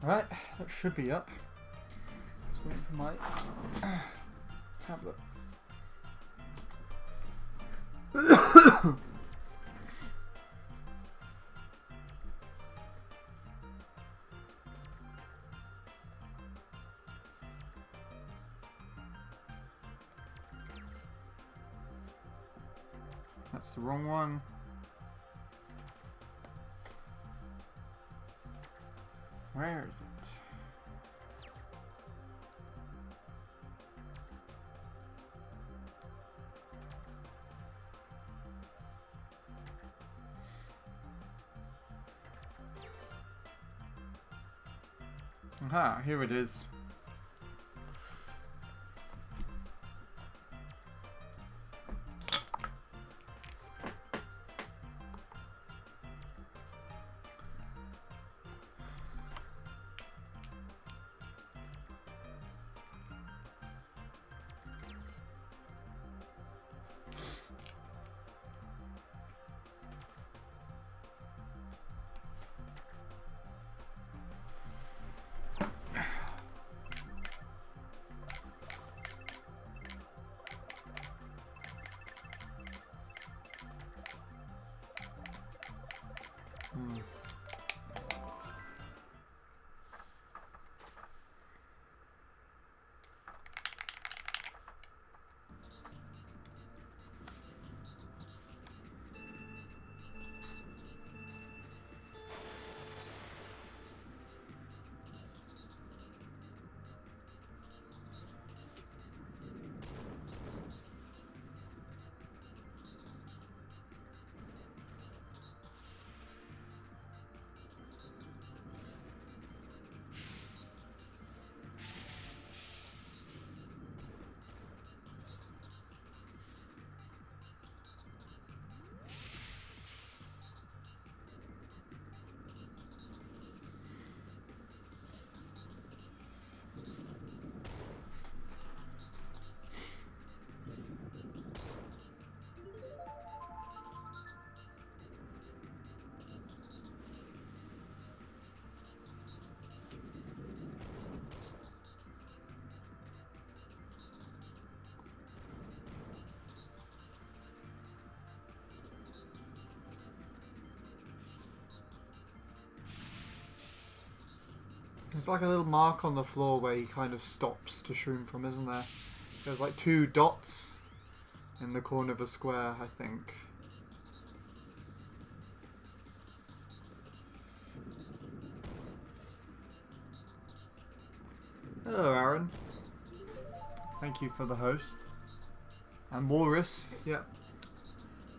Right, that should be up. Just waiting for my tablet. That's the wrong one. Where is it? Aha, here it is. There's like a little mark on the floor where he kind of stops to shroom from, isn't there? There's like 2 dots in the corner of a square, I think. Hello, Aaron. Thank you for the host. And Walrus, yeah.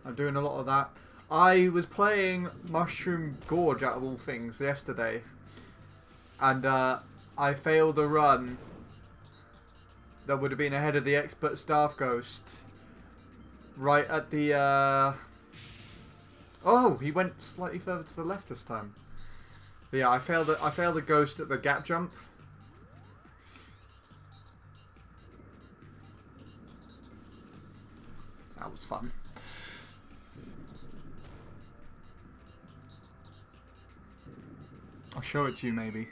I'm doing a lot of that. I was playing Mushroom Gorge out of all things yesterday. And I failed a run that would have been ahead of the expert staff ghost. Right at the... Oh, he went slightly further to the left this time. But yeah, I failed a ghost at the gap jump. That was fun. I'll show it to you maybe.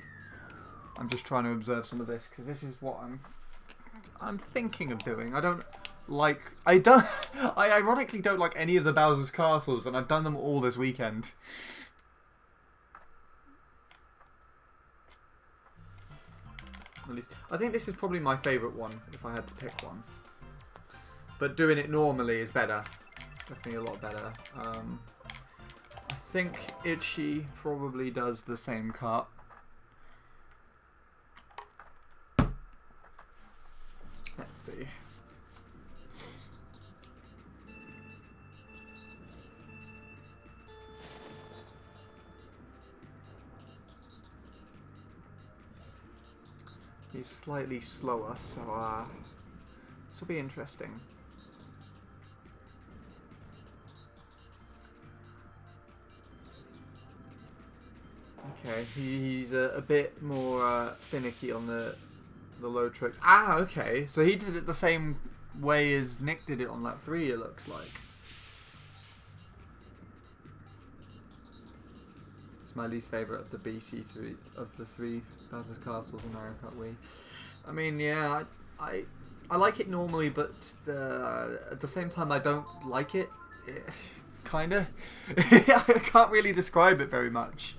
I'm just trying to observe some of this because this is what I'm thinking of doing. I ironically don't like any of the Bowser's castles, and I've done them all this weekend. At least I think this is probably my favourite one if I had to pick one. But doing it normally is better. Definitely a lot better. I think Itchy probably does the same cut. Let's see. He's slightly slower, so this will be interesting. Okay, he's a bit more finicky on the low tricks. Ah, okay. So he did it the same way as Nick did it on lap 3, it looks like. It's my least favourite of the BC3 of the three Bowser's Castles in Mario Kart Wii. I mean, yeah, I like it normally, but at the same time, I don't like it. Kinda. I can't really describe it very much.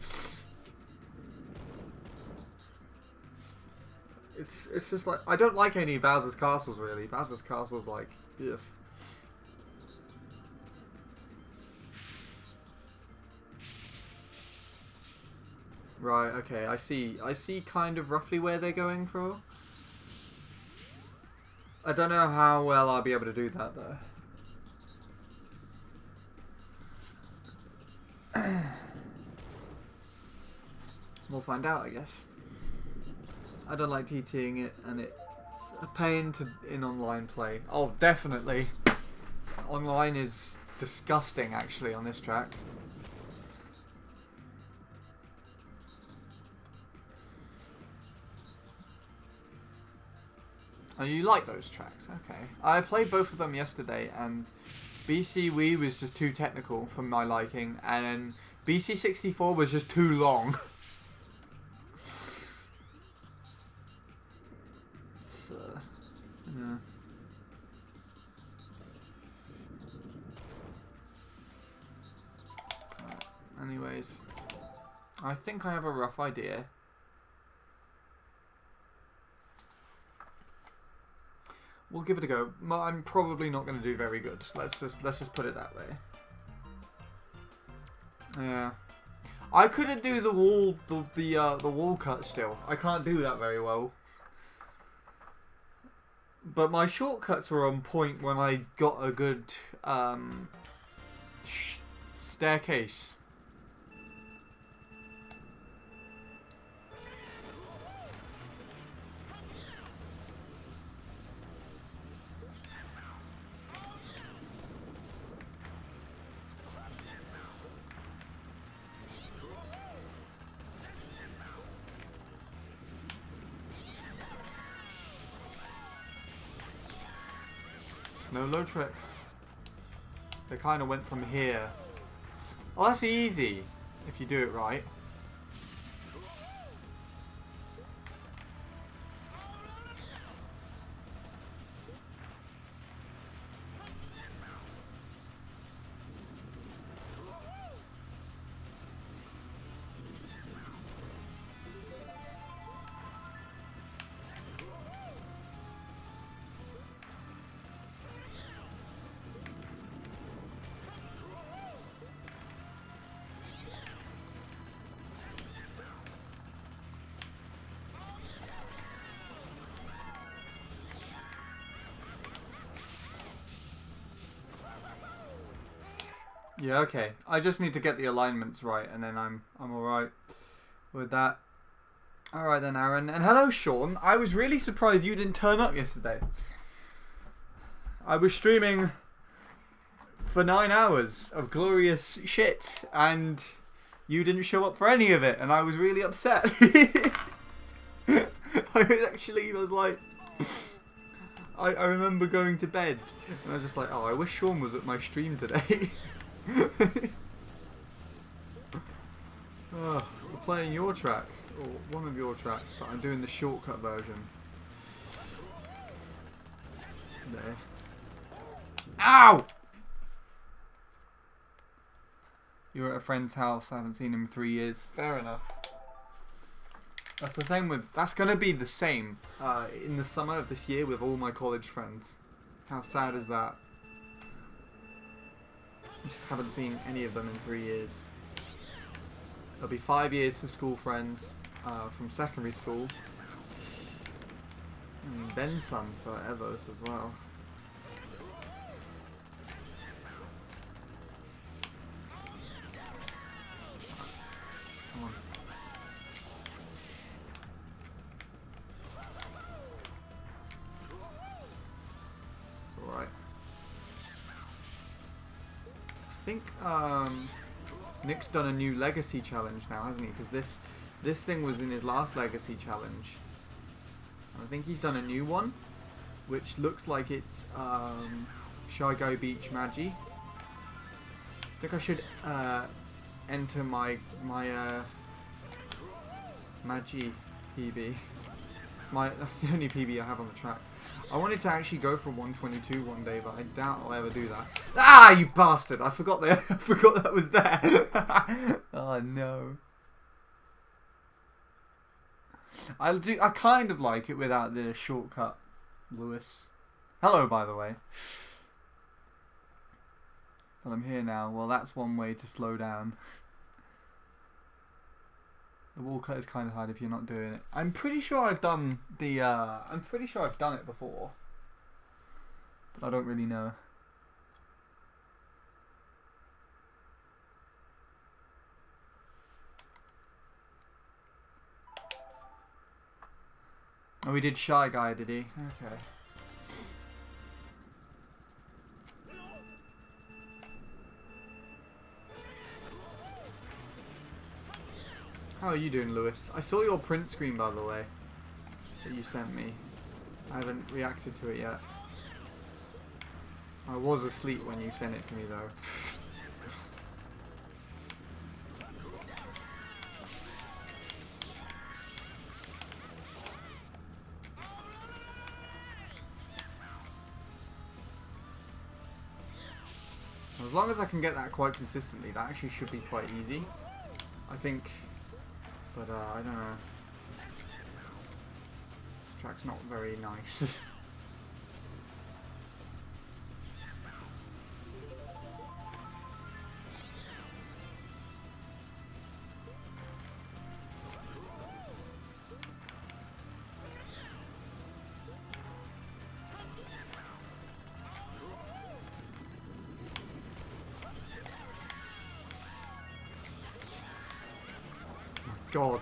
It's just like I don't like any Bowser's Castles really. Bowser's Castles like, ugh. Right, okay, I see kind of roughly where they're going for. I don't know how well I'll be able to do that though. We'll find out, I guess. I don't like TTing it, and it's a pain in online play. Oh, definitely. Online is disgusting, actually, on this track. Oh, you like those tracks? Okay. I played both of them yesterday, and BC Wii was just too technical for my liking, and then BC 64 was just too long. So, yeah. Right. Anyways, I think I have a rough idea. We'll give it a go. I'm probably not going to do very good. Let's just put it that way. Yeah, I couldn't do the wall cut still. I can't do that very well. But my shortcuts were on point when I got a good staircase. No low tricks. They kind of went from here. Oh, that's easy if you do it right. Yeah, okay. I just need to get the alignments right, and then I'm alright with that. Alright then, Aaron. And hello, Sean. I was really surprised you didn't turn up yesterday. I was streaming for 9 hours of glorious shit, and you didn't show up for any of it, and I was really upset. I was like... I remember going to bed, and I was just like, oh, I wish Sean was at my stream today. Oh, we're playing your track, or one of your tracks, but I'm doing the shortcut version. There. Ow! You're at a friend's house, I haven't seen him in 3 years. Fair enough. That's the same with, that's going to be the same in the summer of this year with all my college friends. How sad is that? Just haven't seen any of them in 3 years. It'll be 5 years for school friends from secondary school. And then some forever as well. Come on. It's alright. I think Nick's done a new Legacy challenge now, hasn't he? Because this thing was in his last Legacy challenge. And I think he's done a new one, which looks like it's Shy Guy Beach Magi. I think I should enter my Magi PB. That's the only PB I have on the track. I wanted to actually go for 122 one day, but I doubt I'll ever do that. Ah, you bastard! I forgot that. I forgot that was there. Oh no. I kind of like it without the shortcut, Lewis. Hello, by the way. But I'm here now. Well, that's one way to slow down. The wall cut is kind of hard if you're not doing it. I'm pretty sure I've done the. I'm pretty sure I've done it before, but I don't really know. Oh, he did Shy Guy, did he? Okay. How are you doing, Lewis? I saw your print screen, by the way, that you sent me. I haven't reacted to it yet. I was asleep when you sent it to me, though. As long as I can get that quite consistently, that actually should be quite easy, I think. But I don't know. This track's not very nice. God.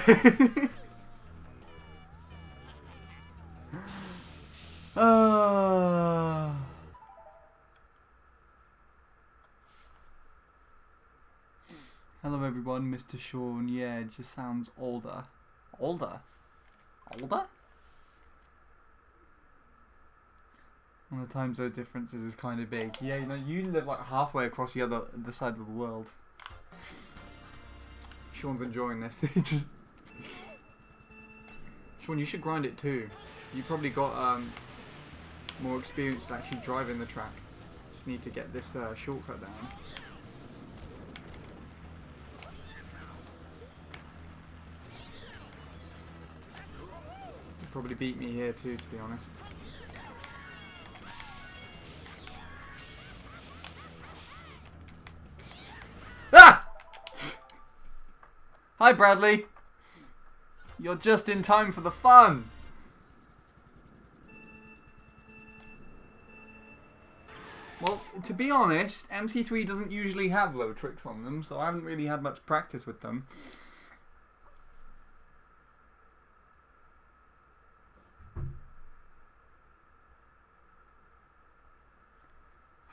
Hello everyone, Mr. Sean. Yeah, it just sounds older. Older? Older? One of the time zone differences is kind of big. Yeah, you know, you live like halfway across the other side of the world. Sean's enjoying this. Sean, you should grind it too. You probably got more experience with actually driving the track. Just need to get this shortcut down. You'd probably beat me here too, to be honest. Hi Bradley! You're just in time for the fun! Well, to be honest, MC3 doesn't usually have low tricks on them, so I haven't really had much practice with them.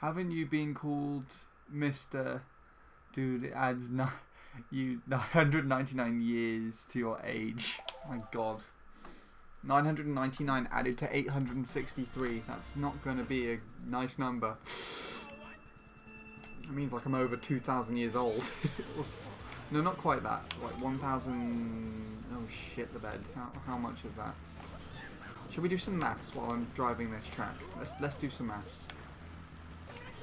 Haven't you been called Mr. Dude, it adds 999 years to your age. My god. 999 added to 863. That's not going to be a nice number. It means like I'm over 2,000 years old. No, not quite that. Like 1,000... Oh shit, the bed. How much is that? Should we do some maths while I'm driving this track? Let's do some maths.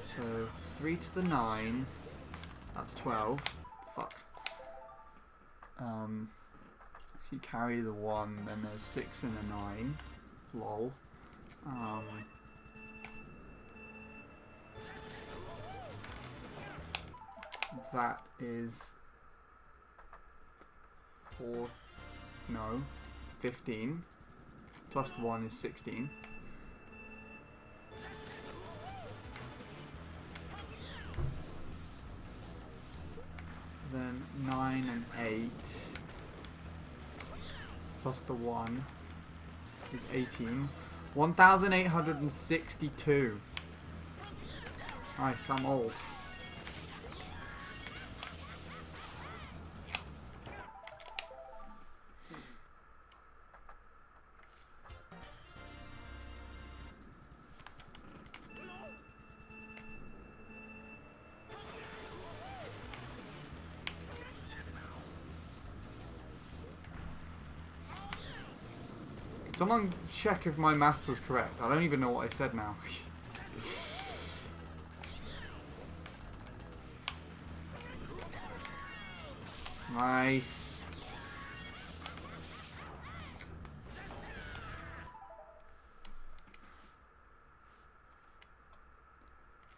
So, 3 to the 9. That's 12. Fuck. If you carry the 1, then there's 6 and a 9. Lol. That is 4. No. 15. Plus 1 is 16. Then 9 and 8 plus the 1 is 18. 1,862. Nice, I'm old. Someone check if my maths was correct. I don't even know what I said now. Nice.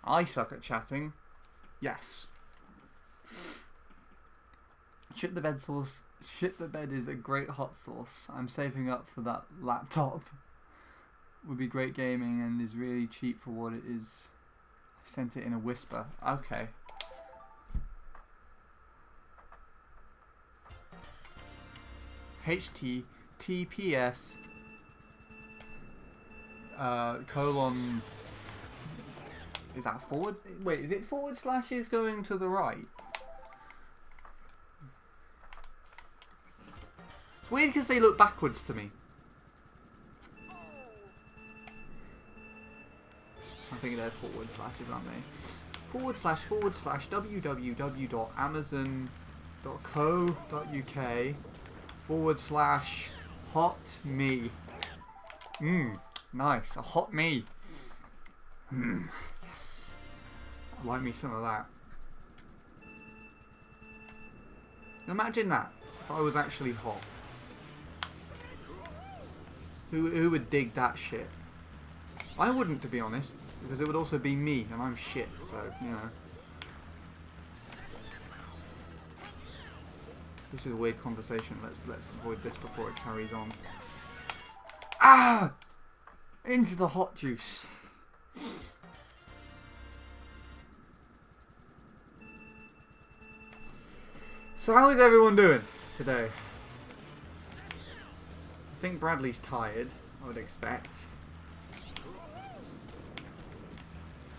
I suck at chatting. Yes. Shit the bed sauce. Shit the bed is a great hot sauce. I'm saving up for that laptop. Would be great gaming and is really cheap for what it is. I sent it in a whisper. Okay. HTTPS colon. Is that forward? Wait, is it forward slashes going to the right? It's weird because they look backwards to me. I think they're forward slashes, aren't they? Forward slash www.amazon.co.uk / hot me. Nice. A hot me. Yes. I'd like me some of that. Imagine that. If I was actually hot. Who would dig that shit? I wouldn't, to be honest. Because it would also be me, and I'm shit, so, you know. This is a weird conversation. Let's avoid this before it carries on. Ah! Into the hot juice. So how is everyone doing today? I think Bradley's tired, I would expect.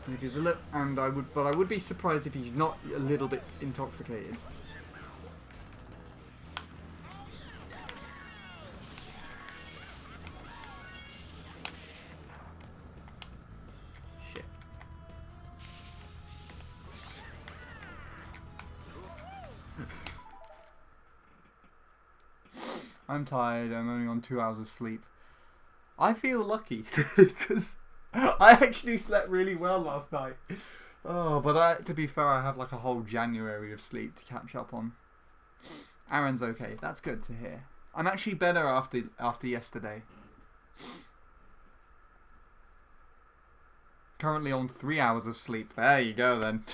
If he's but I would be surprised if he's not a little bit intoxicated. Shit. I'm tired. I'm only on 2 hours of sleep. I feel lucky because I actually slept really well last night. Oh, but to be fair, I have like a whole January of sleep to catch up on. Aaron's okay. That's good to hear. I'm actually better after yesterday. Currently on 3 hours of sleep. There you go then.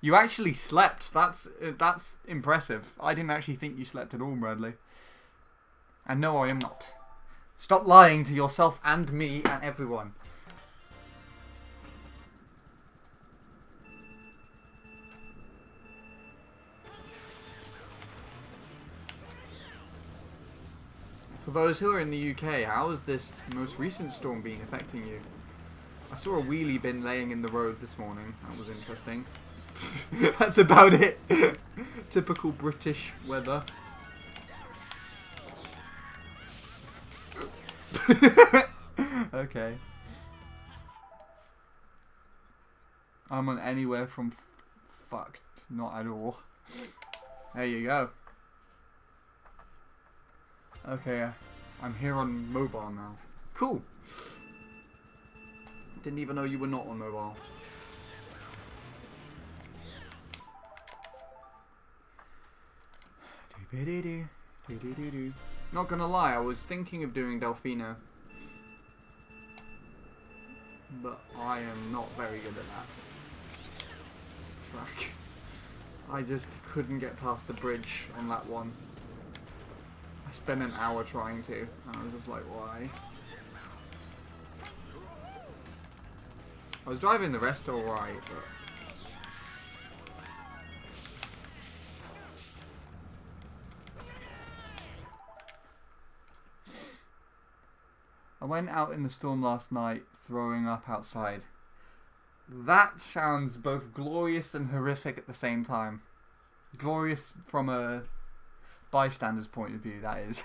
You actually slept. That's impressive. I didn't actually think you slept at all, Bradley. And no, I am not. Stop lying to yourself and me and everyone. For those who are in the UK, how has this most recent storm been affecting you? I saw a wheelie bin laying in the road this morning. That was interesting. That's about it. Typical British weather. Okay. I'm on anywhere from fucked, not at all. There you go. Okay, I'm here on mobile now. Cool. Didn't even know you were not on mobile. Not gonna lie, I was thinking of doing Delfino, but I am not very good at that track. I just couldn't get past the bridge on that one. I spent an hour trying to, and I was just like, why? I was driving the rest alright, but... I went out in the storm last night, throwing up outside. That sounds both glorious and horrific at the same time. Glorious from a bystander's point of view, that is.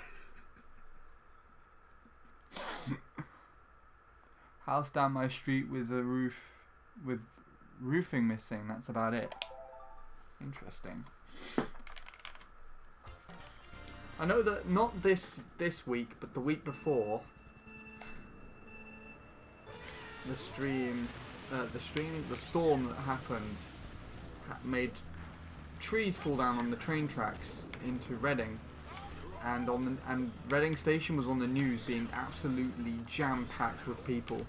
House down my street with a roofing missing. That's about it. Interesting. I know that not this week, but the week before, the storm that happened made trees fall down on the train tracks into Reading, and Reading Station was on the news being absolutely jam-packed with people.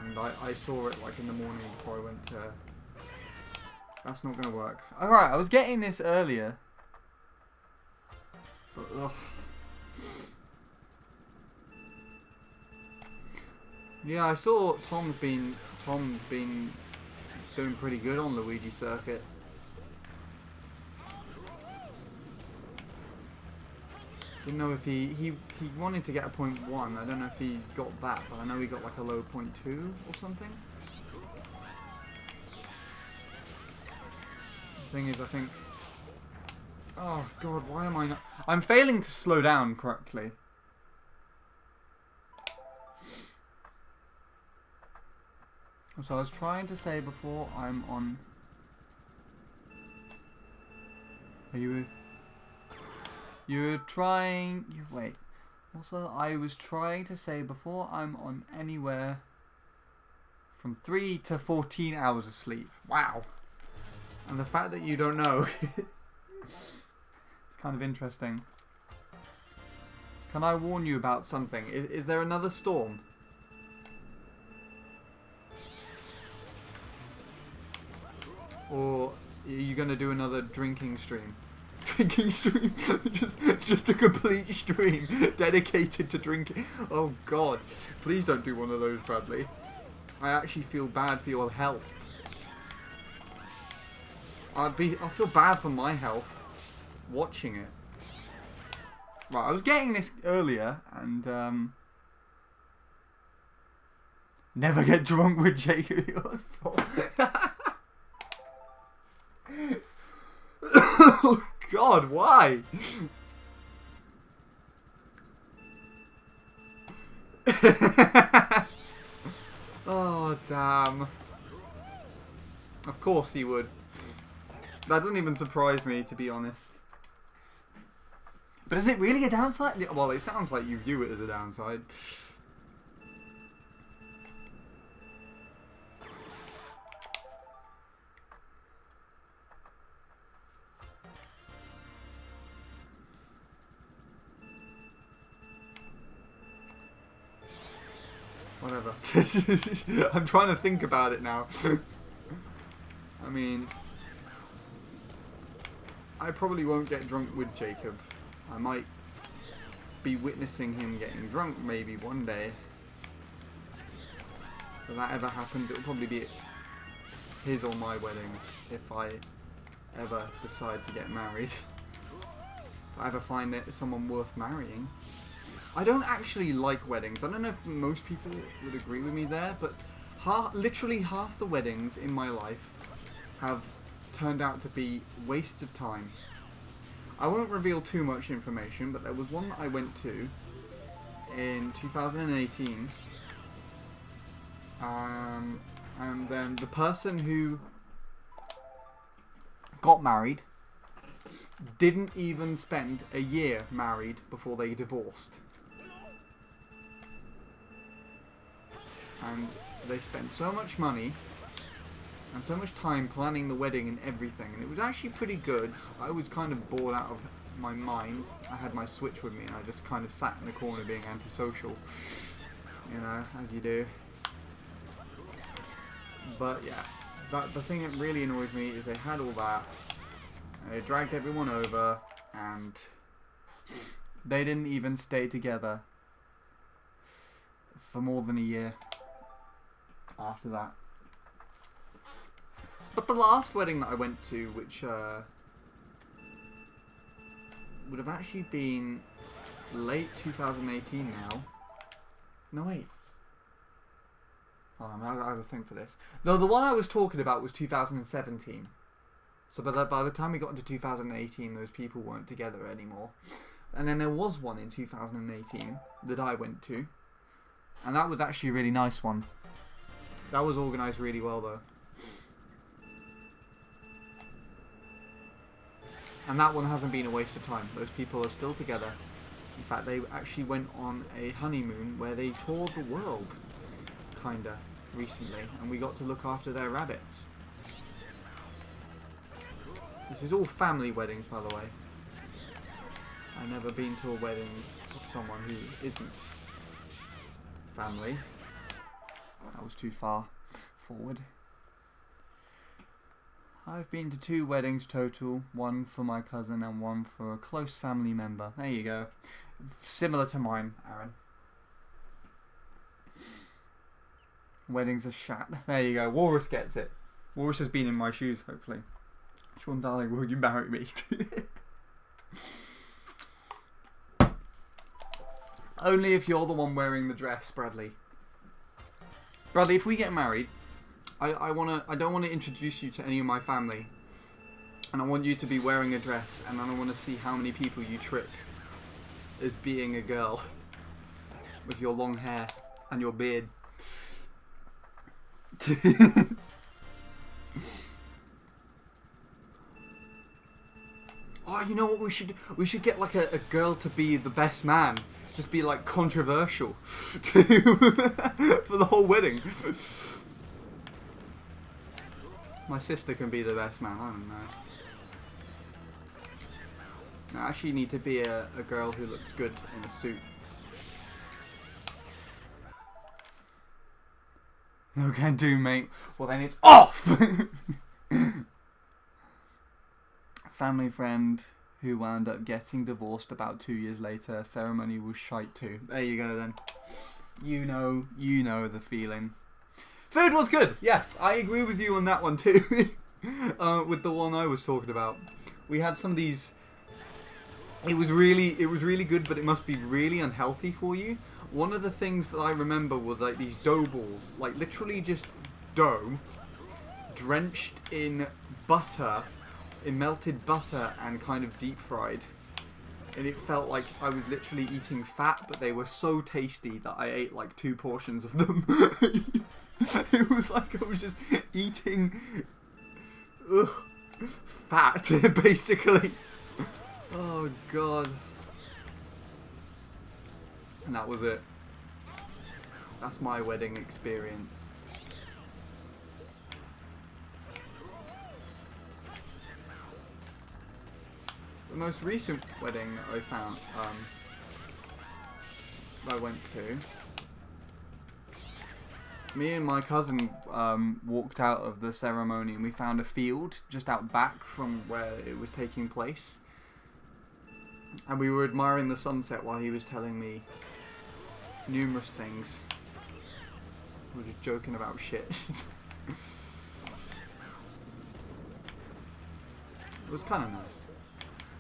And I saw it like in the morning before I went to... That's not going to work. Alright, I was getting this earlier. But, ugh. Yeah, I saw Tom's been doing pretty good on Luigi Circuit. Didn't know if he wanted to get a 0.1. I don't know if he got that, but I know he got like a low 0.2 or something. The thing is, I think... Oh god, why am I not... I'm failing to slow down correctly. So I was trying to say before I'm on... Are you... You're trying... Wait. Also, I was trying to say before I'm on anywhere from 3 to 14 hours of sleep. Wow. And the fact that you don't know... It's kind of interesting. Can I warn you about something? Is there another storm? Or are you going to do another drinking stream? Drinking stream? just a complete stream dedicated to drinking. Oh god. Please don't do one of those, Bradley. I actually feel bad for your health. I'll feel bad for my health watching it. Right, I was getting this earlier and never get drunk with Jacob. You're so... Oh god, why? Oh damn. Of course he would. That doesn't even surprise me, to be honest. But is it really a downside? Well, it sounds like you view it as a downside. Whatever. I'm trying to think about it now. I mean... I probably won't get drunk with Jacob. I might be witnessing him getting drunk maybe one day. If that ever happens, it'll probably be his or my wedding if I ever decide to get married. If I ever find it someone worth marrying. I don't actually like weddings. I don't know if most people would agree with me there, but literally half the weddings in my life have turned out to be wastes of time. I won't reveal too much information, but there was one that I went to in 2018, and then the person who got married didn't even spend a year married before they divorced. And they spent so much money and so much time planning the wedding and everything, and it was actually pretty good. I was kind of bored out of my mind. I had my Switch with me and I just kind of sat in the corner being antisocial, you know, as you do. But yeah, the thing that really annoys me is they had all that, and they dragged everyone over, and they didn't even stay together for more than a year after that. But the last wedding that I went to, which would have actually been late 2018 now. No, wait. Hold on, I have to think for this. No, the one I was talking about was 2017. So by the time we got into 2018, those people weren't together anymore. And then there was one in 2018 that I went to. And that was actually a really nice one. That was organised really well, though. And that one hasn't been a waste of time. Those people are still together. In fact, they actually went on a honeymoon where they toured the world, kinda, recently, and we got to look after their rabbits. This is all family weddings, by the way. I've never been to a wedding of someone who isn't family. That was too far forward. I've been to 2 weddings total, one for my cousin and one for a close family member. There you go. Similar to mine, Aaron. Weddings are shat. There you go. Walrus gets it. Walrus has been in my shoes, hopefully. Sean darling, will you marry me? Only if you're the one wearing the dress, Bradley. Bradley, if we get married, I don't want to introduce you to any of my family, and I want you to be wearing a dress, and then I want to see how many people you trick as being a girl with your long hair and your beard. Oh, you know what we should do? We should get like a girl to be the best man. Just be like controversial for the whole wedding. My sister can be the best man, I don't know. No, I actually need to be a girl who looks good in a suit. No can do, mate. Well then it's off! Family friend who wound up getting divorced about 2 years later. Ceremony was shite too. There you go then. You know the feeling. Food was good. Yes, I agree with you on that one too. With the one I was talking about, we had some of these. It was really good, but it must be really unhealthy for you. One of the things that I remember was like these dough balls, like literally just dough drenched in butter, in melted butter, and kind of deep fried. And it felt like I was literally eating fat, but they were so tasty that I ate like 2 portions of them. It was like I was just eating fat, basically. Oh god. And that was it. That's my wedding experience. The most recent wedding I found, I went to, me and my cousin walked out of the ceremony and we found a field just out back from where it was taking place. And we were admiring the sunset while he was telling me numerous things. We were just joking about shit. It was kind of nice.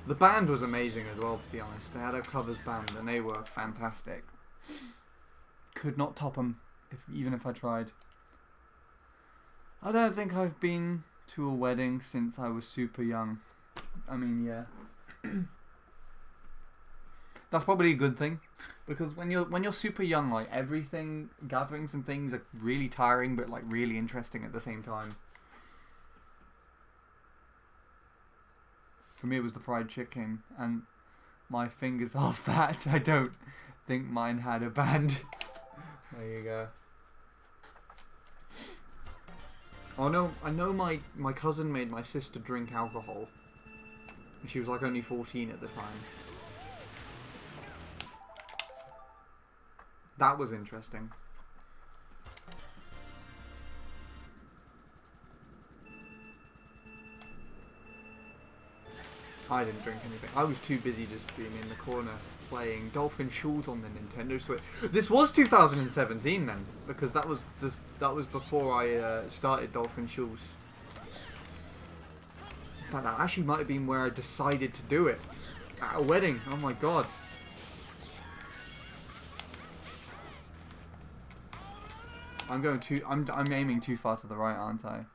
The band was amazing as well, to be honest. They had a covers band and they were fantastic. Could not top them, even if I tried. I don't think I've been to a wedding since I was super young. I mean, yeah. That's probably a good thing, because when you're super young, like everything, gatherings and things are really tiring, but like really interesting at the same time. For me, it was the fried chicken, and my fingers are fat. I don't think mine had a band. There you go. Oh no, I know my cousin made my sister drink alcohol. She was like only 14 at the time. That was interesting. I didn't drink anything. I was too busy just being in the corner playing Dolphin Shoals on the Nintendo Switch. This was 2017 then, because that was before I started Dolphin Shoals. In fact, that actually might have been where I decided to do it at a wedding. Oh my god. I'm aiming too far to the right, aren't I?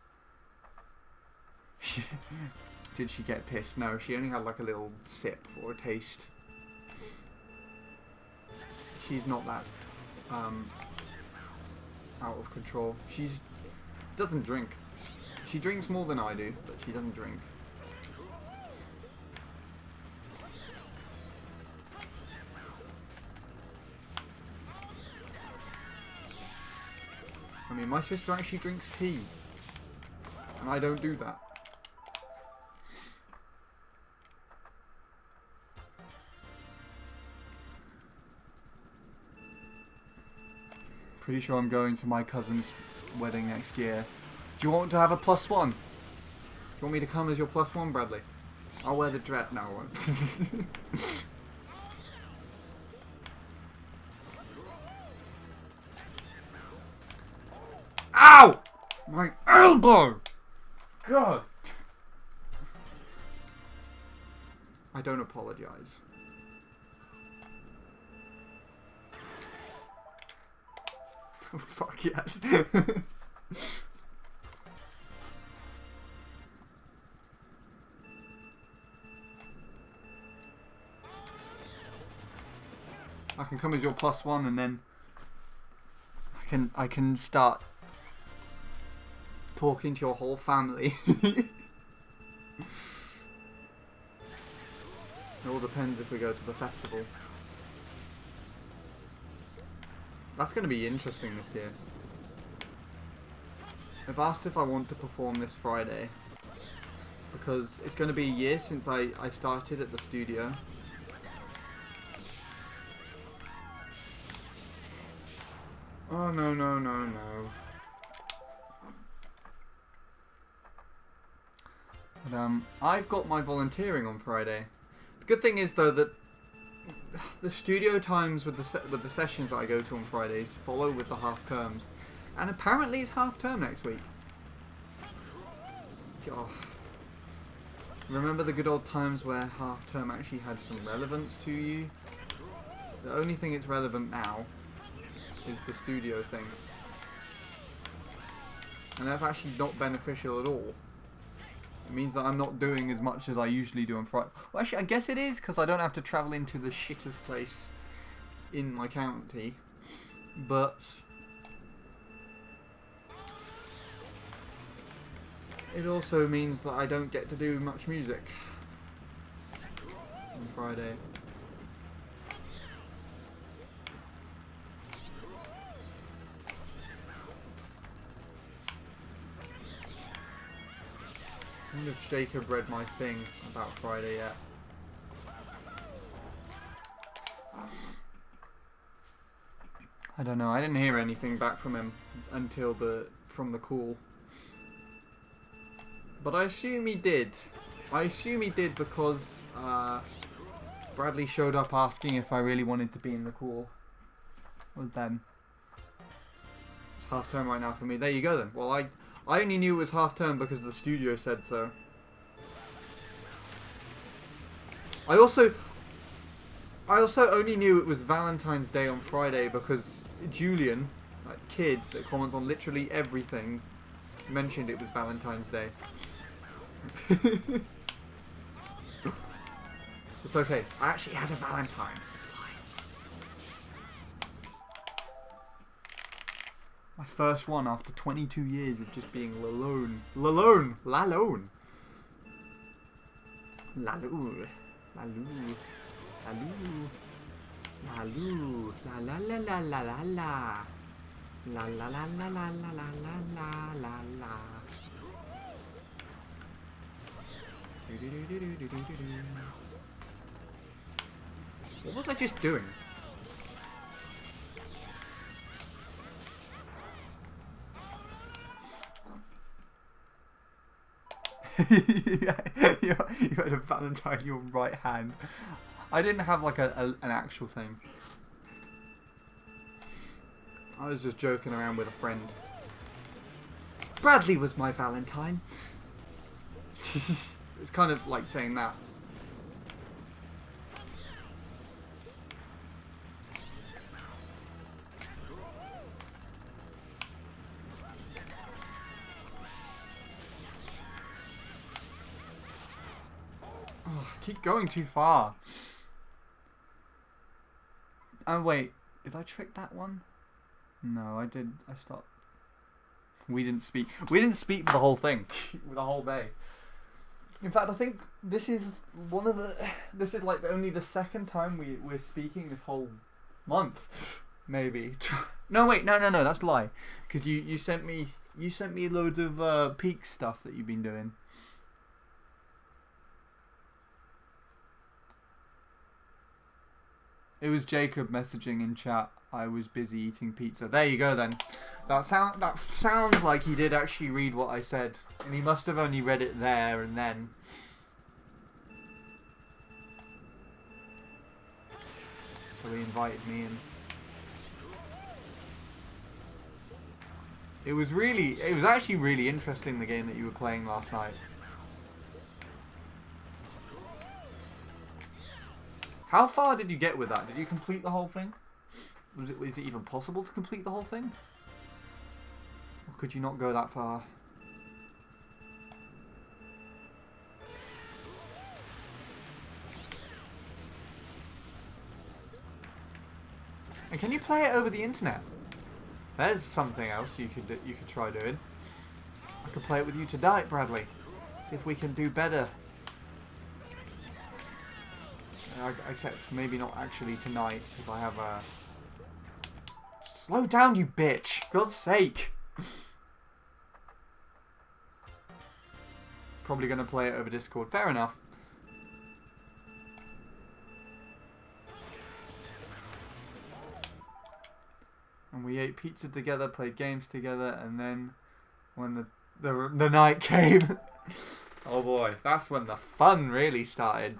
Did she get pissed? No, she only had like a little sip or a taste. She's not that out of control. She's doesn't drink. She drinks more than I do, but she doesn't drink. I mean, my sister actually drinks tea. And I don't do that. Pretty sure I'm going to my cousin's wedding next year. Do you want to have a +1? Do you want me to come as your +1, Bradley? I'll wear the dress. No, I won't. Ow! My elbow! God! I don't apologize. Oh, fuck yes. I can come as your +1 and then I can start talking to your whole family. It all depends if we go to the festival. That's going to be interesting this year. I've asked if I want to perform this Friday because it's going to be a year since I started at the studio. Oh no no no no. But, I've got my volunteering on Friday. The good thing is though that the studio times with the sessions that I go to on Fridays follow with the half terms, and apparently it's half term next week. God. Remember the good old times where half term actually had some relevance to you? The only thing it's relevant now is the studio thing, and that's actually not beneficial at all. It means that I'm not doing as much as I usually do on Friday. Well, actually, I guess it is, because I don't have to travel into the shittest place in my county. But it also means that I don't get to do much music on Friday. I wonder if Jacob read my thing about Friday yet. I don't know. I didn't hear anything back from him until from the call. But I assume he did. I assume he did because Bradley showed up asking if I really wanted to be in the call with them. It's half term right now for me. There you go then. Well, I only knew it was half term because the studio said so. I also only knew it was Valentine's Day on Friday because Julian, that kid that comments on literally everything, mentioned it was Valentine's Day. It's okay. I actually had a Valentine. It's fine. My first one after 22 years of just being alone. Lalone. Lalone. Laloo. Laloo. Laloo. Laloo. La la la la la la la. La la la la la la la la la la. What was I just doing? you had a Valentine in your right hand. I didn't have like an actual thing. I was just joking around with a friend. Bradley was my Valentine. It's kind of like saying that. Oh, I keep going too far. Oh wait, did I trick that one? No, I did. I stopped. We didn't speak. We didn't speak for the whole thing, the whole day. In fact, I think this is one of the. This is like only the second time we're speaking this whole month, maybe. No, wait, no, that's a lie. Because you sent me loads of peak stuff that you've been doing. It was Jacob messaging in chat. I was busy eating pizza. There you go then. That sounds like he did actually read what I said, and he must have only read it there and then. So he invited me in. It was actually really interesting, the game that you were playing last night. How far did you get with that? Did you complete the whole thing? Is it even possible to complete the whole thing? Or could you not go that far? And can you play it over the internet? There's something else you could try doing. I could play it with you tonight, Bradley. See if we can do better. Except maybe not actually tonight, because I have a... Slow down, you bitch! For God's sake! Probably going to play it over Discord. Fair enough. And we ate pizza together, played games together, and then when the night came... Oh boy, that's when the fun really started.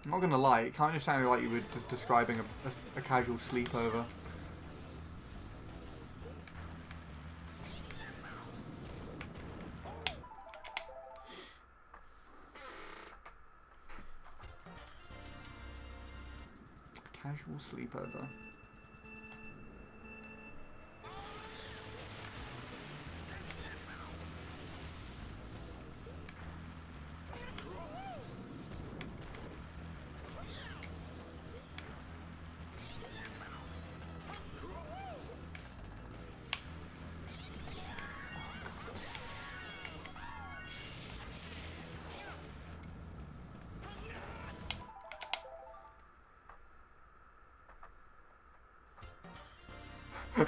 I'm not gonna lie, it kind of sounded like you were just describing a casual sleepover. Casual sleepover.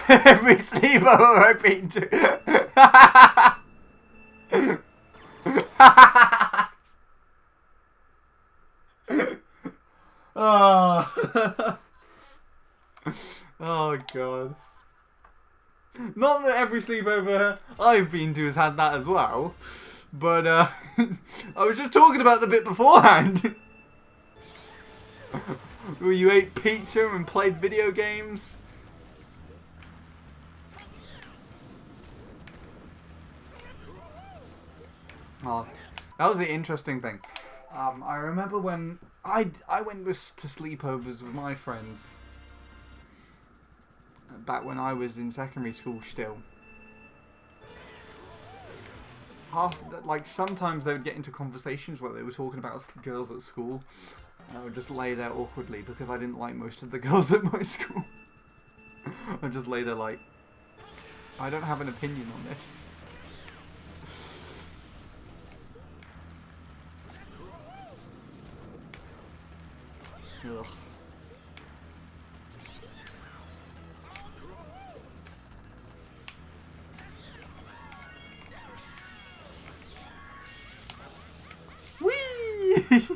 Every sleepover I've been to. Oh. Oh god. Not that every sleepover I've been to has had that as well, but I was just talking about the bit beforehand. Where you ate pizza and played video games. Oh, that was the interesting thing. I remember when I went to sleepovers with my friends back when I was in secondary school still. Sometimes they would get into conversations where they were talking about girls at school, and I would just lay there awkwardly because I didn't like most of the girls at my school. I'd just lay there like, I don't have an opinion on this. Ugh. Whee!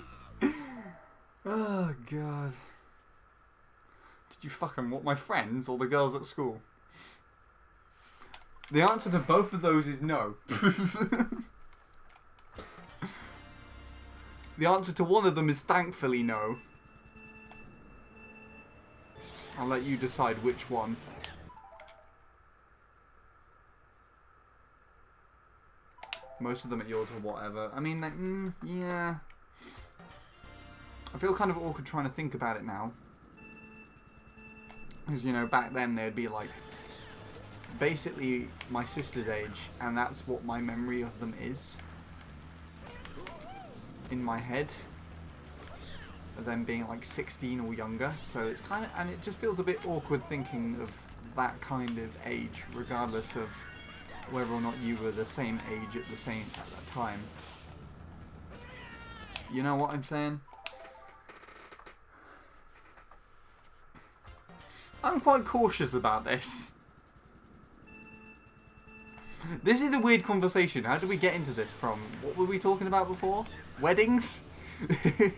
Oh god. Did you fucking want my friends or the girls at school? The answer to both of those is no. The answer to one of them is thankfully no. I'll let you decide which one. Most of them are yours or whatever. I mean, yeah. I feel kind of awkward trying to think about it now. Because, you know, back then they'd be like, basically my sister's age, and that's what my memory of them is. In my head. Of them being like 16 or younger, so it's kind of, and it just feels a bit awkward thinking of that kind of age, regardless of whether or not you were the same age at that time. You know what I'm saying? I'm quite cautious about this. This is a weird conversation. How did we get into this from? What were we talking about before? Weddings? Oh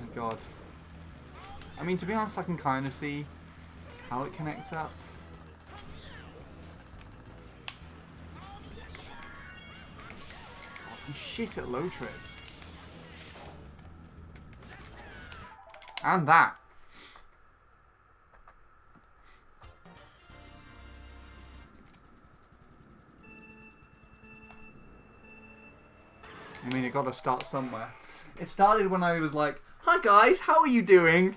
my god. I mean, to be honest, I can kind of see how it connects up. God, I'm shit at low tricks. And that. I mean, it got to start somewhere. It started when I was like, "Hi guys, how are you doing?"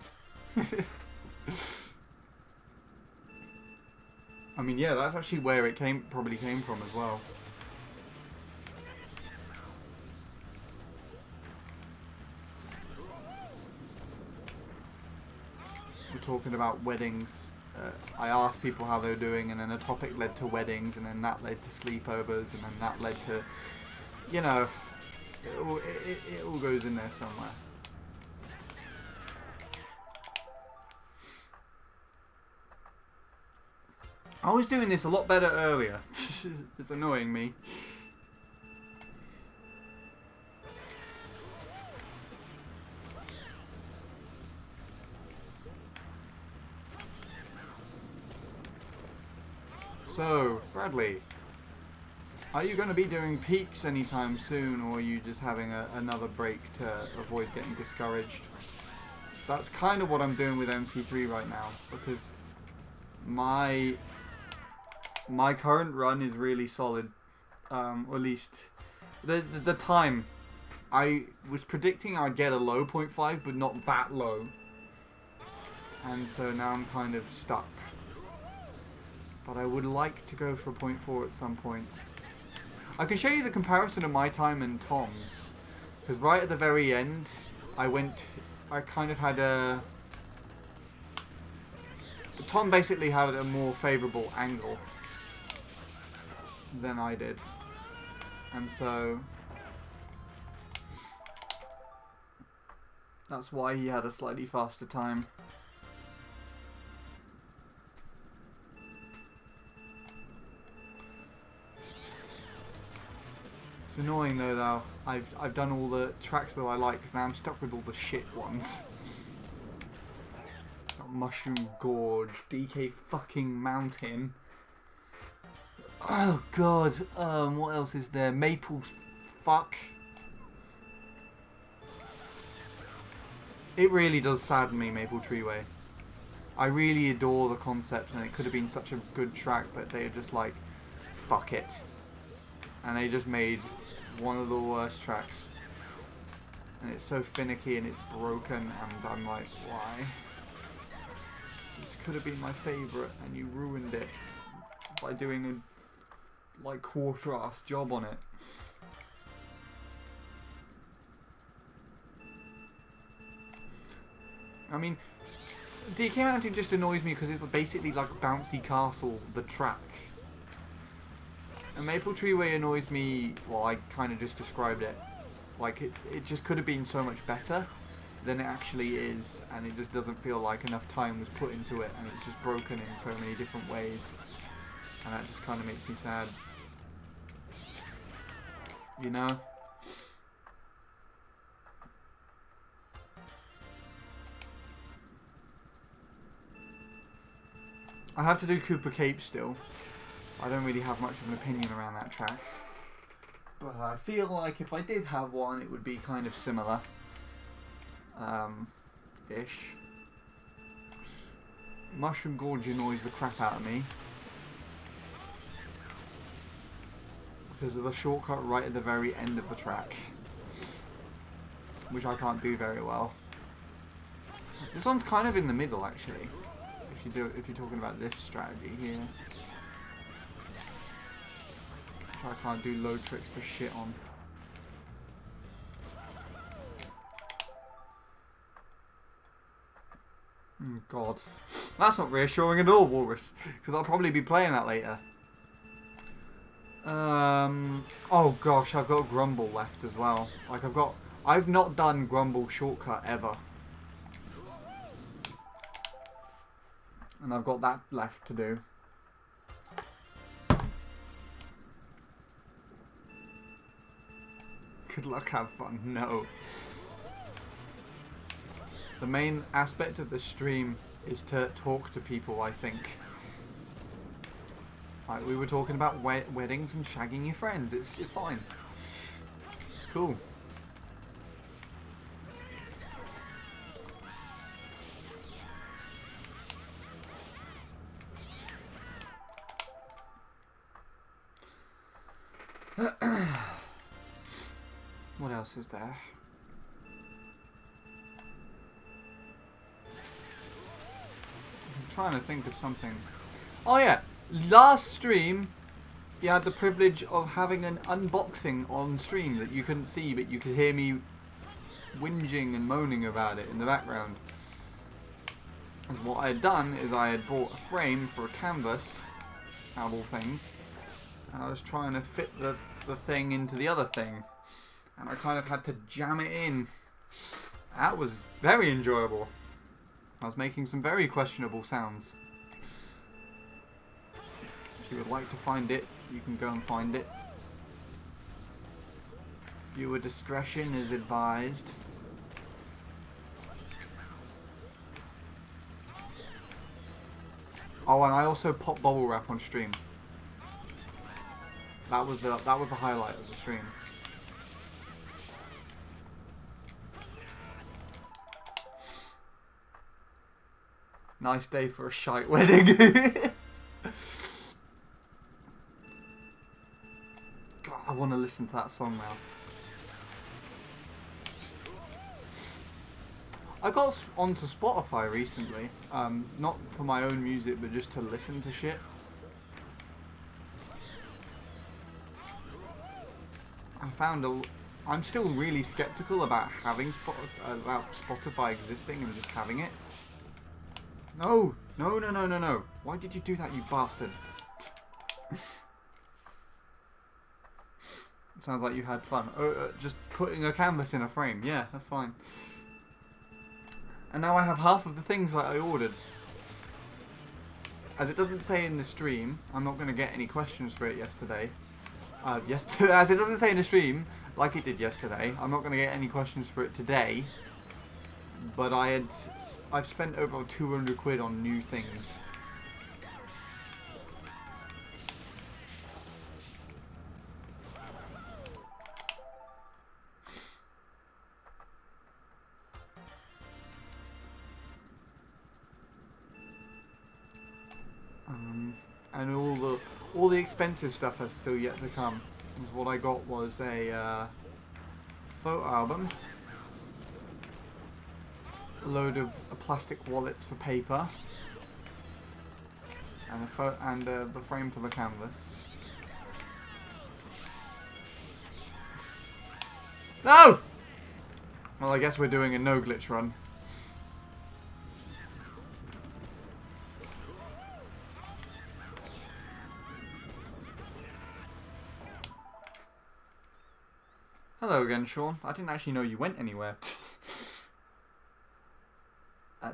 I mean, yeah, that's actually where it probably came from as well. We're talking about weddings. I asked people how they were doing, and then the topic led to weddings, and then that led to sleepovers, and then that led to, you know, it all goes in there somewhere. I was doing this a lot better earlier. It's annoying me. So, Bradley, are you going to be doing peaks anytime soon, or are you just having another break to avoid getting discouraged? That's kind of what I'm doing with MC3 right now, because my current run is really solid, or at least the time. I was predicting I'd get a low 0.5, but not that low, and so now I'm kind of stuck. But I would like to go for 0.4 at some point. I can show you the comparison of my time and Tom's, because right at the very end, I kind of had a... Tom basically had a more favourable angle than I did, and so that's why he had a slightly faster time. It's annoying though. I've done all the tracks that I like, because now I'm stuck with all the shit ones. Got Mushroom Gorge, DK fucking Mountain. Oh god. What else is there? Maple fuck. It really does sadden me, Maple Treeway. I really adore the concept, and it could have been such a good track, but they are just like, fuck it. And they just made one of the worst tracks. And it's so finicky and it's broken, and I'm like, why? This could have been my favourite, and you ruined it by doing a like quarter-ass job on it. I mean, DK Mountain just annoys me because it's basically like Bouncy Castle, the track. And Maple Treeway annoys me, well, I kind of just described it. Like, it just could have been so much better than it actually is, and it just doesn't feel like enough time was put into it, and it's just broken in so many different ways. And that just kind of makes me sad. You know? I have to do Cooper Cape still. I don't really have much of an opinion around that track. But I feel like if I did have one, it would be kind of similar. Ish. Mushroom Gorge annoys the crap out of me. Because of the shortcut right at the very end of the track. Which I can't do very well. This one's kind of in the middle, actually. If you're talking about this strategy here. I can't do low tricks for shit on. Oh god. That's not reassuring at all, Walrus. Because I'll probably be playing that later. Oh gosh, I've got Grumble left as well. Like I've not done Grumble shortcut ever. And I've got that left to do. Good luck, have fun. No. The main aspect of the stream is to talk to people, I think. Like we were talking about weddings and shagging your friends. It's fine. It's cool. What else is there? I'm trying to think of something. Oh yeah, last stream you had the privilege of having an unboxing on stream that you couldn't see, but you could hear me whinging and moaning about it in the background. Because what I had done is I had bought a frame for a canvas, out of all things, and I was trying to fit the thing into the other thing. And I kind of had to jam it in. That was very enjoyable. I was making some very questionable sounds. If you would like to find it, you can go and find it. Viewer discretion is advised. Oh, and I also popped bubble wrap on stream. That was the highlight of the stream. Nice day for a shite wedding. God, I want to listen to that song now. I got onto Spotify recently. Not for my own music, but just to listen to shit. I found I'm still really skeptical about having Spotify existing and just having it. No! No, no, no, no, no. Why did you do that, you bastard? Sounds like you had fun. Just putting a canvas in a frame. Yeah, that's fine. And now I have half of the things that I ordered. As it doesn't say in the stream, I'm not going to get any questions for it yesterday. As it doesn't say in the stream, like it did yesterday, I'm not going to get any questions for it today. But I've spent over 200 quid on new things. And all the expensive stuff has still yet to come. What I got was a photo album. A load of plastic wallets for paper, and the frame for the canvas. No! Well, I guess we're doing a no glitch run. Hello again, Sean. I didn't actually know you went anywhere.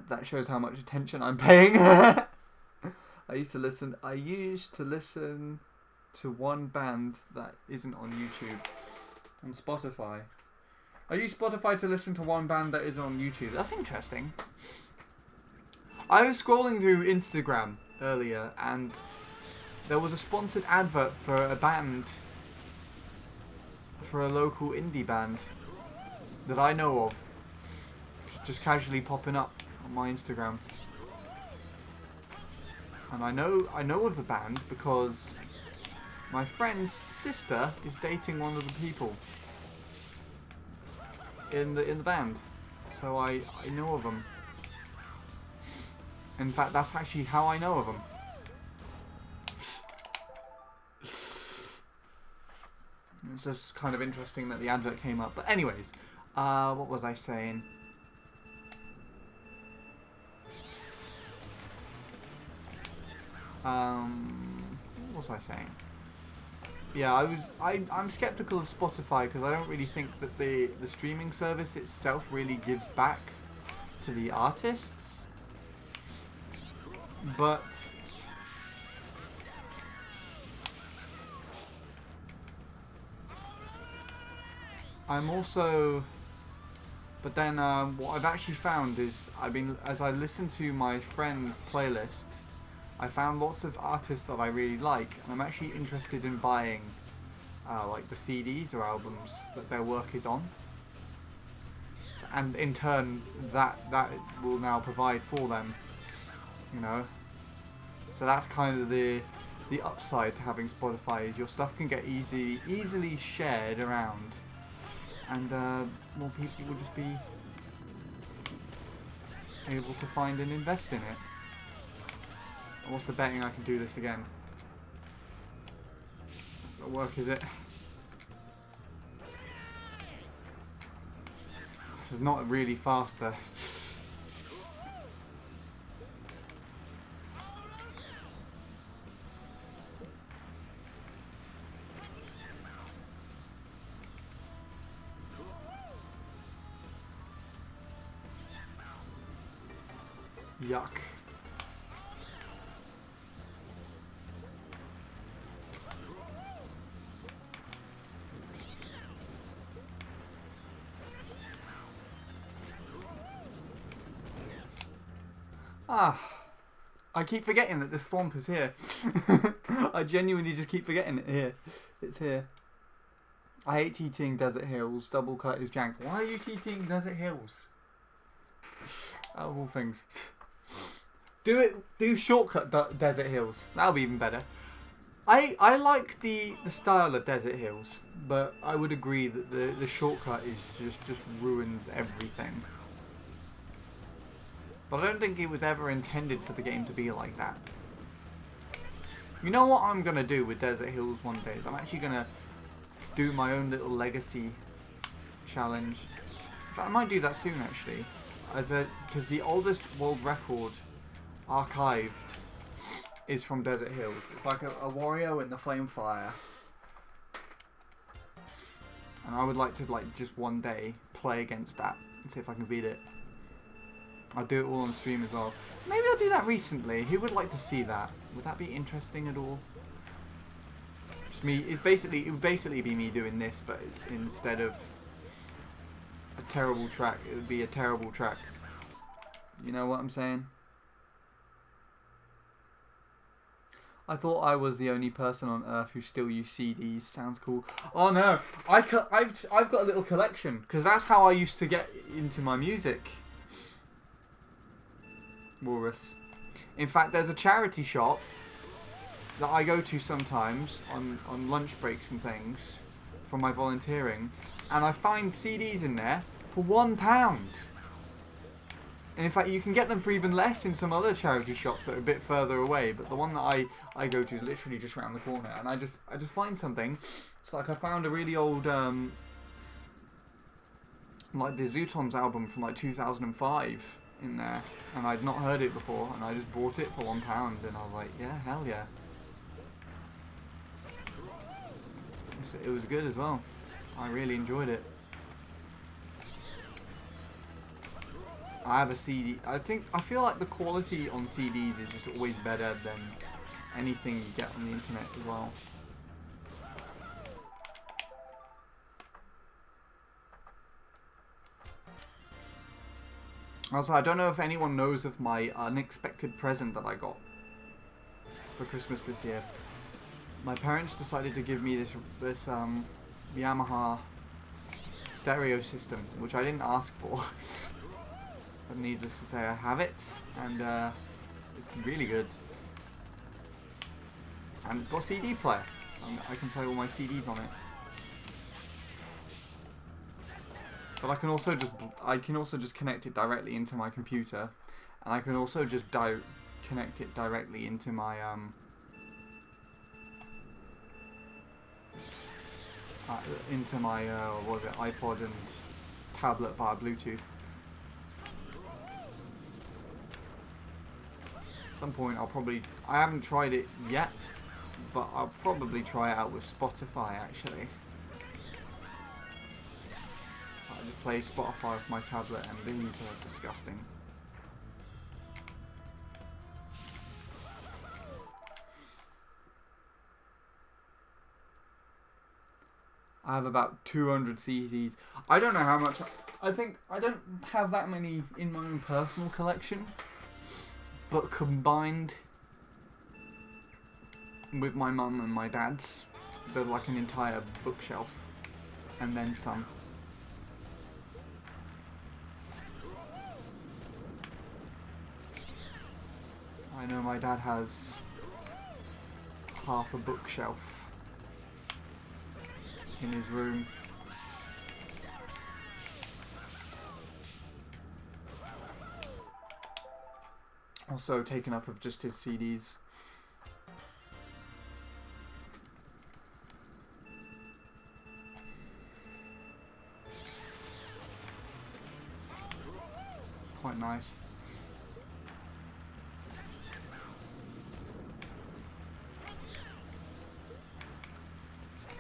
That shows how much attention I'm paying. I used to listen to one band that isn't on YouTube. On Spotify. I use Spotify to listen to one band that isn't on YouTube. That's interesting. I was scrolling through Instagram earlier and there was a sponsored advert for a band, for a local indie band that I know of. Just casually popping up on my Instagram. And I know of the band because my friend's sister is dating one of the people in the band. So I know of them. In fact, that's actually how I know of them. It's just kind of interesting that the advert came up. But anyways, what was I saying? What was I saying? Yeah, I'm skeptical of Spotify because I don't really think that the streaming service itself really gives back to the artists. But I'm also, but then what I've actually found is as I listen to my friend's playlist, I found lots of artists that I really like, and I'm actually interested in buying like the CDs or albums that their work is on. And in turn, that will now provide for them, you know. So that's kind of the upside to having Spotify. Is your stuff can get easily shared around, and more people will just be able to find and invest in it. What's the betting I can do this again? It's not gonna work, is it? This is not really faster. Yuck. I keep forgetting that the swamp is here. I genuinely just keep forgetting it here. It's here. I hate TTing Desert Hills. Double cut is jank. Why are you TTing Desert Hills? Out of all things. Do shortcut Desert Hills. That'll be even better. I like the style of Desert Hills, but I would agree that the shortcut is just ruins everything. But I don't think it was ever intended for the game to be like that. You know what I'm gonna do with Desert Hills one day? Is I'm actually gonna do my own little legacy challenge. In fact, I might do that soon actually, because the oldest world record archived is from Desert Hills. It's like a Wario in the Flamefire, and I would like to just one day play against that and see if I can beat it. I'll do it all on stream as well. Maybe I'll do that recently. Who would like to see that? Would that be interesting at all? Just me. It would basically be me doing this, but instead of a terrible track, it would be a terrible track. You know what I'm saying? I thought I was the only person on Earth who still used CDs. Sounds cool. Oh no, I've got a little collection because that's how I used to get into my music. Walrus. In fact, there's a charity shop that I go to sometimes on lunch breaks and things for my volunteering, and I find CDs in there for £1. And in fact, you can get them for even less in some other charity shops that are a bit further away. But the one that I go to is literally just around the corner, and I just find something. It's like I found a really old like the Zootoms album from like 2005 in there, and I'd not heard it before, and I just bought it for £1, and I was like, yeah, hell yeah. So it was good as well. I really enjoyed it. I have a CD. I feel like the quality on CDs is just always better than anything you get on the internet as well. Also, I don't know if anyone knows of my unexpected present that I got for Christmas this year. My parents decided to give me this Yamaha stereo system, which I didn't ask for. But needless to say, I have it, and it's really good. And it's got a CD player, so I can play all my CDs on it. But I can also just connect it directly into my computer, and I can also just connect it directly into my what was it, iPod and tablet via Bluetooth. At some point I haven't tried it yet, but I'll probably try it out with Spotify actually. I just play Spotify with my tablet, and these are disgusting. I have about 200 CDs. I don't know how much. I think I don't have that many in my own personal collection, but combined with my mum and my dad's, there's like an entire bookshelf, and then some. I know my dad has half a bookshelf in his room. Also taken up of just his CDs. Quite nice.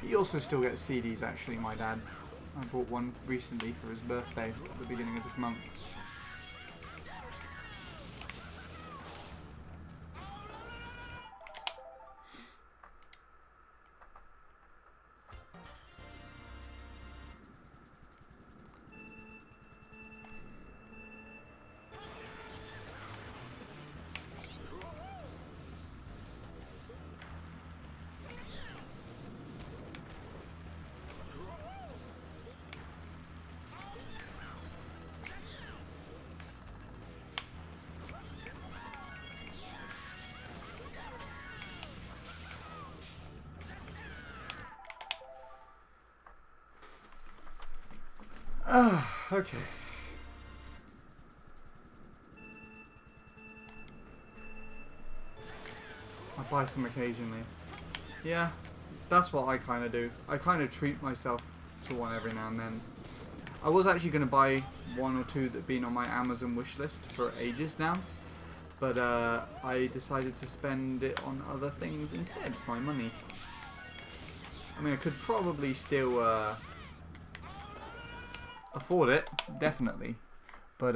He also still gets CDs actually, my dad. I bought one recently for his birthday at the beginning of this month. Okay. I buy some occasionally. Yeah, that's what I kind of do. I kind of treat myself to one every now and then. I was actually going to buy one or two that have been on my Amazon wish list for ages now. But I decided to spend it on other things instead, my money. I mean, I could probably still afford it, definitely. But,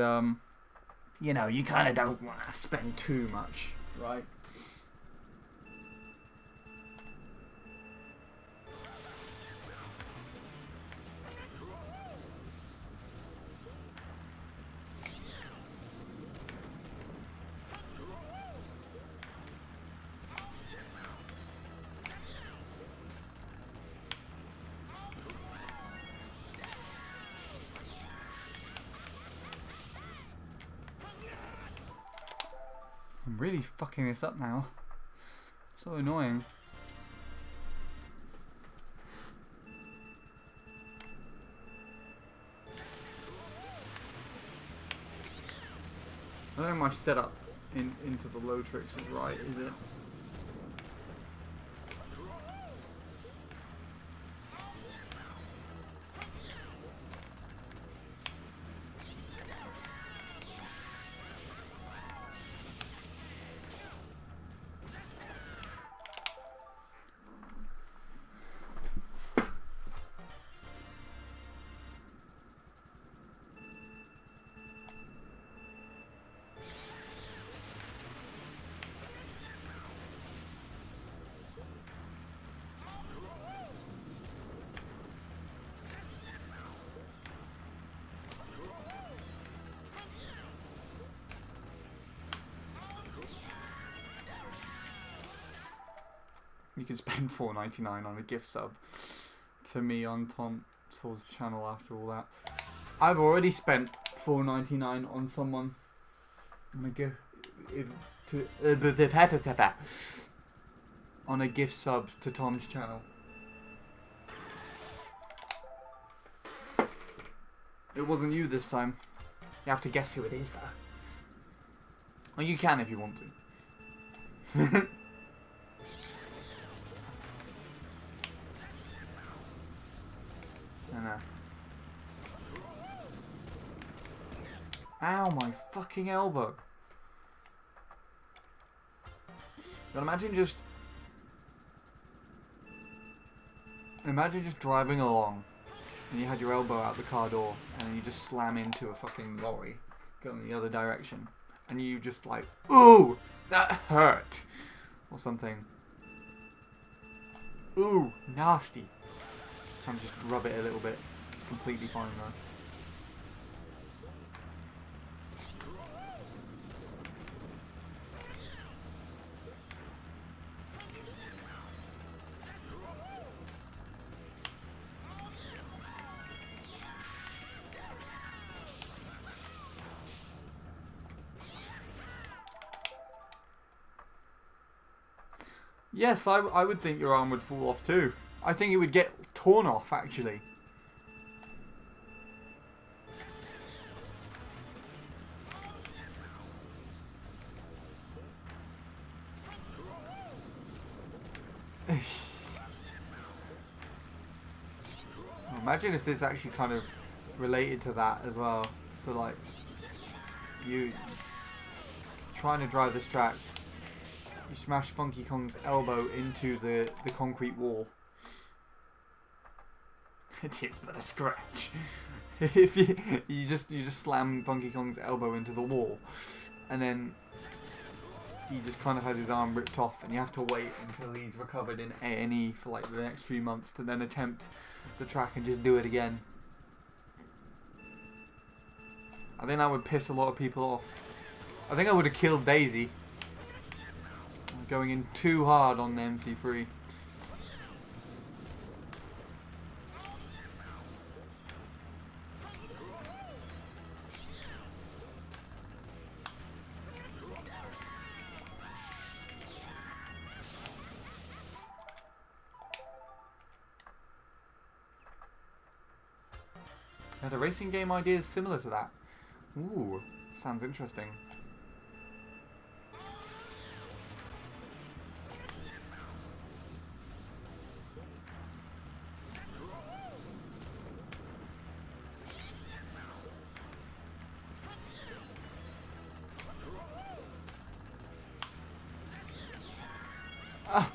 you know, you kind of don't want to spend too much, right? I'm really fucking this up now. So annoying. I don't think my setup into the low tricks is right, is it? You can spend $4.99 on a gift sub to me on Tom's channel after all that. I've already spent $4.99 on someone on a gift on a gift sub to Tom's channel. It wasn't you this time. You have to guess who it is, though. Well, you can if you want to. I know. Ow, my fucking elbow. But imagine just driving along and you had your elbow out the car door and then you just slam into a fucking lorry going the other direction and you just like, ooh, that hurt, or something. Ooh, nasty. Kind of just rub it a little bit. It's completely fine though. Yes, I would think your arm would fall off too. I think it would get torn off, actually. Imagine if this actually kind of related to that as well. So like, you trying to drive this track, you smash Funky Kong's elbow into the concrete wall. It is but a scratch. If you just slam Funky Kong's elbow into the wall, and then he just kind of has his arm ripped off, and you have to wait until he's recovered in A&E for like the next few months to then attempt the track and just do it again. I think that would piss a lot of people off. I think I would have killed Daisy. Going in too hard on the MC3. I had a racing game idea similar to that. Ooh, sounds interesting. Ah.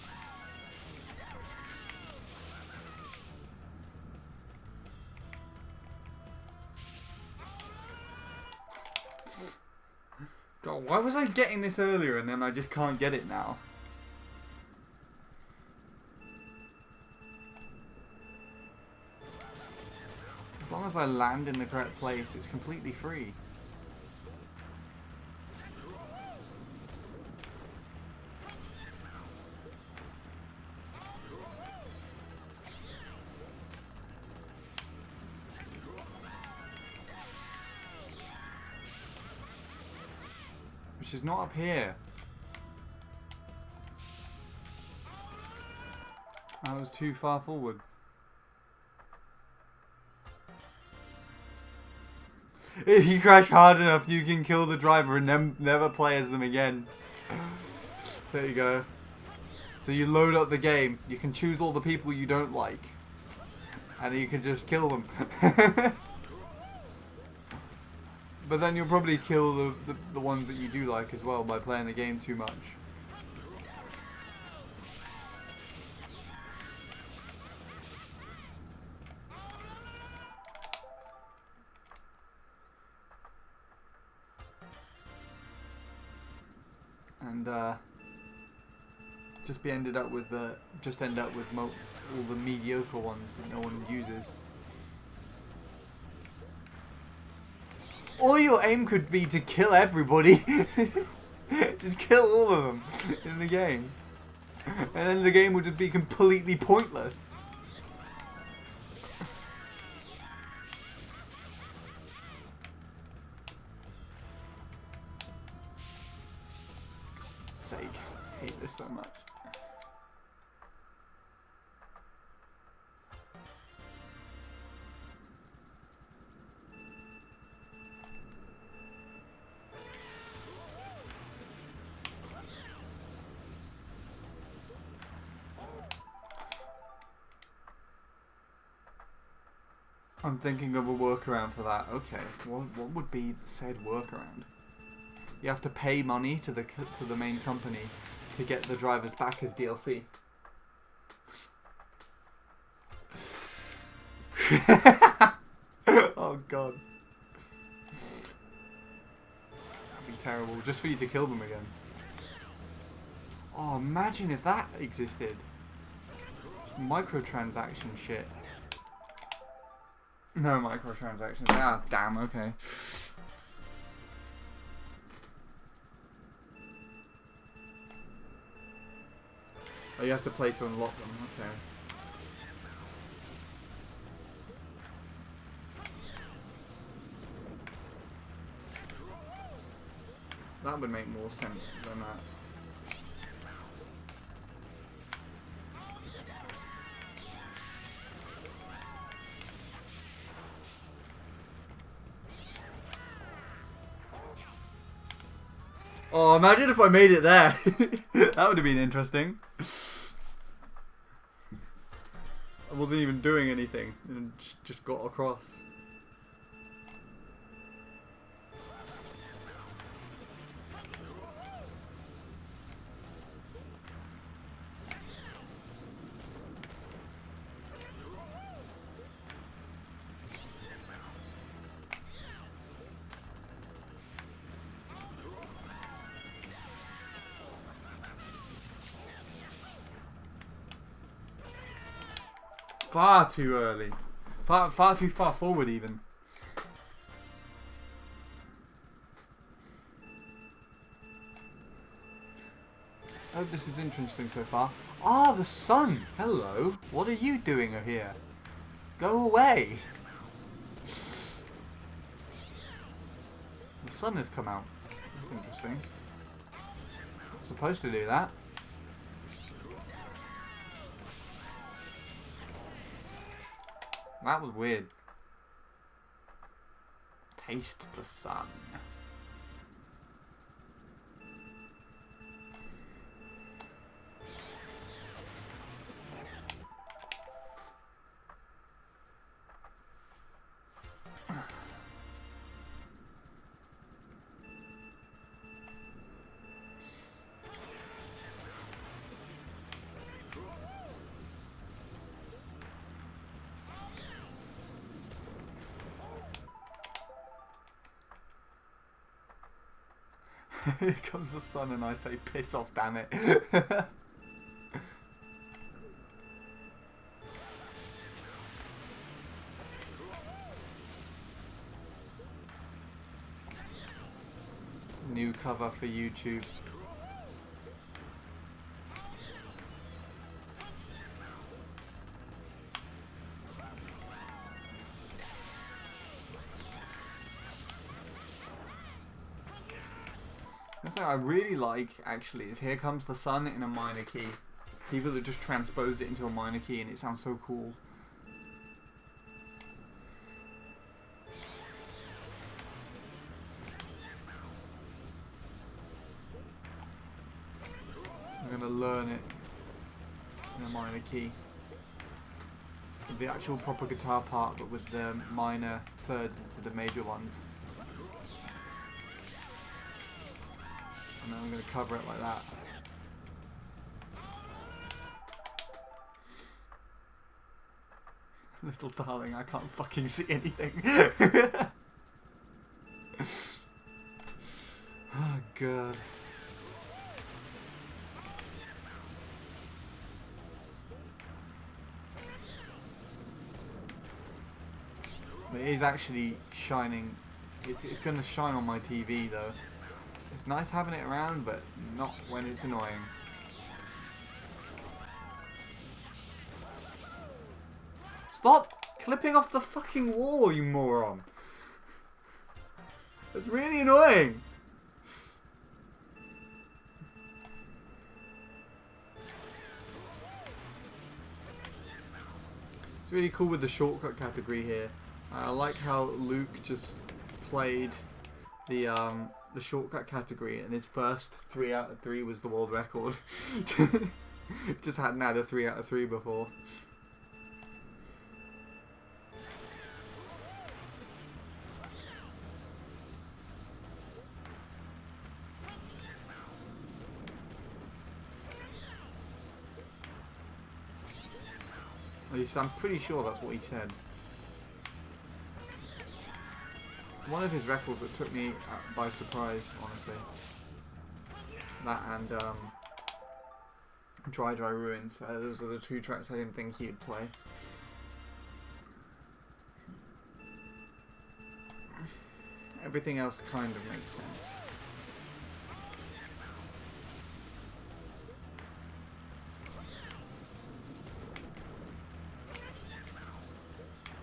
God, why was I getting this earlier and then I just can't get it now? As long as I land in the correct place, it's completely free. Which is not up here. I was too far forward. If you crash hard enough, you can kill the driver and then never play as them again. There you go. So you load up the game. You can choose all the people you don't like. And you can just kill them. But then you'll probably kill the ones that you do like as well by playing the game too much. And just end up with all the mediocre ones that no one uses. Or your aim could be to kill everybody. Just kill all of them in the game. And then the game would just be completely pointless. Sake. I hate this so much. I'm thinking of a workaround for that. Okay, what would be said workaround? You have to pay money to the main company to get the drivers back as DLC. Oh god, that'd be terrible. Just for you to kill them again. Oh, imagine if that existed. Microtransaction shit. No microtransactions. Ah, damn, okay. Oh, you have to play to unlock them, okay. That would make more sense than that. Oh, imagine if I made it there. That would have been interesting. I wasn't even doing anything and just got across. Far too early. Far too far forward even. I hope this is interesting so far. Ah, the sun! Hello. What are you doing here? Go away. The sun has come out. That's interesting. It's supposed to do that. That was weird. Taste the sun. Here comes the sun and I say piss off, damn it. New cover for YouTube. Something I really like, actually, is Here Comes the Sun in a minor key. People that just transpose it into a minor key and it sounds so cool. I'm gonna learn it in a minor key. With the actual proper guitar part, but with the minor thirds instead of major ones. And then I'm going to cover it like that. Little darling, I can't fucking see anything. Oh god. But it is actually shining. It's going to shine on my TV though. It's nice having it around, but not when it's annoying. Stop clipping off the fucking wall, you moron! It's really annoying! It's really cool with the shortcut category here. I like how Luke just played the shortcut category, and his first 3 out of 3 was the world record. Just hadn't had a 3 out of 3 before. At least I'm pretty sure that's what he said. One of his records that took me by surprise, honestly. That and Dry Dry Ruins. Those are the 2 tracks I didn't think he'd play. Everything else kind of makes sense.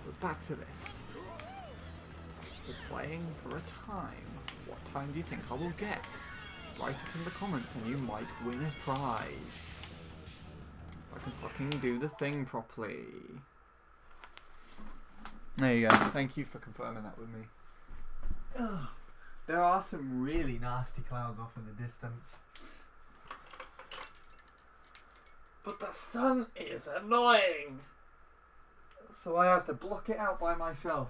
But back to this. We're playing for a time. What time do you think I will get? Write it in the comments and you might win a prize. If I can fucking do the thing properly. There you go. Thank you for confirming that with me. Ugh. There are some really nasty clouds off in the distance. But the sun is annoying! So I have to block it out by myself.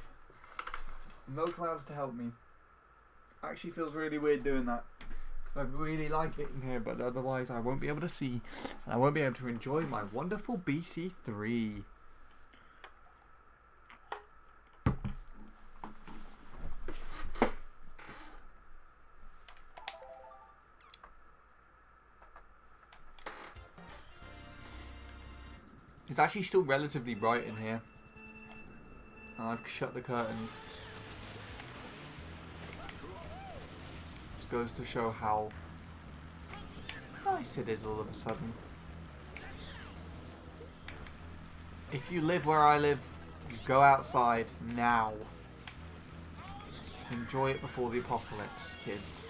No clouds to help me. Actually feels really weird doing that. Because I really like it in here, but otherwise I won't be able to see. And I won't be able to enjoy my wonderful BC3. It's actually still relatively bright in here. And I've shut the curtains. Just goes to show how nice it is all of a sudden. If you live where I live, go outside now. Enjoy it before the apocalypse, kids.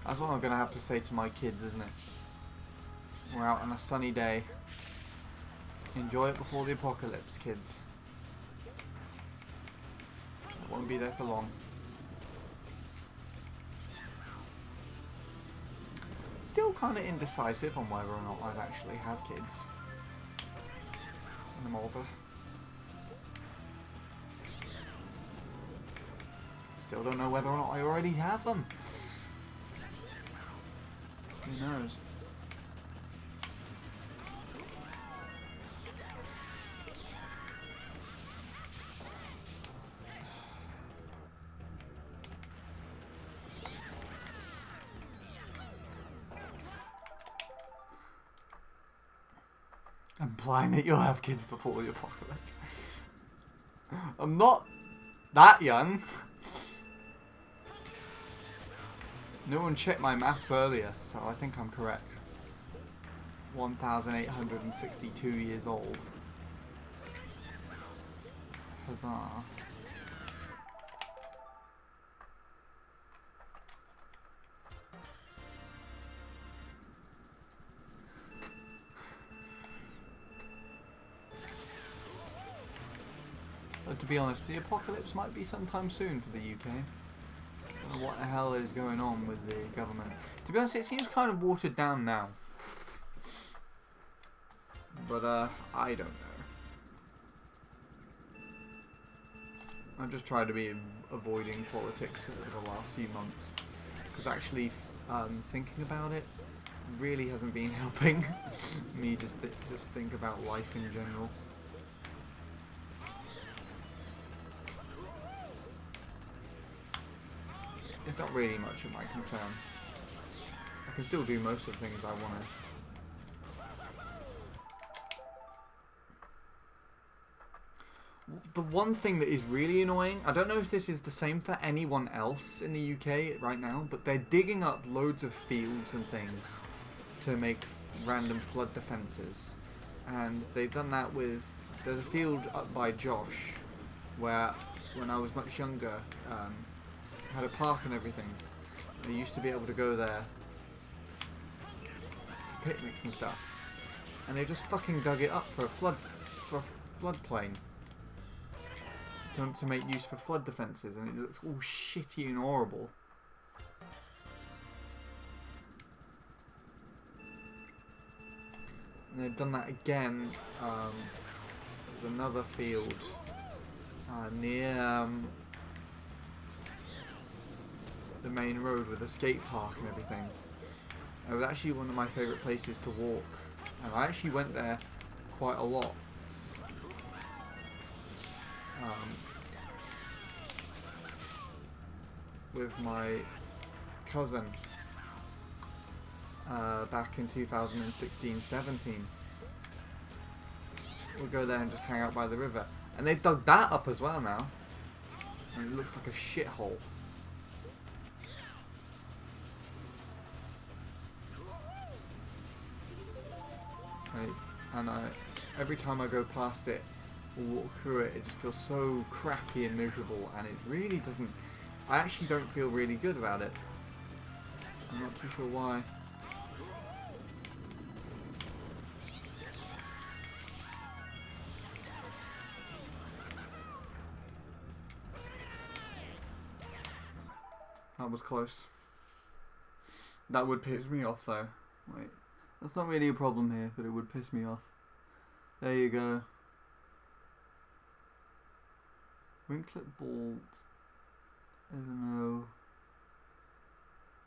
That's what I'm going to have to say to my kids, isn't it? We're out on a sunny day. Enjoy it before the apocalypse, kids. It won't be there for long. Still kind of indecisive on whether or not I've actually had kids. When I'm older. Still don't know whether or not I already have them. Who knows? Implying that you'll have kids before the apocalypse. I'm not that young. No one checked my maths earlier, so I think I'm correct. 1,862 years old. Huzzah. But to be honest, the apocalypse might be sometime soon for the UK. What the hell is going on with the government? To be honest, it seems kind of watered down now. But, I don't know. I've just tried to be avoiding politics over the last few months. Because actually, thinking about it really hasn't been helping me just think about life in general. It's not really much of my concern. I can still do most of the things I want to. The one thing that is really annoying, I don't know if this is the same for anyone else in the UK right now, but they're digging up loads of fields and things to make random flood defences. And they've done that with, there's a field up by Josh, where when I was much younger, had a park and everything. And I used to be able to go there for picnics and stuff. And they just fucking dug it up for a floodplain to make use for flood defences, and it looks all shitty and horrible. And they've done that again. There's another field near the main road with a skate park and everything. It was actually one of my favourite places to walk, and I actually went there quite a lot. With my cousin back in 2016-17, we'll go there and just hang out by the river. And they've dug that up as well now. And it looks like a shithole. And every time I go past it or walk through it, it just feels so crappy and miserable, and it really doesn't. I actually don't feel really good about it. I'm not too sure why. That was close. That would piss me off though. Wait. That's not really a problem here, but it would piss me off. There you go. Winklet Bolt. I don't know.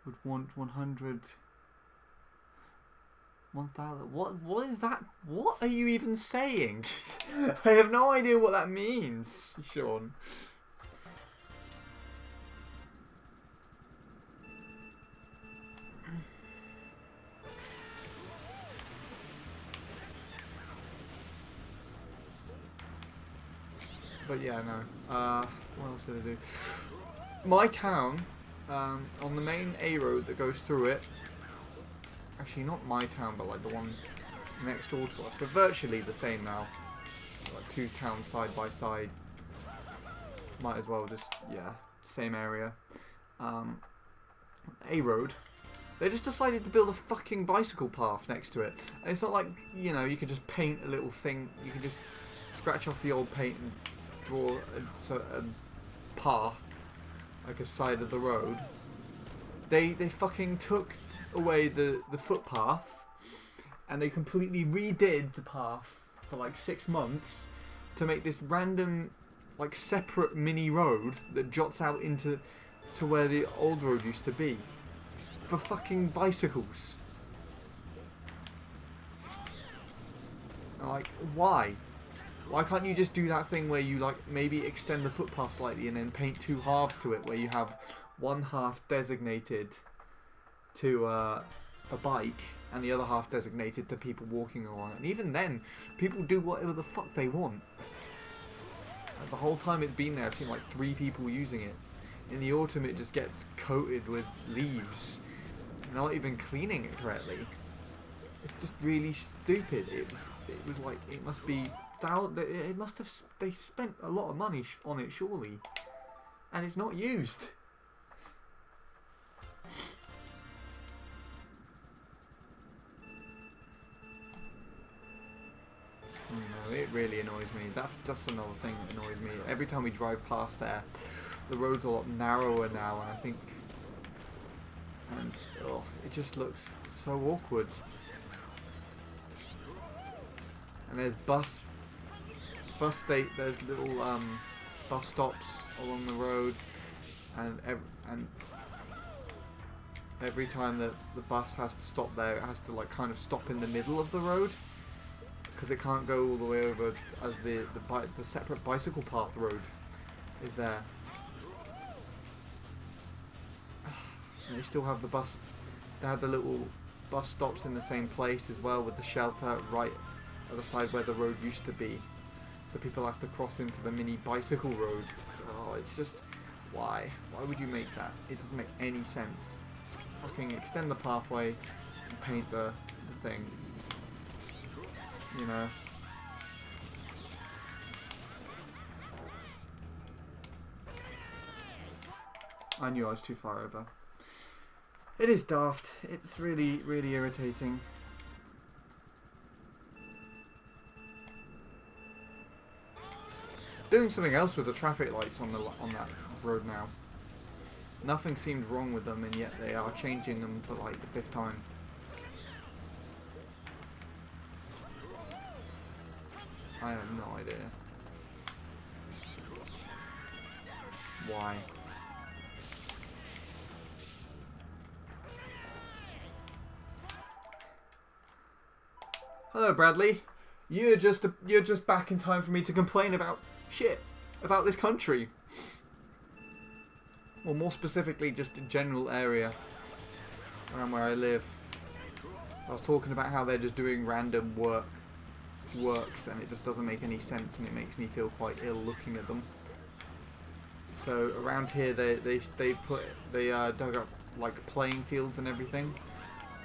Would want 100. 1,000. What is that? What are you even saying? I have no idea what that means, Sean. But yeah, no. What else did I do? My town, on the main A road that goes through it. Actually, not my town, but like the one next door to us. They're virtually the same now. Like two towns side by side. Might as well just, yeah, same area. A road. They just decided to build a fucking bicycle path next to it. And it's not like, you know, you can just paint a little thing. You can just scratch off the old paint and draw a path, like a side of the road. They fucking took away the footpath, and they completely redid the path for like 6 months to make this random, like, separate mini road that jots out into where the old road used to be for fucking bicycles. Like, why? Why can't you just do that thing where you, like, maybe extend the footpath slightly and then paint two halves to it, where you have one half designated to a bike and the other half designated to people walking along? And even then, people do whatever the fuck they want. Like, the whole time it's been there, I've seen like 3 people using it. In the autumn, it just gets coated with leaves, not even cleaning it correctly. It's just really stupid. It was like, it must be. It must have. They spent a lot of money on it, surely, and it's not used. No, it really annoys me. That's just another thing that annoys me. Every time we drive past there, the road's a lot narrower now, and I think, and oh, it just looks so awkward. And there's there's little bus stops along the road, and every time that the bus has to stop there, it has to like kind of stop in the middle of the road, because it can't go all the way over as the separate bicycle path road is there. And they still have the bus. They have the little bus stops in the same place as well, with the shelter right at the side where the road used to be. So people have to cross into the mini bicycle road. Oh, it's just, why? Why would you make that? It doesn't make any sense. Just fucking extend the pathway and paint the thing. You know. I knew I was too far over. It is daft. It's really, really irritating. Doing something else with the traffic lights on that road now. Nothing seemed wrong with them, and yet they are changing them for like the 5th time. I have no idea. Why? Hello, Bradley. You're just back in time for me to complain about shit about this country. Or more specifically, just a general area around where I live. I was talking about how they're just doing random work works, and it just doesn't make any sense, and it makes me feel quite ill looking at them. So around here they dug up like playing fields and everything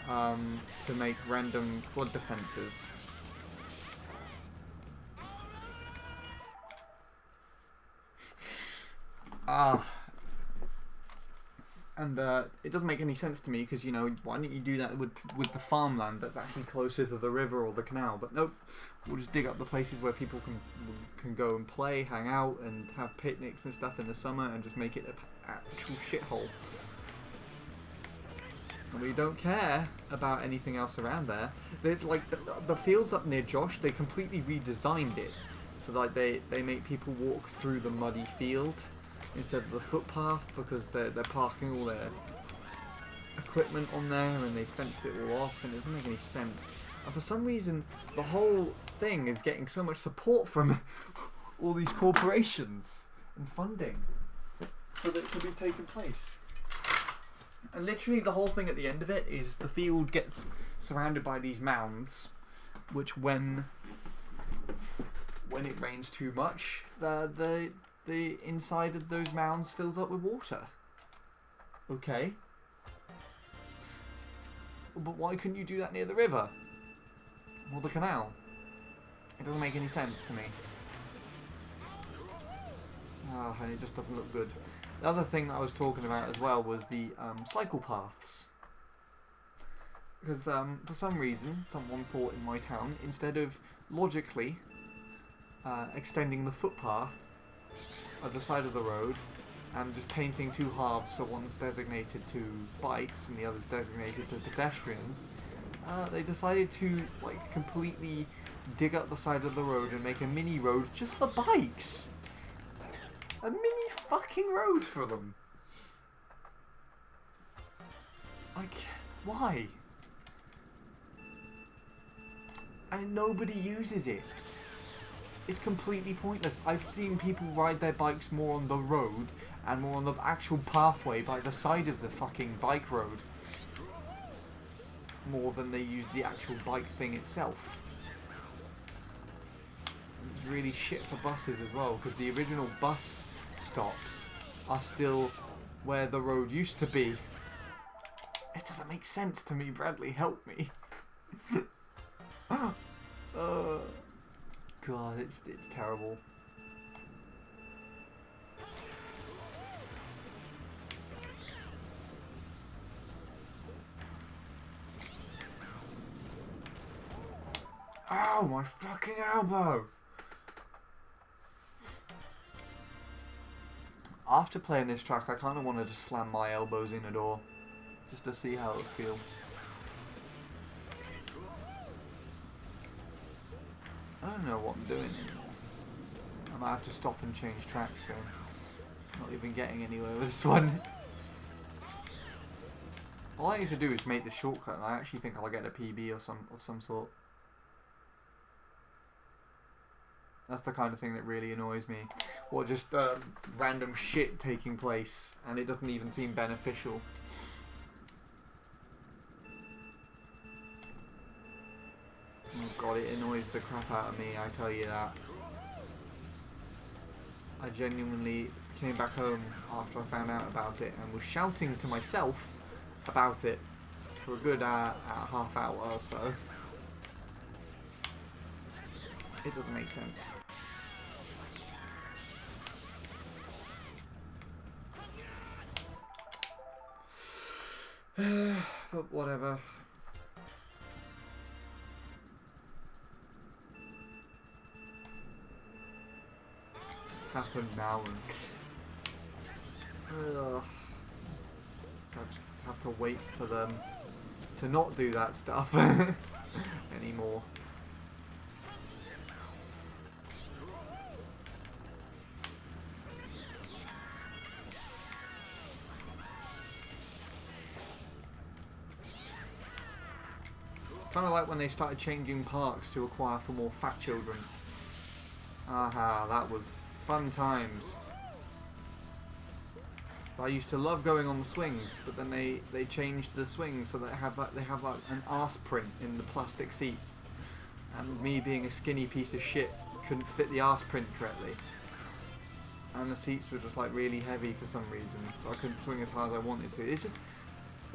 to make random flood defenses. And it doesn't make any sense to me because, you know, why don't you do that with the farmland that's actually closer to the river or the canal? But nope, we'll just dig up the places where people can go and play, hang out, and have picnics and stuff in the summer, and just make it an actual shithole. And we don't care about anything else around there. Like the fields up near Josh, they completely redesigned it, so like they make people walk through the muddy field instead of the footpath, because they're parking all their equipment on there, and they fenced it all off, and it doesn't make any sense. And for some reason, the whole thing is getting so much support from all these corporations and funding, so that it can be taking place. And literally the whole thing at the end of it is the field gets surrounded by these mounds, which when it rains too much, the inside of those mounds fills up with water. Okay. But why couldn't you do that near the river? Or the canal? It doesn't make any sense to me. And it just doesn't look good. The other thing that I was talking about as well was the cycle paths. Because for some reason, someone thought in my town, instead of logically extending the footpath at the side of the road and just painting two halves, so one's designated to bikes and the other's designated to pedestrians, they decided to like completely dig up the side of the road and make a mini road just for bikes. A mini fucking road for them. Like, why? And nobody uses it. It's completely pointless. I've seen people ride their bikes more on the road and more on the actual pathway by the side of the fucking bike road, more than they use the actual bike thing itself. It's really shit for buses as well, because the original bus stops are still where the road used to be. It doesn't make sense to me, Bradley, help me. God, it's terrible. Ow, my fucking elbow! After playing this track, I kind of wanted to slam my elbows in a door, just to see how it would feel. I don't know what I'm doing anymore. I might have to stop and change tracks, so I'm not even getting anywhere with this one. All I need to do is make the shortcut, and I actually think I'll get a PB of some sort. That's the kind of thing that really annoys me. Or just random shit taking place, and it doesn't even seem beneficial. Oh god, it annoys the crap out of me, I tell you that. I genuinely came back home after I found out about it and was shouting to myself about it for a good half hour or so. It doesn't make sense. But whatever. It's happened now, and I just have to wait for them to not do that stuff anymore. Kind of like when they started changing parks to acquire for more fat children. Aha, that was fun times. I used to love going on the swings, but then they changed the swings so that they have like an arse print in the plastic seat. And me being a skinny piece of shit couldn't fit the arse print correctly. And the seats were just like really heavy for some reason, so I couldn't swing as hard as I wanted to. It's just,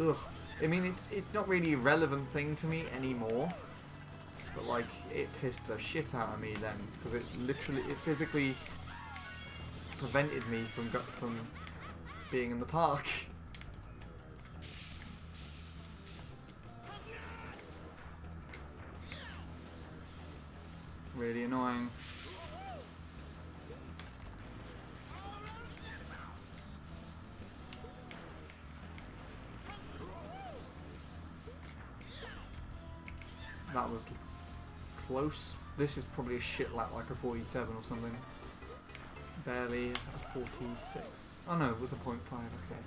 ugh. I mean, it's not really a relevant thing to me anymore, but like, it pissed the shit out of me then, because it physically prevented me from being in the park. Really annoying. That was close. This is probably a shit lap, like a 47 or something. Barely a 46. Oh no, it was a 0.5, okay.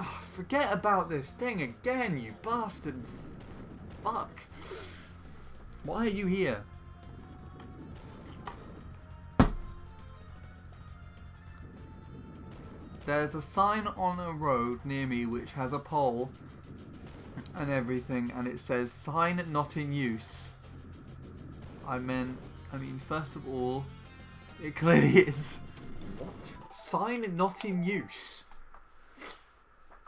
Oh, forget about this thing again, you bastard. Fuck. Why are you here? There's a sign on a road near me which has a pole and everything, and it says sign not in use. I mean, first of all, it clearly is. What? Sign not in use.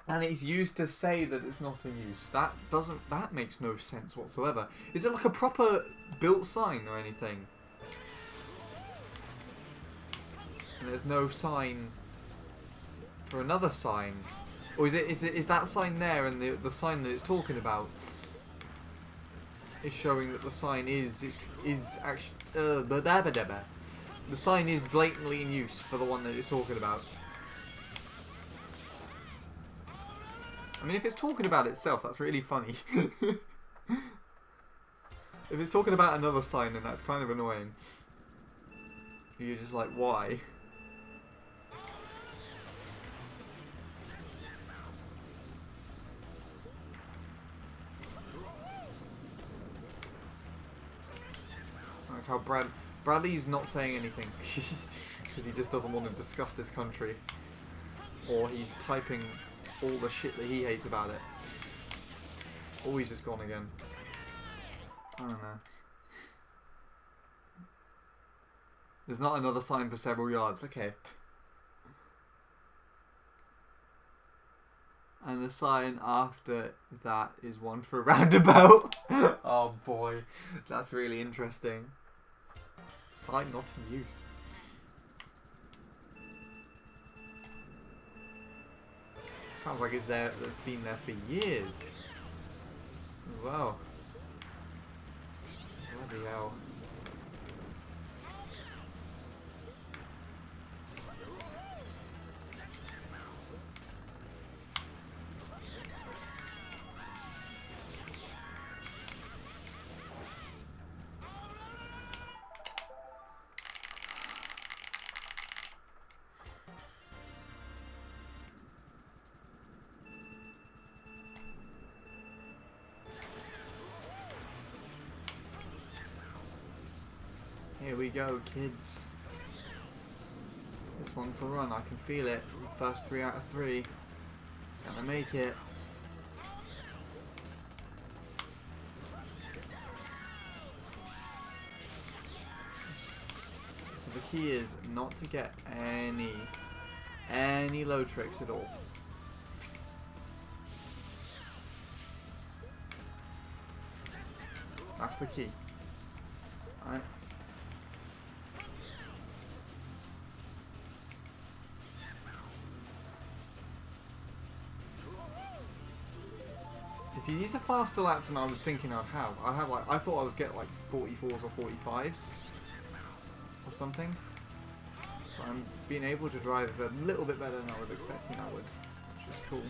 And it's used to say that it's not in use. That makes no sense whatsoever. Is it like a proper built sign or anything? And there's no sign for another sign, or is that sign there, and the sign that it's talking about is showing that the sign is actually the sign is blatantly in use for the one that it's talking about. I mean, if it's talking about itself, that's really funny. If it's talking about another sign, then that's kind of annoying. You're just like, why? Like how Bradley's not saying anything because he just doesn't want to discuss this country, or he's typing all the shit that he hates about it. Or he's just gone again. I don't know. There's not another sign for several yards. Okay. And the sign after that is one for a roundabout. Oh boy. That's really interesting. Sign not in use. Sounds like it's been there for years as well. Bloody hell. Here we go, kids. This one's the run, I can feel it. First 3 out of 3. It's gonna make it. So the key is not to get any low tricks at all. That's the key. Alright. See, these are faster laps than I was thinking I'd have. I thought I would get like 44s or 45s or something. But I'm being able to drive a little bit better than I was expecting I would, which is cool.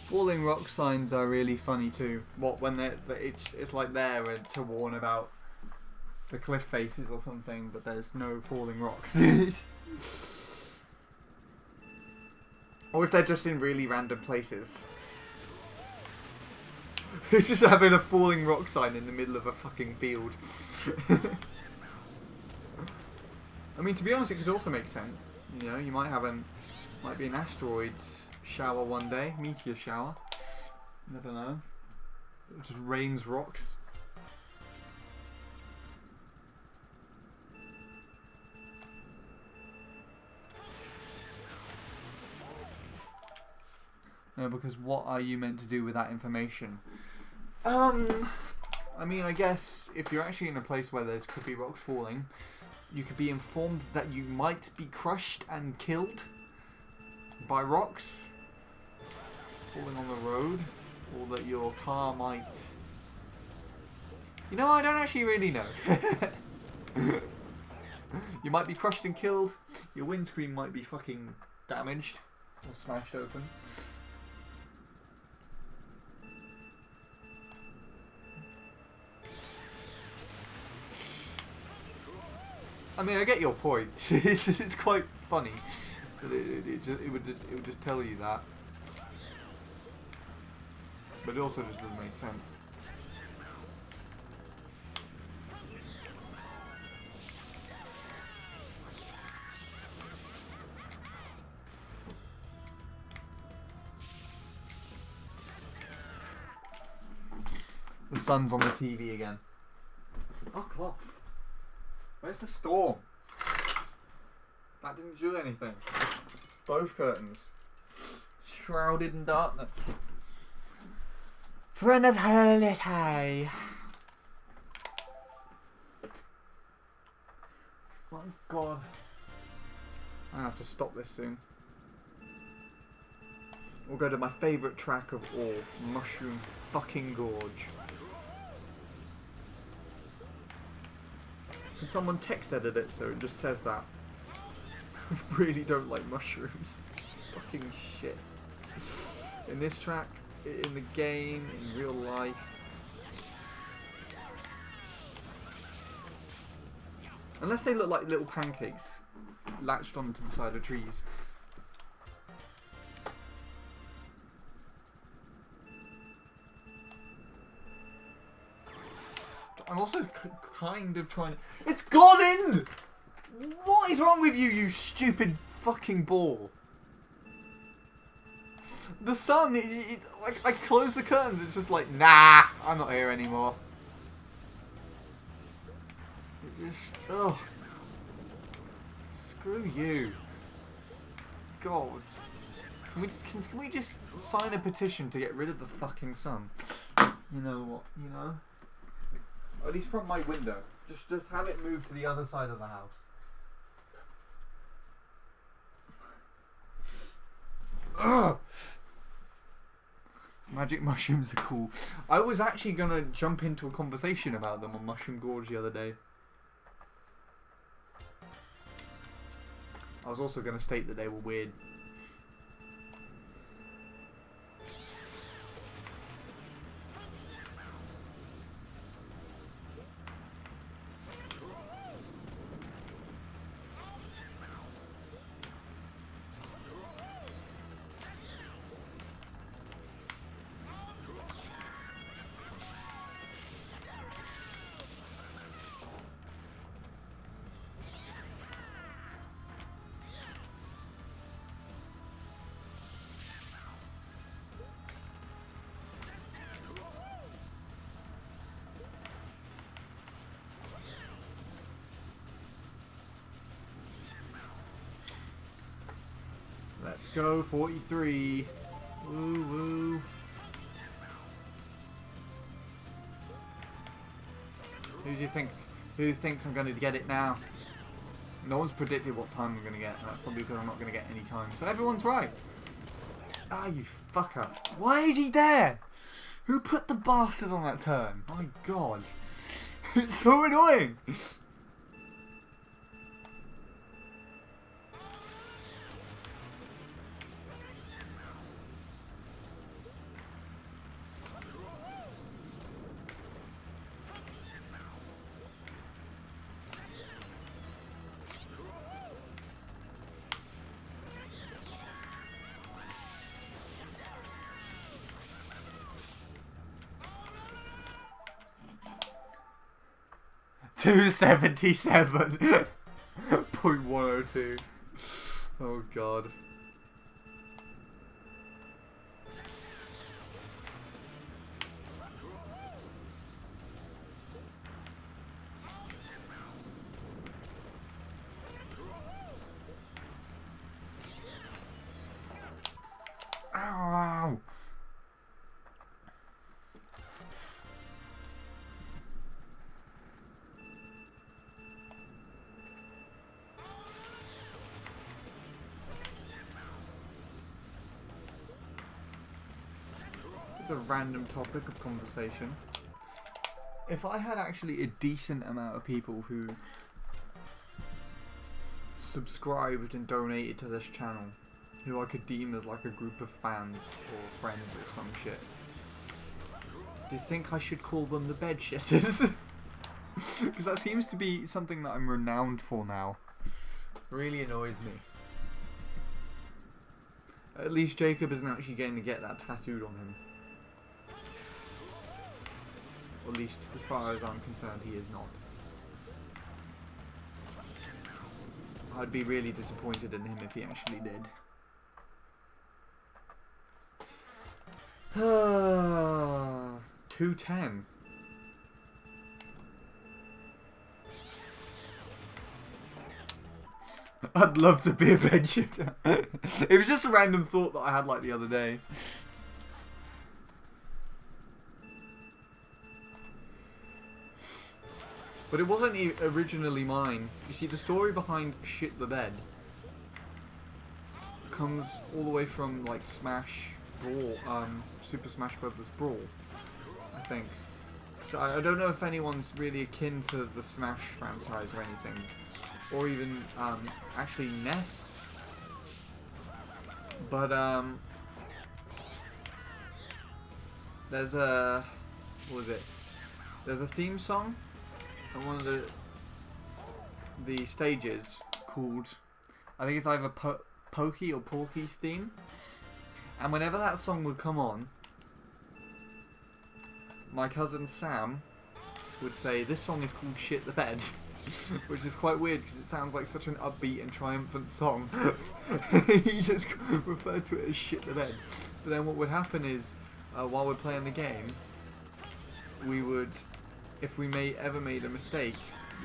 Falling rock signs are really funny too. When it's like there to warn about the cliff faces or something, but there's no falling rocks. Or if they're just in really random places. It's just having a falling rock sign in the middle of a fucking field. I mean, to be honest, it could also make sense. You know, you might have might be an asteroid shower one day, meteor shower. Never know. It just rains rocks. No, because what are you meant to do with that information? I mean, I guess if you're actually in a place where there could be rocks falling, you could be informed that you might be crushed and killed by rocks falling on the road, or that your car might... You know, I don't actually really know. You might be crushed and killed, your windscreen might be fucking damaged or smashed open. I mean, I get your point. It's quite funny, but it would just tell you that. But it also just doesn't make sense. The sun's on the TV again. Fuck off. Where's the storm? That didn't do anything. Both curtains. Shrouded in darkness. For another holiday. My god. I have to stop this soon. We'll go to my favourite track of all. Mushroom fucking Gorge. Can someone text edit it so it just says that? I really don't like mushrooms. Fucking shit. In this track, in the game, in real life. Unless they look like little pancakes latched onto the side of trees. I'm also kind of trying to... It's gone in! What is wrong with you, you stupid fucking ball? The sun, like, I close the curtains, it's just like, nah, I'm not here anymore. It just, ugh. Screw you. God. Can we just sign a petition to get rid of the fucking sun? You know what, you know? Or at least from my window. Just have it move to the other side of the house. Ugh. Magic mushrooms are cool. I was actually going to jump into a conversation about them on Mushroom Gorge the other day. I was also going to state that they were weird. Let's go, 43. Woo woo. Who do you think? Who thinks I'm going to get it now? No one's predicted what time I'm going to get. That's probably because I'm not going to get any time. So everyone's right. Ah, you fucker. Why is he there? Who put the bastard on that turn? My god. It's so annoying. 277.102. Oh god. Ow! It's a random topic of conversation. If I had actually a decent amount of people who subscribed and donated to this channel, who I could deem as like a group of fans or friends or some shit, do you think I should call them the bed shitters? Because that seems to be something that I'm renowned for now. Really annoys me. At least Jacob isn't actually going to get that tattooed on him. Or at least, as far as I'm concerned, he is not. I'd be really disappointed in him if he actually did. 210. I'd love to be a bed shitter. It was just a random thought that I had like the other day. But it wasn't originally mine. You see, the story behind Shit the Bed comes all the way from like Smash Brawl, Super Smash Brothers Brawl, I think. So I don't know if anyone's really akin to the Smash franchise or anything, or even actually NES. But there's a There's a theme song on one of the stages called, I think it's either Pokey or Porky's theme, and whenever that song would come on, my cousin Sam would say this song is called Shit the Bed, which is quite weird because it sounds like such an upbeat and triumphant song. He just referred to it as Shit the Bed. But then what would happen is, while we're playing the game, we would, if we ever made a mistake,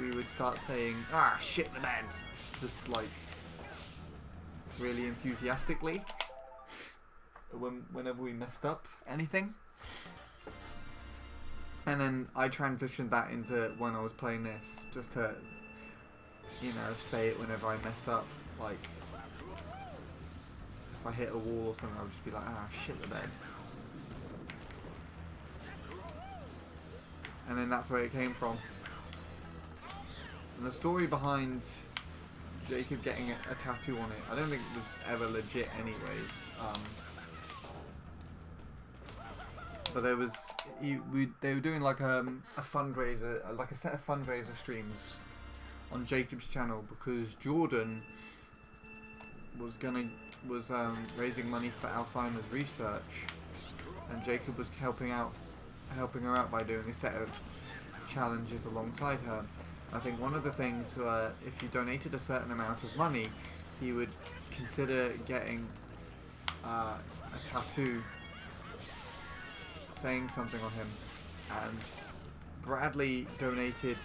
we would start saying, "Ah, shit the bed," just like really enthusiastically. Whenever we messed up anything, and then I transitioned that into when I was playing this, just to, you know, say it whenever I mess up. Like if I hit a wall or something, I would just be like, "Ah, shit the bed." And then that's where it came from. And the story behind Jacob getting a tattoo on it, I don't think it was ever legit anyways. But there was, they were doing like a fundraiser, like a set of fundraiser streams on Jacob's channel because Jordan was raising money for Alzheimer's research, and Jacob was helping her out by doing a set of challenges alongside her. I think one of the things, if you donated a certain amount of money, he would consider getting a tattoo saying something on him. And Bradley donated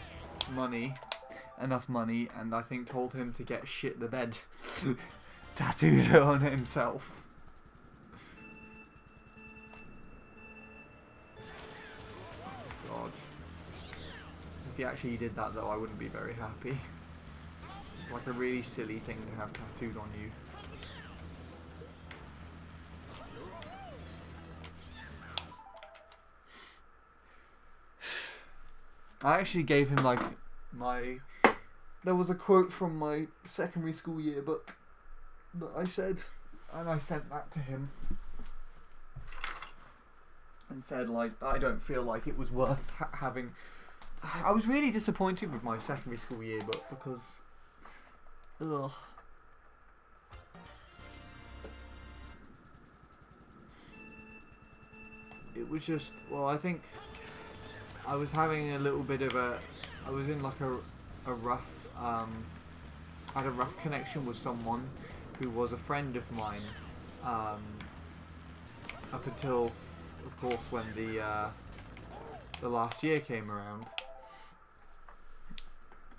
enough money, and I think told him to get Shit the Bed tattooed on himself. God. If he actually did that though, I wouldn't be very happy. It's like a really silly thing to have tattooed on you. I actually gave him like there was a quote from my secondary school yearbook that I said, and I sent that to him and said, like, I don't feel like it was worth having. I was really disappointed with my secondary school yearbook because, ugh. It was just, well, I think I was having a little bit of a I was in like a rough I had a rough connection with someone who was a friend of mine up until, of course, when the last year came around,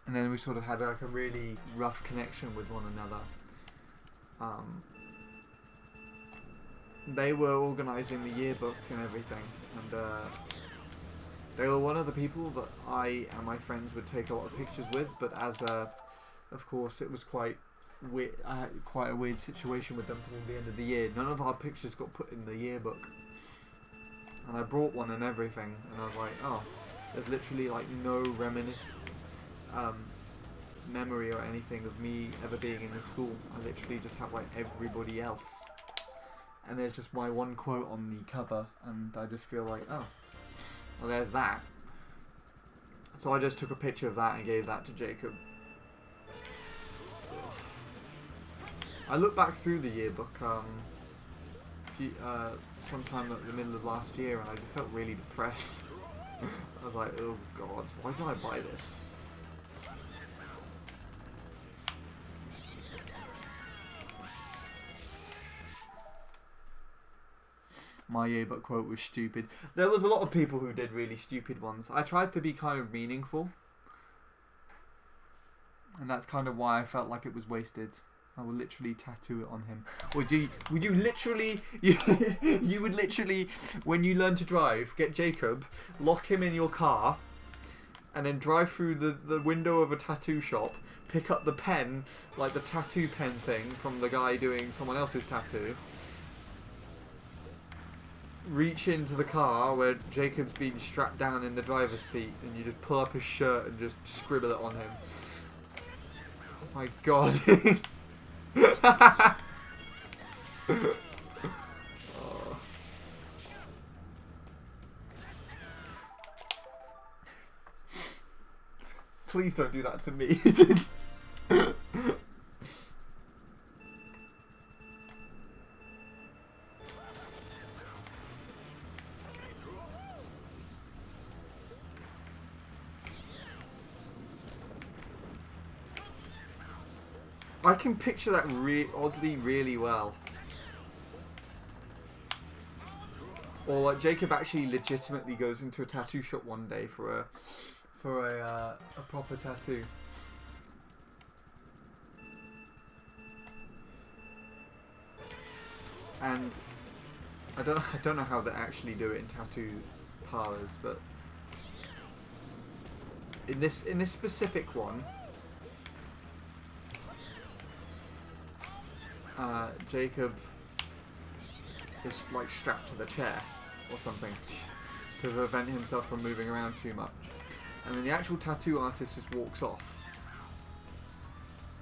and then we sort of had like a really rough connection with one another. They were organising the yearbook and everything, and they were one of the people that I and my friends would take a lot of pictures with, but of course, it was quite weird. I had quite a weird situation with them towards the end of the year. None of our pictures got put in the yearbook, and I brought one and everything, and I was like, oh, there's literally like no memory or anything of me ever being in the school. I literally just have like everybody else, and there's just my one quote on the cover, and I just feel like, oh, well, there's that. So I just took a picture of that and gave that to Jacob. I looked back through the yearbook sometime at the middle of last year, and I just felt really depressed. I was like, oh god, why did I buy this? My yearbook quote was stupid. There was a lot of people who did really stupid ones. I tried to be kind of meaningful, and that's kind of why I felt like it was wasted. I would literally tattoo it on him. Would you literally, you would literally, when you learn to drive, get Jacob, lock him in your car, and then drive through the window of a tattoo shop, pick up the pen, like the tattoo pen thing from the guy doing someone else's tattoo, reach into the car where Jacob's being strapped down in the driver's seat, and you just pull up his shirt and just scribble it on him. Oh my god. Oh. Please don't do that to me. I can picture that oddly really well. Or like Jacob actually legitimately goes into a tattoo shop one day for a proper tattoo. And I don't know how they actually do it in tattoo parlors, but in this specific one, Jacob is like strapped to the chair or something to prevent himself from moving around too much, and then the actual tattoo artist just walks off,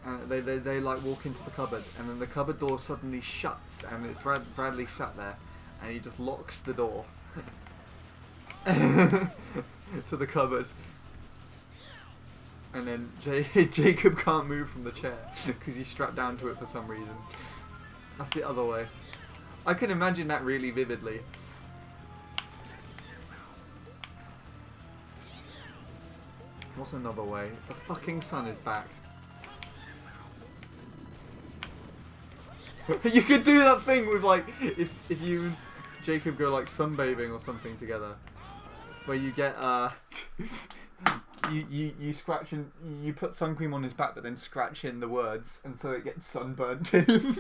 and they like walk into the cupboard, and then the cupboard door suddenly shuts, and it's Bradley sat there, and he just locks the door to the cupboard. And then Jacob can't move from the chair because he's strapped down to it for some reason. That's the other way. I can imagine that really vividly. What's another way? The fucking sun is back. You could do that thing with like, if you and Jacob go like sunbathing or something together, where you get You scratch and you put sun cream on his back, but then scratch in the words, and so it gets sunburnt in.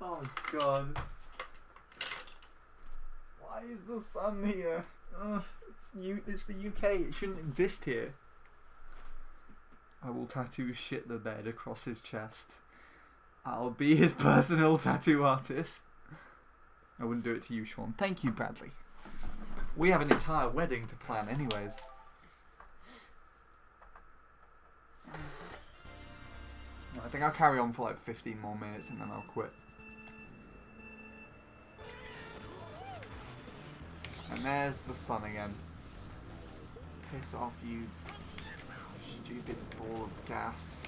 Oh god! Why is the sun here? It's the UK. It shouldn't exist here. I will tattoo shit the bed across his chest. I'll be his personal tattoo artist. I wouldn't do it to you, Sean. Thank you, Bradley. We have an entire wedding to plan anyways. I think I'll carry on for like 15 more minutes and then I'll quit. And there's the sun again. Piss off, you stupid ball of gas.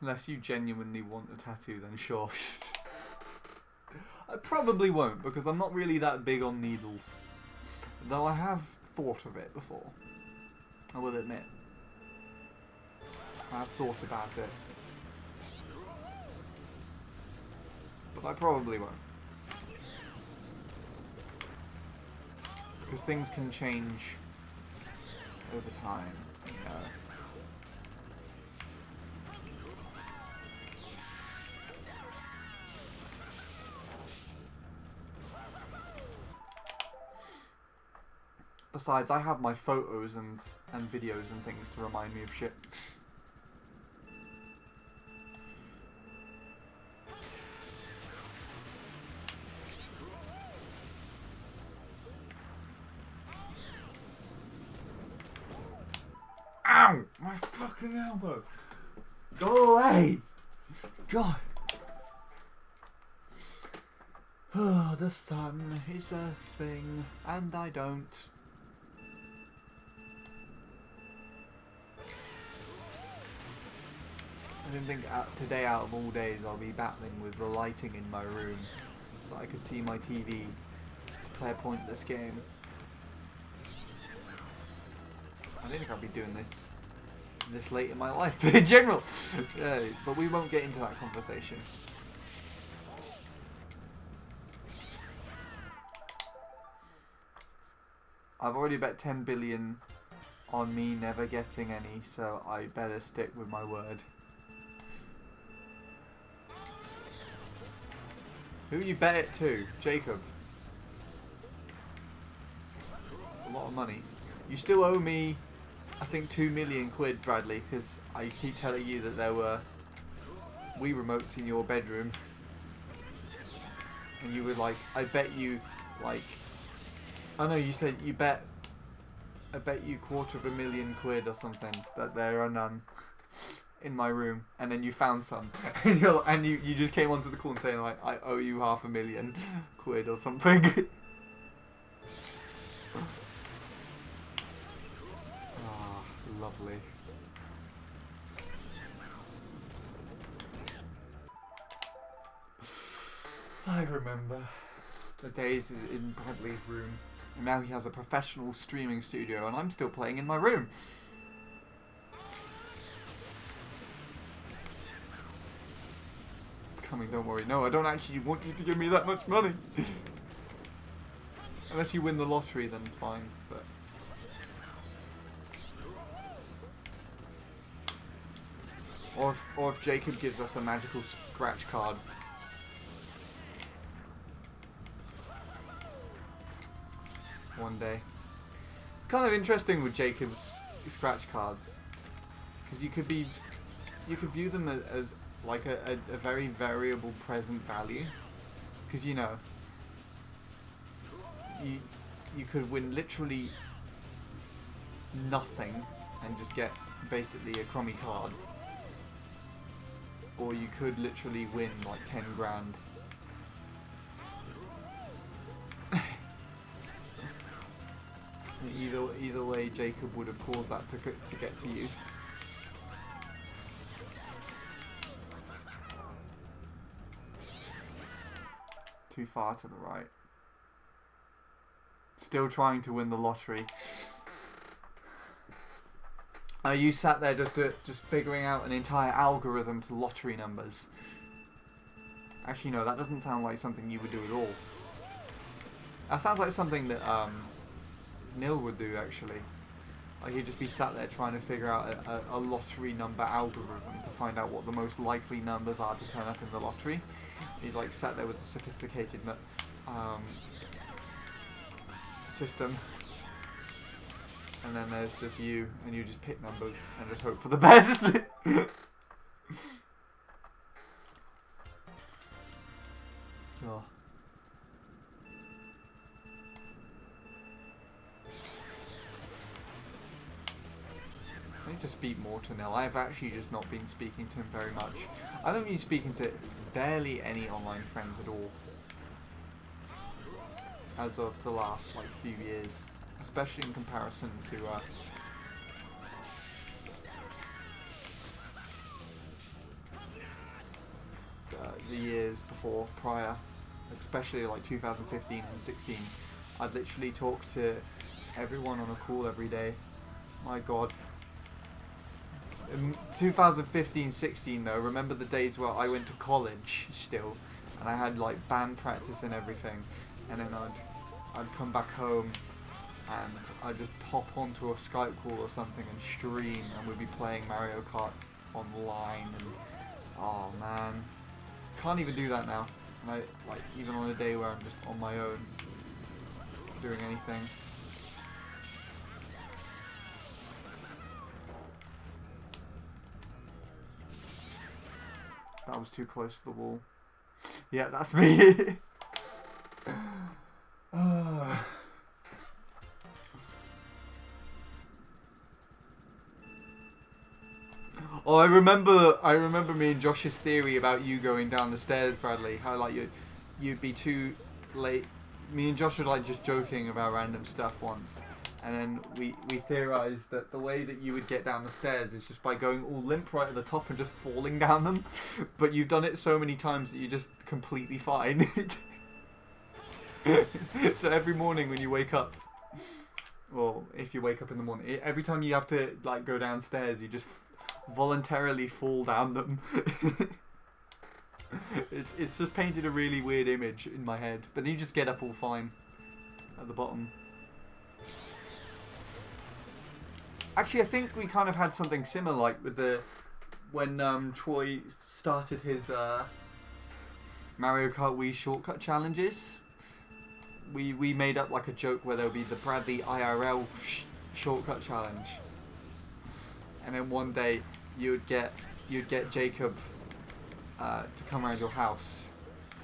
Unless you genuinely want a tattoo, then sure. I probably won't, because I'm not really that big on needles. Though I have thought of it before. I will admit. I have thought about it. But I probably won't. Because things can change over time, you know. Besides, I have my photos and videos and things to remind me of shit. Ow! My fucking elbow! Go away! God! Oh, the sun is a thing, and I don't. I didn't think today out of all days I'll be battling with the lighting in my room so I could see my TV to play a pointless game. I didn't think I'd be doing this late in my life in general. Yeah, but we won't get into that conversation. I've already bet 10 billion on me never getting any, so I better stick with my word. Who you bet it to? Jacob. That's a lot of money. You still owe me, I think, 2 million quid, Bradley, because I keep telling you that there were Wii remotes in your bedroom. And you were like, I bet you, like... Oh no, you said you bet... I bet you $250,000 quid or something that there are none in my room, and then you found some, and you just came onto the call and saying like, I owe you $500,000 quid or something. Ah, lovely. I remember the days in Bradley's room. And now he has a professional streaming studio, and I'm still playing in my room. Coming, don't worry. No, I don't actually want you to give me that much money. Unless you win the lottery, then fine, but... Or if Jacob gives us a magical scratch card. One day. It's kind of interesting with Jacob's scratch cards. Because you could view them as like a very variable present value, because you know you could win literally nothing and just get basically a crummy card, or you could literally win like 10 grand. Either way, Jacob would have caused that to get to you. Too far to the right. Still trying to win the lottery. You sat there just figuring out an entire algorithm to lottery numbers. Actually, no, that doesn't sound like something you would do at all. That sounds like something that Nil would do, actually. Like, he'd just be sat there trying to figure out a lottery number algorithm to find out what the most likely numbers are to turn up in the lottery. He's like sat there with a sophisticated system, and then there's just you, and you just pick numbers and just hope for the best. Oh. I need to speak more to Nil. I've actually just not been speaking to him very much. I haven't been speaking to barely any online friends at all as of the last like few years, especially in comparison to the years before, prior, especially like 2015 and 16, I'd literally talk to everyone on a call every day. My God. In 2015-16 though, remember the days where I went to college still, and I had like band practice and everything, and then I'd come back home and I'd just hop onto a Skype call or something and stream, and we'd be playing Mario Kart online, and oh man, can't even do that now. And I, like, even on a day where I'm just on my own doing anything. That was too close to the wall. Yeah, that's me. Oh, I remember me and Josh's theory about you going down the stairs, Bradley. How like you'd be too late. Me and Josh were like just joking about random stuff once, and then we theorized that the way that you would get down the stairs is just by going all limp right at the top and just falling down them. But you've done it so many times that you're just completely fine. So every morning when you wake up, well, if you wake up in the morning, every time you have to like go downstairs, you just voluntarily fall down them. It's just painted a really weird image in my head, but then you just get up all fine at the bottom. Actually, I think we kind of had something similar, like with the when Troy started his Mario Kart Wii shortcut challenges. We made up like a joke where there would be the Bradley IRL shortcut challenge, and then one day you'd get Jacob to come around your house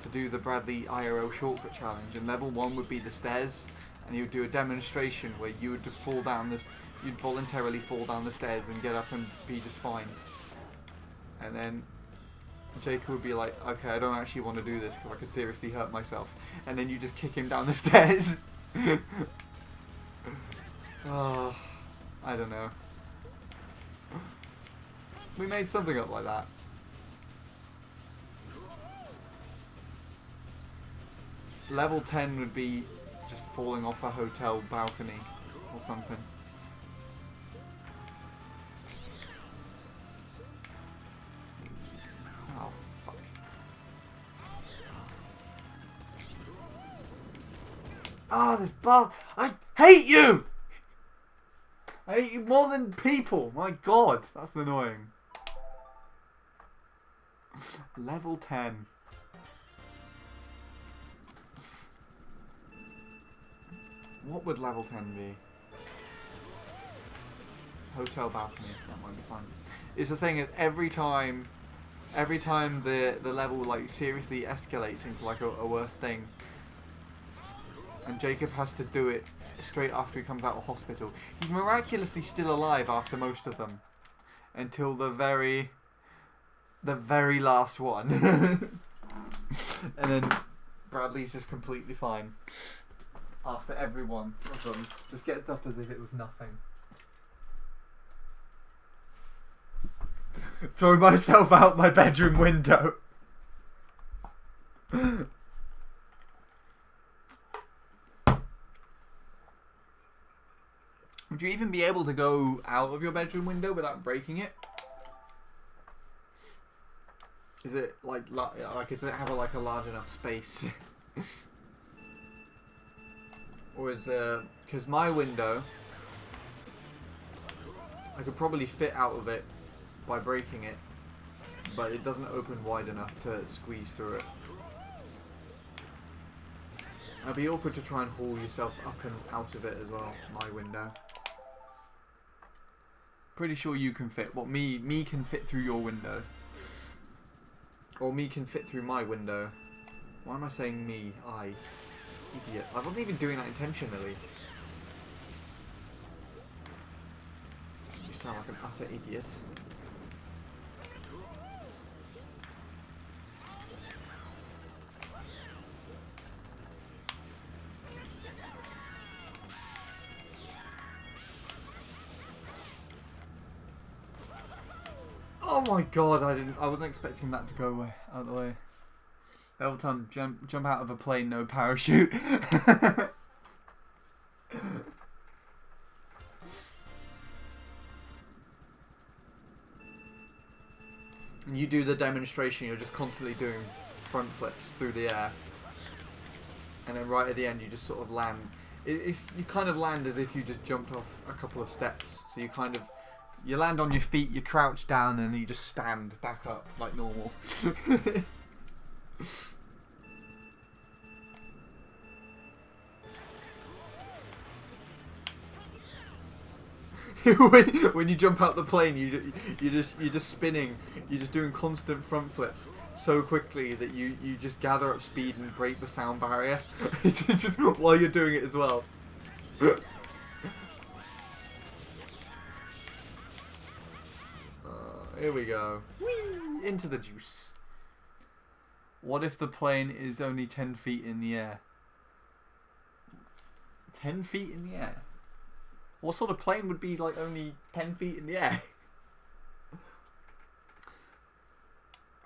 to do the Bradley IRL shortcut challenge, and level 1 would be the stairs, and you would do a demonstration where you would just fall down this, you'd voluntarily fall down the stairs and get up and be just fine, and then Jacob would be like, okay, I don't actually want to do this because I could seriously hurt myself, and then you just kick him down the stairs. Oh, I don't know. We made something up like that. Level 10 would be just falling off a hotel balcony or something. Oh, fuck. Ah, this bar. I hate you! I hate you more than people. My God, that's annoying. Level 10. What would level 10 be? Hotel balcony. That might be fun. It's the thing is every time the level like seriously escalates into like a worse thing, and Jacob has to do it straight after he comes out of hospital. He's miraculously still alive after most of them, until the very last one. And then Bradley's just completely fine after every one of them. Just gets up as if it was nothing. Throw myself out my bedroom window. Would you even be able to go out of your bedroom window without breaking it? Is it like does it have a large enough space? Or is because my window, I could probably fit out of it by breaking it, but it doesn't open wide enough to squeeze through it. It'd be awkward to try and haul yourself up and out of it as well, my window. Pretty sure you can fit. What, me can fit through your window. Or me can fit through my window. Why am I saying me? I. Idiot. I wasn't even doing that intentionally. You sound like an utter idiot. Oh my God! I wasn't expecting that to go away out of the way. Level 10, jump out of a plane, no parachute. And you do the demonstration, you're just constantly doing front flips through the air. And then right at the end you just sort of land. You kind of land as if you just jumped off a couple of steps. So you land on your feet, you crouch down, and you just stand back up like normal. when you jump out the plane, you're just spinning. You're just doing constant front flips so quickly that you just gather up speed and break the sound barrier while you're doing it as well. Here we go. Whee! Into the juice. What if the plane is only 10 feet in the air? 10 feet in the air? What sort of plane would be like only 10 feet in the air?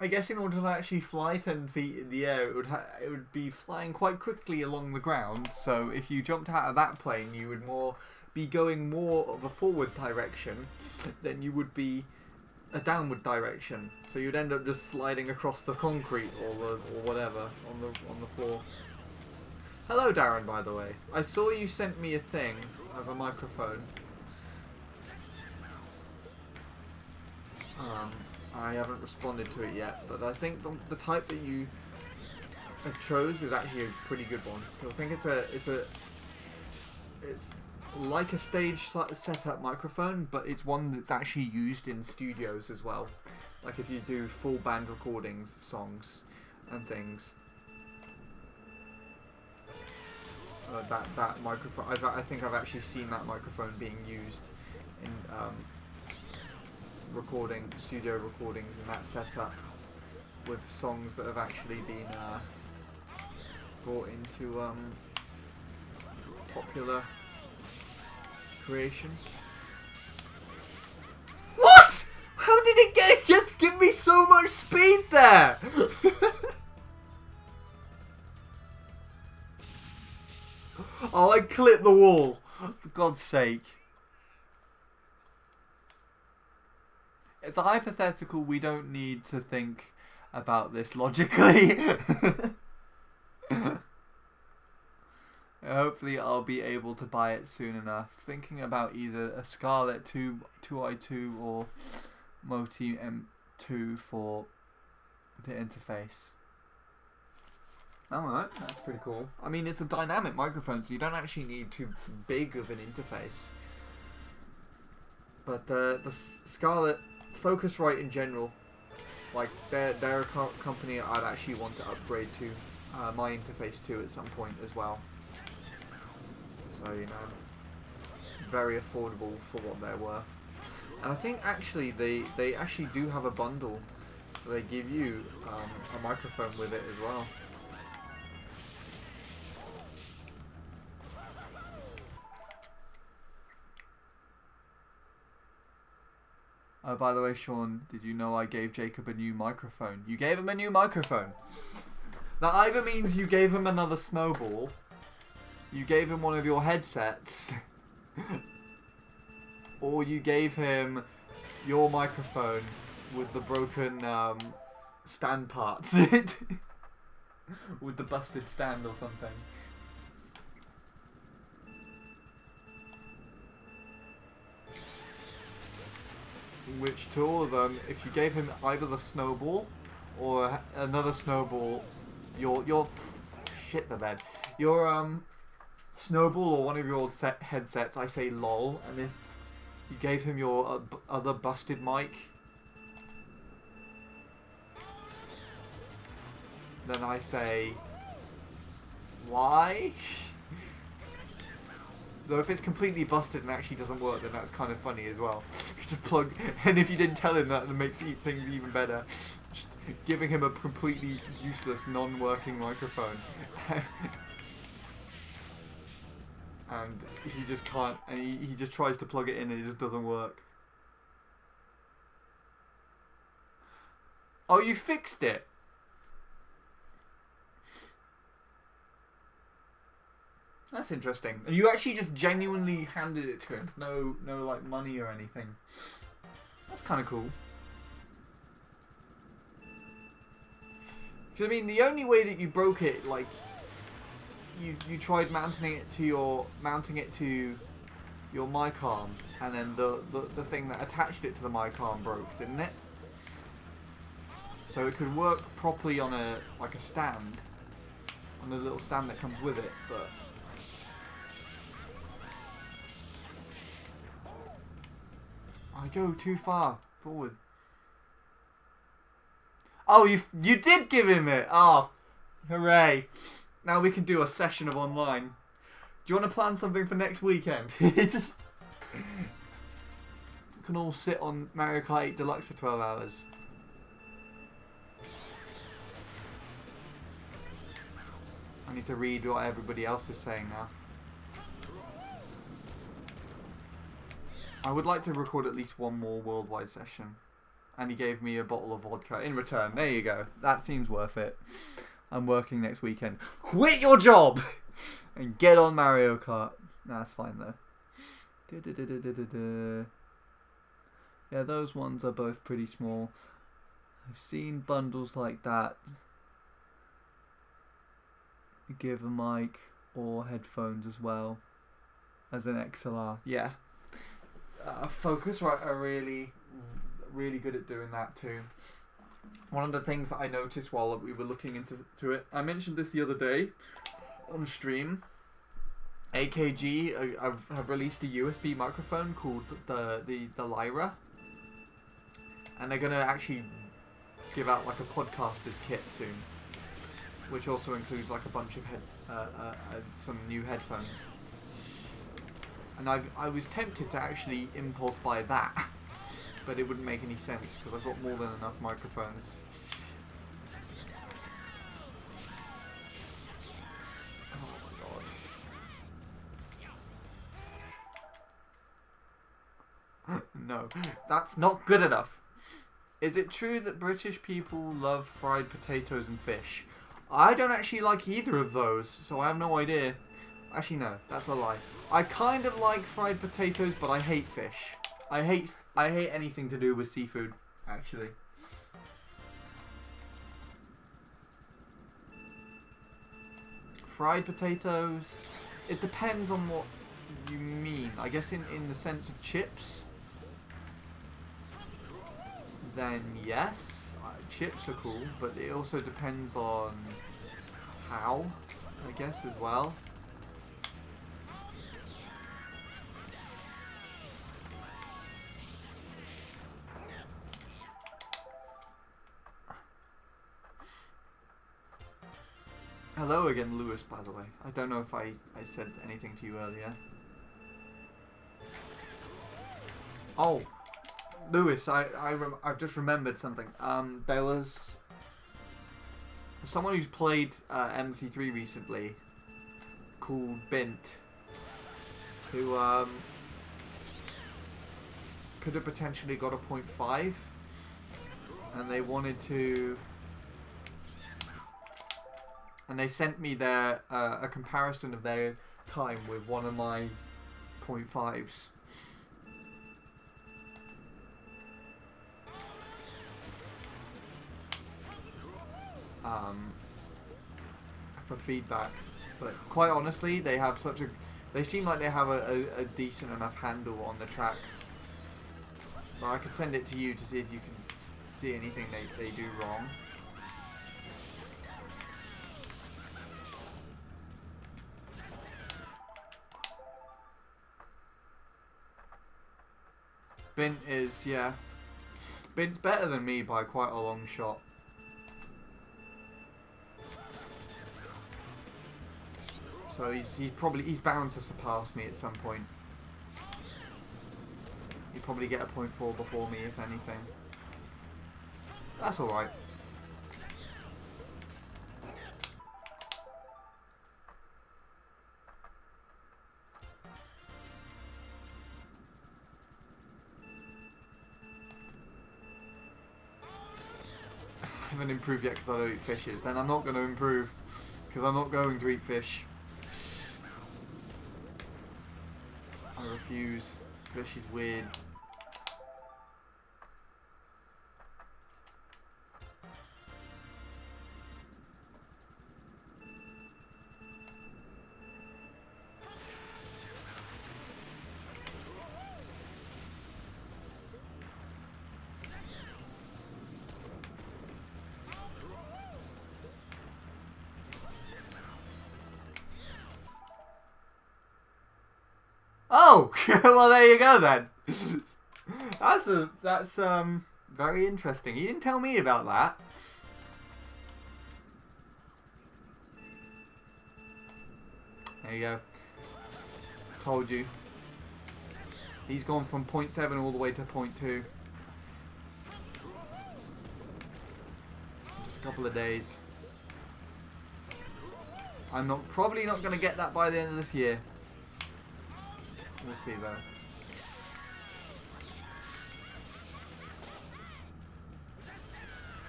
I guess in order to actually fly 10 feet in the air, it would be flying quite quickly along the ground. So if you jumped out of that plane, you would be going more of a forward direction than you would be a downward direction. So you'd end up just sliding across the concrete or whatever on the floor. Hello, Darren. By the way, I saw you sent me a thing of a microphone. I haven't responded to it yet, but I think the type that you have chose is actually a pretty good one. I think it's like a stage setup microphone, but it's one that's actually used in studios as well. Like if you do full band recordings of songs and things. That microphone, I think I've actually seen that microphone being used in studio recordings in that setup with songs that have actually been brought into popular creation. What? How did it just give me so much speed there? Oh, I clipped the wall. For God's sake. It's a hypothetical. We don't need to think about this logically. Hopefully I'll be able to buy it soon enough. Thinking about either a Scarlett 2i2 or Moti M2 for the interface. Alright, that's pretty cool. I mean, it's a dynamic microphone, so you don't actually need too big of an interface. But the Scarlett, Focusrite in general, like they're a company I'd actually want to upgrade to my interface to at some point as well. So, you know, very affordable for what they're worth. And I think actually they actually do have a bundle, so they give you a microphone with it as well. Oh, by the way, Sean, did you know I gave Jacob a new microphone? You gave him a new microphone. That either means you gave him another snowball, you gave him one of your headsets, or you gave him your microphone with the broken stand parts, with the busted stand or something. Which to all of them, if you gave him either the snowball or another snowball, your shit the bed, your snowball or one of your old headsets, I say lol, and if you gave him your other busted mic, then I say why? Though if it's completely busted and actually doesn't work, then that's kind of funny as well. Just plug, and if you didn't tell him that, then it makes things even better. Just giving him a completely useless, non-working microphone. And he just can't, and he just tries to plug it in and it just doesn't work. Oh, you fixed it? That's interesting. And you actually just genuinely handed it to him. No, like money or anything. That's kind of cool. Because I mean, the only way that you broke it, like, you tried mounting it to your mic arm, and then the thing that attached it to the mic arm broke, didn't it? So it could work properly on a stand, on the little stand that comes with it, but. I go too far forward. Oh, you did give him it! Oh, hooray. Now we can do a session of online. Do you want to plan something for next weekend? Just... We can all sit on Mario Kart 8 Deluxe for 12 hours. I need to read what everybody else is saying now. I would like to record at least one more worldwide session. And he gave me a bottle of vodka in return. There you go. That seems worth it. I'm working next weekend. Quit your job! And get on Mario Kart. Nah, that's fine though. Yeah, those ones are both pretty small. I've seen bundles like that. You give a mic or headphones as well as an XLR. Yeah. Focusrite are really good at doing that too. One of the things that I noticed while we were looking into it, I mentioned this the other day on stream. AKG have released a USB microphone called the Lyra, and they're gonna actually give out like a podcaster's kit soon, which also includes like a bunch of some new headphones. And I was tempted to actually impulse buy that, but it wouldn't make any sense because I've got more than enough microphones. Oh my god. No, that's not good enough. Is it true that British people love fried potatoes and fish? I don't actually like either of those, so I have no idea. Actually, no, that's a lie. I kind of like fried potatoes, but I hate fish. I hate anything to do with seafood, actually. Fried potatoes, it depends on what you mean. I guess in the sense of chips, then yes, chips are cool, but it also depends on how, I guess, as well. Hello again, Lewis, by the way. I don't know if I said anything to you earlier. Oh, Lewis, I've just remembered something. There was someone who's played MC3 recently called Bint, who could have potentially got a 0.5, and they wanted to... And they sent me their a comparison of their time with one of my 0.5s. For feedback, but quite honestly, they have such a... They seem like they have a decent enough handle on the track. But I could send it to you to see if you can see anything they do wrong. Bint is, yeah. Bint's better than me by quite a long shot. So he's bound to surpass me at some point. He'd probably get a 0.4 before me, if anything. That's alright. I haven't improved yet because I don't eat fishes. Then I'm not going to improve because I'm not going to eat fish. I refuse. Fish is weird. Oh, well there you go then. That's very interesting. He didn't tell me about that. There you go. Told you. He's gone from 0.7 all the way to 0.2. Just a couple of days. I'm probably not going to get that by the end of this year. We'll see though.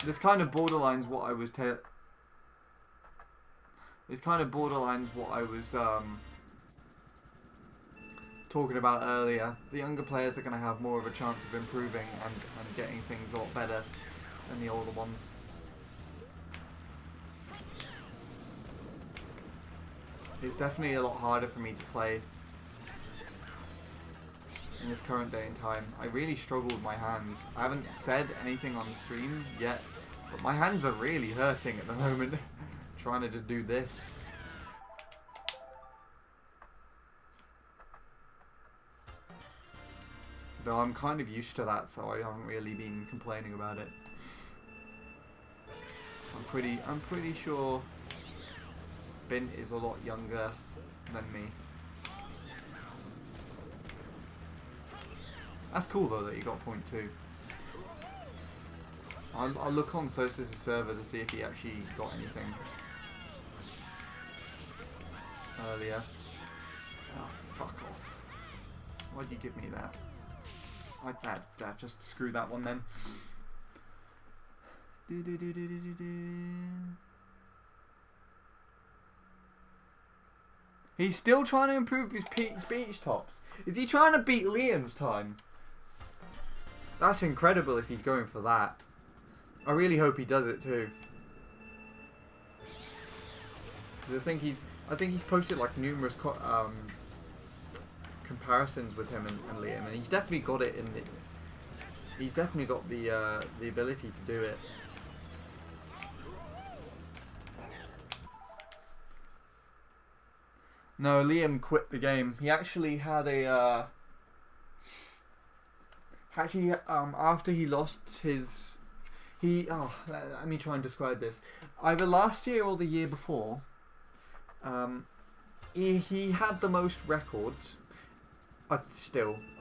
This kind of borderlines what I was talking about earlier. The younger players are going to have more of a chance of improving and getting things a lot better than the older ones. It's definitely a lot harder for me to play in this current day and time. I really struggle with my hands. I haven't said anything on stream yet, but my hands are really hurting at the moment. Trying to just do this. Though I'm kind of used to that, so I haven't really been complaining about it. I'm pretty sure Bint is a lot younger than me. That's cool though that you got 0.2. I'll look on Sosis' server to see if he actually got anything earlier. Oh, fuck off. Why'd you give me that? Like that. Just screw that one then. He's still trying to improve his beach tops. Is he trying to beat Liam's time? That's incredible if he's going for that. I really hope he does it too. Because I think he's posted like numerous comparisons with him and Liam, and he's definitely got it in the. He's definitely got the ability to do it. No, Liam quit the game. He actually had a after he lost his let me try and describe this. Either last year or the year before, he had the most records. I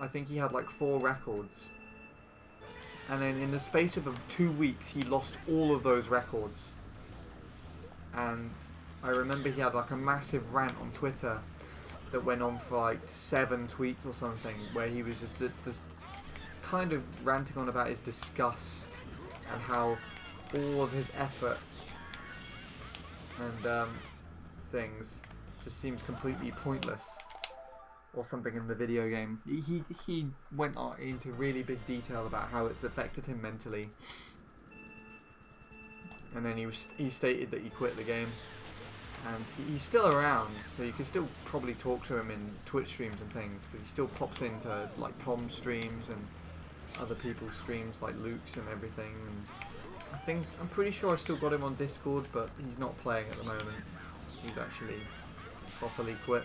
think he had like 4 records. And then in the space of 2 weeks, he lost all of those records. And I remember he had like a massive rant on Twitter that went on for like 7 tweets or something, where he was just kind of ranting on about his disgust and how all of his effort and things just seems completely pointless or something in the video game. He went into really big detail about how it's affected him mentally, and then he stated that he quit the game. And he's still around, so you can still probably talk to him in Twitch streams and things, because he still pops into like Tom's streams and other people's streams like Luke's and everything. And I'm pretty sure I still got him on Discord, but he's not playing at the moment. He's actually properly quit.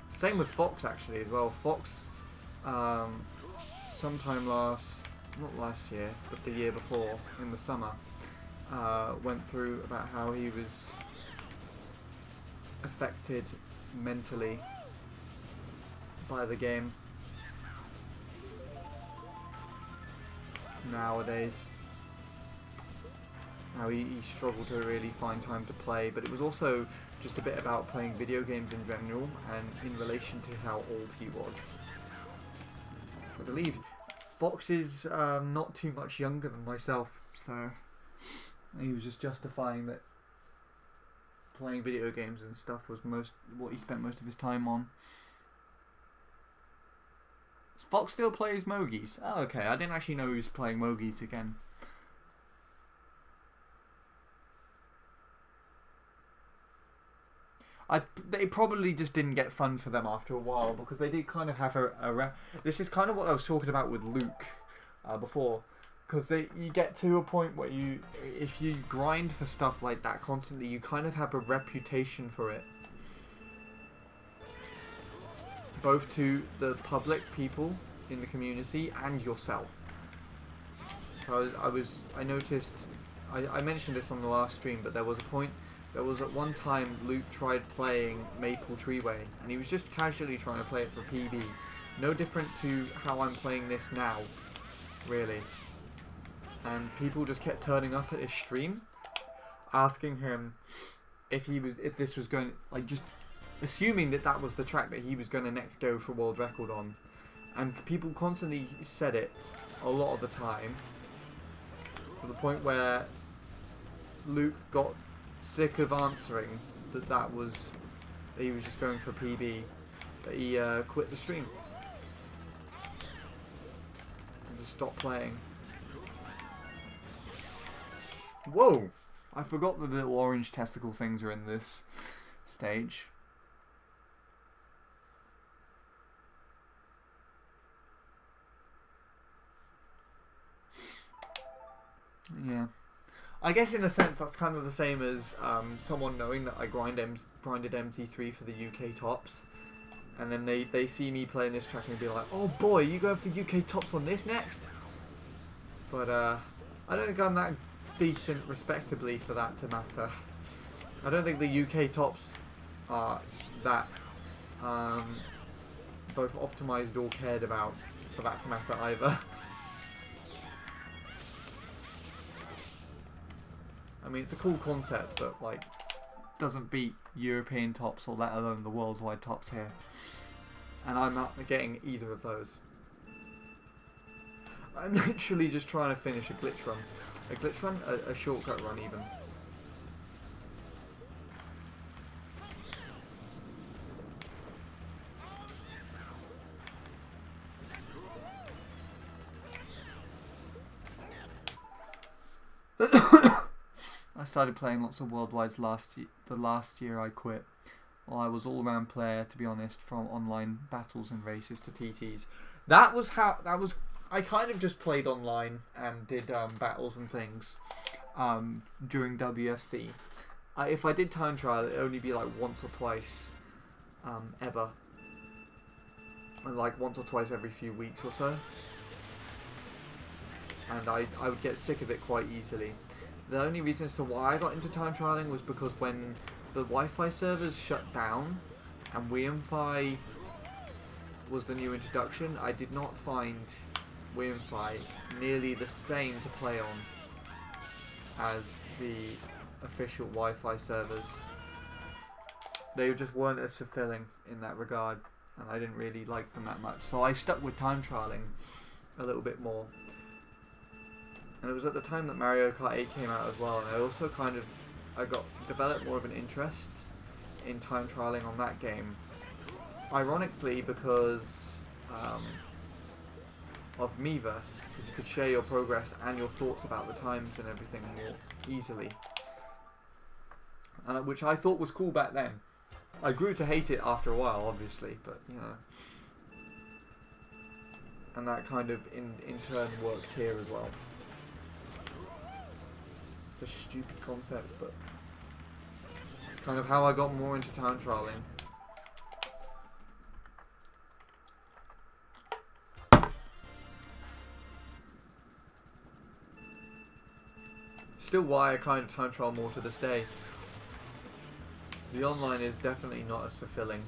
Same with Fox actually as well. Fox, sometime not last year, but the year before, in the summer, went through about how he was affected mentally by the game nowadays. How he struggled to really find time to play, but it was also just a bit about playing video games in general and in relation to how old he was. So I believe Fox is not too much younger than myself, so he was just justifying that playing video games and stuff was what he spent most of his time on. Fox still plays Mogies. Oh, okay. I didn't actually know he was playing Mogies again. They probably just didn't get fun for them after a while, because they did kind of have this is kind of what I was talking about with Luke before, because you get to a point where if you grind for stuff like that constantly, you kind of have a reputation for it, both to the public people in the community and yourself. So I noticed, I mentioned this on the last stream, but there was at one time Luke tried playing Maple Treeway, and he was just casually trying to play it for PB. No different to how I'm playing this now, really. And people just kept turning up at his stream, asking him if this was going, like, just assuming that was the track that he was going to next go for world record on. And people constantly said it a lot of the time, to the point where Luke got sick of answering that he was just going for PB, that he quit the stream and just stopped playing. Whoa! I forgot that the little orange testicle things are in this stage. Yeah. I guess in a sense that's kind of the same as someone knowing that I grinded MT3 for the UK tops, and then they see me playing this track and be like, oh boy, you going for UK tops on this next? But I don't think I'm that decent respectably for that to matter. I don't think the UK tops are that both optimized or cared about for that to matter either. I mean, it's a cool concept, but like, doesn't beat European tops, or let alone the worldwide tops here. And I'm not getting either of those. I'm literally just trying to finish a glitch run. A shortcut run even. I started playing lots of worldwides the last year I quit. Well, I was all-round player, to be honest, from online battles and races to TTs. I kind of just played online and did battles and things during WFC. If I did time trial, it'd only be like once or twice ever. And like once or twice every few weeks or so. And I would get sick of it quite easily. The only reason as to why I got into time trialing was because when the Wi-Fi servers shut down and WeMfi was the new introduction, I did not find WeMfi nearly the same to play on as the official Wi-Fi servers. They just weren't as fulfilling in that regard, and I didn't really like them that much. So I stuck with time trialing a little bit more. And it was at the time that Mario Kart 8 came out as well, and I also developed more of an interest in time trialing on that game. Ironically, because of Miiverse, because you could share your progress and your thoughts about the times and everything more easily, and which I thought was cool back then. I grew to hate it after a while, obviously, but you know, and that kind of in turn worked here as well. A stupid concept, but it's kind of how I got more into time trialing. Still why I kind of time trial more to this day. The online is definitely not as fulfilling.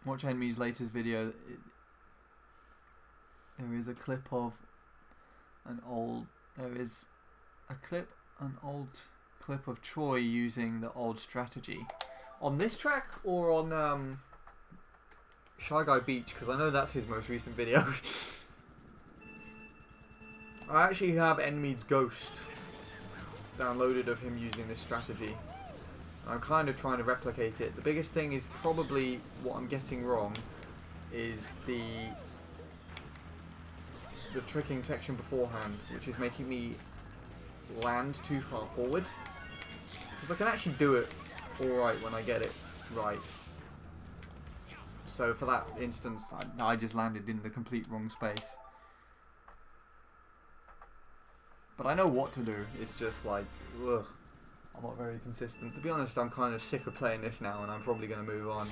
Watch Enemy's latest video. There is a clip of an old. There is an old clip of Troy using the old strategy. On this track or on Shy Guy Beach? Because I know that's his most recent video. I actually have Enmead's Ghost downloaded of him using this strategy. I'm kind of trying to replicate it. The biggest thing is probably what I'm getting wrong is the tricking section beforehand, which is making me land too far forward. Because I can actually do it alright when I get it right. So for that instance, I just landed in the complete wrong space. But I know what to do. It's just like, ugh, I'm not very consistent. To be honest, I'm kind of sick of playing this now, and I'm probably going to move on.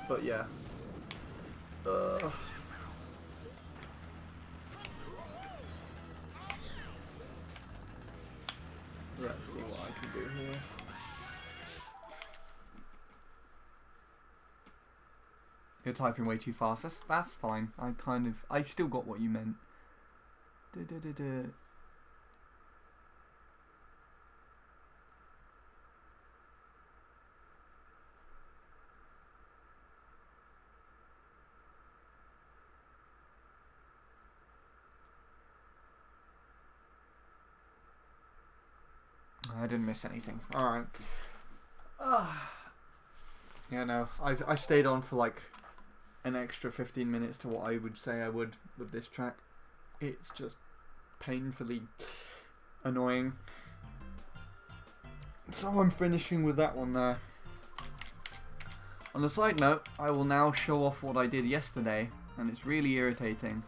But yeah. Let's see what I can do here. You're typing way too fast. That's fine. I still got what you meant. I didn't miss anything. Alright. Yeah, no. I stayed on for like an extra 15 minutes to what I would say I would with this track. It's just painfully annoying. So I'm finishing with that one there. On a side note, I will now show off what I did yesterday, and it's really irritating.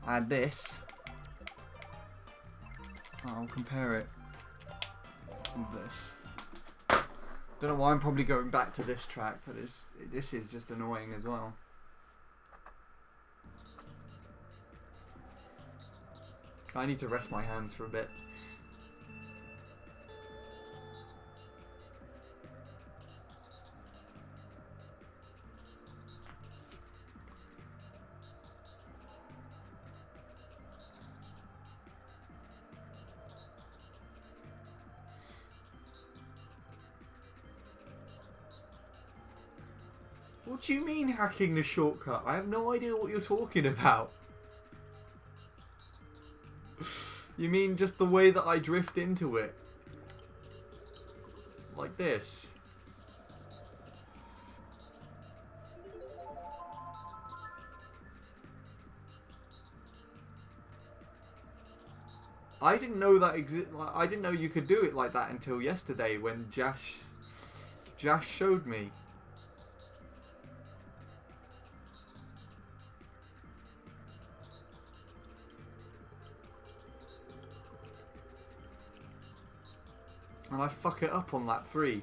I had this. I'll compare it with this. Don't know why I'm probably going back to this track, but this is just annoying as well. I need to rest my hands for a bit. What do you mean hacking the shortcut? I have no idea what you're talking about. You mean just the way that I drift into it? Like this? I didn't know that I didn't know you could do it like that until yesterday when Jash showed me. And I fuck it up on lap 3.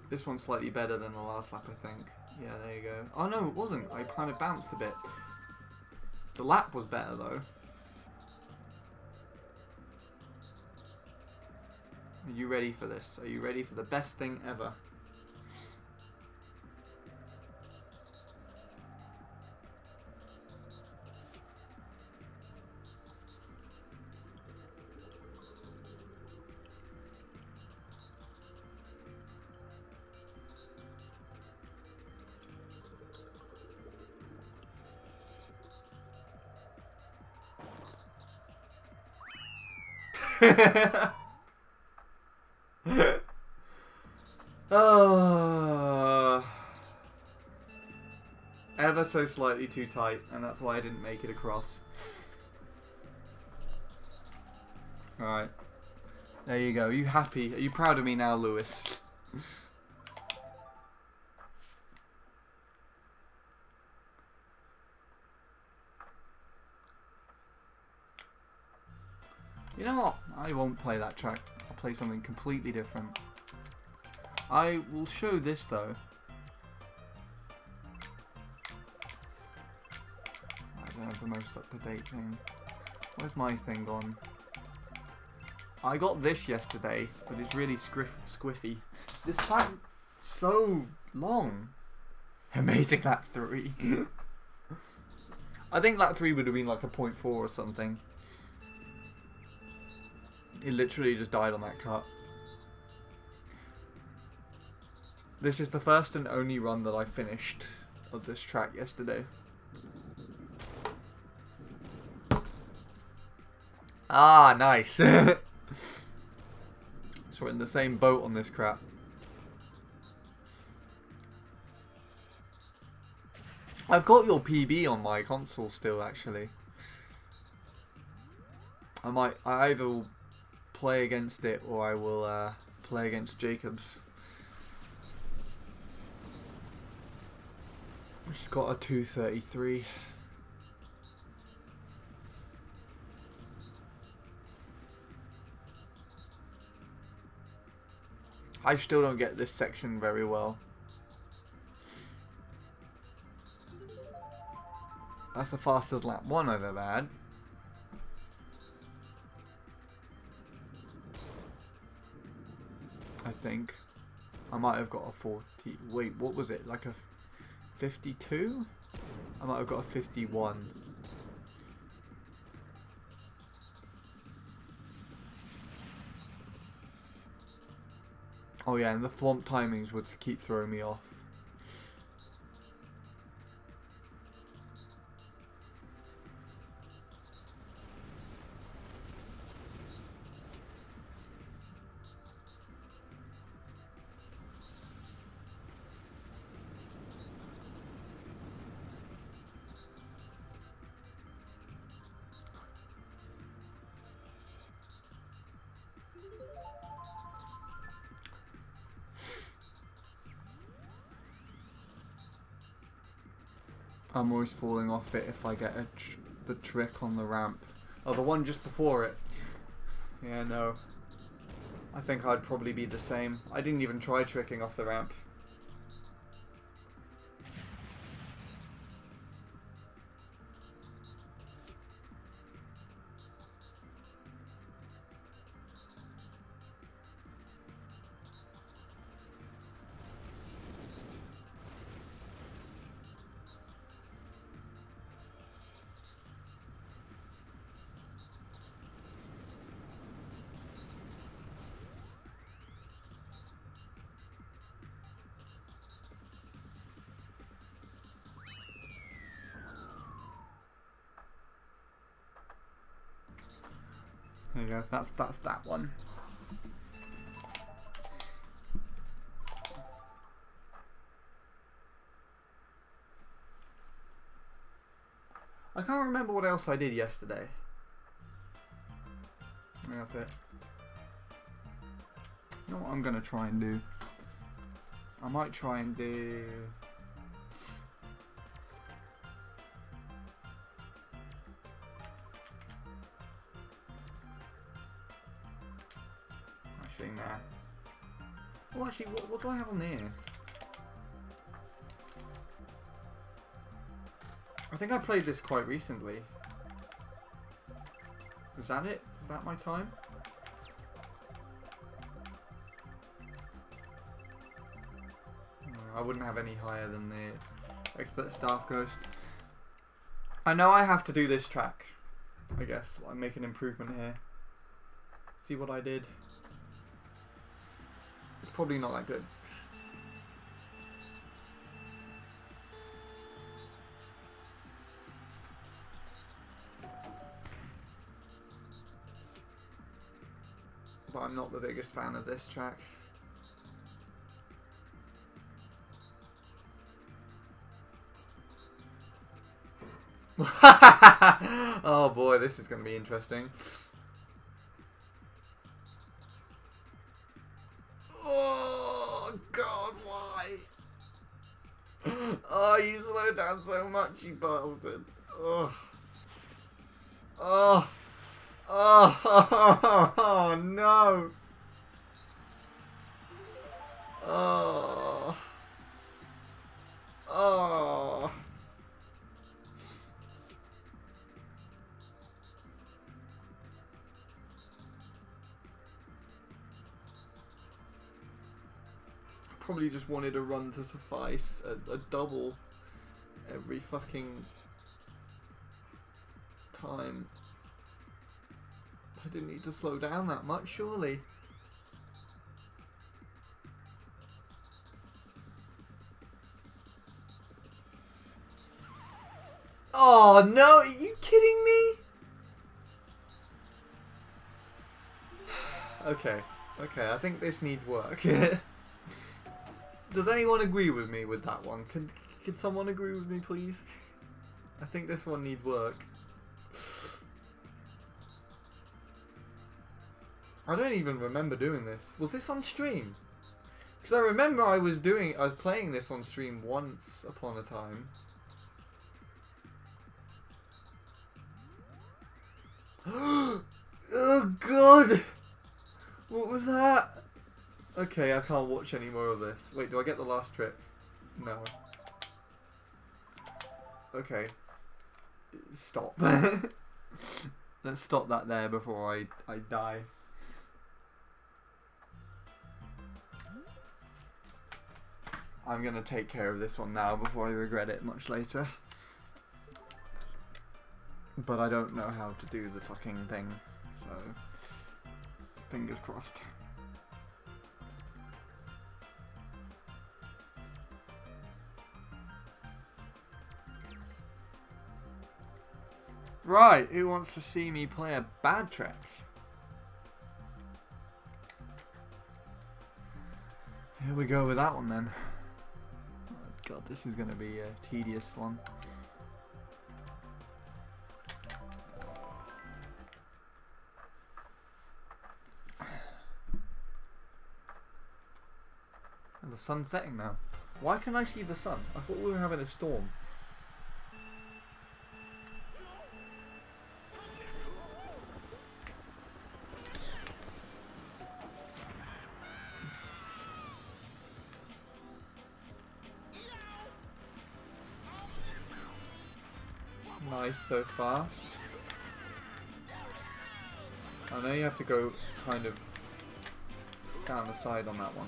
This one's slightly better than the last lap, I think. Yeah, there you go. Oh no, it wasn't. I kind of bounced a bit. The lap was better though. Are you ready for this? Are you ready for the best thing ever? Ever so slightly too tight, and that's why I didn't make it across. Alright. There you go. Are you happy? Are you proud of me now, Lewis? You know what? I won't play that track. I'll play something completely different. I will show this though. I don't have the most up-to-date thing. Where's my thing gone? I got this yesterday, but it's really squiffy. This track so long. Amazing lap 3. I think lap 3 would have been like a 0.4 or something. It literally just died on that cut. This is the first and only run that I finished of this track yesterday. Ah, nice. So we're in the same boat on this crap. I've got your PB on my console still, actually. I either will play against it or I will play against Jacobs. Just got a 233. I still don't get this section very well. That's the fastest lap 1 I've ever had. I think. I might have got a 40... Wait, what was it? Like a 52? I might have got a 51. Oh yeah, and the thwomp timings would keep throwing me off. I'm always falling off it if I get the trick on the ramp. Oh, the one just before it. Yeah, no. I think I'd probably be the same. I didn't even try tricking off the ramp. There you go. That's that one. I can't remember what else I did yesterday. That's it. You know what I'm gonna try and do? I might try and do... Actually, nah. Well, actually, what do I have on here? I think I played this quite recently. Is that it? Is that my time? I wouldn't have any higher than the Expert Staff Ghost. I know I have to do this track. I guess I make an improvement here. See what I did. It's probably not that good. But I'm not the biggest fan of this track. Oh boy, this is going to be interesting. Oh god, why? Oh, you slowed down so much, you bastard. Oh. Oh. Oh, no. Oh. Oh. probably just wanted a run to suffice, a double every fucking time. I didn't need to slow down that much, surely. Oh no, are you kidding me? Okay, I think this needs work. Does anyone agree with me with that one? Can someone agree with me, please? I think this one needs work. I don't even remember doing this. Was this on stream? Because I remember I was playing this on stream once upon a time. Oh god! What was that? Okay, I can't watch any more of this. Wait, do I get the last trick? No. Okay. Stop. Let's stop that there before I die. I'm gonna take care of this one now before I regret it much later. But I don't know how to do the fucking thing, so fingers crossed. Right, who wants to see me play a bad track? Here we go with that one then. Oh god, this is going to be a tedious one. And the sun's setting now. Why can I see the sun? I thought we were having a storm. Nice so far. I know you have to go kind of down the side on that one.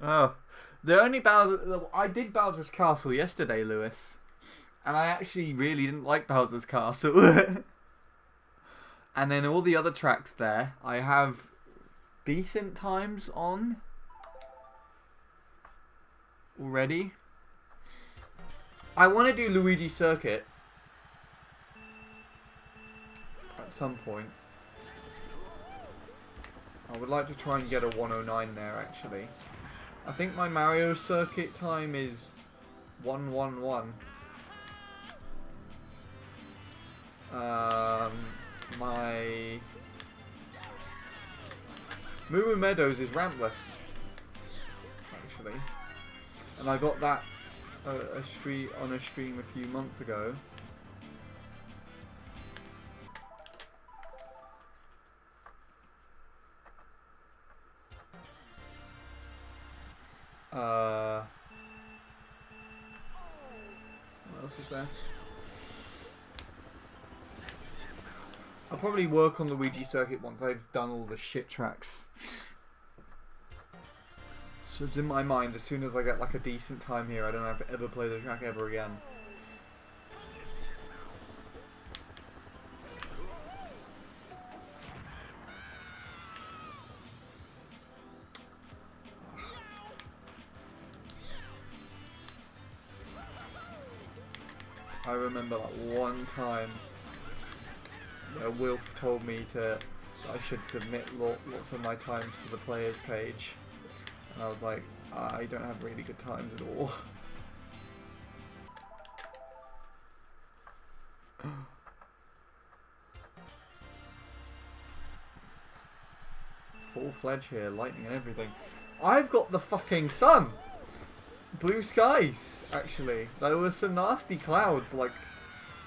Oh, the only Bowser... I did Bowser's Castle yesterday, Lewis. And I actually really didn't like Bowser's Castle. And then all the other tracks there, I have decent times on already. I want to do Luigi Circuit at some point. I would like to try and get a 109 there, actually. I think my Mario Circuit time is 111. My Moo Meadows is rampless, actually, and I got that on a stream a few months ago. What else is there? I'll probably work on Luigi Circuit once I've done all the shit tracks. So it's in my mind, as soon as I get like a decent time here, I don't have to ever play the track ever again. I remember like one time where Wilf told me I should submit lots of my times to the players page, and I was like, I don't have really good times at all. Full-fledged here, lightning and everything. I've got the fucking sun! blue skies, actually. There were some nasty clouds, like,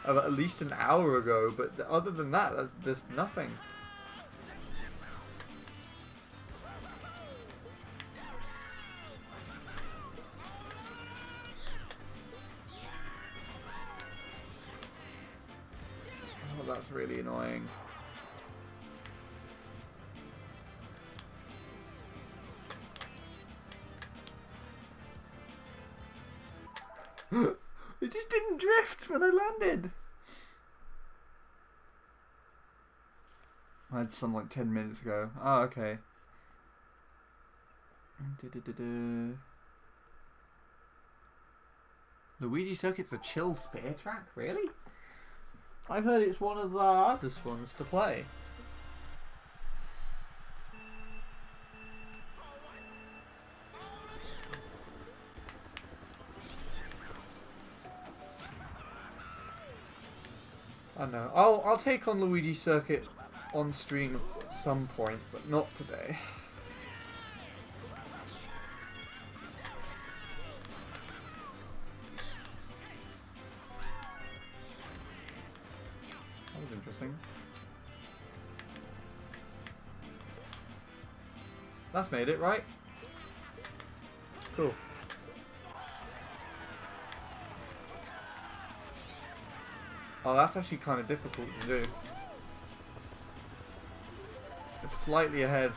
at least an hour ago, but other than that, there's nothing. Oh, that's really annoying. It just didn't drift when I landed. I had some like 10 minutes ago. Oh, okay. Luigi Circuit's a chill spear track, really? I've heard it's one of the hardest ones to play. I don't know. I'll take on Luigi Circuit on stream at some point, but not today. That was interesting. That's made it, right? Cool. Oh, that's actually kind of difficult to do. It's slightly ahead.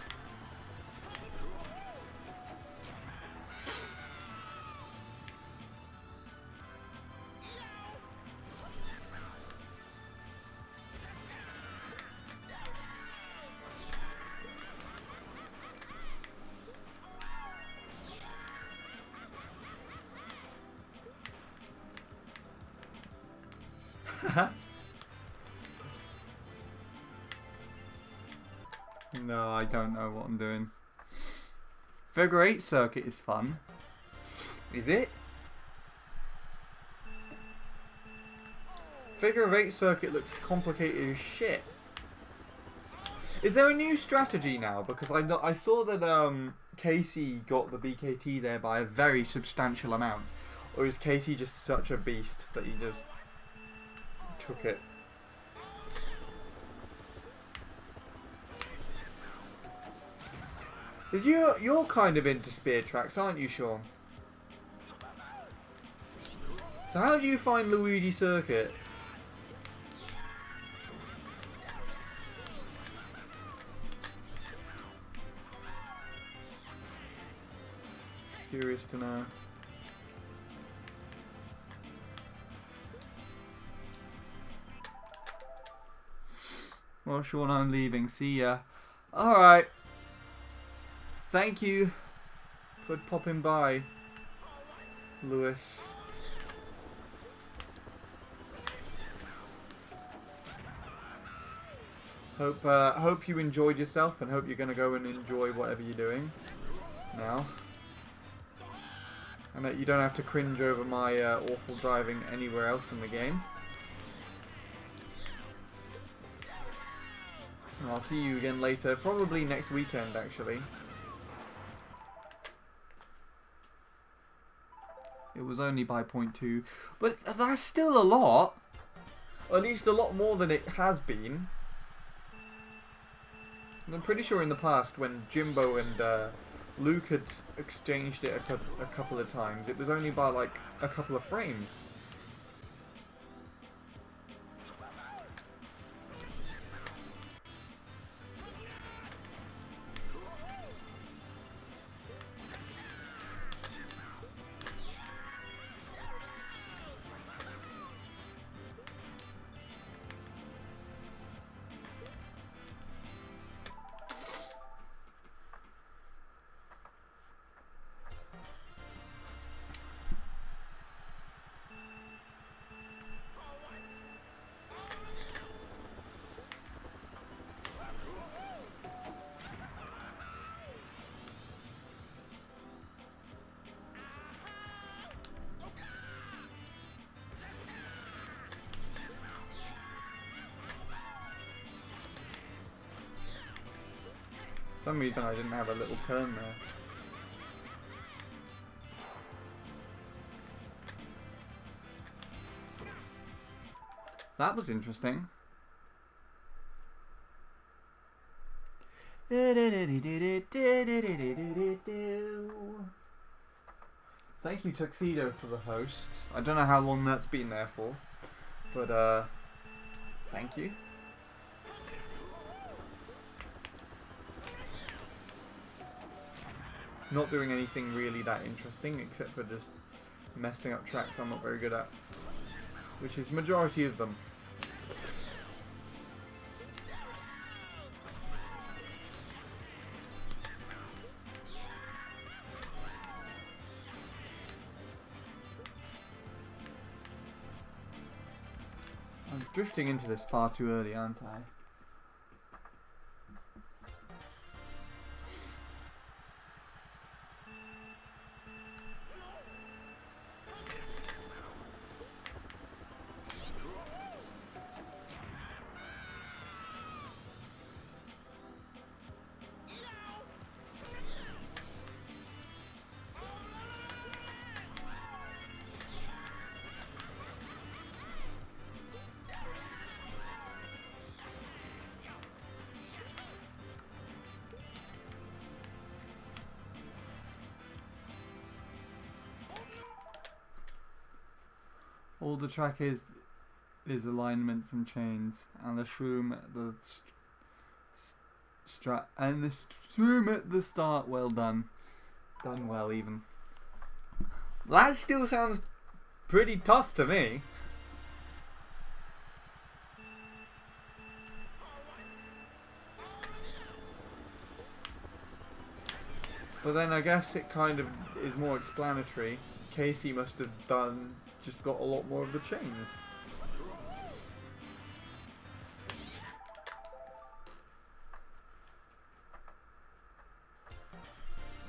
No, I don't know what I'm doing. Figure 8 circuit is fun. Is it? Figure of 8 circuit looks complicated as shit. Is there a new strategy now? Because I saw that Casey got the BKT there by a very substantial amount. Or is Casey just such a beast that he just took it? You're kind of into spear tracks, aren't you, Sean? So how do you find Luigi Circuit? Curious to know. Well, Sean, I'm leaving. See ya. Alright. Thank you for popping by, Lewis. Hope you enjoyed yourself, and hope you're gonna go and enjoy whatever you're doing now, and that you don't have to cringe over my awful driving anywhere else in the game. And I'll see you again later, probably next weekend actually. It was only by 0.2, but that's still a lot. Or at least a lot more than it has been. And I'm pretty sure in the past, when Jimbo and Luke had exchanged it a couple of times, it was only by like a couple of frames. For some reason I didn't have a little turn there. That was interesting. Thank you, Tuxedo, for the host. I don't know how long that's been there for, but thank you. Not doing anything really that interesting except for just messing up tracks I'm not very good at, which is majority of them. I'm drifting into this far too early, aren't I? All the track is alignments and chains, and the shroom at the shroom at the start. Well done, done well even. That still sounds pretty tough to me. But then I guess it kind of is more explanatory. Casey must have just got a lot more of the chains.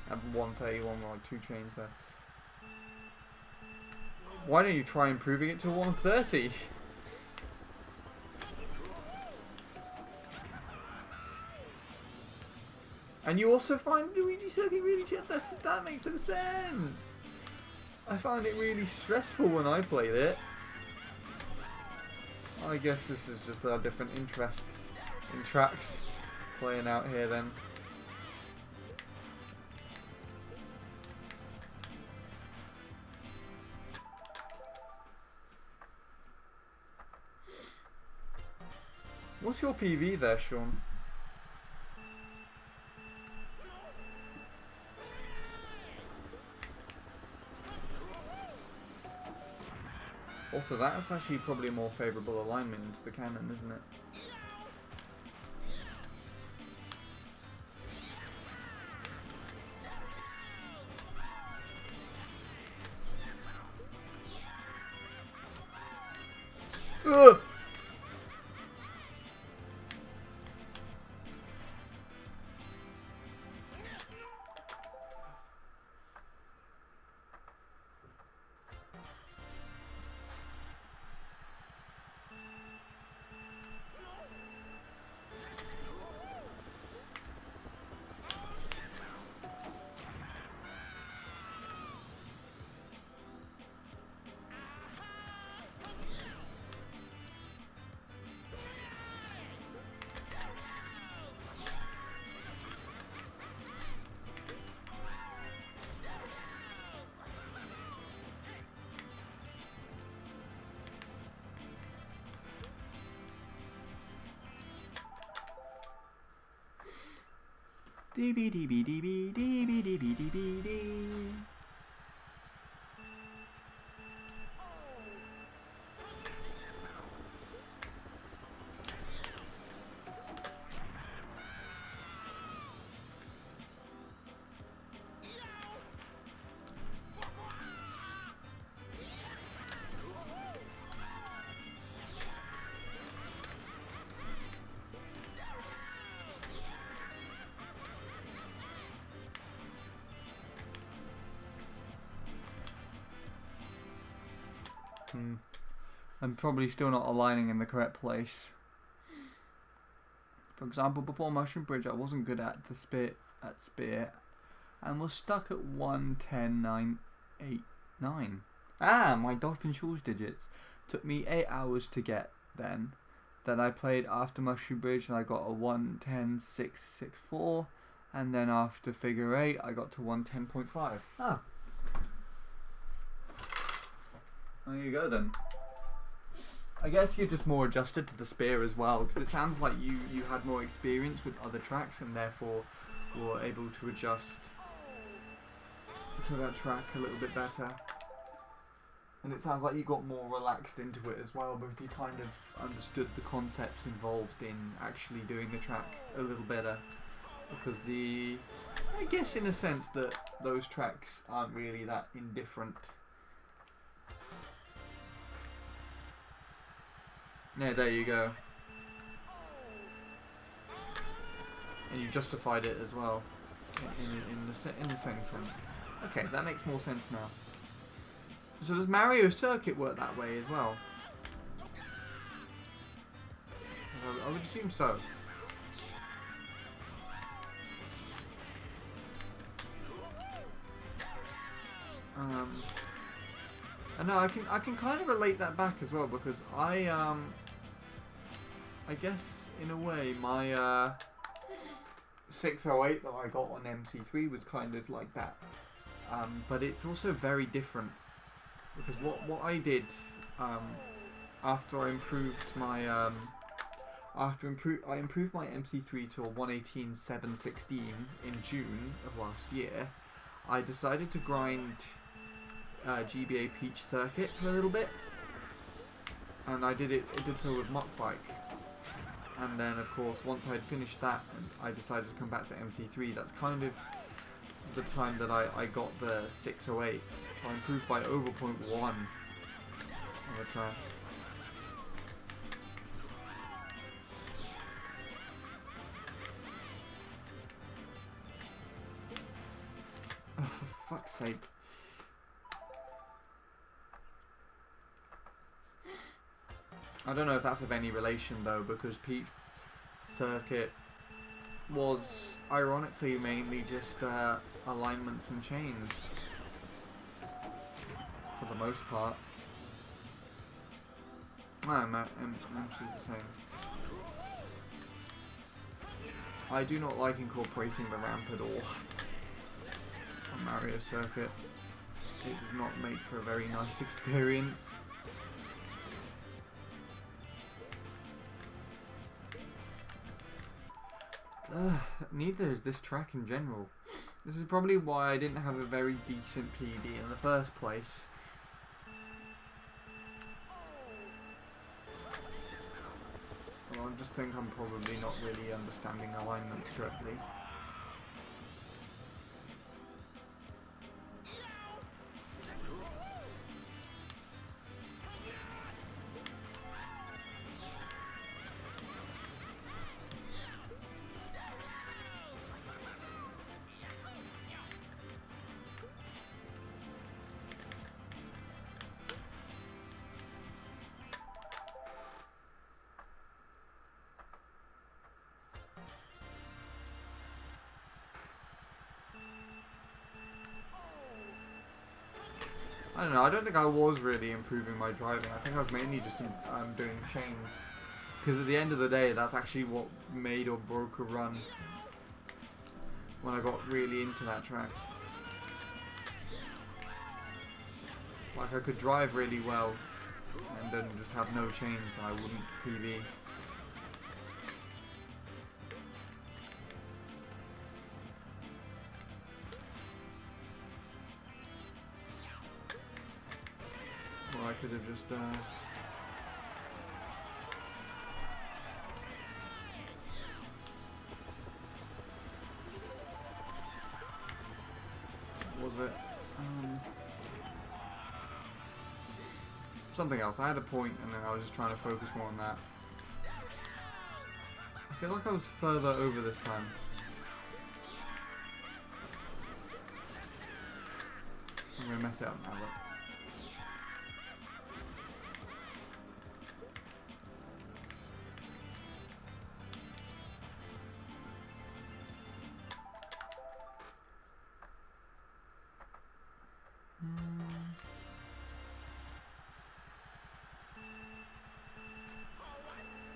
I have 131 with like 2 chains there. Why don't you try improving it to 130? And you also find Luigi Circuit really that makes some sense. I found it really stressful when I played it. I guess this is just our different interests in tracks playing out here then. What's your PV there, Sean? Also, that's actually probably a more favourable alignment into the cannon, isn't it? Ugh! DB DB DB DB DB DB DB. I'm probably still not aligning in the correct place. For example, before Mushroom Bridge, I wasn't good at the spear, and was stuck at 110.989. Ah, my Dolphin Shawls digits. Took me 8 hours to get then. Then I played after Mushroom Bridge and I got a 110.664, and then after Figure 8 I got to 110.5. Ah. There you go then. I guess you're just more adjusted to the spear as well, because it sounds like you had more experience with other tracks and therefore were able to adjust to that track a little bit better. And it sounds like you got more relaxed into it as well, because you kind of understood the concepts involved in actually doing the track a little better. Because I guess in a sense that those tracks aren't really that indifferent. Yeah, there you go. And you justified it as well, in the same sense. Okay, that makes more sense now. So does Mario Circuit work that way as well? I would assume so. And no, I can kind of relate that back as well, because I guess in a way my 608 that I got on MC3 was kind of like that. But it's also very different. Because what I did after I improved my I improved my MC3 to a 118.716 in June of last year. I decided to grind GBA Peach Circuit for a little bit, and I did so with Muck Bike. And then of course once I'd finished that, I decided to come back to MC3. That's kind of the time that I got the 608. So I improved by over 0.1 on the track. Oh, for fuck's sake. I don't know if that's of any relation though, because Peach Circuit was ironically mainly just alignments and chains for the most part. MC's the same. I do not like incorporating the ramp at all on Mario Circuit. It does not make for a very nice experience. Neither is this track in general. This is probably why I didn't have a very decent PB in the first place. Well, I just think I'm probably not really understanding alignments correctly. I don't know, I don't think I was really improving my driving. I think I was mainly just doing chains. Because at the end of the day, that's actually what made or broke a run when I got really into that track. Like, I could drive really well and then just have no chains and I wouldn't PB. Or I could have just was it something else? I had a point and then I was just trying to focus more on that. I feel like I was further over this time. I'm gonna mess it up now, but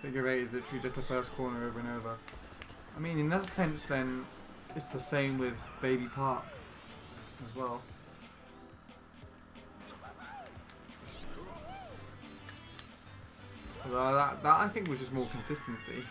Figure 8 is literally just the first corner over and over. I mean, in that sense, then, it's the same with Baby Park as well. That I think was just more consistency.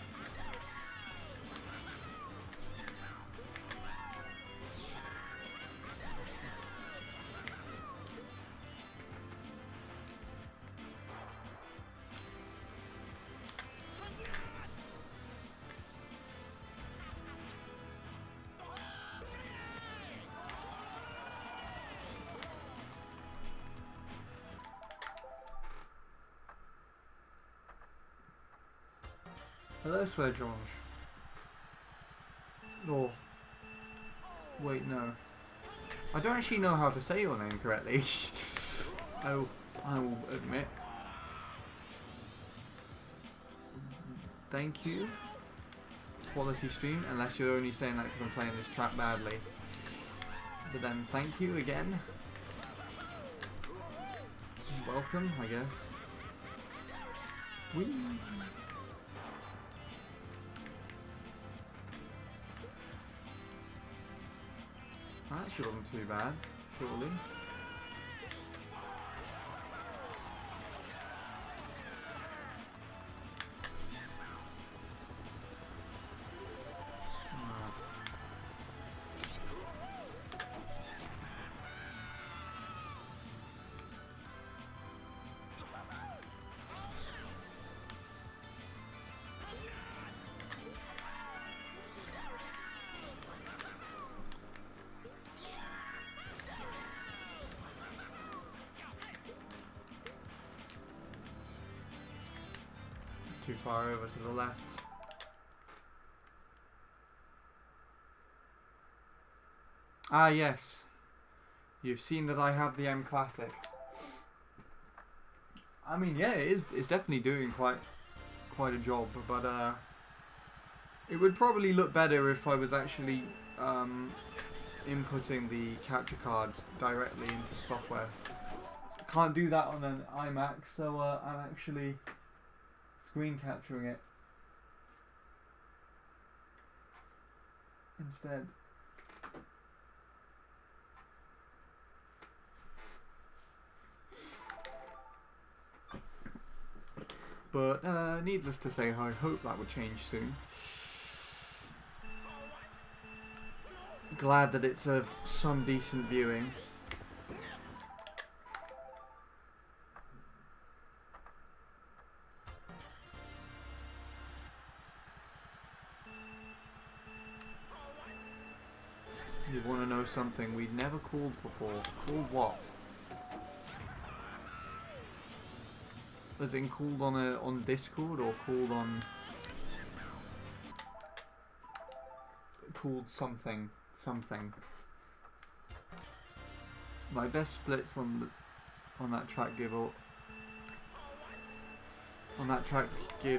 Hello, Swear George. Oh. Wait, no. I don't actually know how to say your name correctly. I will admit. Thank you. Quality stream, unless you're only saying that because I'm playing this track badly. But then, thank you again. Welcome, I guess. Whee! That actually wasn't too bad, surely. Too far over to the left. Ah yes, you've seen that I have the M Classic. I mean, yeah, it's definitely doing quite a job, but it would probably look better if I was actually inputting the capture card directly into the software. Can't do that on an iMac, so I'm actually screen capturing it instead. But needless to say, I hope that would change soon. Glad that it's of some decent viewing. You want to know something we'd never called before? Called what? As in called on Discord, or called something. My best splits on that track give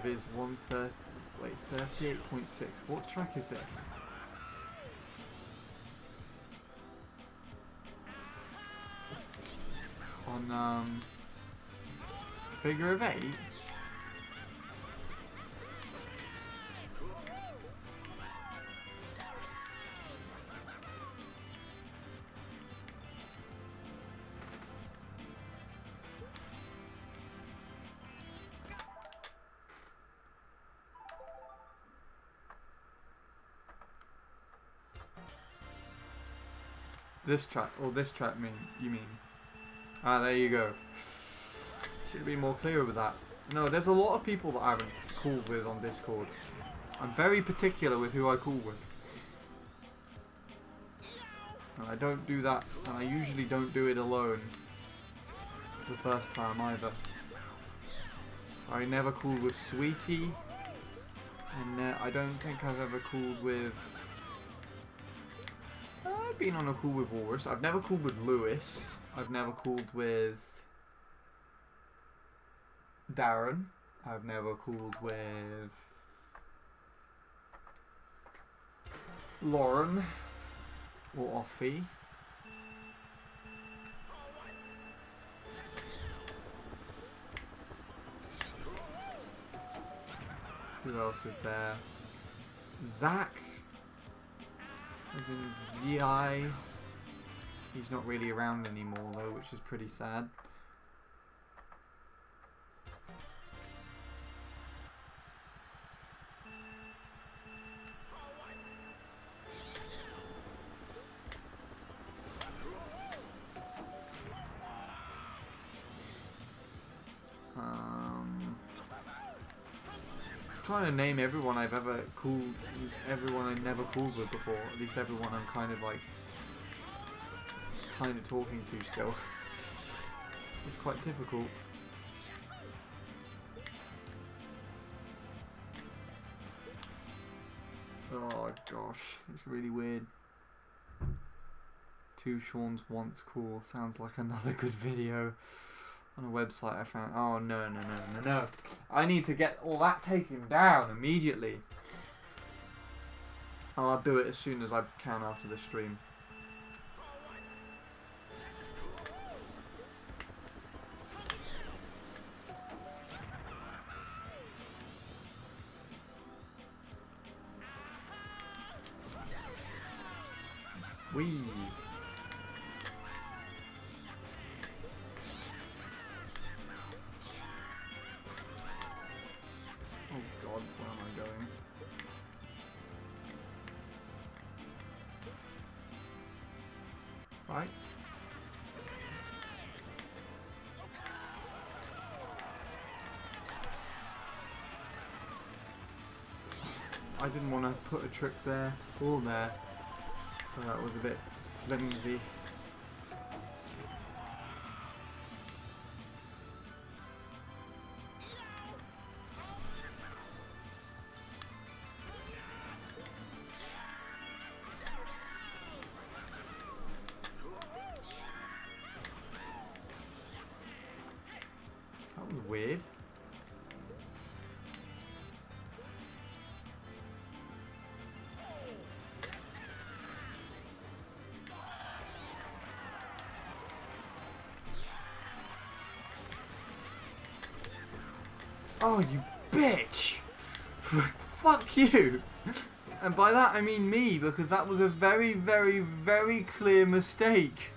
is 38.6. What track is this? On Figure of 8. This track, or this track you mean? Ah, there you go. Should be more clear with that. No, there's a lot of people that I haven't called with on Discord. I'm very particular with who I call with. And I don't do that, and I usually don't do it alone the first time either. I never called with Sweetie, and I don't think I've ever called with... I've been on a call with Walrus. I've never called with Lewis. I've never called with Darren. I've never called with Lauren or Offie. Who else is there? Zach, as in ZI. He's not really around anymore though, which is pretty sad. Trying to name everyone I've ever called, everyone I've never called with before. At least everyone I'm kind of talking to still. It's quite difficult. Oh gosh, it's really weird. Two Sean's once cool sounds like another good video. On a website I found. Oh no. I need to get all that taken down immediately. I'll do it as soon as I can after the stream. Wee. Where am I going? Right. I didn't want to put a trick there or there, so that was a bit flimsy. Weird. Oh, you bitch! Fuck you! And by that I mean me, because that was a very, very, very clear mistake.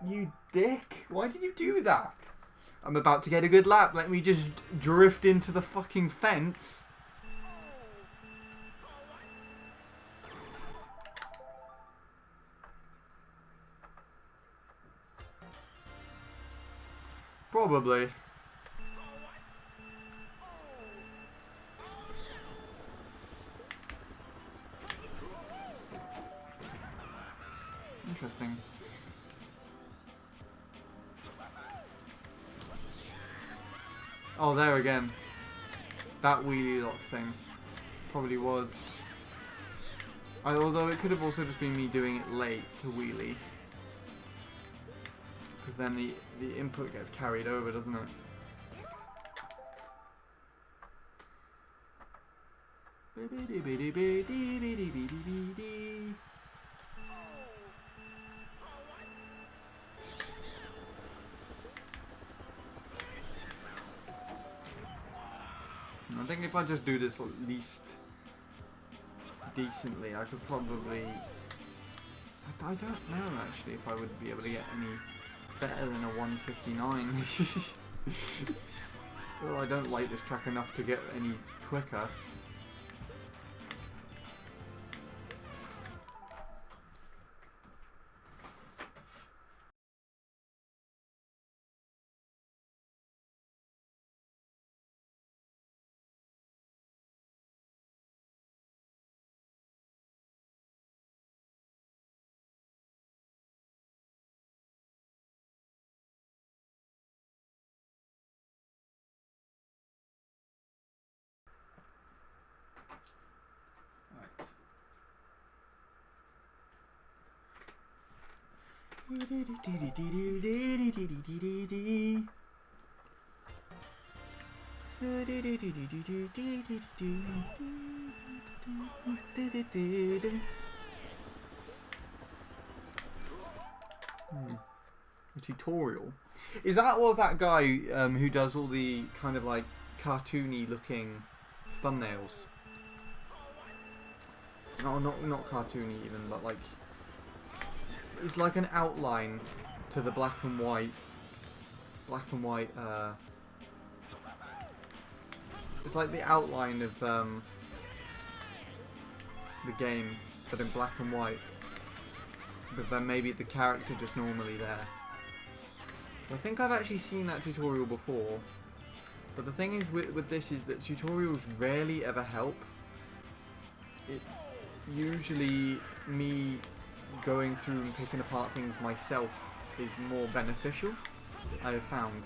You dick! Why did you do that? I'm about to get a good lap. Let me just drift into the fucking fence. Probably. Interesting. Oh, there again. That wheelie lock thing probably was. Although it could have also just been me doing it late to wheelie. Because then the input gets carried over, doesn't it? I think if I just do this at least decently, I could probably... I don't know actually if I would be able to get any better than a 159. Well, I don't like this track enough to get any quicker. A tutorial. Is that all that guy who does all the kind of like cartoony looking thumbnails. No, not cartoony even, but like it's like an outline to the black and white. It's like the outline of the game, but in black and white. But then maybe the character just normally there. I think I've actually seen that tutorial before. But the thing is with this is that tutorials rarely ever help. It's usually me going through and picking apart things myself is more beneficial, I have found.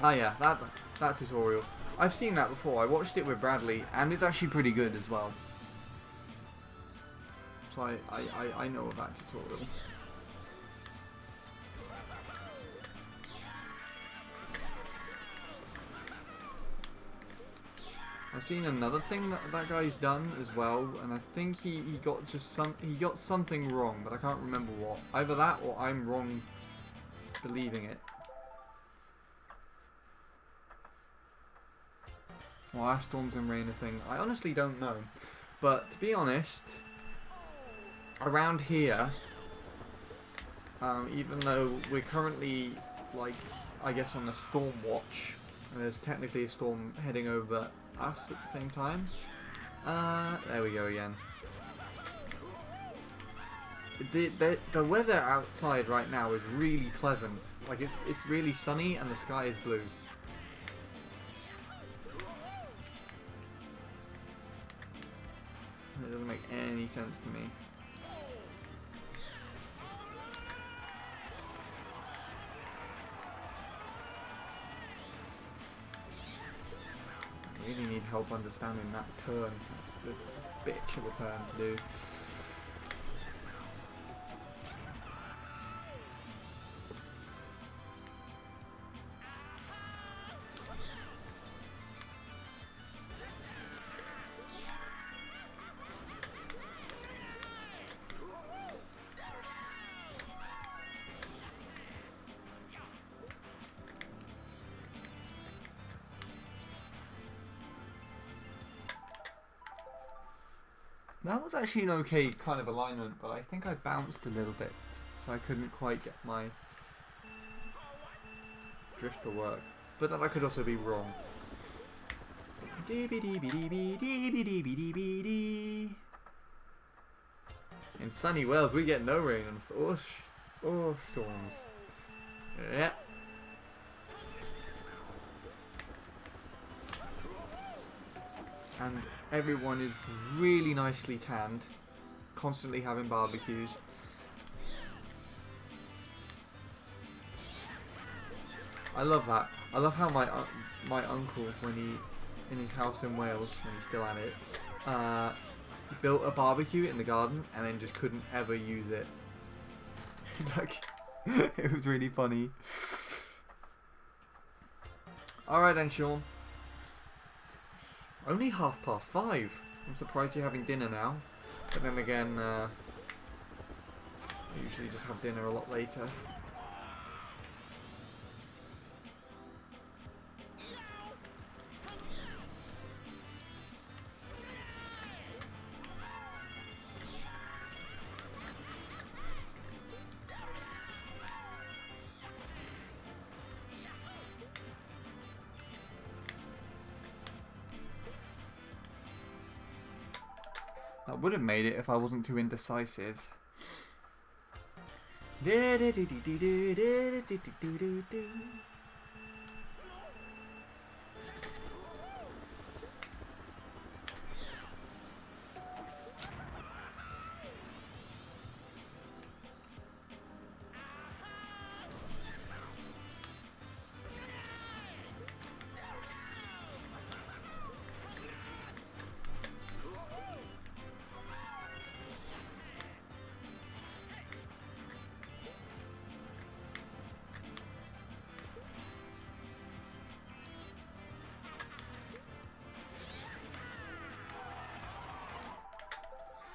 Ah yeah, that tutorial. I've seen that before. I watched it with Bradley, and it's actually pretty good as well. So I know of that tutorial. I've seen another thing that guy's done as well, and I think he got something wrong, but I can't remember what. Either that or I'm wrong believing it. Well, are storms and rain a thing? I honestly don't know. But to be honest, around here, even though we're currently, like, I guess on the storm watch, and there's technically a storm heading over us at the same time. There we go again. The weather outside right now is really pleasant. Like it's really sunny and the sky is blue. It doesn't make any sense to me. I really need help understanding that turn. That's a bitch of a turn to do. That was actually an okay kind of alignment, but I think I bounced a little bit, so I couldn't quite get my drift to work. But then I could also be wrong. In sunny Wales, we get no rain or storms. Yeah. And everyone is really nicely tanned, constantly having barbecues. I love that. I love how my uncle, when in his house in Wales, when he still had it, built a barbecue in the garden and then just couldn't ever use it. Like, it was really funny. Alright then, Sean. Only 5:30. I'm surprised you're having dinner now. But then again, I usually just have dinner a lot later. I would have made it if I wasn't too indecisive.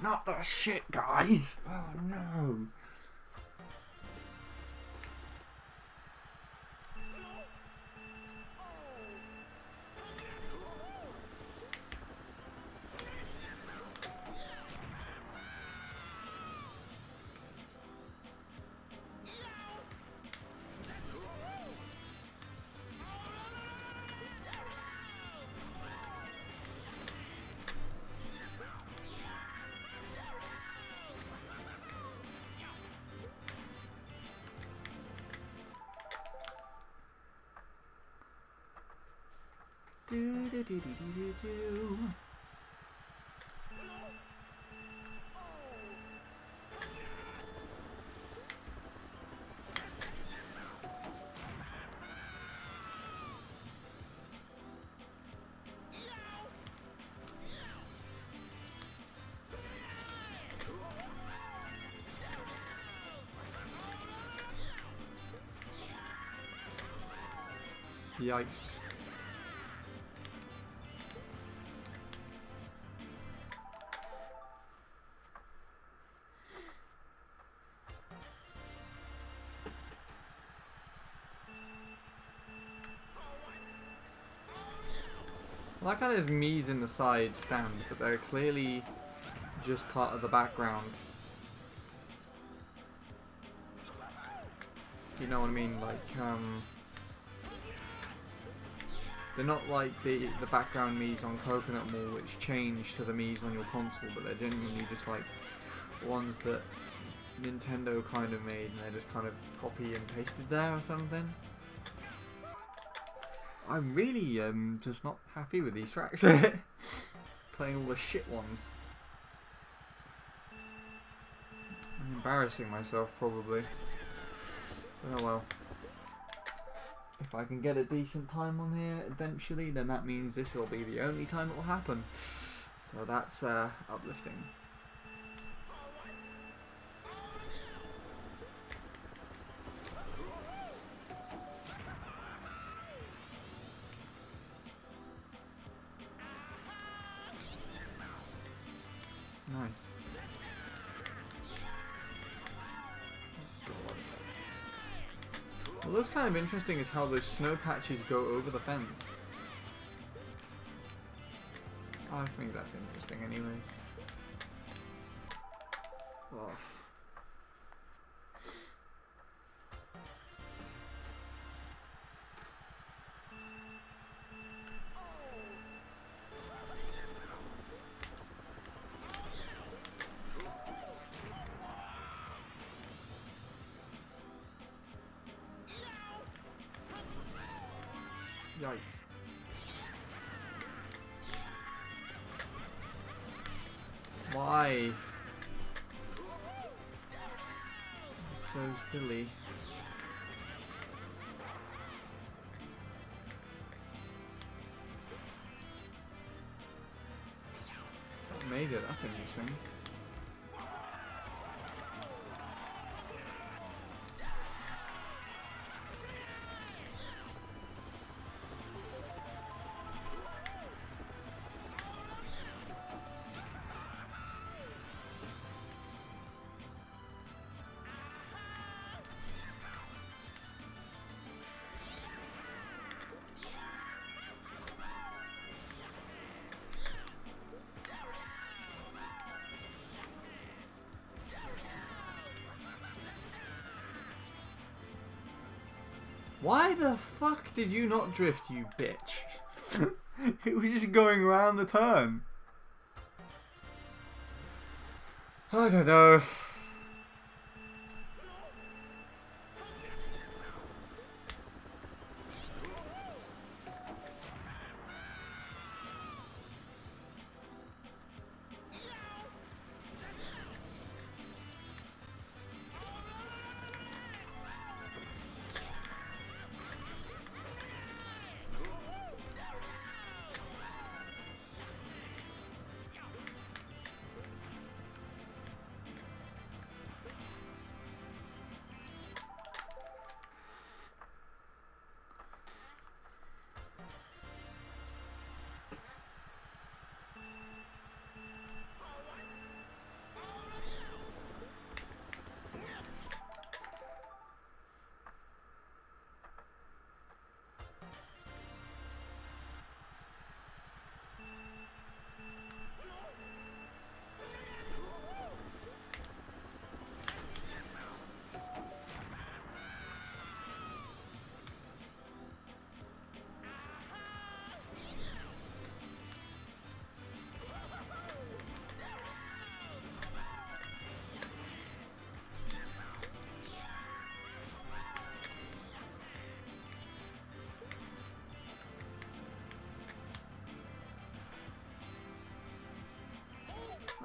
Not the shit, guys! Oh no! Do, do, do, do, do, do. Yikes. I like how there's Mii's in the side stand, but they're clearly just part of the background. You know what I mean? Like, they're not like the background Mii's on Coconut Mall, which change to the Mii's on your console, but they're genuinely just like ones that Nintendo kind of made, and they're just kind of copy and pasted there or something. I'm really just not happy with these tracks. Playing all the shit ones. I'm embarrassing myself probably. But oh well. If I can get a decent time on here eventually, then that means this will be the only time it will happen. So that's uplifting. Nice. What looks kind of interesting is how those snow patches go over the fence. I think that's interesting anyways. Oh. Yikes. Why? So silly. Made it, that's interesting. Why the fuck did you not drift, you bitch? It was just going around the turn. I don't know.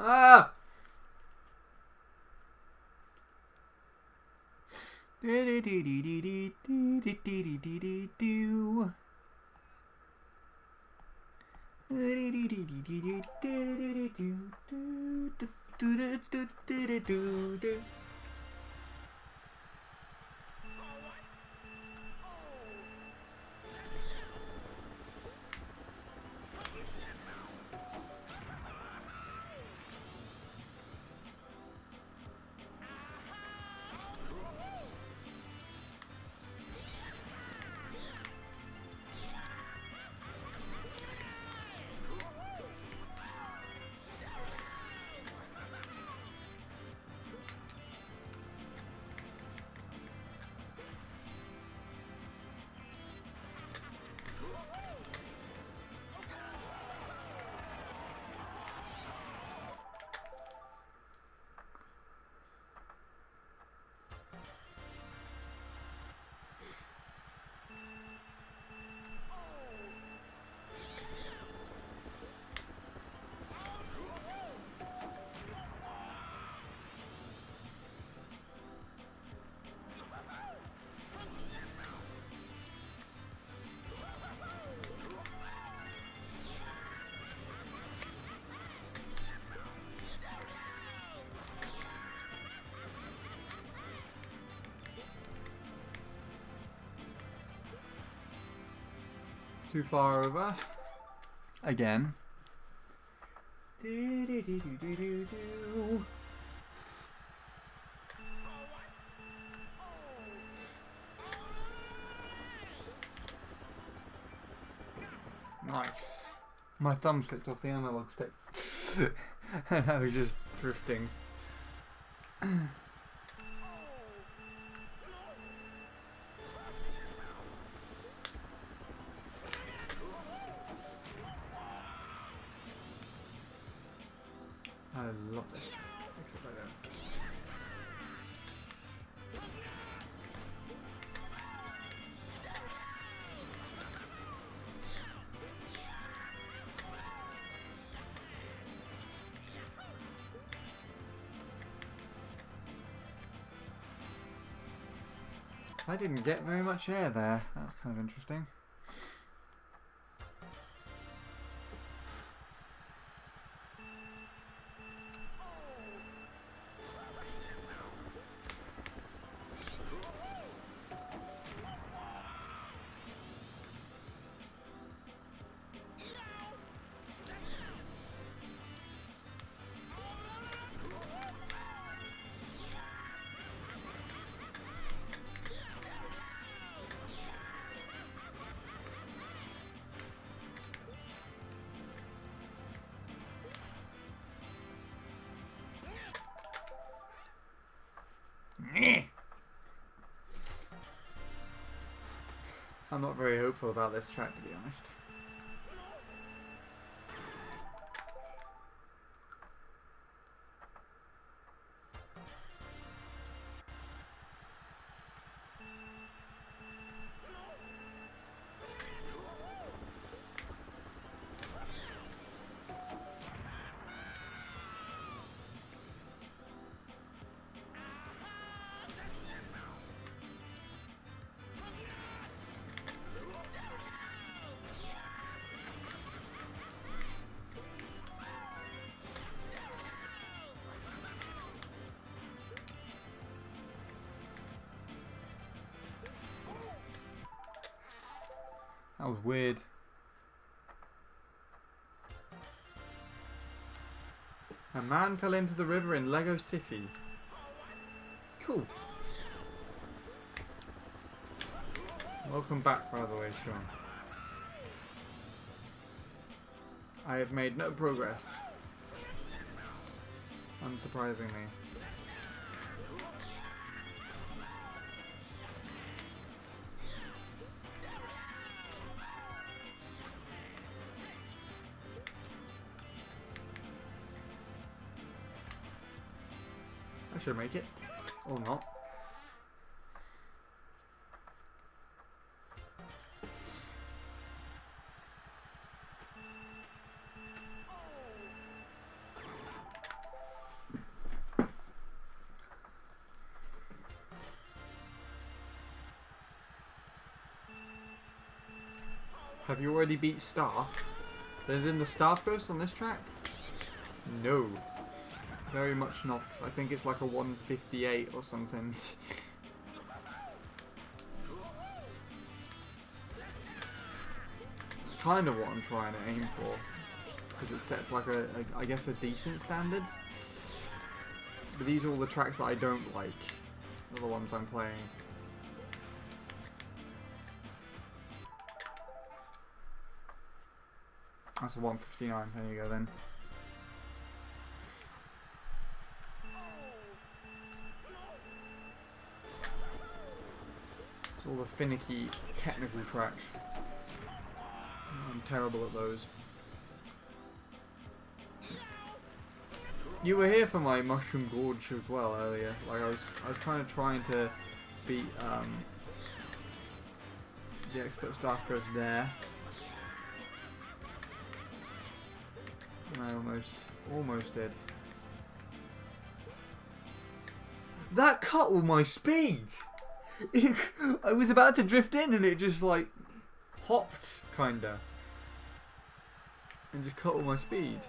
Ah! Too far over. Again. Nice. My thumb slipped off the analog stick. I was just drifting. I love this track, except I don't. I didn't get very much air there. That's kind of interesting. I'm not very hopeful about this track, to be honest. That was weird. A man fell into the river in Lego City. Cool. Welcome back, by the way, Sean. I have made no progress. Unsurprisingly. I should make it. Or not. Have you already beat Staff? There's in the Staff Ghost on this track? No. Very much not. I think it's like a 158 or something. It's kind of what I'm trying to aim for. Because it sets like I guess a decent standard. But these are all the tracks that I don't like. Are the ones I'm playing. That's a 159, there you go then. It's all the finicky technical tracks. I'm terrible at those. You were here for my Mushroom Gorge as well earlier. Like I was kind of trying to beat the Expert Staff Ghost there. And I almost did. That cut all my speed! I was about to drift in and it just like hopped, kinda. And just cut all my speed.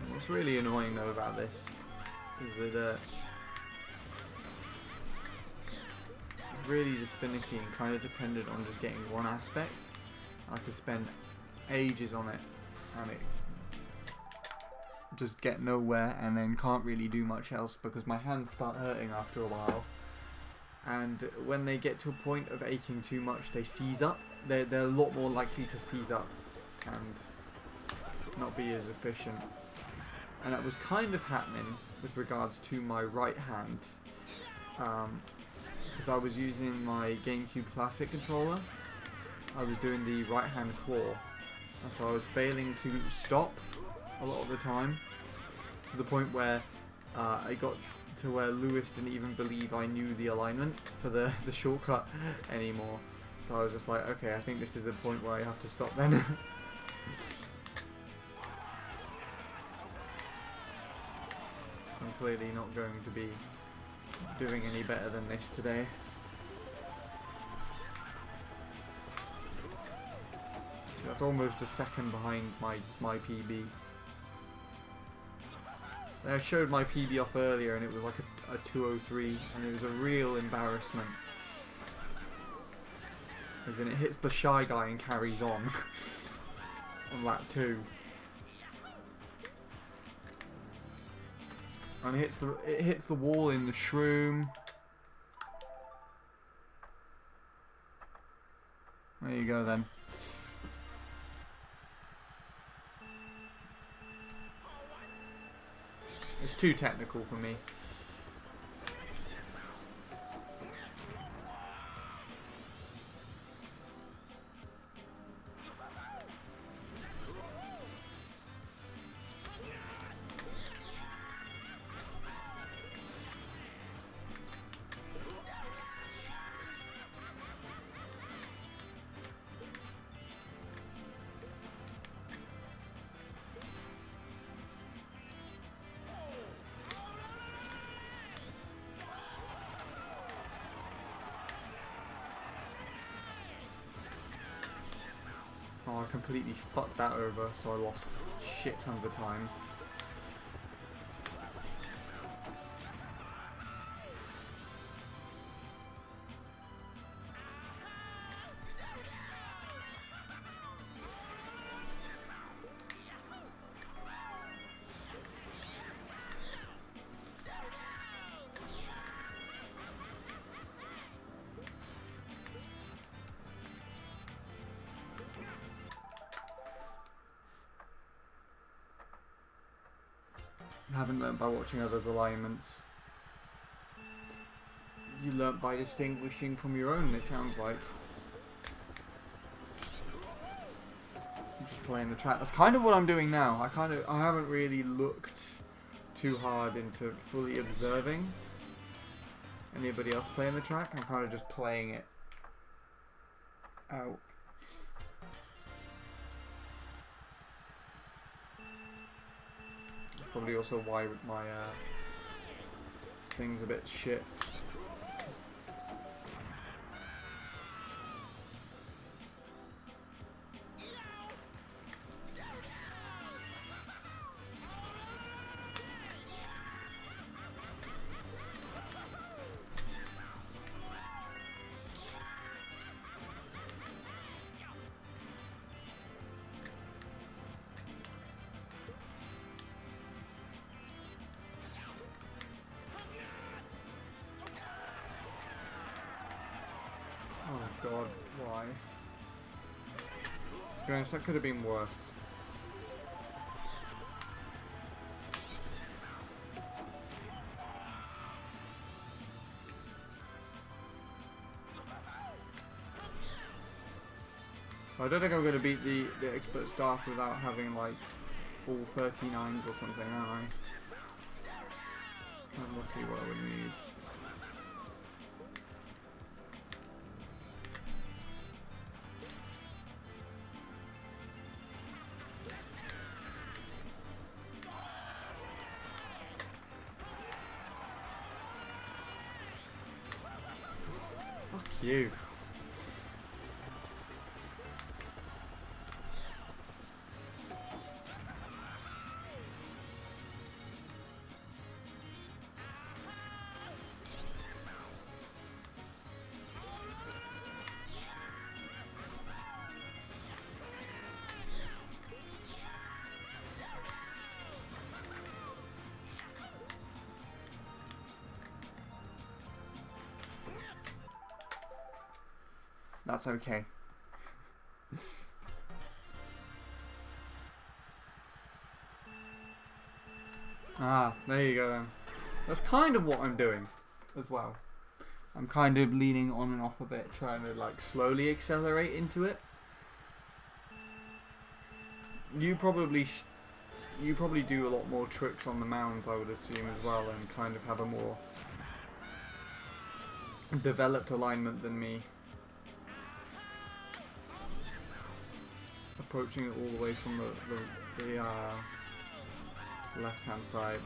What's really annoying though about this is that it's really just finicky and kind of dependent on just getting one aspect. I could spend ages on it and it just get nowhere and then can't really do much else because my hands start hurting after a while. And when they get to a point of aching too much, they seize up. They're a lot more likely to seize up and not be as efficient. And that was kind of happening with regards to my right hand, because I was using my GameCube Classic controller. I was doing the right hand claw, and so I was failing to stop a lot of the time, to the point where I got to where Lewis didn't even believe I knew the alignment for the shortcut anymore. So I was just like, okay, I think this is the point where I have to stop then. I'm clearly not going to be doing any better than this today. So that's almost a second behind my PB. I showed my PB off earlier and it was like a 203 and it was a real embarrassment. As in it hits the Shy Guy and carries on lap 2. And it hits the wall in the shroom. There you go then. It's too technical for me. Oh, I completely fucked that over, so I lost shit tons of time. I haven't learnt by watching others' alignments. You learnt by distinguishing from your own, it sounds like. Just playing the track. That's kind of what I'm doing now. I haven't really looked too hard into fully observing anybody else playing the track. I'm kind of just playing it out. probably also why my thing's a bit shit. Oh god, why? To be honest, that could have been worse. I don't think I'm going to beat the expert staff without having like all 39s or something, am I? Kind of roughly what I would need. Fuck you. That's okay. Ah, there you go then. That's kind of what I'm doing as well. I'm kind of leaning on and off of it, trying to like slowly accelerate into it. You probably do a lot more tricks on the mounds, I would assume, as well, and kind of have a more developed alignment than me. Approaching it all the way from the left hand side.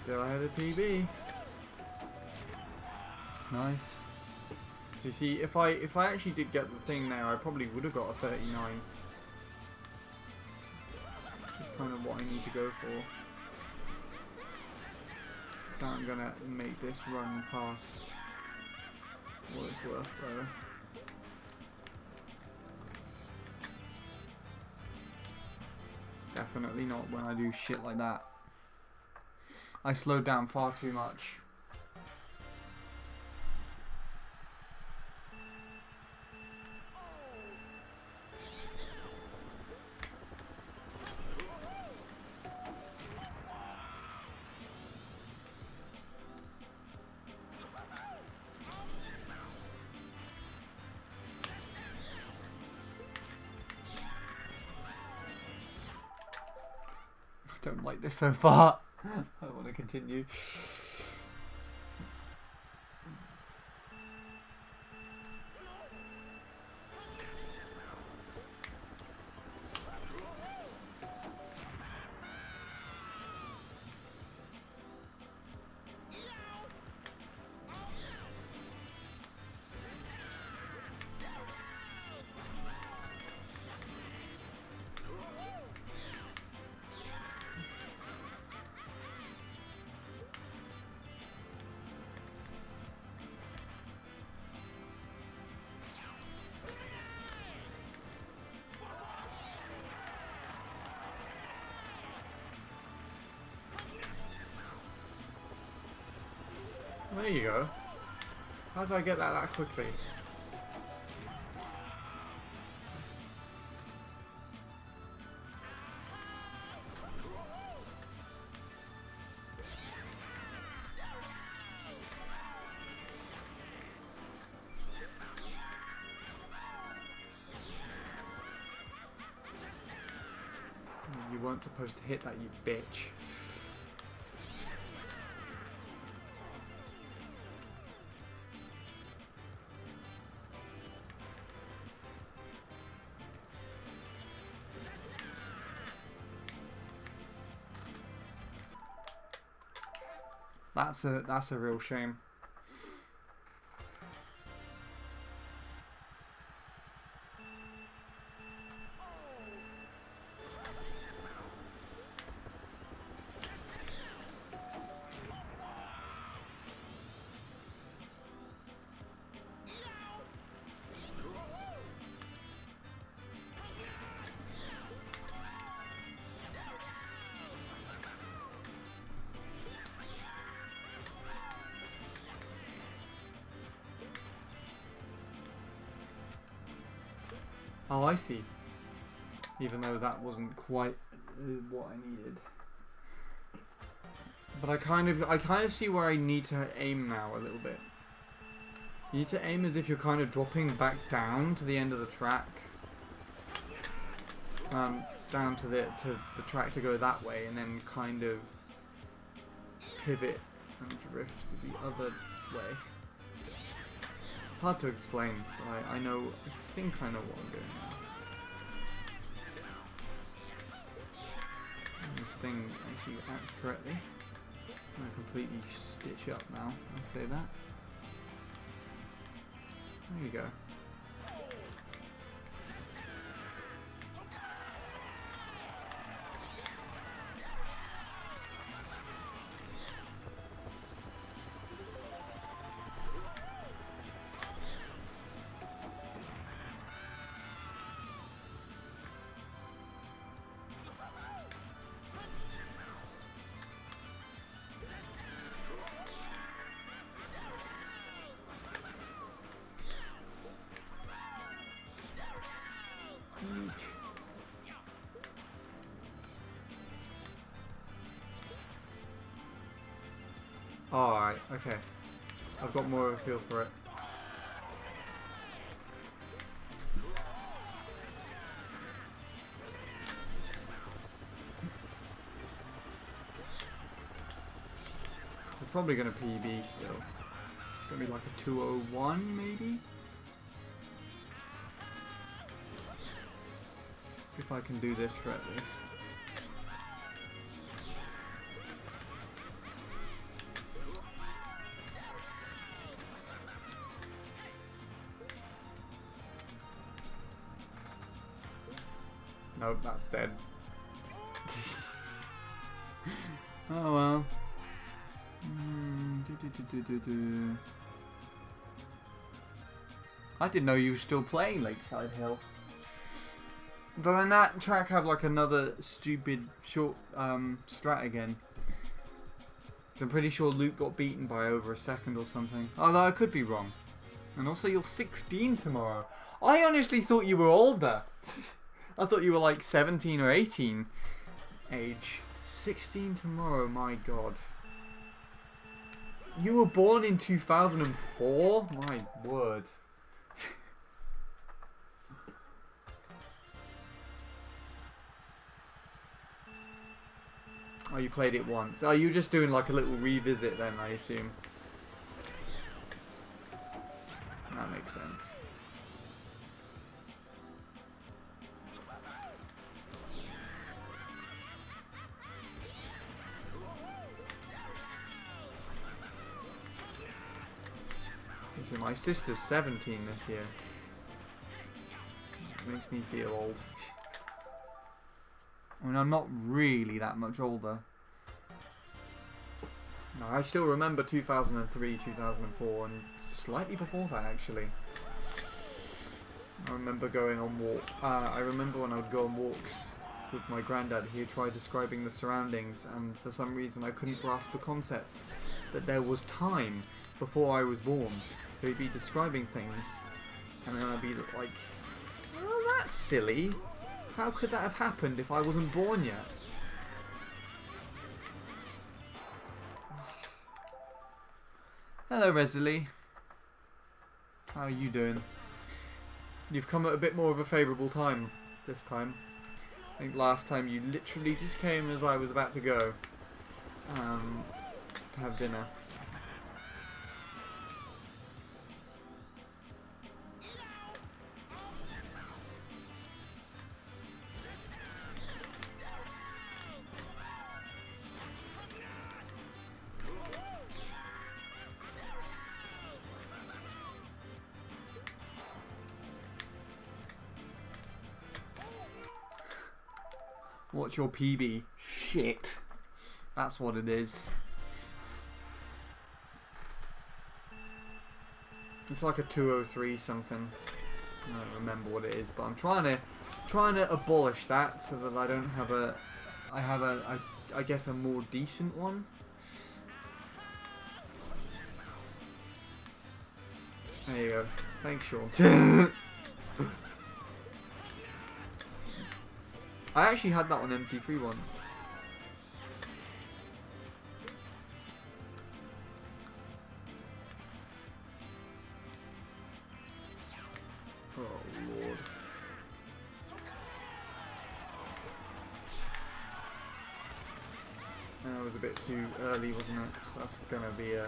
Still ahead of PB. Nice. So you see, if I actually did get the thing there, I probably would have got a 39. Which is kind of what I need to go for. Now I'm gonna make this run past what it's worth though. Definitely not when I do shit like that. I slowed down far too much. I don't like this so far. I want to continue. There you go. How did I get that quickly? You weren't supposed to hit that, you bitch. That's a real shame. Oh, I see. Even though that wasn't quite what I needed. But I kind of see where I need to aim now a little bit. You need to aim as if you're kind of dropping back down to the end of the track. Down to the track to go that way, and then kind of pivot and drift the other way. It's hard to explain, but I think I know what I'm doing now. And this thing actually acts correctly. I'm going to completely stitch up now, I'll say that. There you go. Alright, okay. I've got more of a feel for it. It's probably going to PB still. It's going to be like a 201 maybe? If I can do this correctly. Nope, that's dead. Oh well. I didn't know you were still playing Lakeside Hill. Doesn't that track have like another stupid short strat again? Because I'm pretty sure Luke got beaten by over a second or something. Although I could be wrong. And also you're 16 tomorrow. I honestly thought you were older. I thought you were like 17 or 18 age. 16 tomorrow, my god. You were born in 2004? My word. Oh, you played it once. Oh, you're just doing like a little revisit then, I assume. That makes sense. So my sister's 17 this year. It makes me feel old. I mean, I'm not really that much older. No, I still remember 2003, 2004, and slightly before that, actually. I remember going on walk. I remember when I would go on walks with my granddad. He would try describing the surroundings, and for some reason I couldn't grasp the concept that there was time before I was born. So he'd be describing things, and then I'd be like, "Oh, that's silly. How could that have happened if I wasn't born yet?" Hello, Resley. How are you doing? You've come at a bit more of a favourable time this time. I think last time you literally just came as I was about to go to have dinner. What's your PB? Shit. That's what it is. It's like a 203 something. I don't remember what it is, but I'm trying to abolish that so that I don't have I guess a more decent one. There you go. Thanks, Sean. I actually had that on MT3 once. Oh lord. That was a bit too early, wasn't it? So that's gonna be a...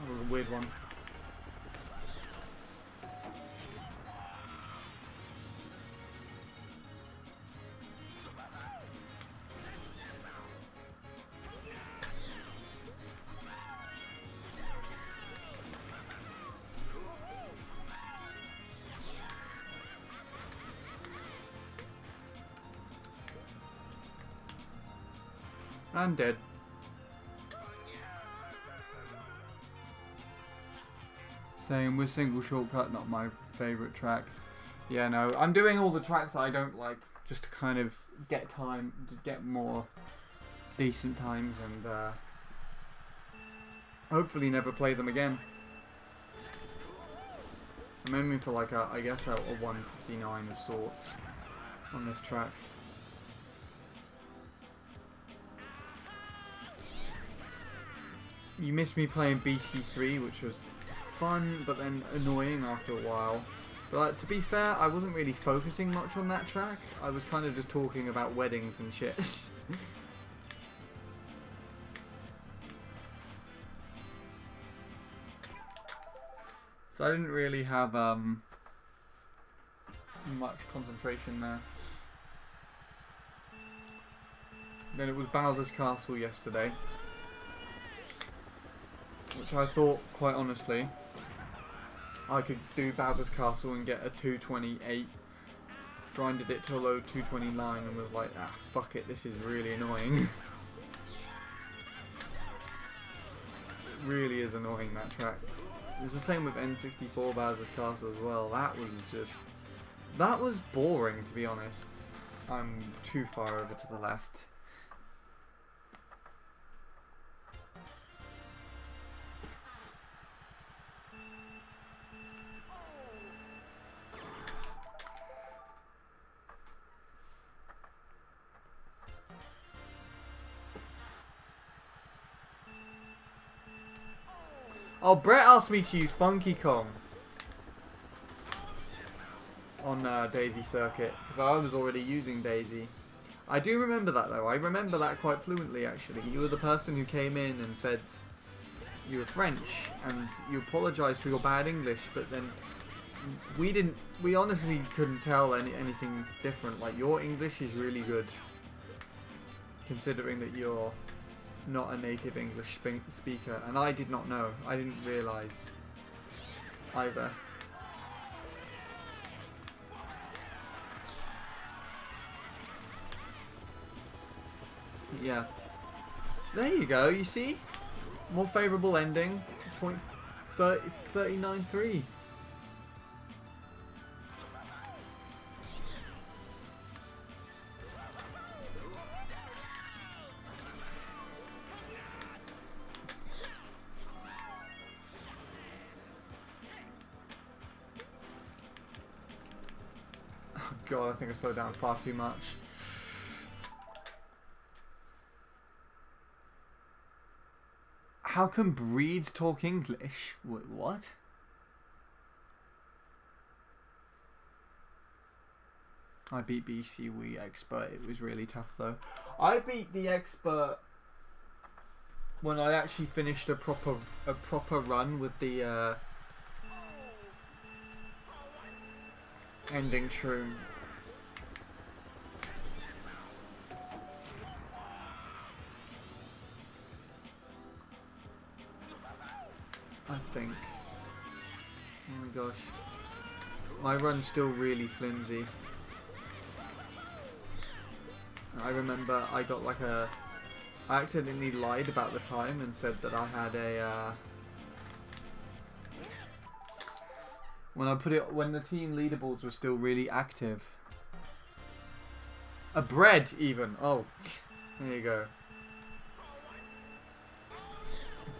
That was a weird one. I'm dead. Saying with Single Shortcut, not my favourite track. Yeah, no, I'm doing all the tracks that I don't like just to kind of get time, to get more decent times and hopefully never play them again. I'm aiming for like a, I guess a 159 of sorts on this track. You missed me playing BC3, which was fun but then annoying after a while. But to be fair, I wasn't really focusing much on that track. I was kind of just talking about weddings and shit. So I didn't really have much concentration there. Then it was Bowser's Castle yesterday, which I thought, quite honestly, I could do Bowser's Castle and get a 228. Grinded it to a low 229 and was like, ah, fuck it, this is really annoying. It really is annoying, that track. It was the same with N64 Bowser's Castle as well. That was boring, to be honest. I'm too far over to the left. Oh, Brett asked me to use Funky Kong on Daisy Circuit, because I was already using Daisy. I do remember that though, I remember that quite fluently actually. You were the person who came in and said you were French, and you apologised for your bad English, but then we honestly couldn't tell anything different. Like, your English is really good, considering that you're not a native English speaker, and I did not know. I didn't realise either. Yeah. There you go, you see? More favourable ending. Point 39.3. Oh god, I think I slowed down far too much. How can breeds talk English? Wait, what? I beat BC Wii Expert. It was really tough though. I beat the Expert when I actually finished a proper run with the ending shroom. I think. Oh my gosh. My run's still really flimsy. I remember I got like I accidentally lied about the time and said that I had a when the team leaderboards were still really active. A bread even. Oh, there you go.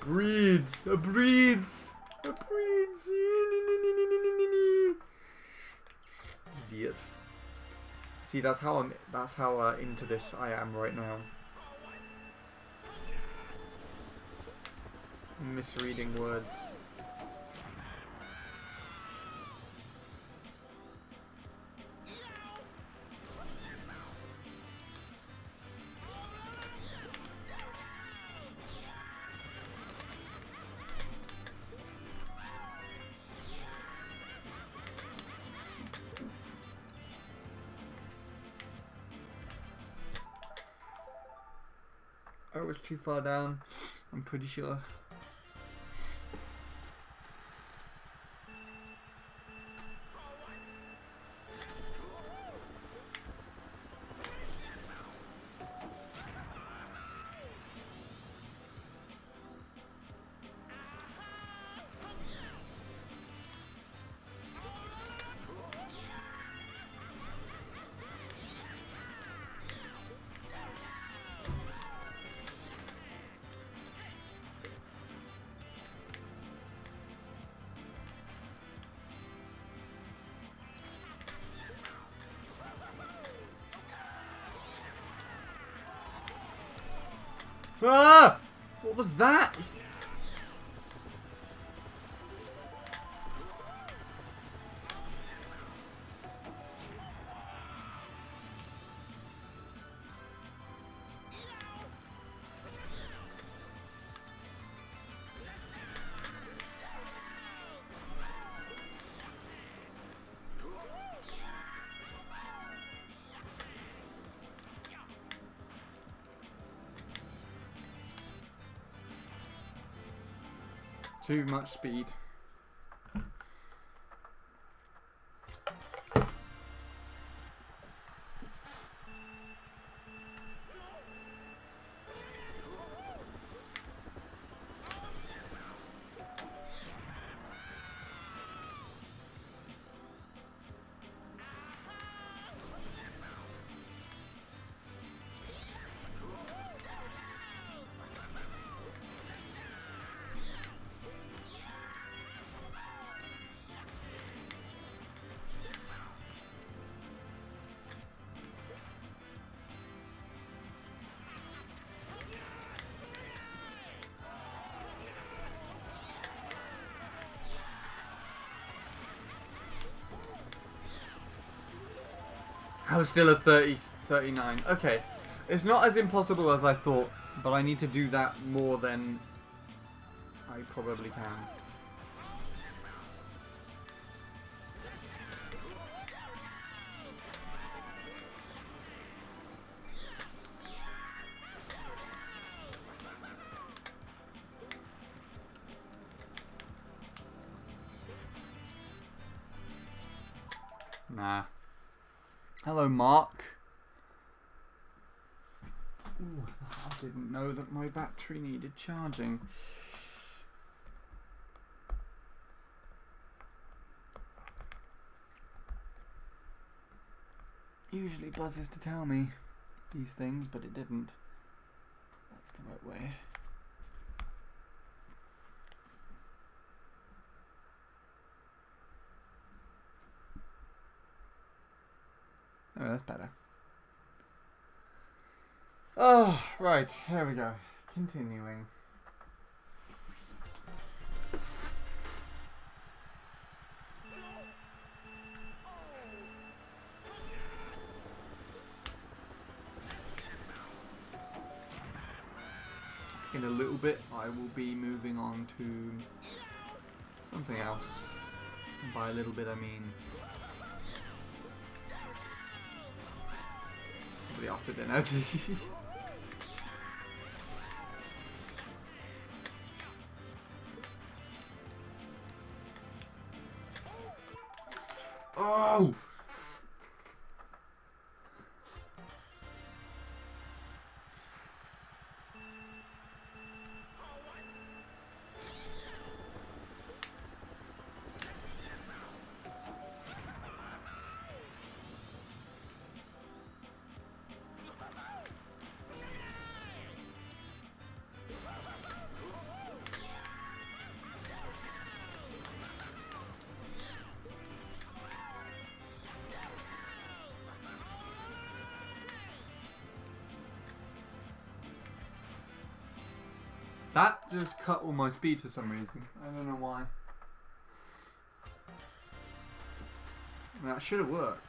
Breeds. A breeds. A breeds. Idiot. See, that's how into this I am right now. Misreading words. I was too far down, I'm pretty sure. Ah! What was that? Too much speed. I was still at 39. Okay. It's not as impossible as I thought, but I need to do that more than I probably can. Nah. Hello, Mark. Ooh, Didn't know that my battery needed charging. Usually buzzes to tell me these things, but it didn't. That's the right way. Oh, that's better. Oh, right, here we go. Continuing. In a little bit, I will be moving on to something else. And by a little bit, I mean probably after dinner. Oh! That just cut all my speed for some reason. I don't know why. That should have worked.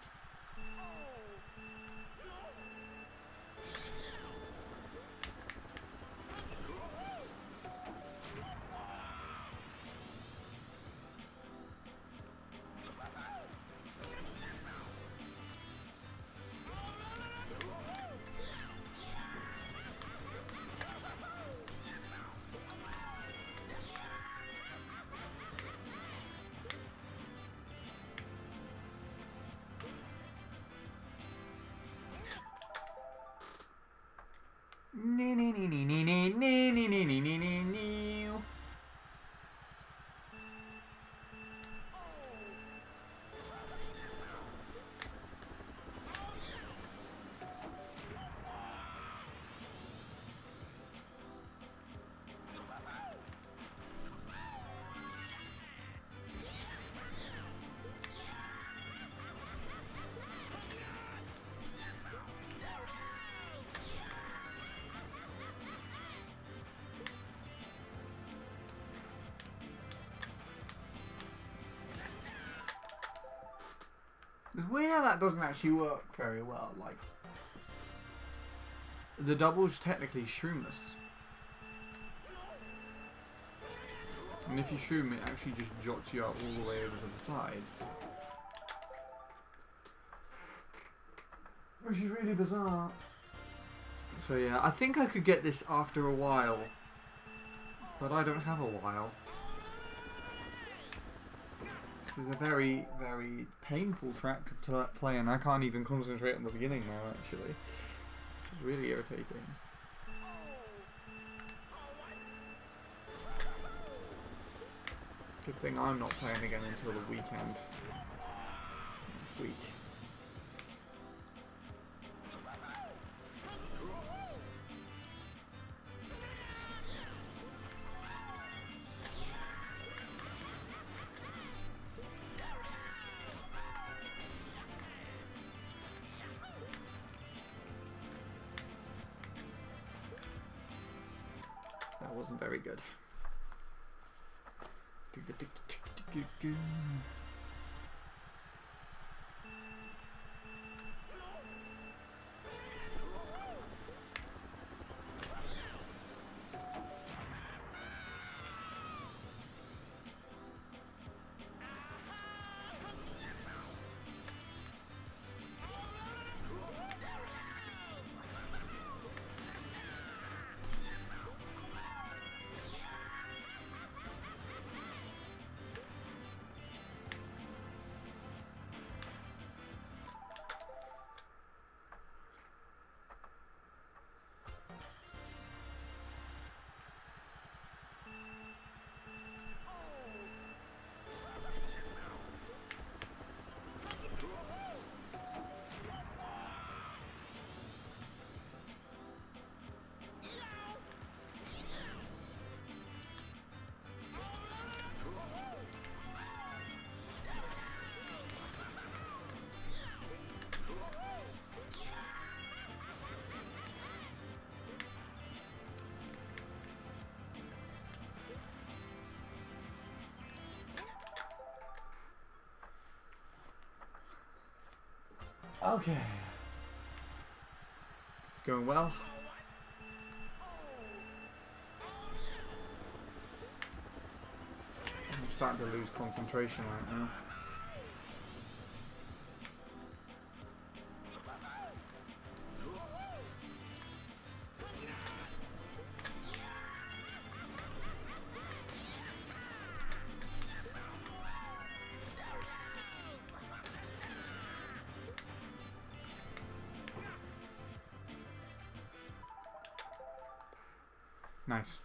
It's weird how that doesn't actually work very well. Like, the double's technically shroomless. And if you shroom, it actually just jots you out all the way over to the side. Which is really bizarre. So yeah, I think I could get this after a while. But I don't have a while. This is a very, very painful track to play, and I can't even concentrate on the beginning now, actually. It's really irritating. Good thing I'm not playing again until the weekend. Next week. That wasn't very good. Okay. It's going well. I'm starting to lose concentration right now. Nice.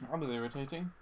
That was irritating.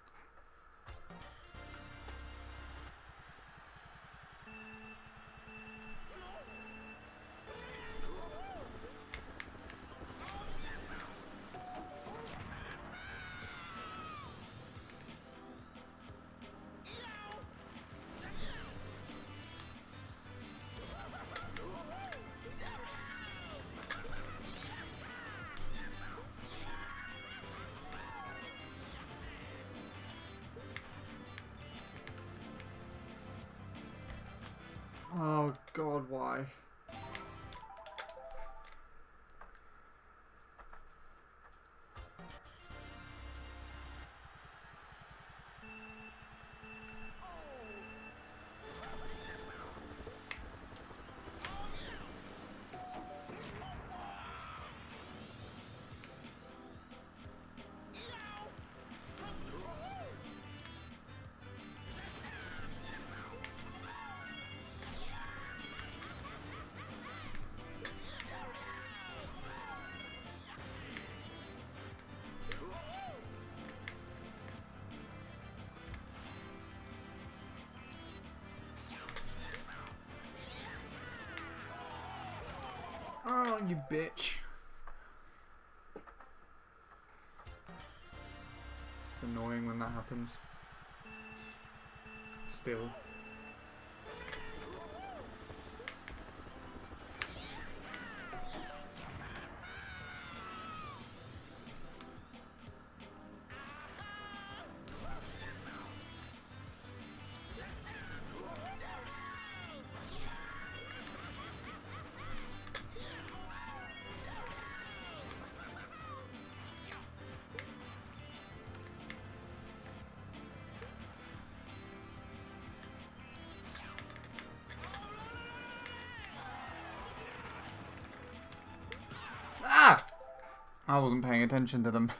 Oh God, why? Oh, you bitch. It's annoying when that happens. Still. Ah! I wasn't paying attention to them.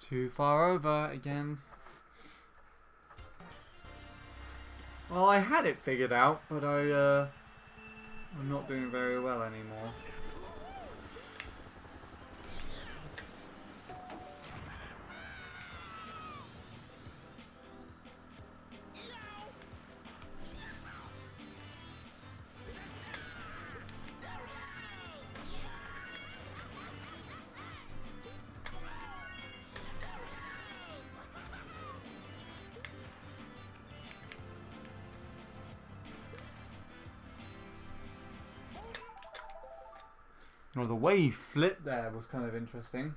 Too far over again. Well, I had it figured out, but I'm not doing very well anymore. Well, the way he flipped there was kind of interesting.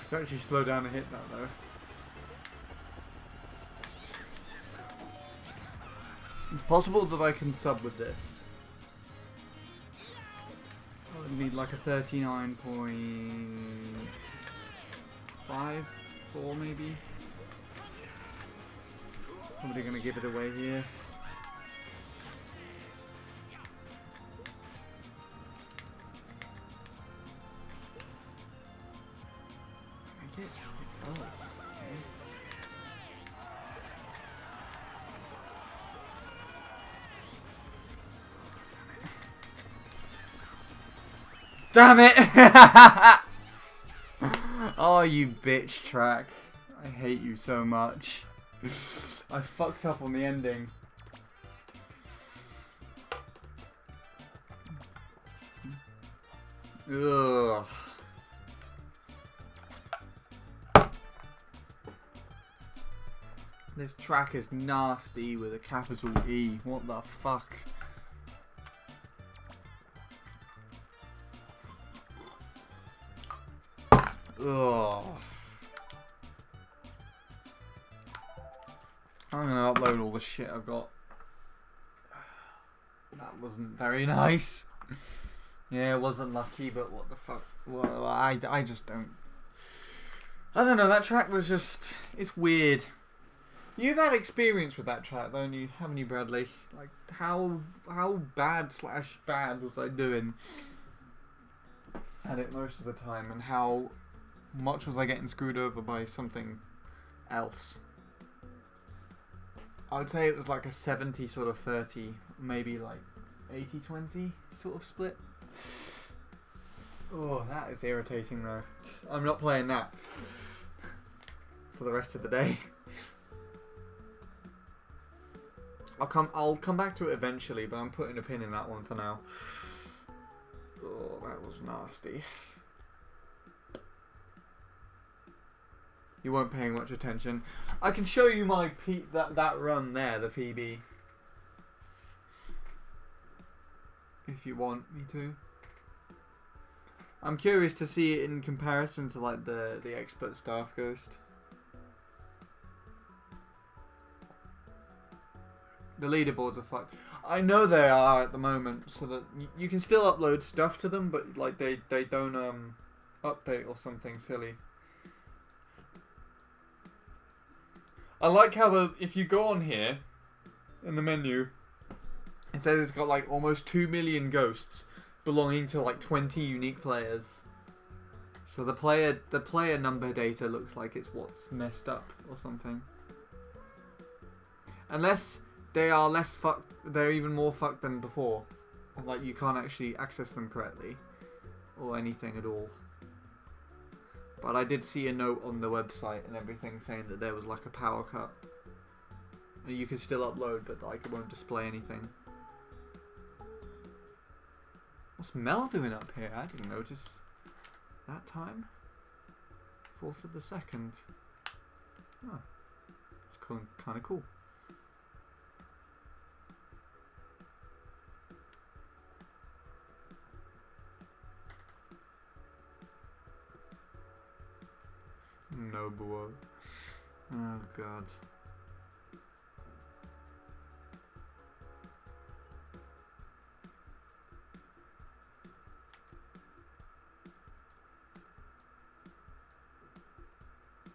It's actually slow down to hit that though. It's possible that I can sub with this. I would need like a 39.5, 4 maybe. Probably gonna give it away here. Make it? It does. Okay. Damn it! Oh, you bitch track. I hate you so much. I fucked up on the ending. Ugh. This track is nasty with a capital E. What the fuck? Ugh. I'm gonna upload all the shit I've got. That wasn't very nice. Yeah, it wasn't lucky, but what the fuck? Well, I just don't. I don't know, that track was just. It's weird. You've had experience with that track, don't you? Haven't you, Bradley? Like, how bad / bad was I doing at it most of the time, and how much was I getting screwed over by something else? I would say it was like a 70 sort of 30, maybe like 80-20 sort of split. Oh, that is irritating though. I'm not playing that for the rest of the day. I'll come back to it eventually, but I'm putting a pin in that one for now. Oh, that was nasty. you weren't paying much attention. I can show you my that run there, the PB, if you want me to. I'm curious to see it in comparison to like the expert staff ghost. The leaderboards are fucked. I know they are at the moment, so that you can still upload stuff to them, but like they don't update or something silly. I like how if you go on here in the menu, it says it's got like almost 2 million ghosts belonging to like 20 unique players. So the player number data looks like it's what's messed up or something. Unless they are less fucked, they're even more fucked than before. Like you can't actually access them correctly or anything at all. But I did see a note on the website and everything saying that there was like a power cut. And you can still upload, but like it won't display anything. What's Mel doing up here? I didn't notice that time. 4th of the 2nd. Oh, it's kind of cool. Nobuo. Oh god.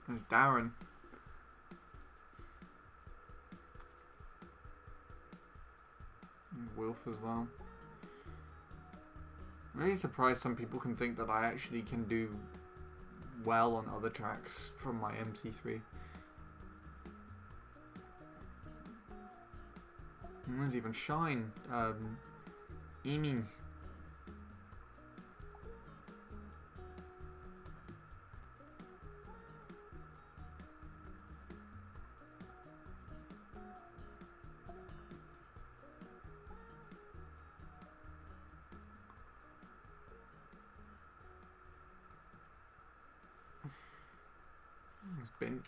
There's Darren. And Wilf as well. I'm really surprised some people can think that I actually can do well on other tracks from my MC3. And there's even Shine. Eaming. It's been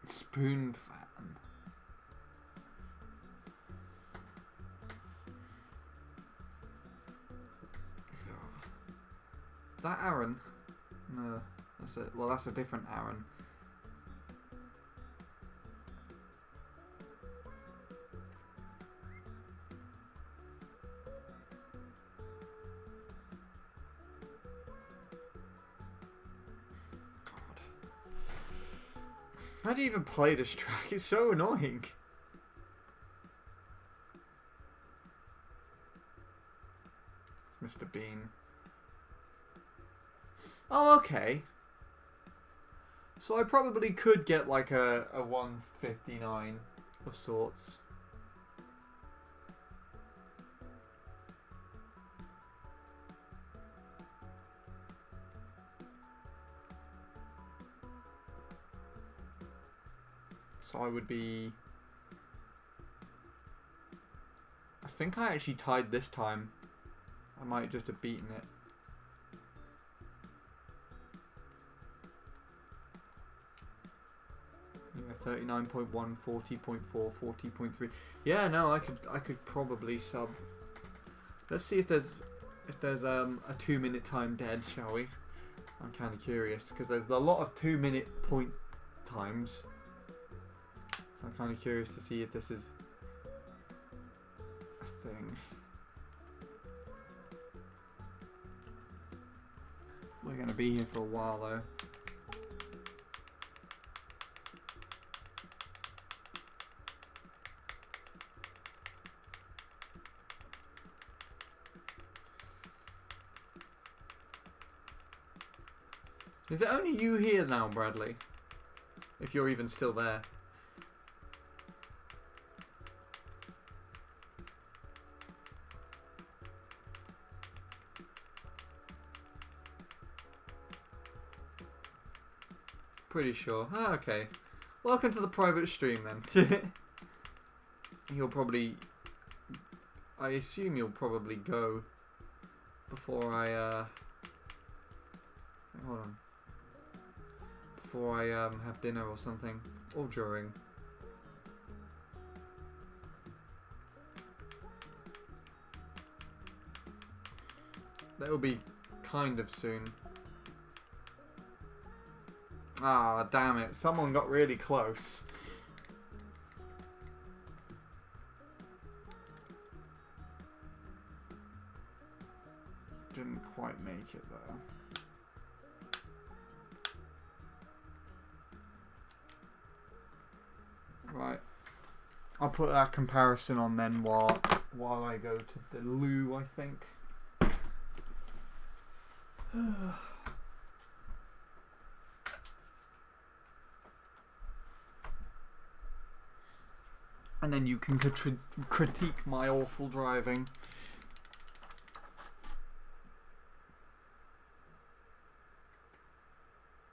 Spoon Fan. Is that Aaron? No, that's it. Well, that's a different Aaron. God. How do you even play this track? It's so annoying. It's Mr. Bean. Oh, okay. So I probably could get like a 159 of sorts. So I would be... I think I actually tied this time. I might just have beaten it. Yeah, 39.1, 40.4, 40.3. Yeah, no, I could probably sub. Let's see if there's a 2-minute time dead, shall we? I'm kind of curious because there's a lot of 2-minute point times. So I'm kind of curious to see if this is a thing. We're gonna be here for a while though. Is it only you here now, Bradley? If you're even still there. Pretty sure. Ah, okay. Welcome to the private stream then. You'll probably... I assume you'll probably go before I, hold on. Before I, have dinner or something. Or during. That'll be kind of soon. Ah, damn it. Someone got really close. Didn't quite make it though. Right. I'll put that comparison on then while I go to the loo, I think. And then you can critique my awful driving.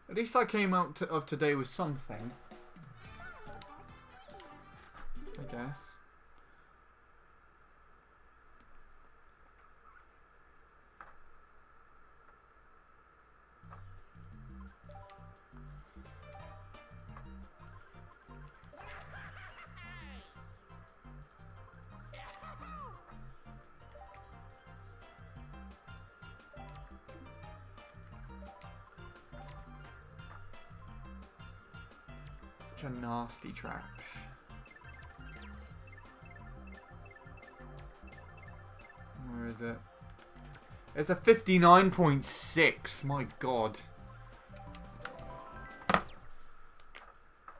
At least I came out of today with something. I guess. Such a nasty track. Where is it? It's a 59.6. My god.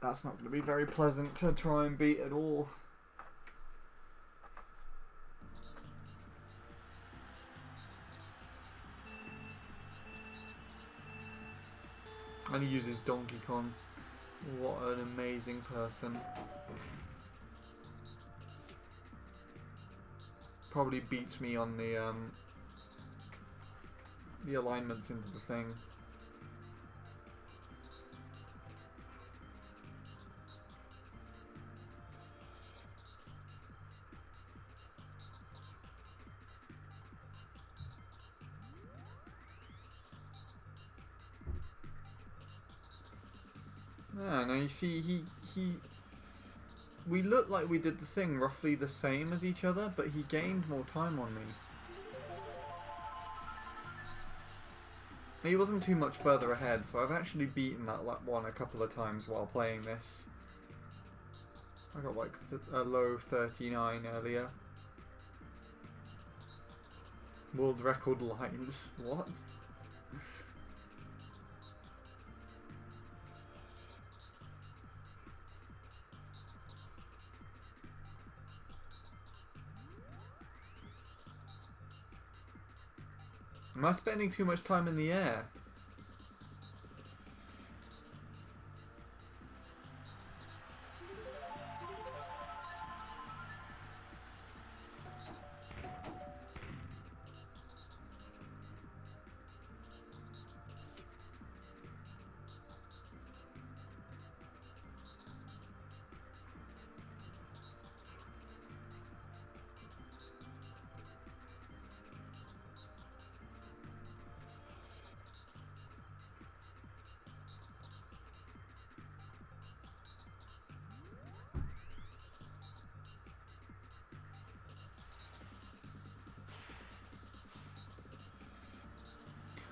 That's not going to be very pleasant to try and beat at all. And he uses Donkey Kong. What an amazing person. Probably beats me on the alignments into the thing. Yeah, now you see, we look like we did the thing roughly the same as each other, but he gained more time on me. He wasn't too much further ahead, so I've actually beaten that one a couple of times while playing this. I got like a low 39 earlier. World record lines. What? Am I spending too much time in the air?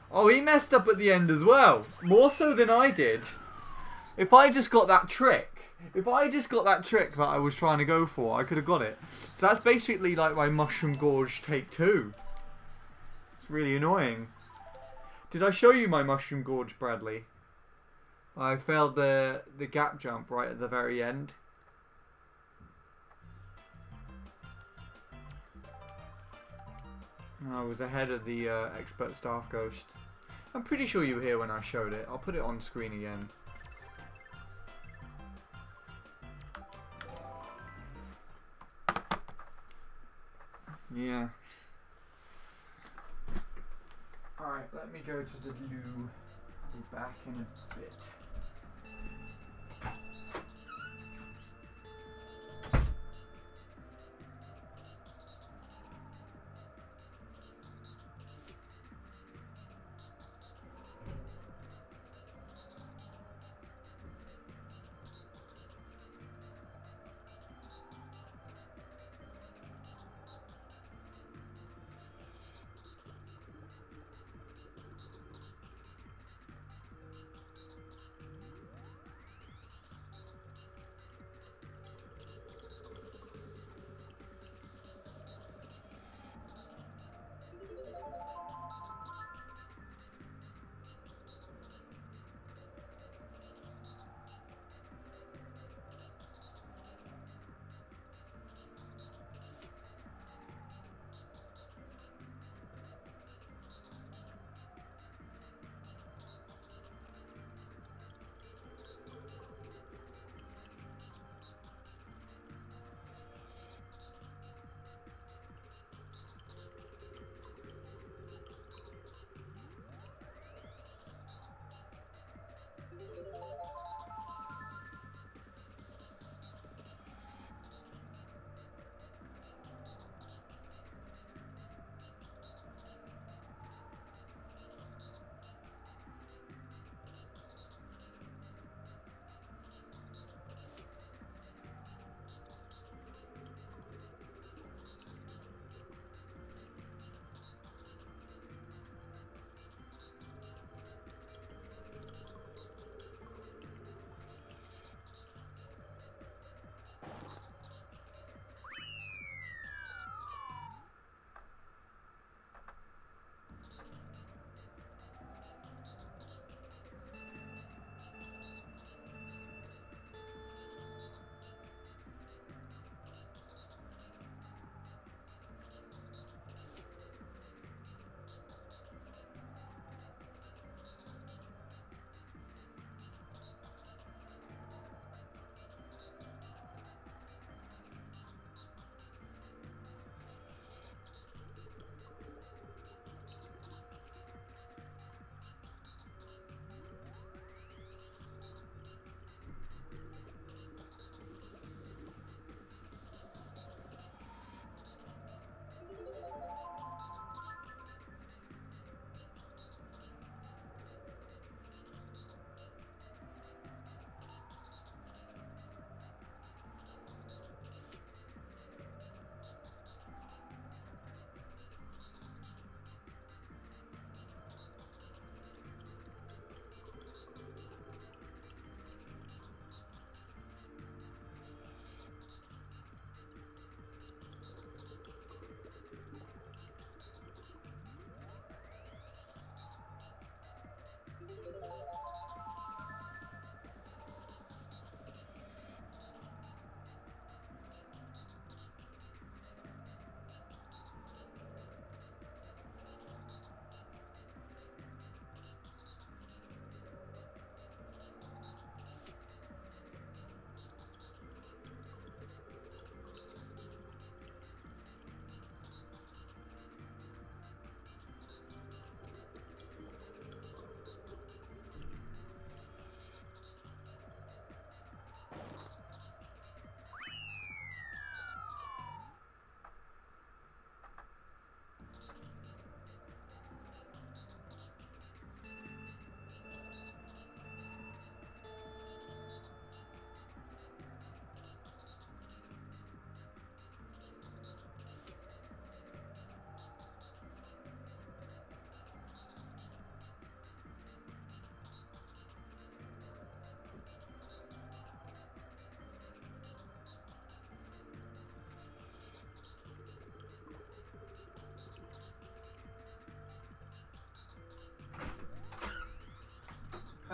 Oh, he messed up at the end as well. More so than I did. If I just got that trick. If I just got that trick that I was trying to go for, I could have got it. So that's basically like my Mushroom Gorge take 2. It's really annoying. Did I show you my Mushroom Gorge, Bradley? I failed the gap jump right at the very end. I was ahead of the Expert Staff Ghost. I'm pretty sure you were here when I showed it. I'll put it on screen again. Yeah. Alright, let me go to the loo. I'll be back in a bit.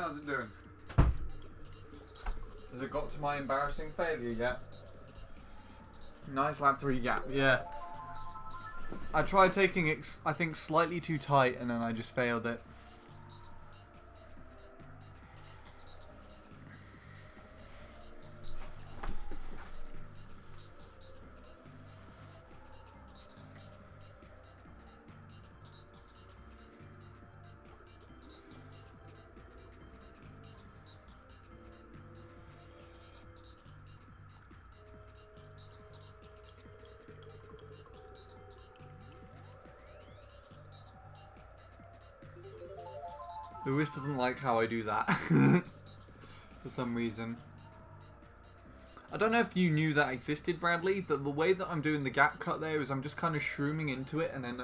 How's it doing? Has it got to my embarrassing failure yet? Nice lap 3 gap, yeah. I tried taking it, I think, slightly too tight, and then I just failed it. Lewis doesn't like how I do that. For some reason. I don't know if you knew that existed, Bradley, that the way that I'm doing the gap cut there is I'm just kind of shrooming into it, and then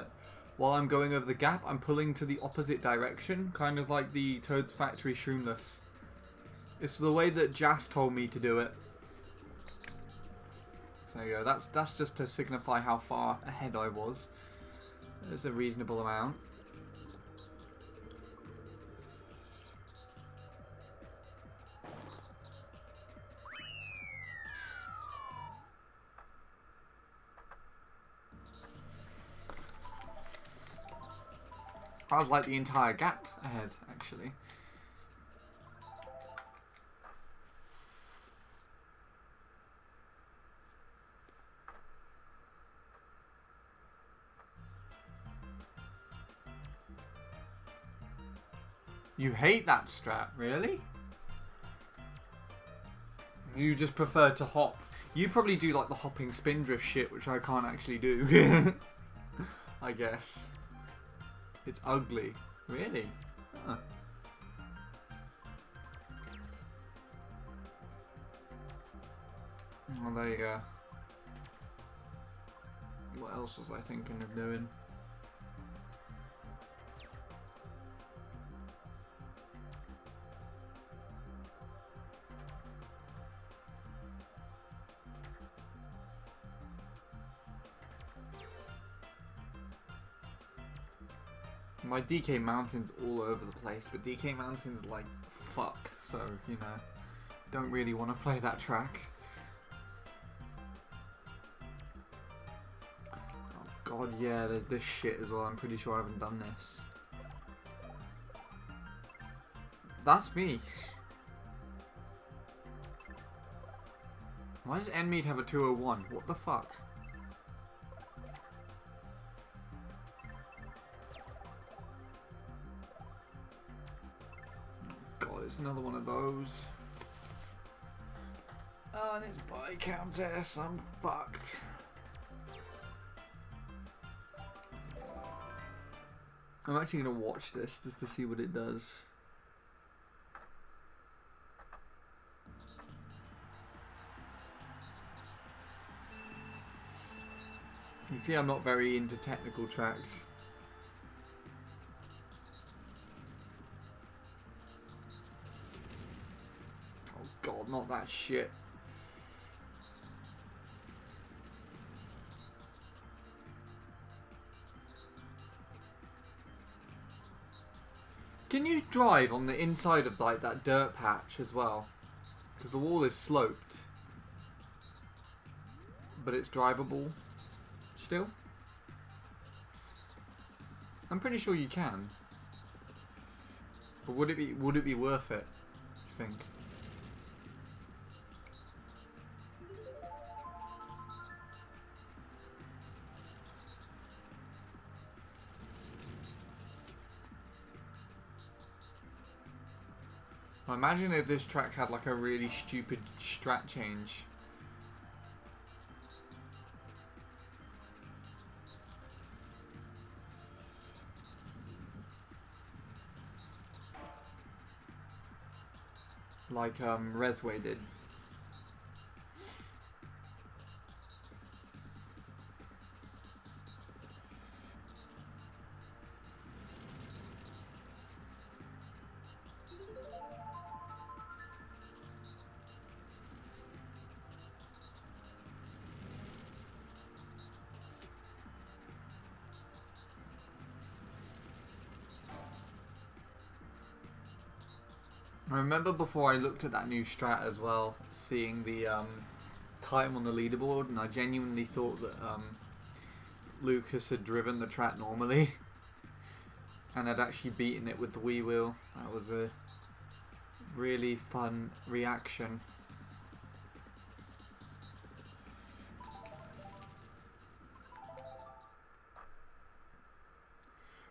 while I'm going over the gap, I'm pulling to the opposite direction, kind of like the Toad's Factory Shroomless. It's the way that Jas told me to do it. So yeah, that's just to signify how far ahead I was. There's a reasonable amount. I was like the entire gap ahead, actually. You hate that strat, really? You just prefer to hop. You probably do like the hopping spin drift shit, which I can't actually do. I guess. It's ugly. Really? Huh. Well, there you go. What else was I thinking of doing? My DK Mountain's all over the place, but DK Mountain's like fuck, so, you know, don't really want to play that track. Oh god, yeah, there's this shit as well. I'm pretty sure I haven't done this. That's me. Why does Enmead have a 201? What the fuck? It's another one of those. Oh, and it's by Countess. I'm fucked. I'm actually going to watch this just to see what it does. You see, I'm not very into technical tracks. God, not that shit. Can you drive on the inside of like that dirt patch as well? Because the wall is sloped. But it's drivable still? I'm pretty sure you can. But would it be worth it, do you think? Imagine if this track had like a really stupid strat change. Like Resway did. I remember before I looked at that new strat as well, seeing the time on the leaderboard, and I genuinely thought that Lucas had driven the track normally and had actually beaten it with the Wii wheel. That was a really fun reaction.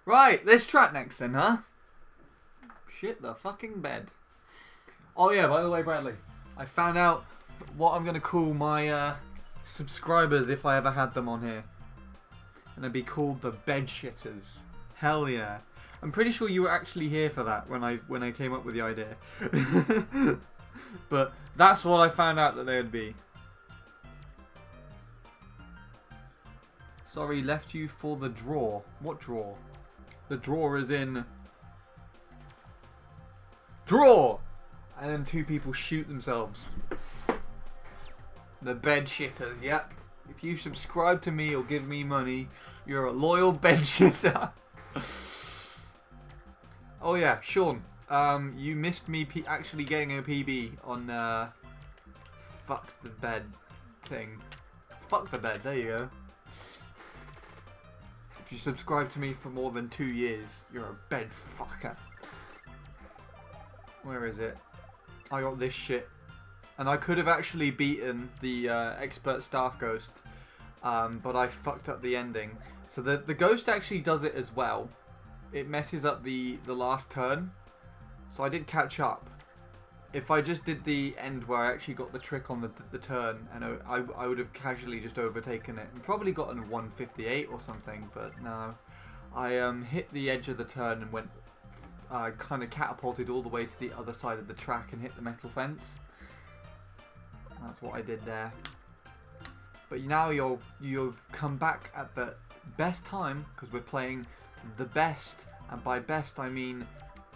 Right, this track next then, huh? Shit the fucking bed. Oh yeah, by the way, Bradley, I found out what I'm going to call my subscribers if I ever had them on here. And they'd be called the Bed Shitters. Hell yeah. I'm pretty sure you were actually here for that when I came up with the idea. But that's what I found out that they'd be. Sorry, left you for the draw. What draw? The draw is in... Draw! And then two people shoot themselves. The Bed Shitters, yep. If you subscribe to me or give me money, you're a loyal bed shitter. Oh yeah, Sean. You missed me actually getting a PB on fuck the bed thing. Fuck the bed, there you go. If you subscribe to me for more than 2 years, you're a bed fucker. Where is it? I got this shit. And I could have actually beaten the expert staff ghost, but I fucked up the ending. So the ghost actually does it as well. It messes up the last turn. So I did catch up. If I just did the end where I actually got the trick on the turn, and I would have casually just overtaken it and probably gotten 158 or something, but no. I hit the edge of the turn and went kind of catapulted all the way to the other side of the track and hit the metal fence. That's what I did there. But now you've come back at the best time, because we're playing the best, and by best I mean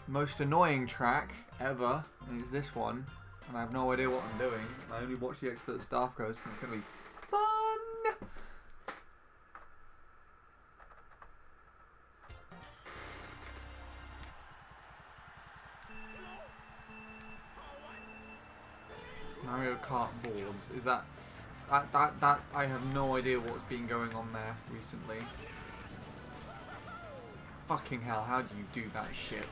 most annoying track ever, and it's this one, and I have no idea what I'm doing. I only watch the expert staff ghost, and it's going to be fun! Mario Kart boards, is that I have no idea what's been going on there recently. Fucking hell, how do you do that shit?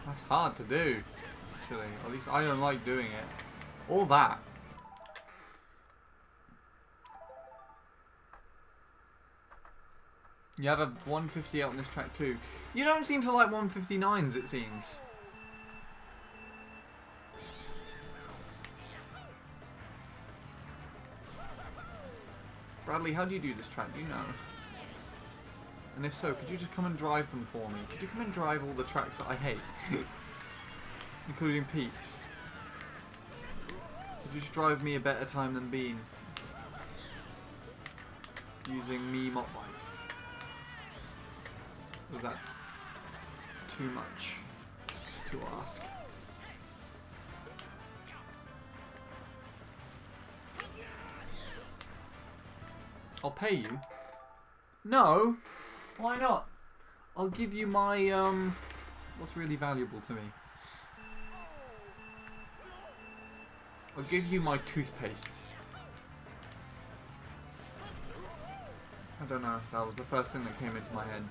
That's hard to do, actually. At least I don't like doing it. All that. You have a 158 on this track too. You don't seem to like 159s, it seems. Bradley, how do you do this track? Do you know? And if so, could you just come and drive them for me? Could you come and drive all the tracks that I hate? Including Peaks. Could you just drive me a better time than Bean? Using me Mop Bike. Was that too much to ask? I'll pay you. No! Why not? I'll give you my, what's really valuable to me. I'll give you my toothpaste. I don't know, that was the first thing that came into my head.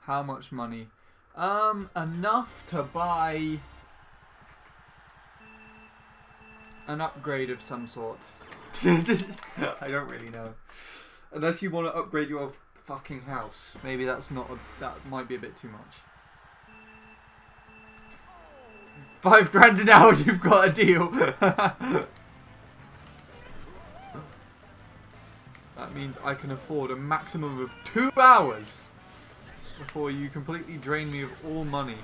How much money? Enough to buy an upgrade of some sort. I don't really know. Unless you want to upgrade your fucking house. Maybe that's not that might be a bit too much. 5 grand an hour, you've got a deal. That means I can afford a maximum of 2 hours before you completely drain me of all money.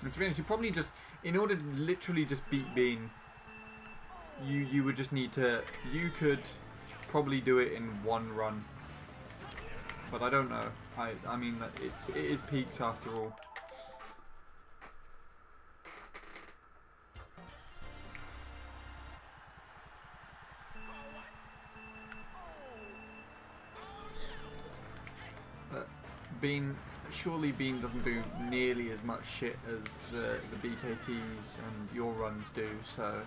And to be honest, you probably just, in order to literally just beat Bean, you would just need to, you could probably do it in 1 run. But I don't know. I mean, it is peaks after all. But surely Bean doesn't do nearly as much shit as the BKTs and your runs do, so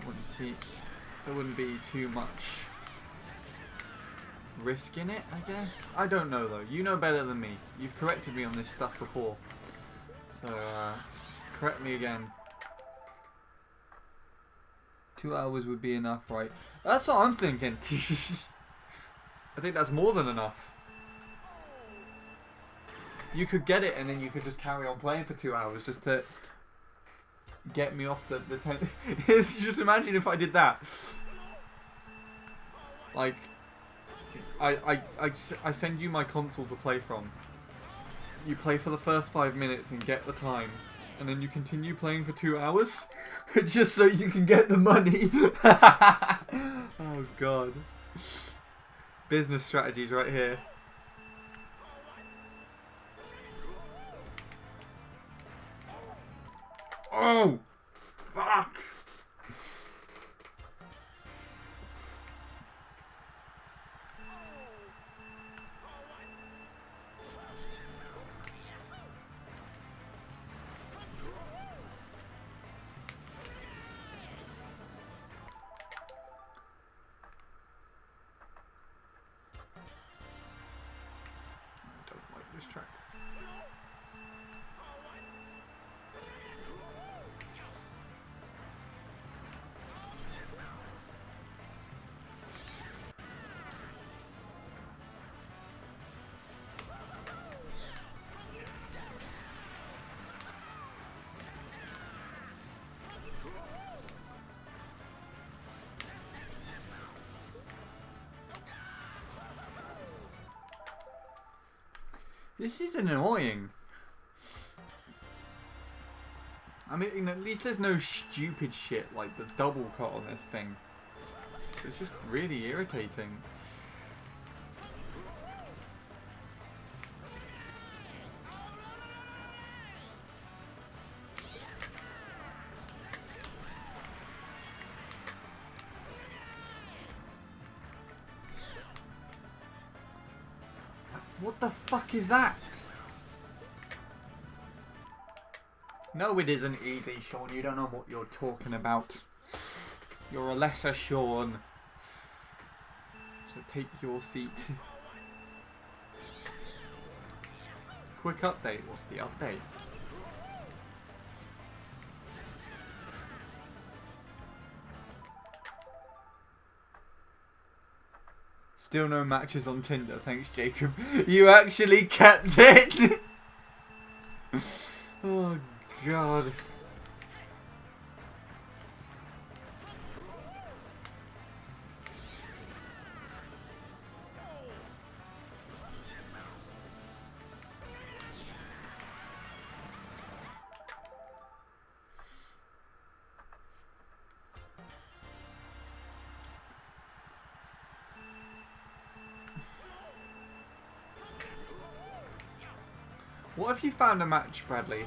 wouldn't see, there wouldn't be too much risk in it, I guess. I don't know though. You know better than me. You've corrected me on this stuff before, so correct me again. 2 hours would be enough, right? That's what I'm thinking. I think that's more than enough. You could get it and then you could just carry on playing for 2 hours just to get me off the 10. Just imagine if I did that. Like, I send you my console to play from. You play for the first 5 minutes and get the time. And then you continue playing for 2 hours. Just so you can get the money. Oh god. Business strategies right here. Oh! Fuck! I don't like this track. This is annoying. I mean, at least there's no stupid shit like the double cut on this thing. It's just really irritating. What the fuck is that? No, it isn't easy, Sean. You don't know what you're talking about. You're a lesser Sean. So take your seat. Quick update. What's the update? Still no matches on Tinder. Thanks, Jacob. You actually kept it. Oh, God. What if you found a match, Bradley,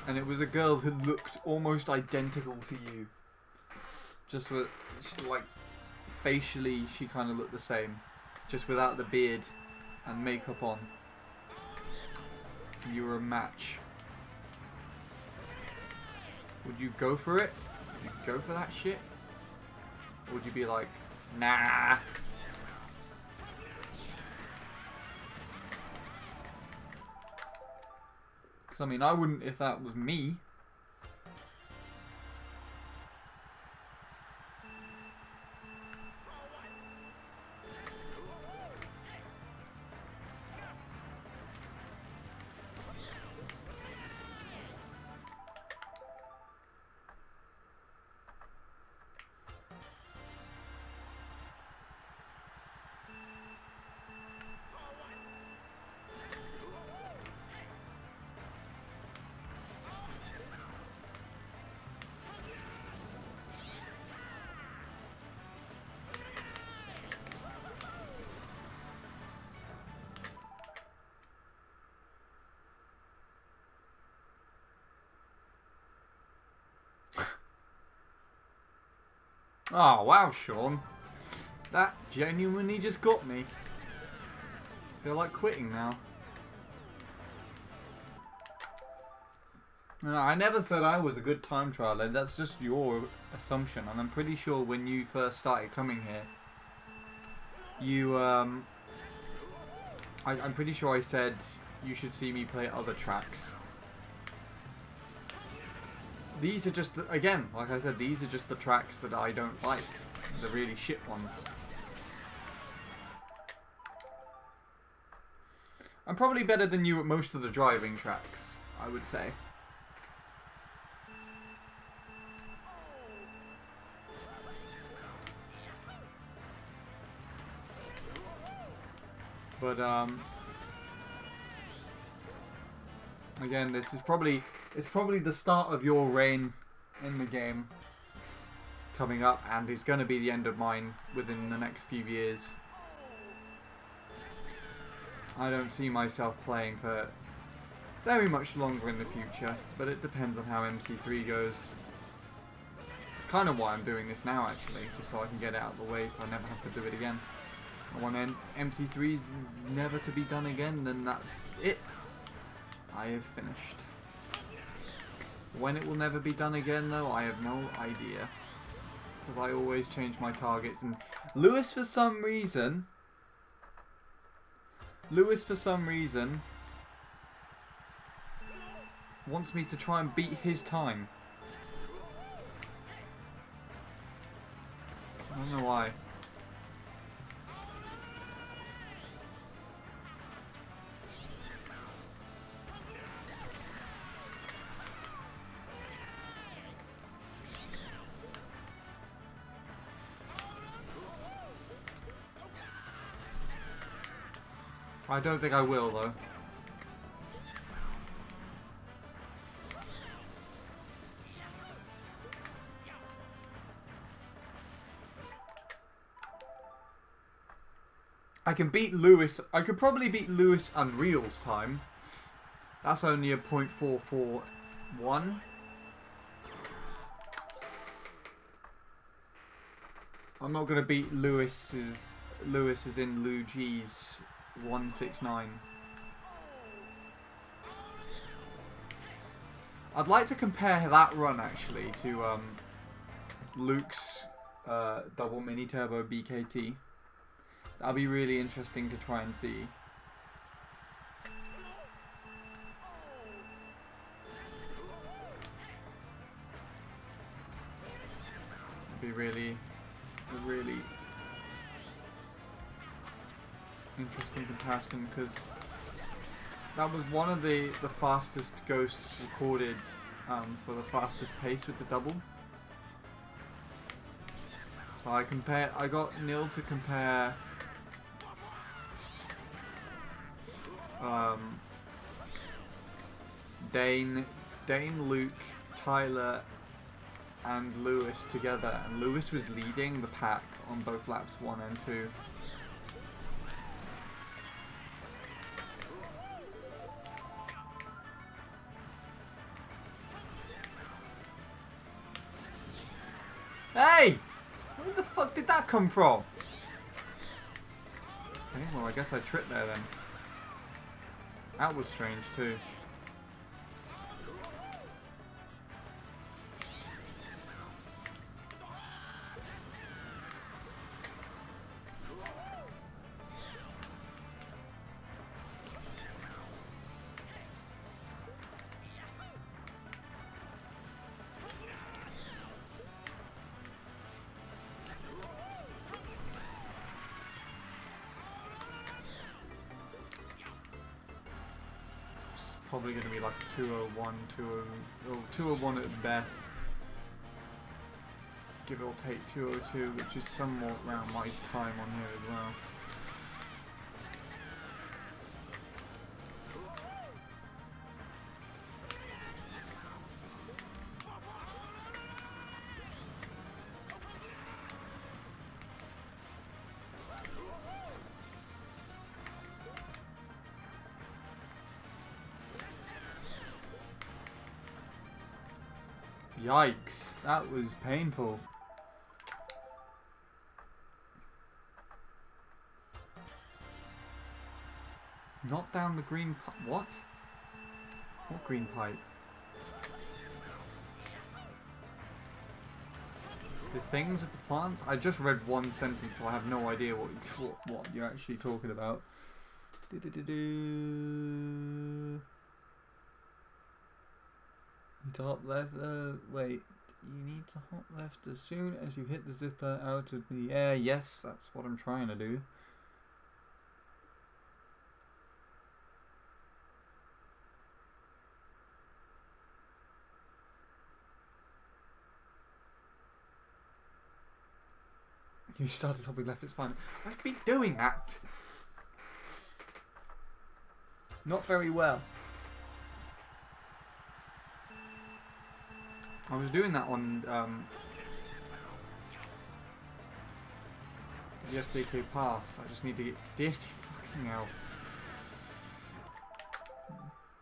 and it was a girl who looked almost identical to you? Just with, like, facially she kind of looked the same, just without the beard and makeup on. You were a match. Would you go for it? Would you go for that shit? Or would you be like, nah? Because, I mean, I wouldn't if that was me. Oh, wow, Sean. That genuinely just got me. I feel like quitting now. No, I never said I was a good time trialer. That's just your assumption. And I'm pretty sure when you first started coming here, you, I'm pretty sure I said you should see me play other tracks. These are just, again, like I said, these are just the tracks that I don't like. The really shit ones. I'm probably better than you at most of the driving tracks, I would say. But, again, this is probably, it's probably the start of your reign in the game coming up, and it's going to be the end of mine within the next few years. I don't see myself playing for very much longer in the future, but it depends on how MC3 goes. It's kind of why I'm doing this now, actually, just so I can get it out of the way so I never have to do it again. And when MC3's never to be done again, then that's it. I have finished. When it will never be done again, though, I have no idea. Because I always change my targets. And Lewis, for some reason, wants me to try and beat his time. I don't know why. I don't think I will, though. I can beat Lewis. I could probably beat Lewis Unreal's time. That's only a .441. I'm not going to beat Lewis is in Lou G's 169. I'd like to compare that run actually to Luke's double mini turbo BKT. That'll be really interesting to try and see. It'd be really interesting comparison, because that was one of the fastest ghosts recorded for the fastest pace with the double. So I got Nil to compare Dane, Luke, Tyler and Lewis together, and Lewis was leading the pack on both laps 1 and 2. Hey! Where the fuck did that come from? Okay, well I guess I tripped there then. That was strange too. probably going to be like 201, 201 at best. Give or take 202, which is somewhat around my time on here as well. Yikes, that was painful. Knock down the green pipe. What? What green pipe? The things with the plants? I just read one sentence, so I have no idea what you're actually talking about. Top left, wait. You need to hop left as soon as you hit the zipper out of the air. Yes, that's what I'm trying to do. You started hopping left, it's fine. I've been doing that. Not very well. I was doing that on the SDK Pass. I just need to get DSD fucking hell.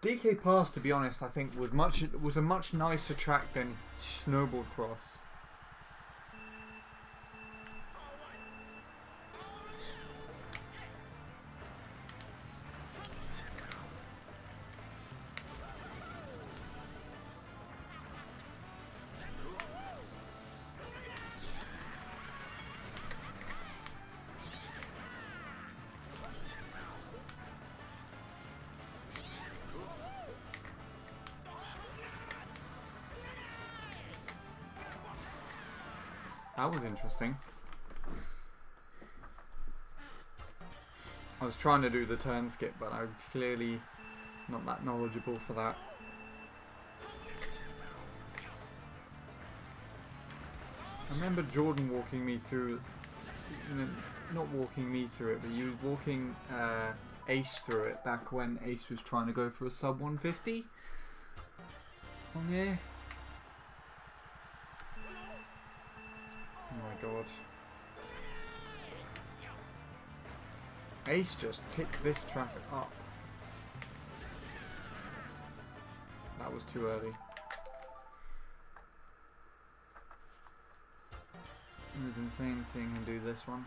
DK Pass, to be honest, I think was a much nicer track than Snowboard Cross. That was interesting. I was trying to do the turn skip, but I'm clearly not that knowledgeable for that. I remember Jordan walking me through, not walking me through it, but he was walking Ace through it back when Ace was trying to go for a sub 150 on here. Oh my god. Ace just picked this track up. That was too early. It was insane seeing him do this one.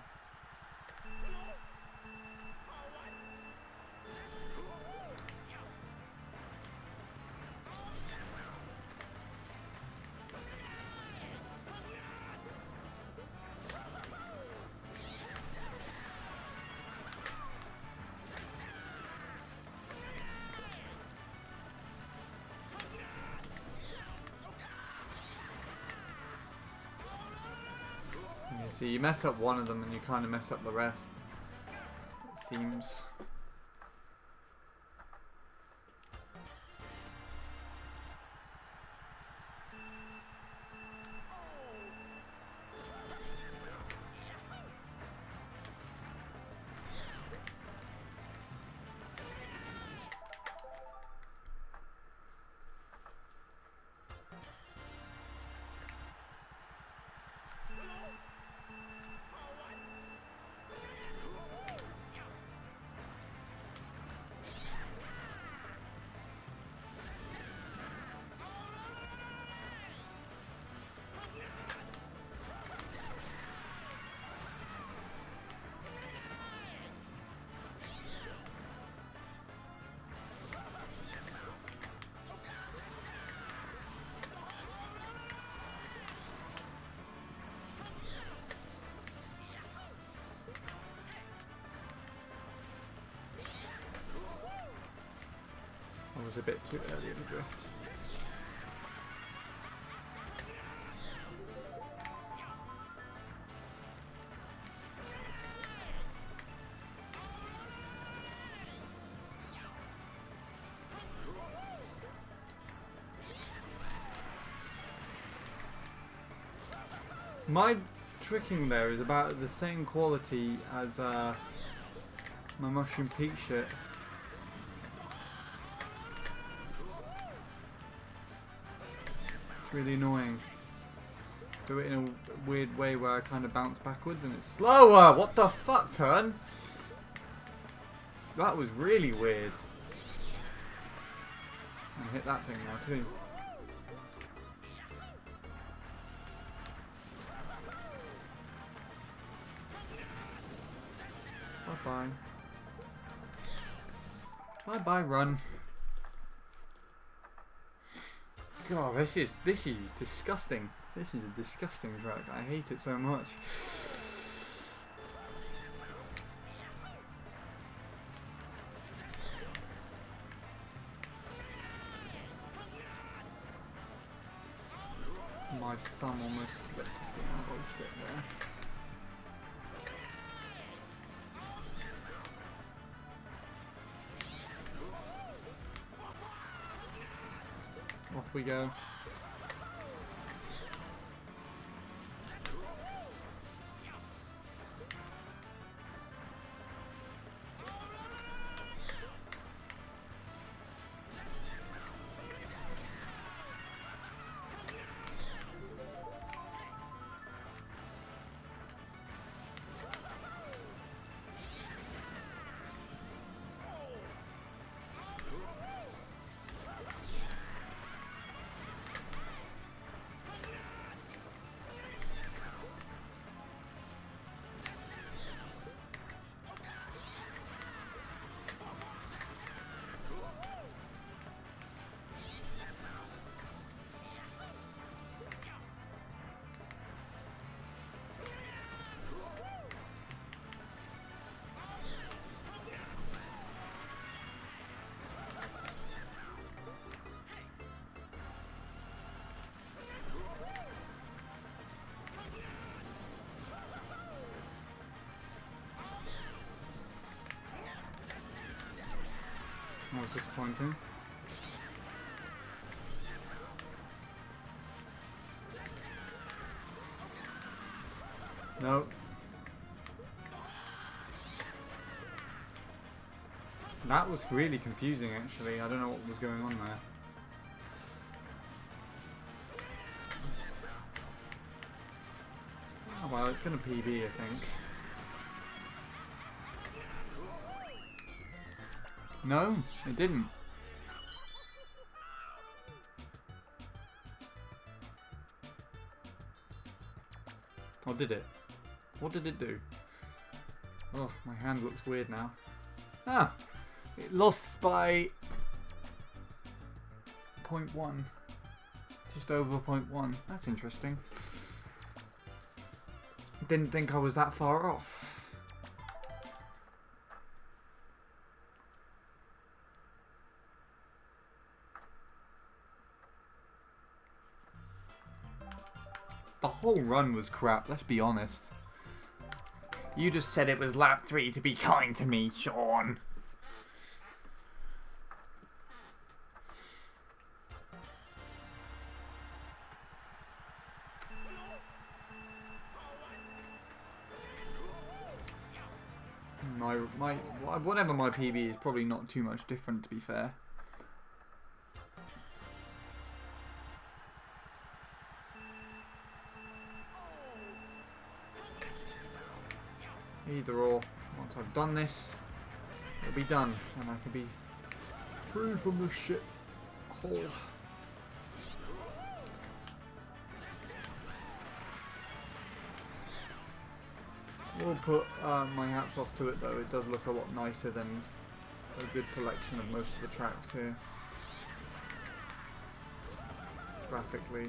See, you mess up one of them and you kind of mess up the rest, it seems. I was a bit too early in the drift. My tricking there is about the same quality as my Mushroom Peak shit. It's really annoying. Do it in a weird way where I kind of bounce backwards and it's slower! What the fuck, turn? That was really weird. I hit that thing now too. Bye-bye. Bye-bye, run. God, this is disgusting. This is a disgusting track. I hate it so much. My thumb almost slipped off the analog stick there. Off we go. That was disappointing. No. That was really confusing actually. I don't know what was going on there. Oh well, it's gonna PB, I think. No, it didn't. Or did it? What did it do? Oh, my hand looks weird now. Ah! It lost by 0.1. Just over 0.1. That's interesting. Didn't think I was that far off. The whole run was crap, let's be honest. You just said it was lap 3 to be kind to me, Sean. Whatever my PB is probably not too much different, to be fair. Either or. Once I've done this, it'll be done, and I can be free from this shit hole. We'll put my hats off to it though. It does look a lot nicer than a good selection of most of the tracks here. Graphically,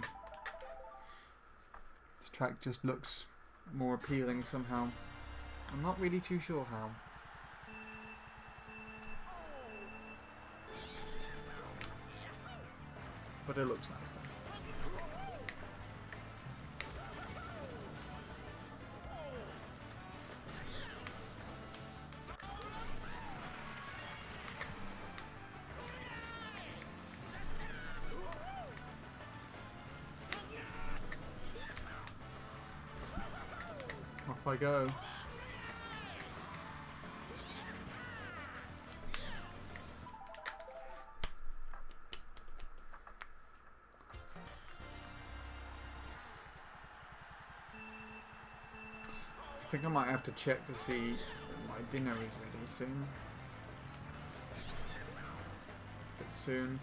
this track just looks more appealing somehow. I'm not really too sure how. But it looks nicer. off I go. I think I might have to check to see if my dinner is ready soon. If it's soon.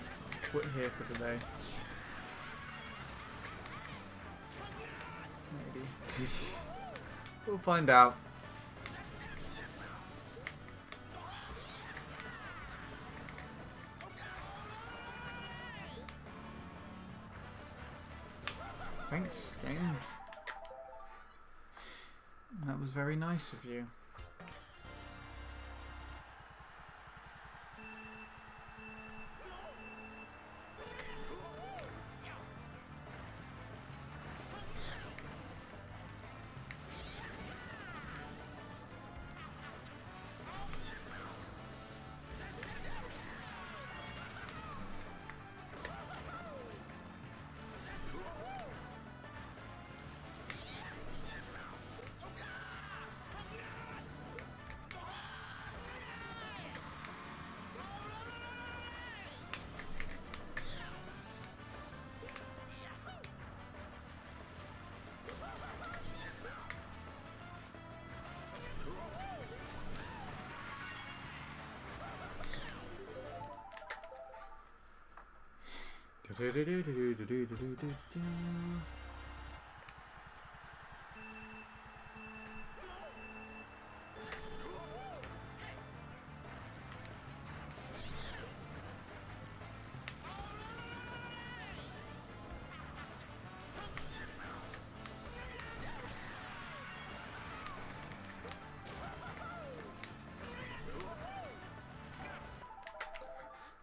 I'll quit here for the day. Maybe. We'll find out. Thanks, game. That was very nice of you.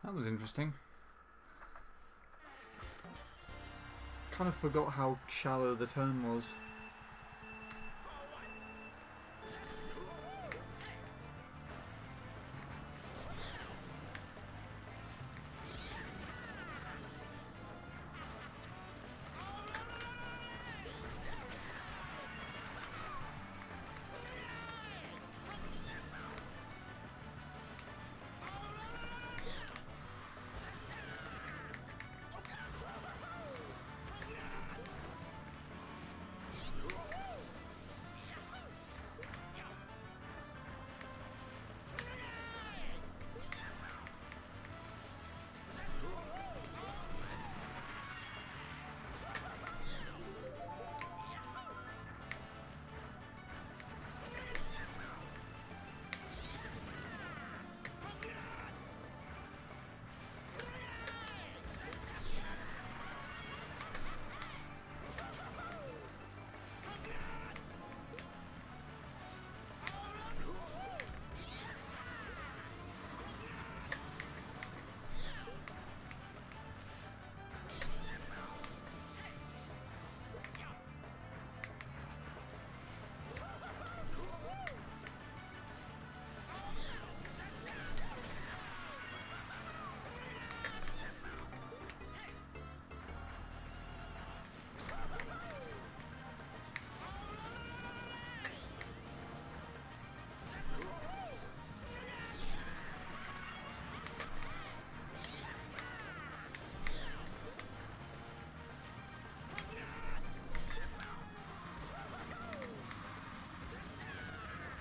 That was interesting. Kind of forgot how shallow the turn was.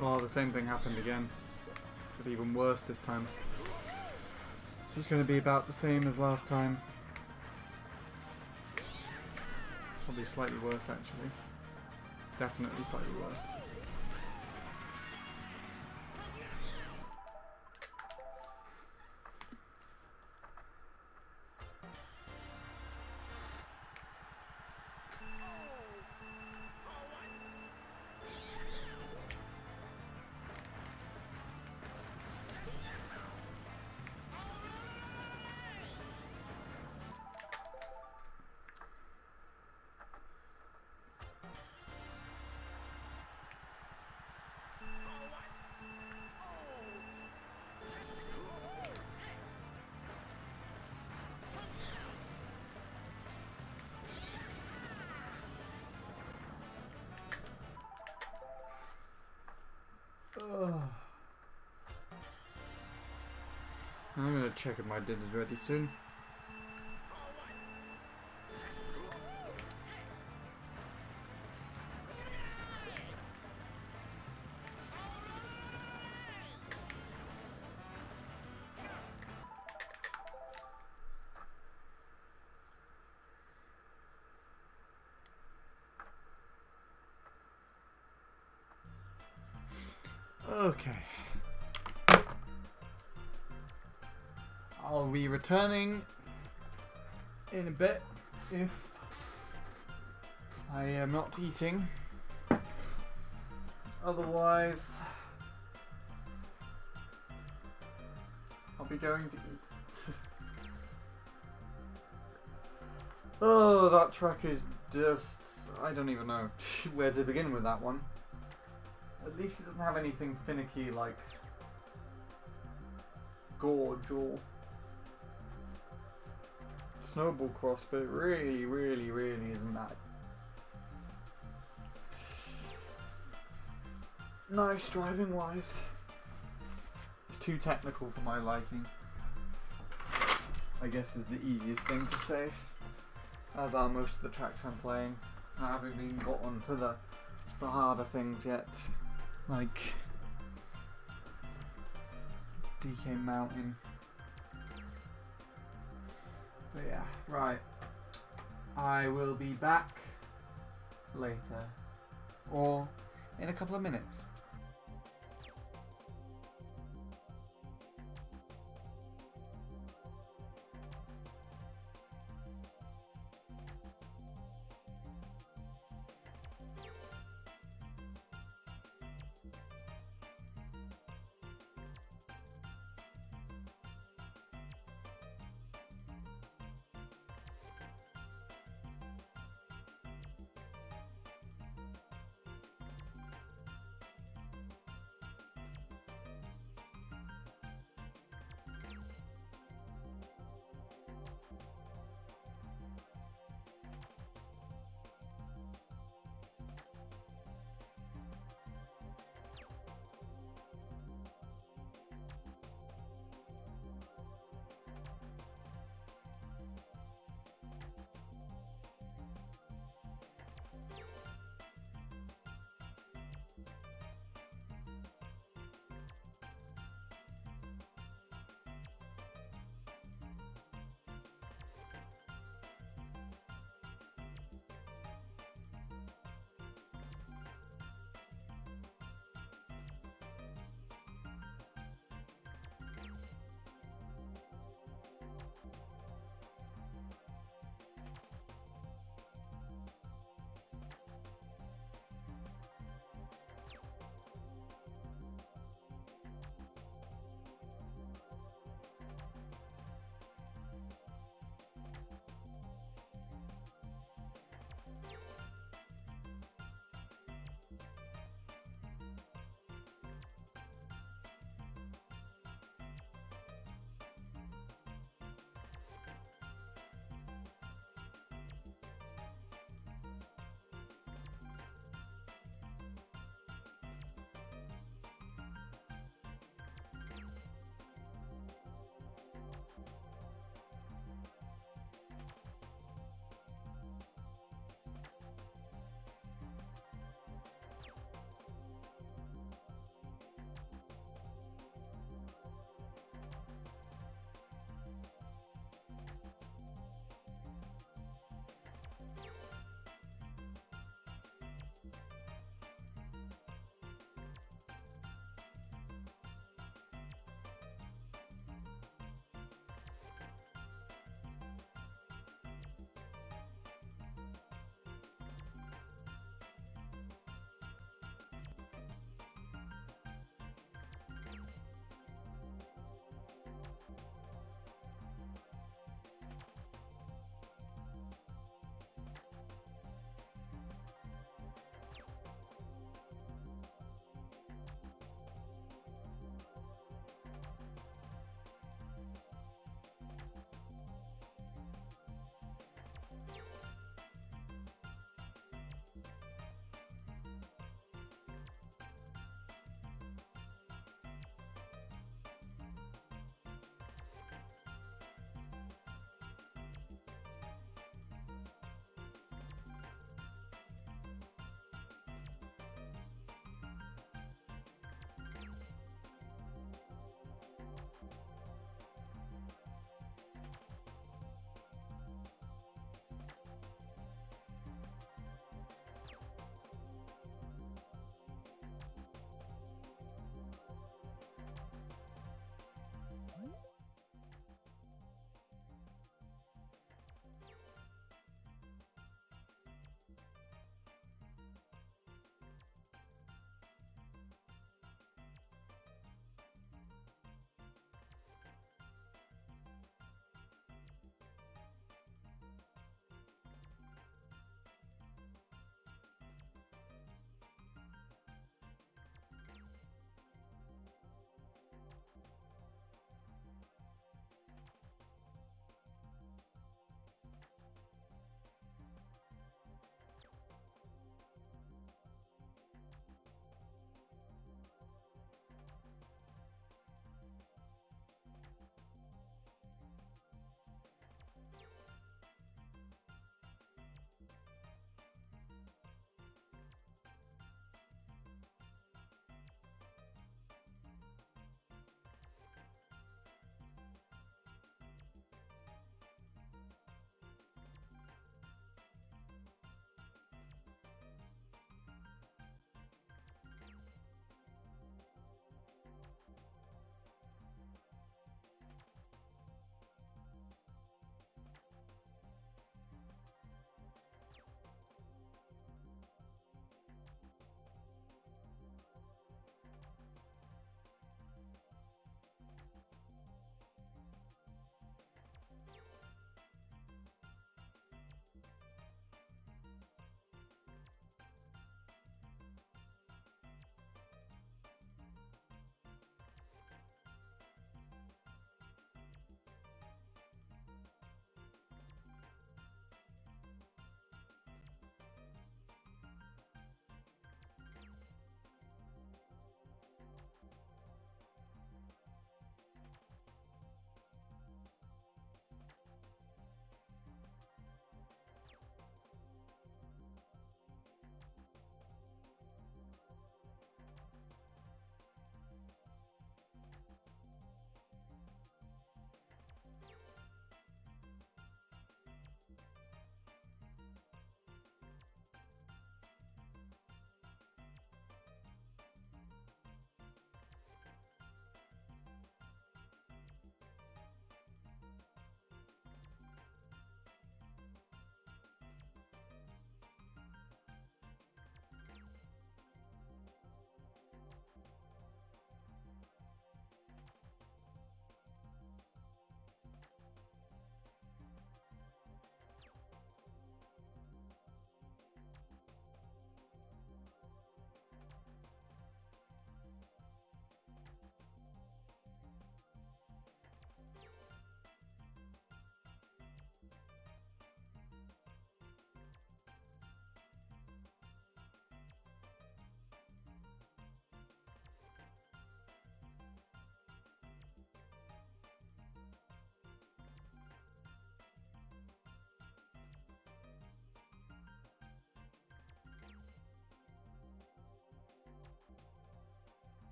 Well, the same thing happened again. It's even worse this time. So it's going to be about the same as last time. Probably slightly worse, actually. Definitely slightly worse. check if my dinner's ready soon. Okay. I'll be returning in a bit if I am not eating. Otherwise, I'll be going to eat. Oh, that track is just... I don't even know where to begin with that one. At least it doesn't have anything finicky like Gorge or Snowball Cross, but it really, really, really isn't that nice driving wise. It's too technical for my liking, I guess is the easiest thing to say, as are most of the tracks I'm playing. I haven't even got onto the harder things yet, like DK Mountain. But yeah, right. I will be back later, or in a couple of minutes.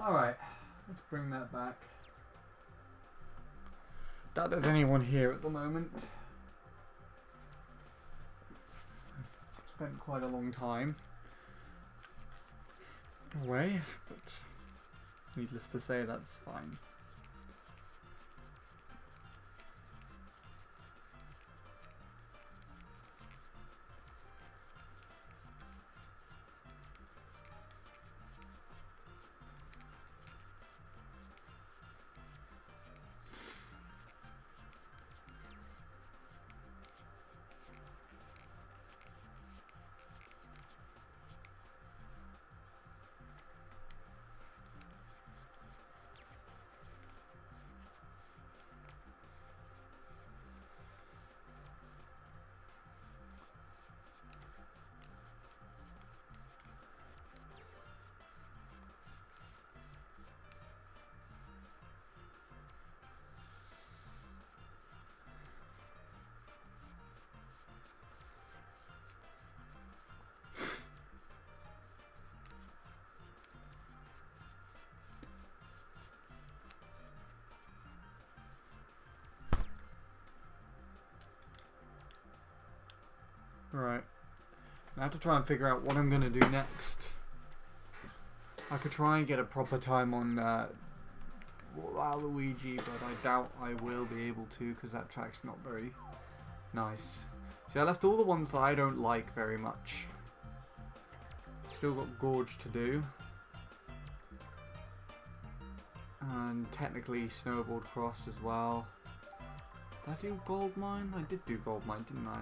Alright, let's bring that back. Doubt there's anyone here at the moment. Spent quite a long time away, but needless to say, that's fine. Right. I have to try and figure out what I'm going to do next. I could try and get a proper time on Waluigi, but I doubt I will be able to because that track's not very nice. See, I left all the ones that I don't like very much. Still got Gorge to do. And technically Snowboard Cross as well. Did I do Gold Mine? I did do Gold Mine, didn't I?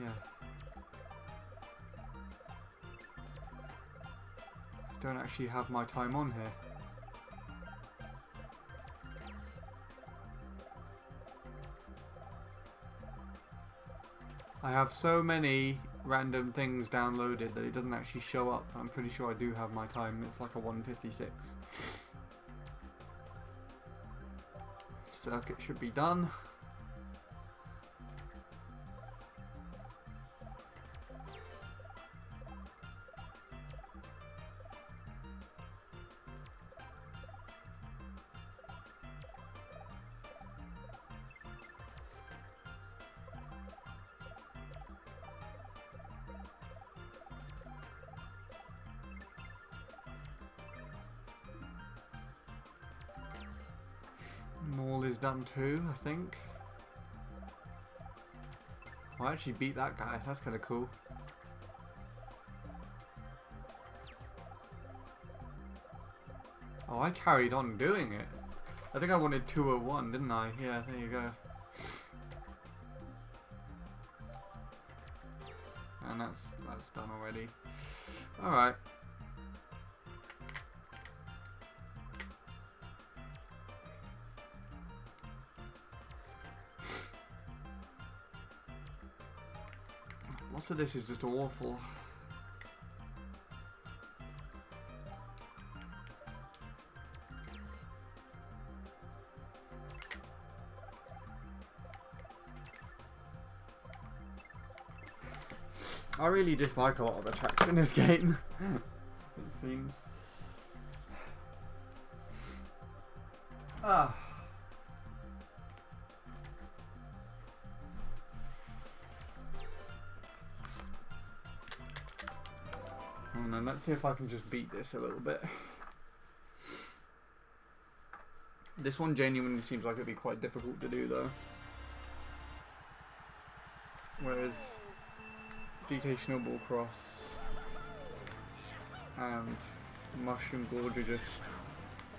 Yeah. Don't actually have my time on here. I have so many random things downloaded that it doesn't actually show up. I'm pretty sure I do have my time. It's like a 1:56. Circuit should be done. Maul is done too, I think. Oh, I actually beat that guy. That's kind of cool. Oh, I carried on doing it. I think I wanted 201, didn't I? Yeah, there you go. And that's done already. Alright. Lots of this is just awful. I really dislike a lot of the tracks in this game. It seems. Ah. And then let's see if I can just beat this a little bit. This one genuinely seems like it'd be quite difficult to do though. Whereas DK Snowball Cross and Mushroom Gorge are just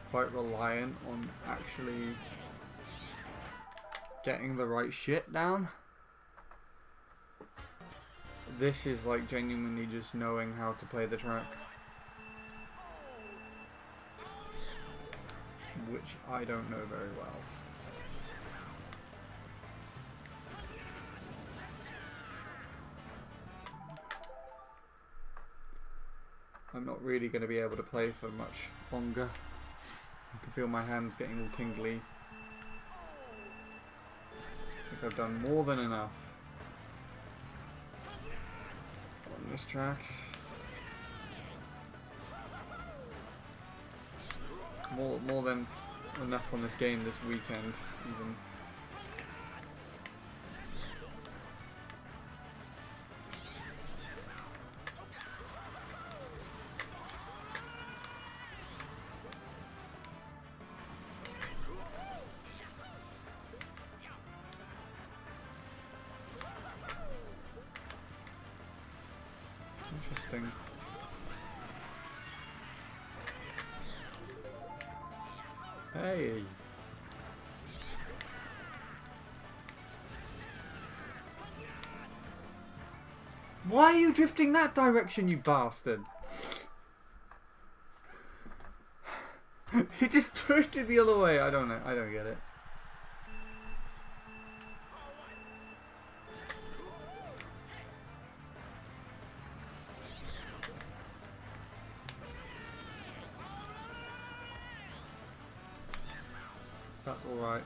quite reliant on actually getting the right shit down. This is like genuinely just knowing how to play the track, which I don't know very well. I'm not really going to be able to play for much longer. I can feel my hands getting all tingly. I think I've done more than enough on this track. More than enough on this game this weekend, even. Interesting. Hey. Why are you drifting that direction, you bastard? He just drifted the other way. I don't know. I don't get it. That's alright.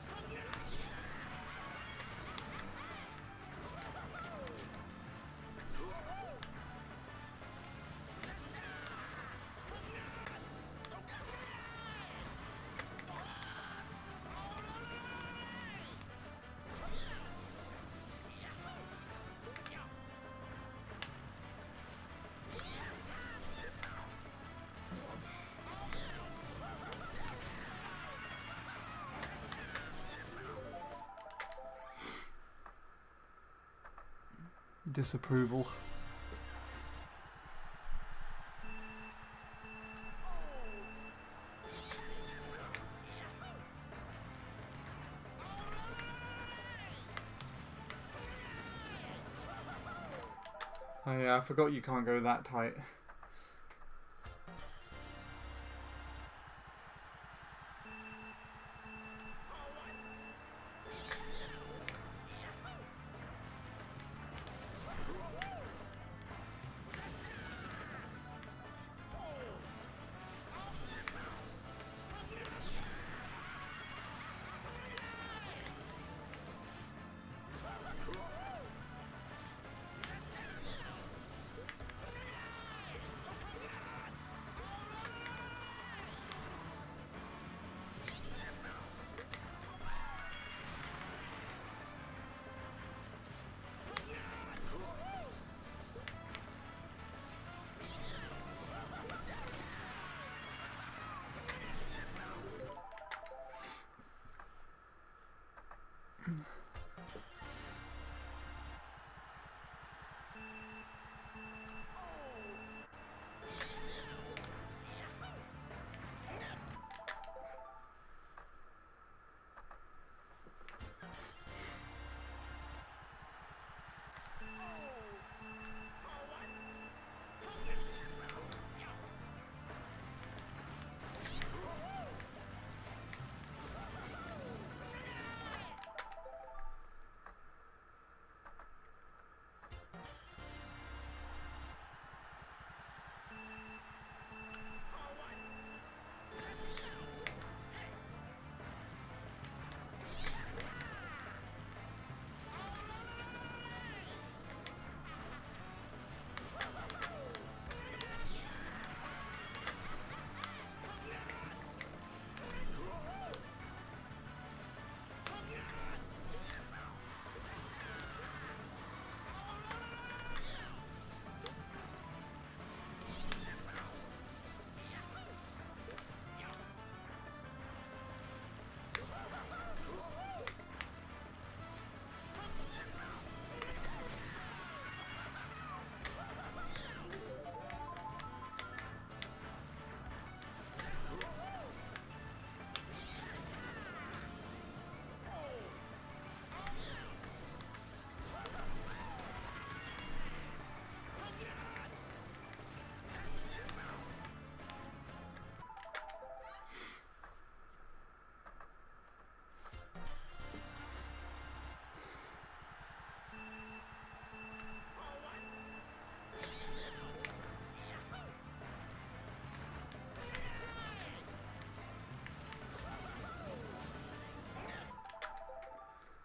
Disapproval. Oh yeah, I forgot you can't go that tight.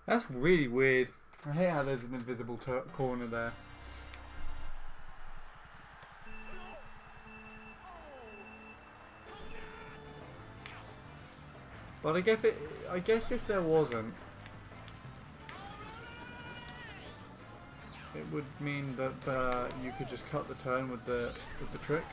That's really weird. I hate how there's an invisible corner there. But I guess if there wasn't, it would mean that you could just cut the turn with the trick.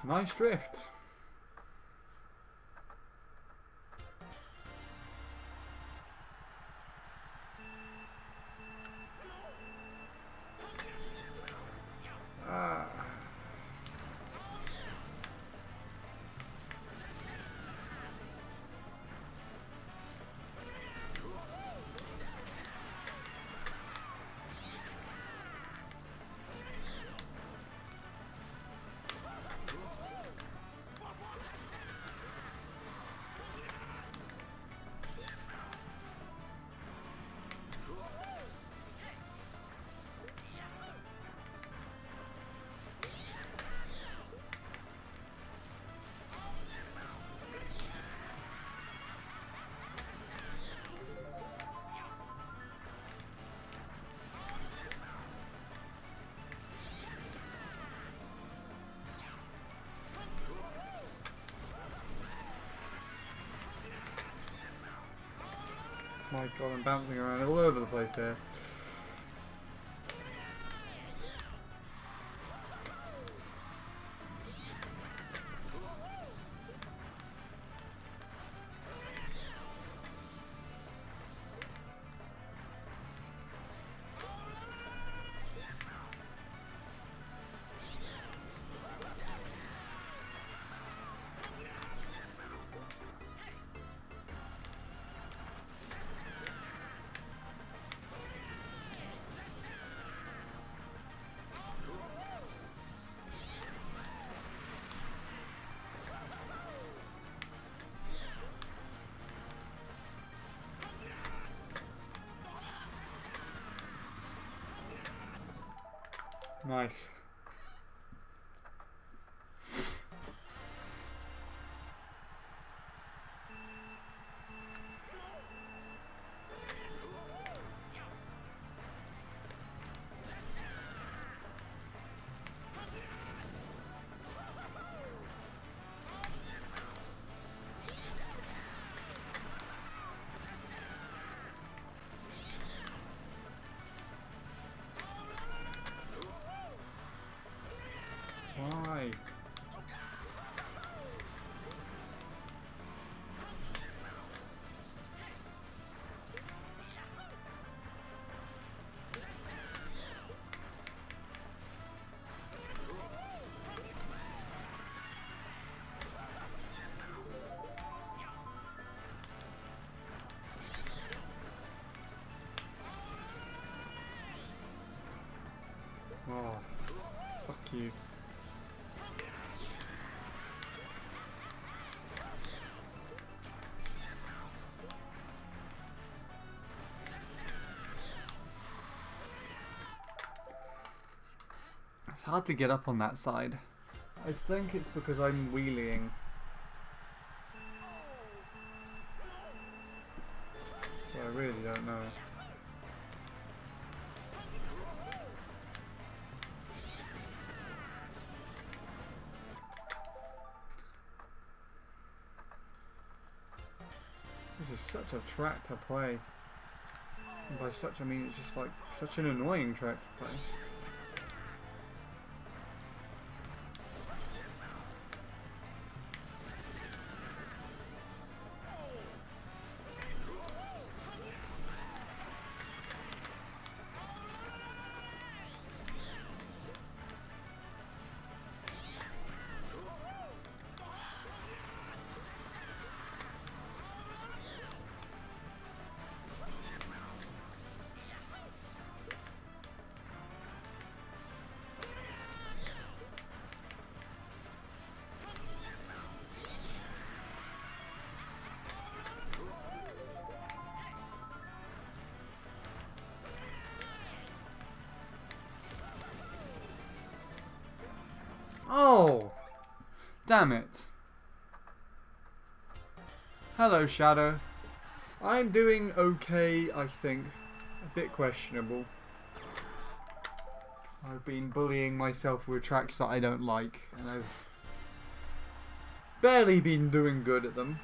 Nice drift. My god, I'm bouncing around all over the place here. Nice. Why? Oh, fuck you. It's hard to get up on that side. I think it's because I'm wheeling. So I really don't know. This is such a track to play. And by such I mean it's just like such an annoying track to play. Oh! Damn it. Hello, Shadow. I'm doing okay, I think. A bit questionable. I've been bullying myself with tracks that I don't like, and I've barely been doing good at them.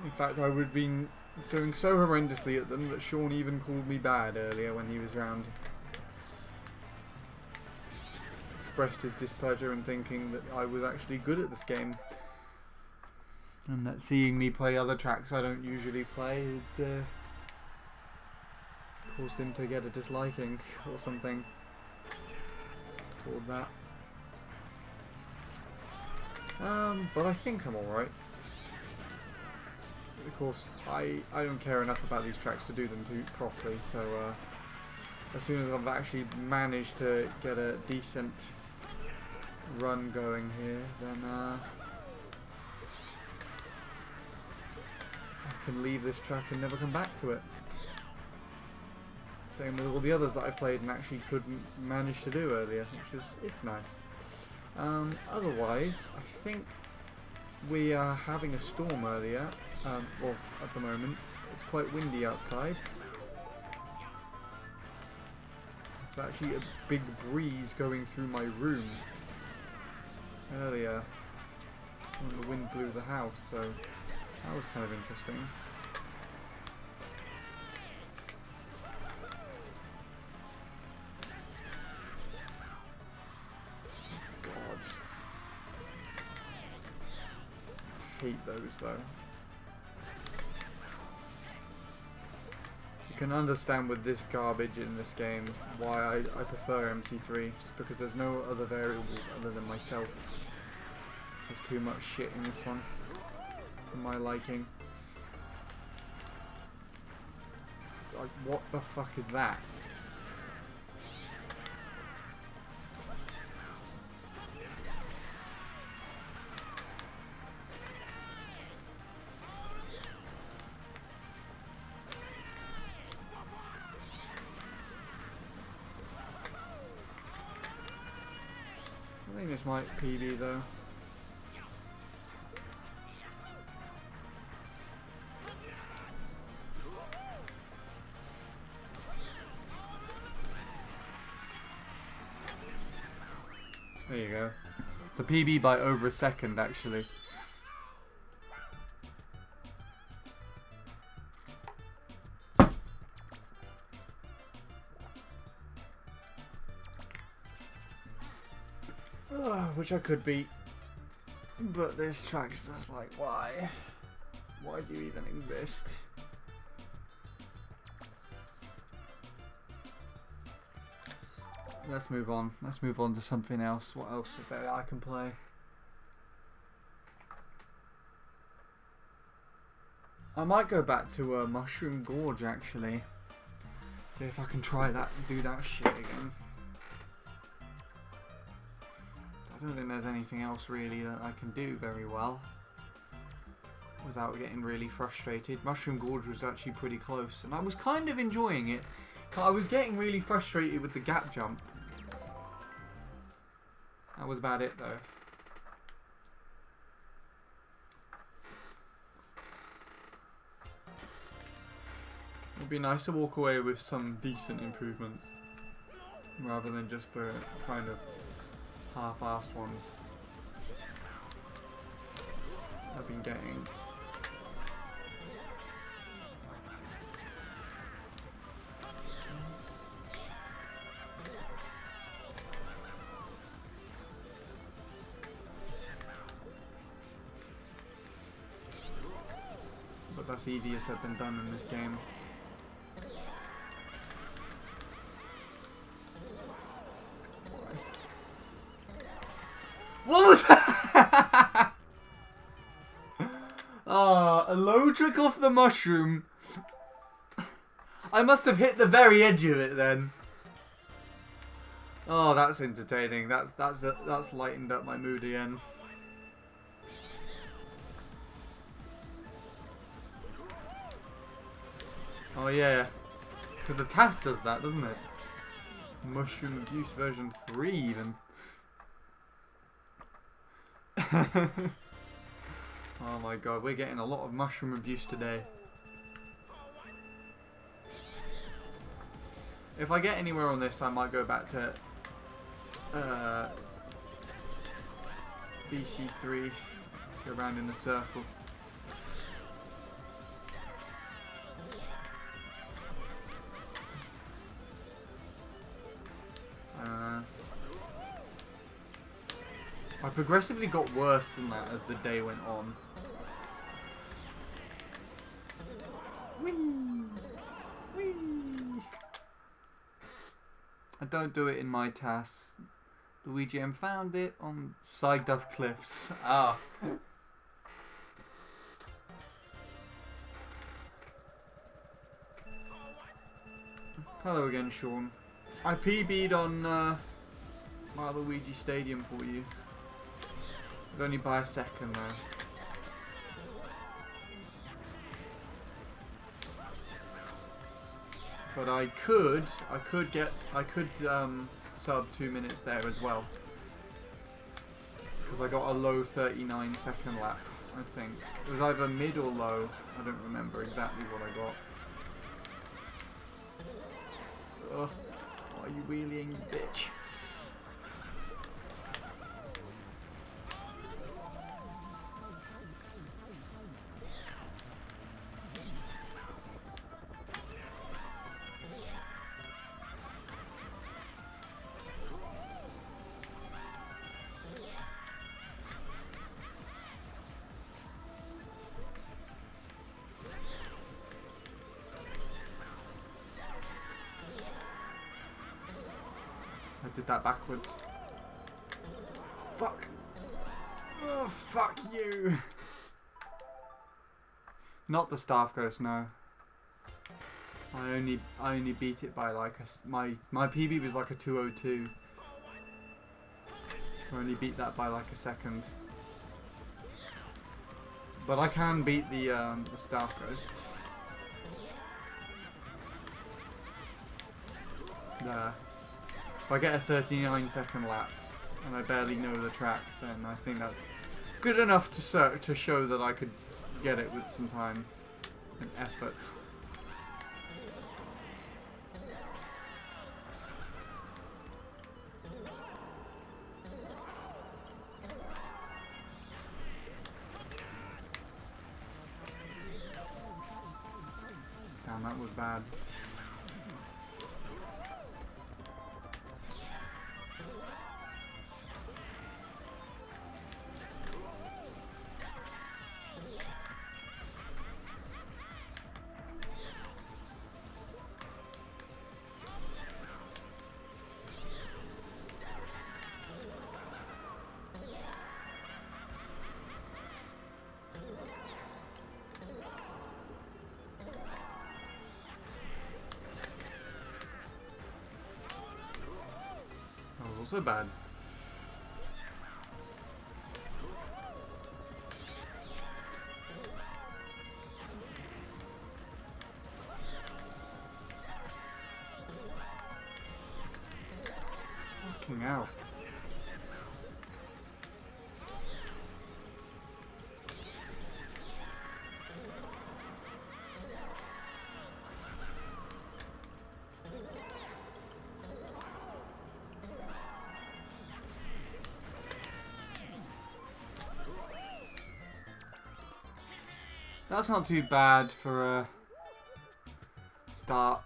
In fact, I would have been doing so horrendously at them that Sean even called me bad earlier when he was around. Expressed his displeasure and thinking that I was actually good at this game. And that seeing me play other tracks I don't usually play, it caused him to get a disliking or something toward that. But I think I'm alright. Of course, I don't care enough about these tracks to do them too properly, so as soon as I've actually managed to get a decent run going here, then I can leave this track and never come back to it. Same with all the others that I played and actually couldn't manage to do earlier, which is it's nice. Otherwise, I think we are having a storm earlier. Well, at the moment, it's quite windy outside. There's actually a big breeze going through my room earlier when the wind blew the house, so that was kind of interesting. God. I hate those though. You can understand with this garbage in this game why I prefer MC3, just because there's no other variables other than myself. There's too much shit in this one for my liking. Like, what the fuck is that? I think this might PB though. There you go. It's a PB by over a second actually. Which I could beat, but this track's just like, why? Why do you even exist? Let's move on. Let's move on to something else. What else is there that I can play? I might go back to Mushroom Gorge actually. See if I can try that and do that shit again. I don't think there's anything else really that I can do very well without getting really frustrated. Mushroom Gorge was actually pretty close and I was kind of enjoying it. I was getting really frustrated with the gap jump. That was about it though. It would be nice to walk away with some decent improvements rather than just the kind of half-assed ones I've been getting. But that's easier said than done in this game. What was that? Ah, a low trick off the mushroom. I must have hit the very edge of it then. Oh, that's entertaining. That's lightened up my mood again. Oh yeah, because the task does that, doesn't it? Mushroom Abuse version 3 even. Oh my god, we're getting a lot of mushroom abuse today. If I get anywhere on this, I might go back to BC3, go around in a circle. I progressively got worse than that as the day went on. Whee! Whee! I don't do it in my tasks. Luigi M found it on Sigduff Cliffs. Ah. Hello again, Sean. I PB'd on Waluigi Stadium for you. It was only by a second though. But I could sub 2 minutes there as well. Because I got a low 39-second lap, I think. It was either mid or low. I don't remember exactly what I got. Ugh. Why are you wheeling, you bitch? I did that backwards. Fuck. Oh, fuck you. Not the Staff Ghost, no. I only beat it by like my PB was like a 202. So I only beat that by like a second. But I can beat the Staff Ghosts. There. If I get a 39-second lap and I barely know the track, then I think that's good enough to show that I could get it with some time and effort. Damn, that was bad. Also bad. Fucking hell. That's not too bad for a start.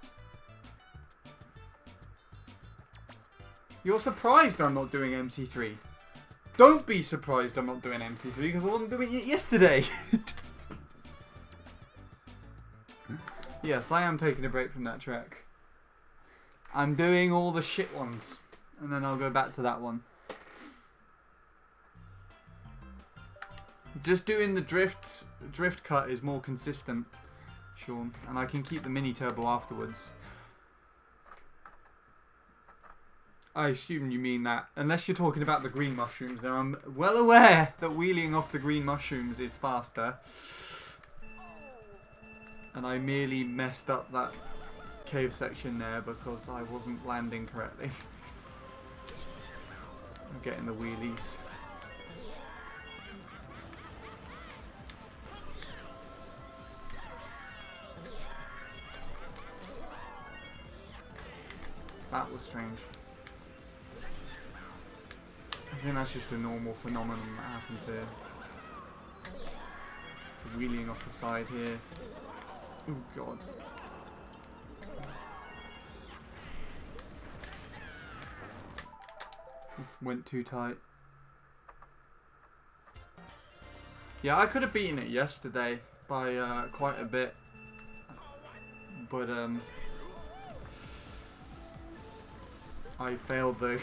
You're surprised I'm not doing MC3. Don't be surprised I'm not doing MC3 because I wasn't doing it yesterday. Yes, I am taking a break from that track. I'm doing all the shit ones and then I'll go back to that one. Just doing the drift cut is more consistent, Sean, and I can keep the mini turbo afterwards. I assume you mean that, unless you're talking about the green mushrooms, then I'm well aware that wheeling off the green mushrooms is faster. And I merely messed up that cave section there because I wasn't landing correctly. I'm getting the wheelies. That was strange. I think that's just a normal phenomenon that happens here. It's wheeling off the side here. Oh god. Went too tight. Yeah, I could have beaten it yesterday by quite a bit. But I failed the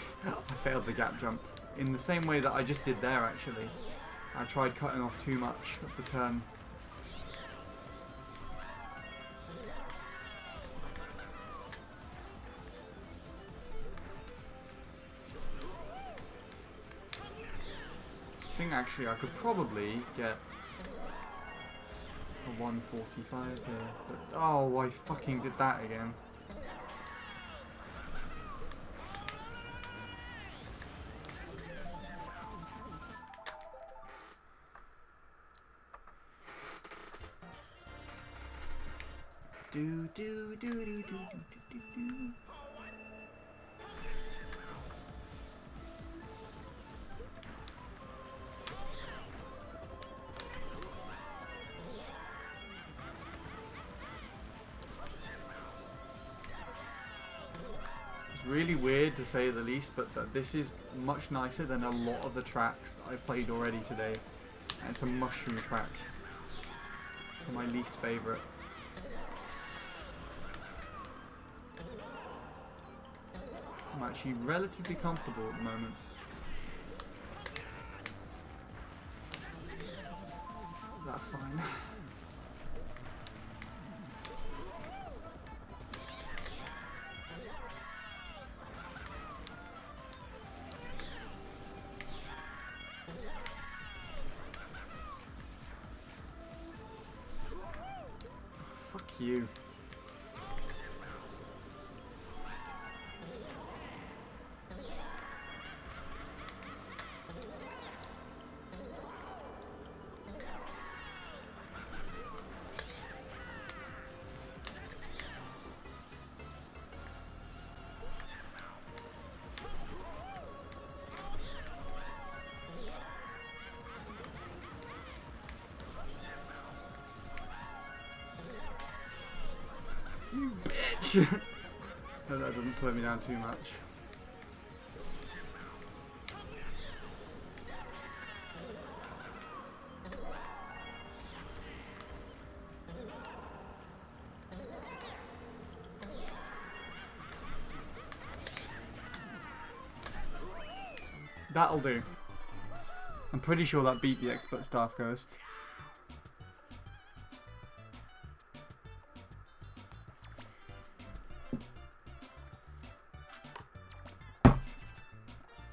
gap jump in the same way that I just did there actually. I tried cutting off too much of the turn. I think actually I could probably get a 145 here, but oh, I fucking did that again. Do do do do do do do do. Really weird to say the least, but this is much nicer than a lot of the tracks I've played already today. And it's a mushroom track. My least favourite. I'm actually relatively comfortable at the moment. That's fine. Fuck you. You bitch! No, that doesn't slow me down too much. That'll do. I'm pretty sure that beat the Expert Staff Ghost.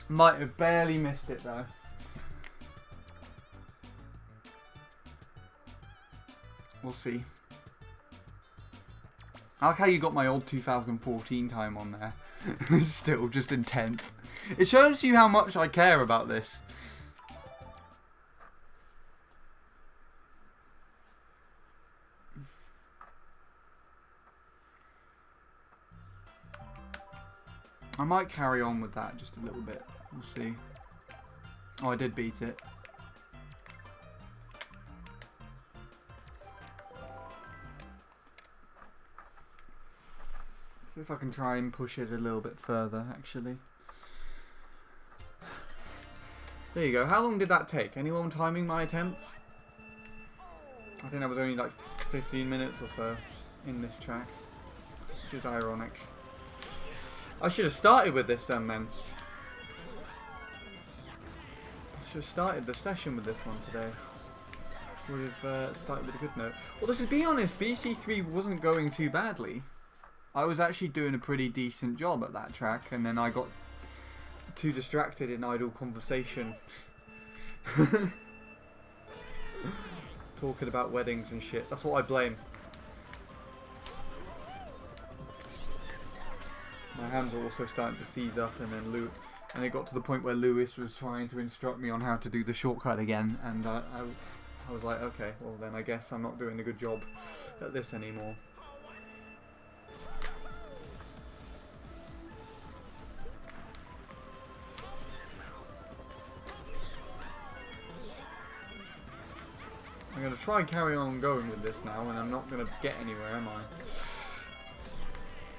Might have barely missed it though. We'll see. I like how you got my old 2014 time on there. Still just in 10th. It shows you how much I care about this. I might carry on with that just a little bit. We'll see. Oh, I did beat it. See if I can try and push it a little bit further, actually. There you go. How long did that take? Anyone timing my attempts? I think that was only like 15 minutes or so in this track. Which is ironic. I should have started with this then, man. I should have started the session with this one today. Would have started with a good note. Although to be honest, BC3 wasn't going too badly. I was actually doing a pretty decent job at that track, and then I got too distracted in idle conversation. Talking about weddings and shit. That's what I blame. My hands were also starting to seize up, and then it got to the point where Lewis was trying to instruct me on how to do the shortcut again, and I was like, okay, well then I guess I'm not doing a good job at this anymore. try and carry on going with this now, and I'm not going to get anywhere, am I?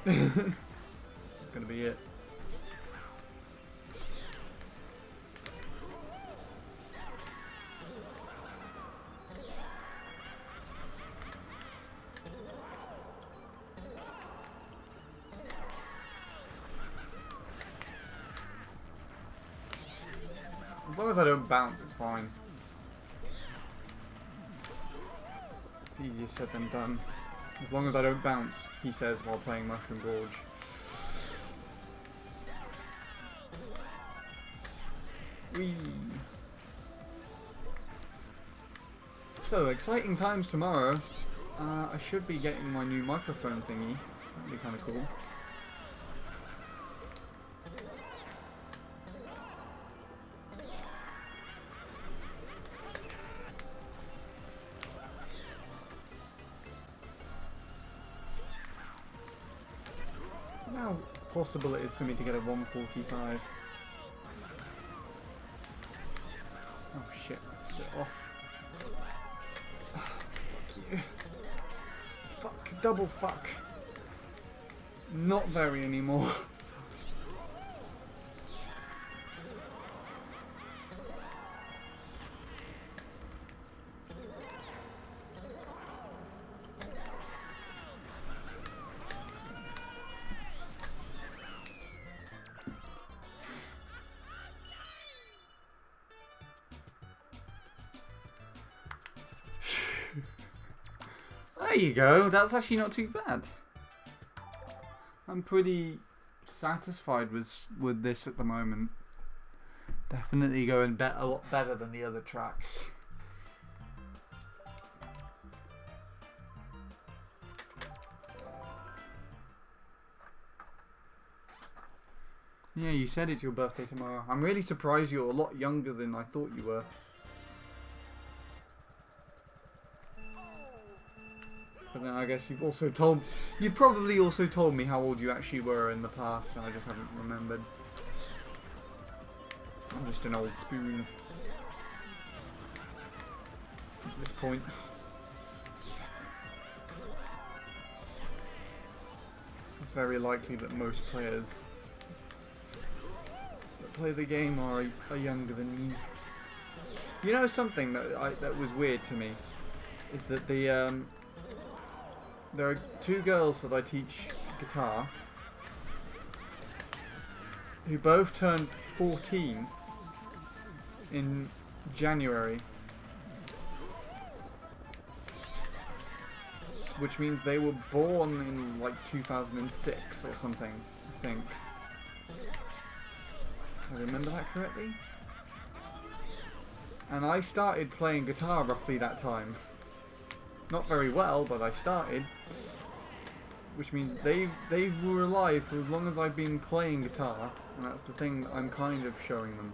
This is going to be it. As long as I don't bounce, it's fine. It's easier said than done. As long as I don't bounce, he says while playing Mushroom Gorge. Whee! So, exciting times tomorrow. I should be getting my new microphone thingy. That'd be kind of cool. How possible it is for me to get a 145. Oh shit, that's a bit off. Fuck you. Fuck, double fuck. Not very anymore. There you go, that's actually not too bad. I'm pretty satisfied with this at the moment. Definitely going a lot better than the other tracks. Yeah, you said it's your birthday tomorrow. I'm really surprised you're a lot younger than I thought you were. But then I guess you've probably also told me how old you actually were in the past, and I just haven't remembered. I'm just an old spoon at this point. It's very likely that most players that play the game are younger than me. You know something that was weird to me is that there are two girls that I teach guitar who both turned 14 in January, which means they were born in like 2006 or something, I think. Do I remember that correctly? And I started playing guitar roughly that time. Not very well, but I started. Which means they were alive for as long as I've been playing guitar, and that's the thing I'm kind of showing them.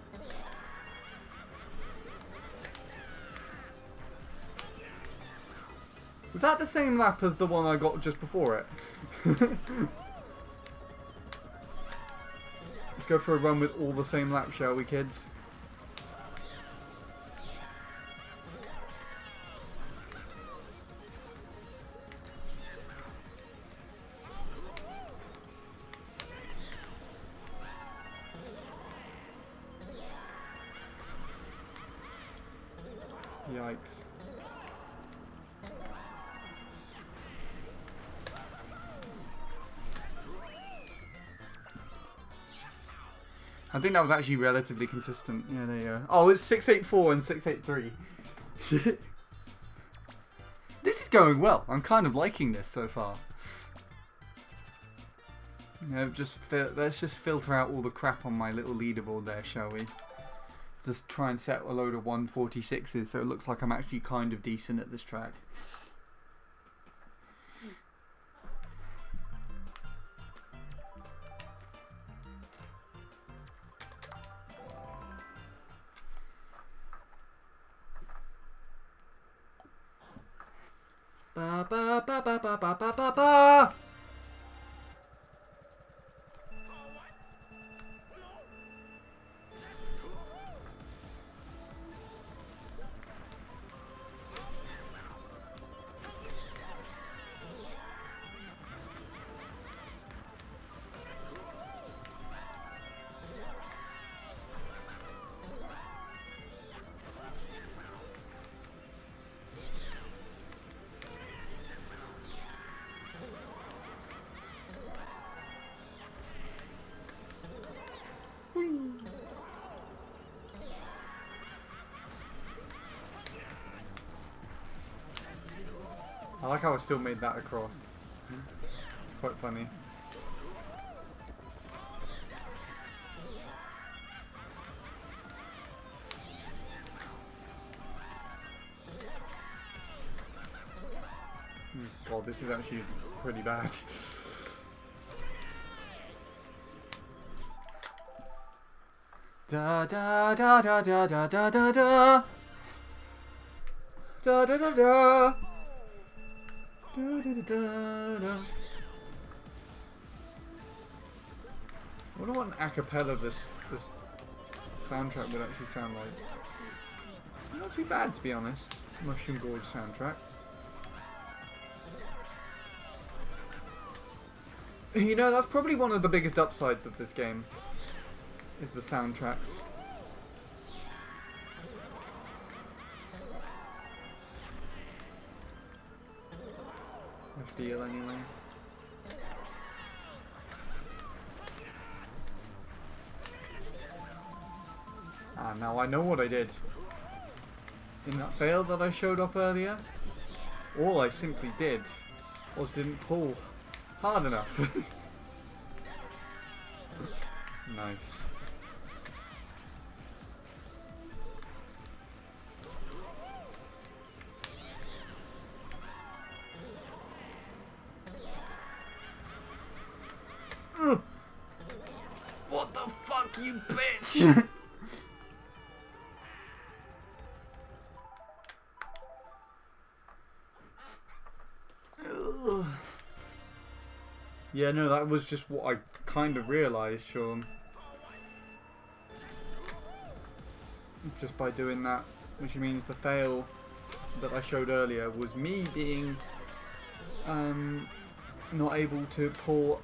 Was that the same lap as the one I got just before it? Let's go for a run with all the same laps, shall we, kids? Yikes. I think that was actually relatively consistent. Yeah, there you go. Oh, it's 684 and 683. This is going well. I'm kind of liking this so far. You know, let's just filter out all the crap on my little leaderboard there, shall we? Just try and set a load of 146s so it looks like I'm actually kind of decent at this track. Ba ba ba ba ba ba ba ba ba. I like how I still made that across. It's quite funny. God, this is actually pretty bad. Da da da da da da da da da da da da da da da da. I wonder what an acapella this soundtrack would actually sound like. Not too bad, to be honest. Mushroom Gorge soundtrack. You know, that's probably one of the biggest upsides of this game, is the soundtracks. I feel, anyways. Ah, now I know what I did. In that fail that I showed off earlier, all I simply did was didn't pull hard enough. Nice. What the fuck, you bitch? Yeah, no, that was just what I kind of realised, Sean. Just by doing that, which means the fail that I showed earlier was me being not able to pull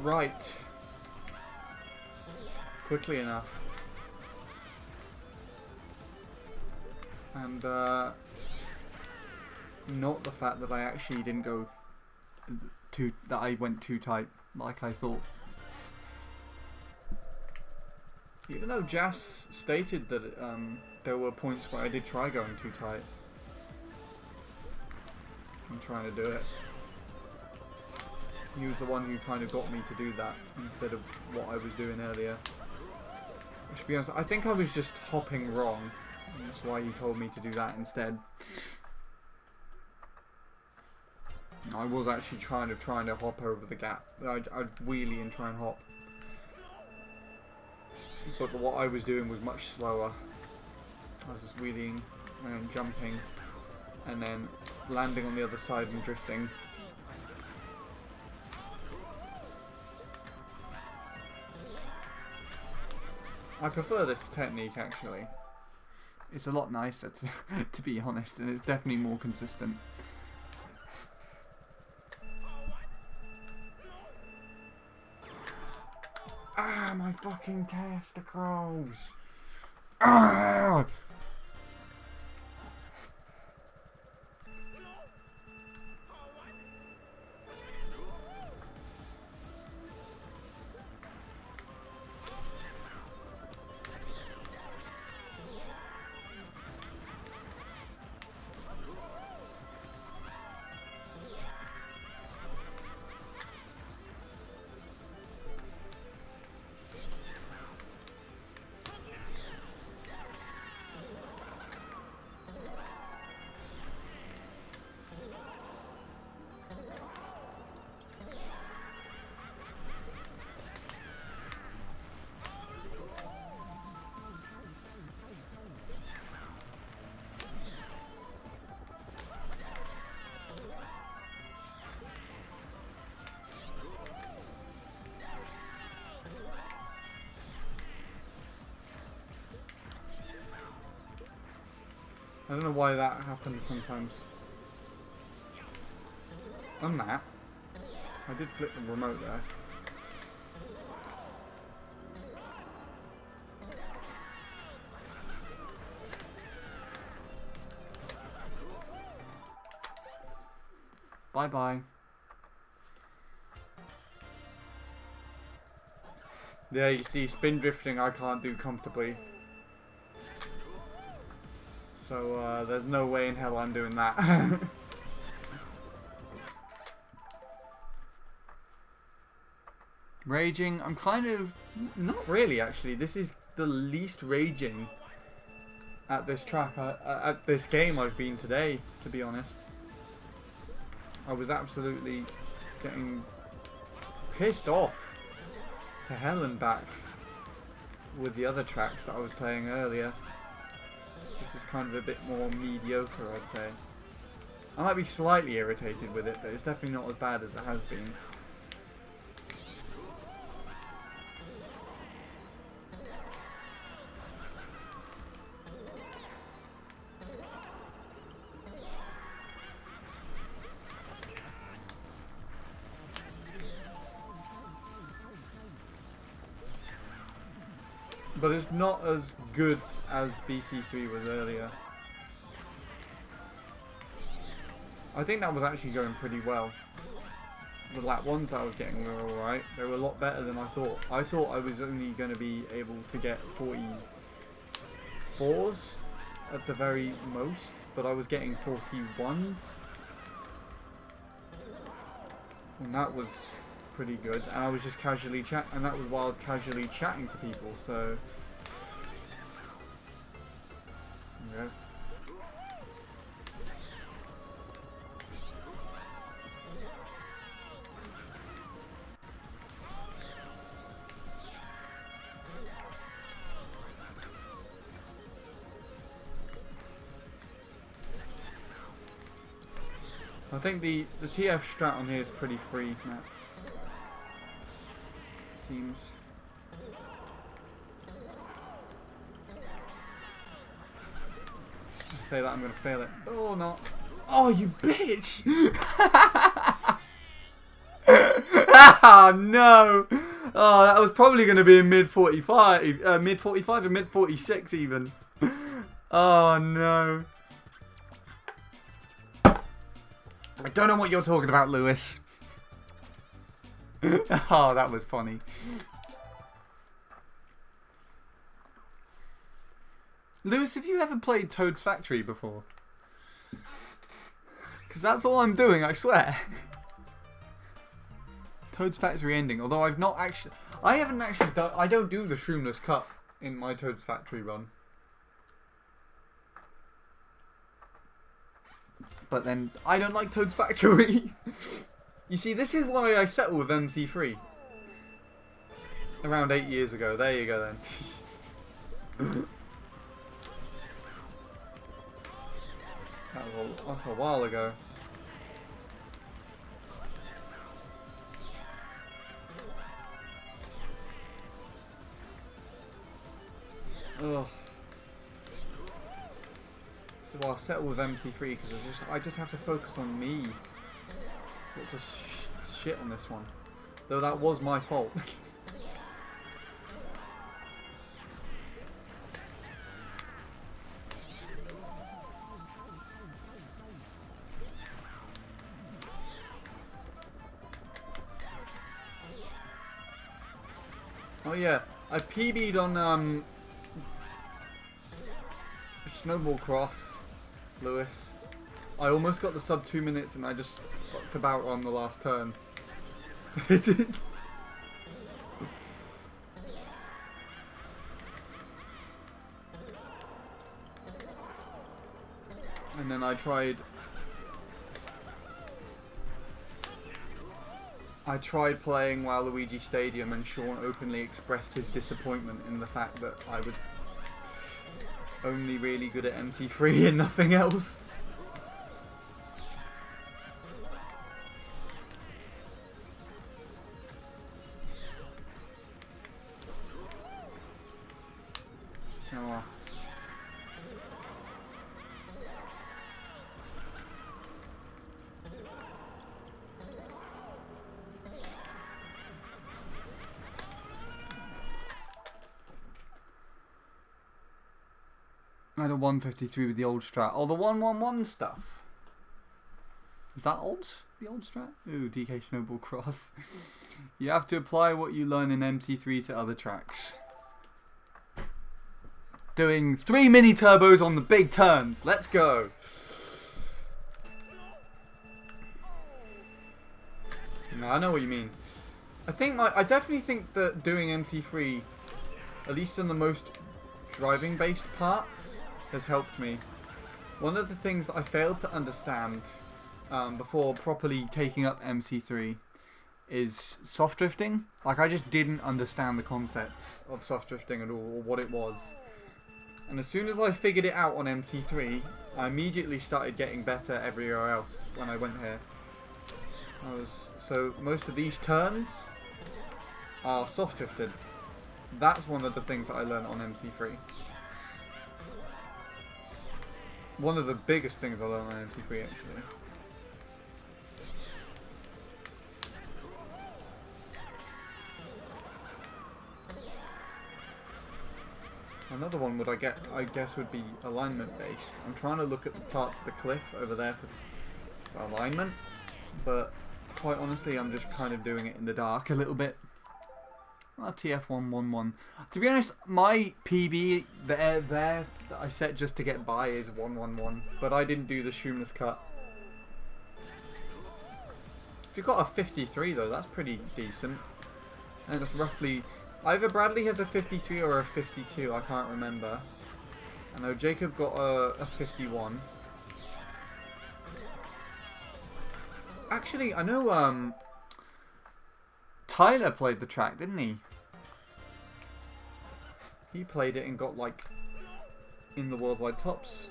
right quickly enough. And not the fact that I actually didn't go that I went too tight like I thought. Even though Jas stated that there were points where I did try going too tight. I'm trying to do it. He was the one who kind of got me to do that instead of what I was doing earlier. To be honest, I think I was just hopping wrong. And that's why he told me to do that instead. I was actually trying to hop over the gap. I'd wheelie and try and hop. But what I was doing was much slower. I was just wheeling and jumping and then landing on the other side and drifting. I prefer this technique actually. It's a lot nicer to be honest, and it's definitely more consistent. Ah, my fucking testicles! Ah! I don't know why that happens sometimes. On that, I did flip the remote there. Bye bye. Yeah, you see, spin drifting I can't do comfortably. So there's no way in hell I'm doing that. Raging, I'm kind of... Not really, actually. This is the least raging at this track, at this game I've been today, to be honest. I was absolutely getting pissed off to hell and back with the other tracks that I was playing earlier. This is kind of a bit more mediocre, I'd say. I might be slightly irritated with it, but it's definitely not as bad as it has been. But it's not as good as BC3 was earlier. I think that was actually going pretty well. The lap ones I was getting were alright. They were a lot better than I thought. I thought I was only going to be able to get 44s at the very most, but I was getting 41s. And that was pretty good. And I was just casually and that was while casually chatting to people, so... Yeah. I think the TF strat on here is pretty free now. Seems. I say that I'm gonna fail it. Oh not. Oh you bitch! Ah no! Oh that was probably gonna be in mid 45, mid 45 and mid 46 even. Oh no. I don't know what you're talking about, Lewis. Oh, that was funny. Lewis, have you ever played Toad's Factory before? Because that's all I'm doing, I swear. Toad's Factory ending, although I haven't actually done, I don't do the Shroomless Cut in my Toad's Factory run. But then, I don't like Toad's Factory. You see, this is why I settled with MC3. Around 8 years ago. There you go then. That's a while ago. Ugh. So I'll settle with MC3 because I just have to focus on me. Lots of shit on this one. Though that was my fault. Oh yeah, I PB'd on Snowball Cross, Lewis. I almost got the sub 2 minutes and I just fucked about on the last turn. And then I tried playing Waluigi Stadium and Sean openly expressed his disappointment in the fact that I was only really good at MC3 and nothing else. Oh. I had a 153 with the old strat. Oh, the 111 stuff. Is that old? The old strat? Ooh, DK Snowball Cross. You have to apply what you learn in MT3 to other tracks. Doing 3 mini turbos on the big turns. Let's go. No, I know what you mean. I definitely think that doing MC3, at least in the most driving-based parts, has helped me. One of the things I failed to understand before properly taking up MC3 is soft drifting. Like, I just didn't understand the concept of soft drifting at all, or what it was. And as soon as I figured it out on MC3, I immediately started getting better everywhere else when I went here. So most of these turns are soft drifted. That's one of the things that I learned on MC3. One of the biggest things I learned on MC3 actually. Another one would I guess would be alignment based. I'm trying to look at the parts of the cliff over there for alignment, but quite honestly I'm just kind of doing it in the dark a little bit. TF111. To be honest, my PB there that I set just to get by is 111, but I didn't do the Shroomless cut. If you've got a 53 though, that's pretty decent. And it's roughly either Bradley has a 53 or a 52, I can't remember. I know Jacob got a 51. Actually, I know Tyler played the track, didn't he? He played it and got like in the worldwide tops.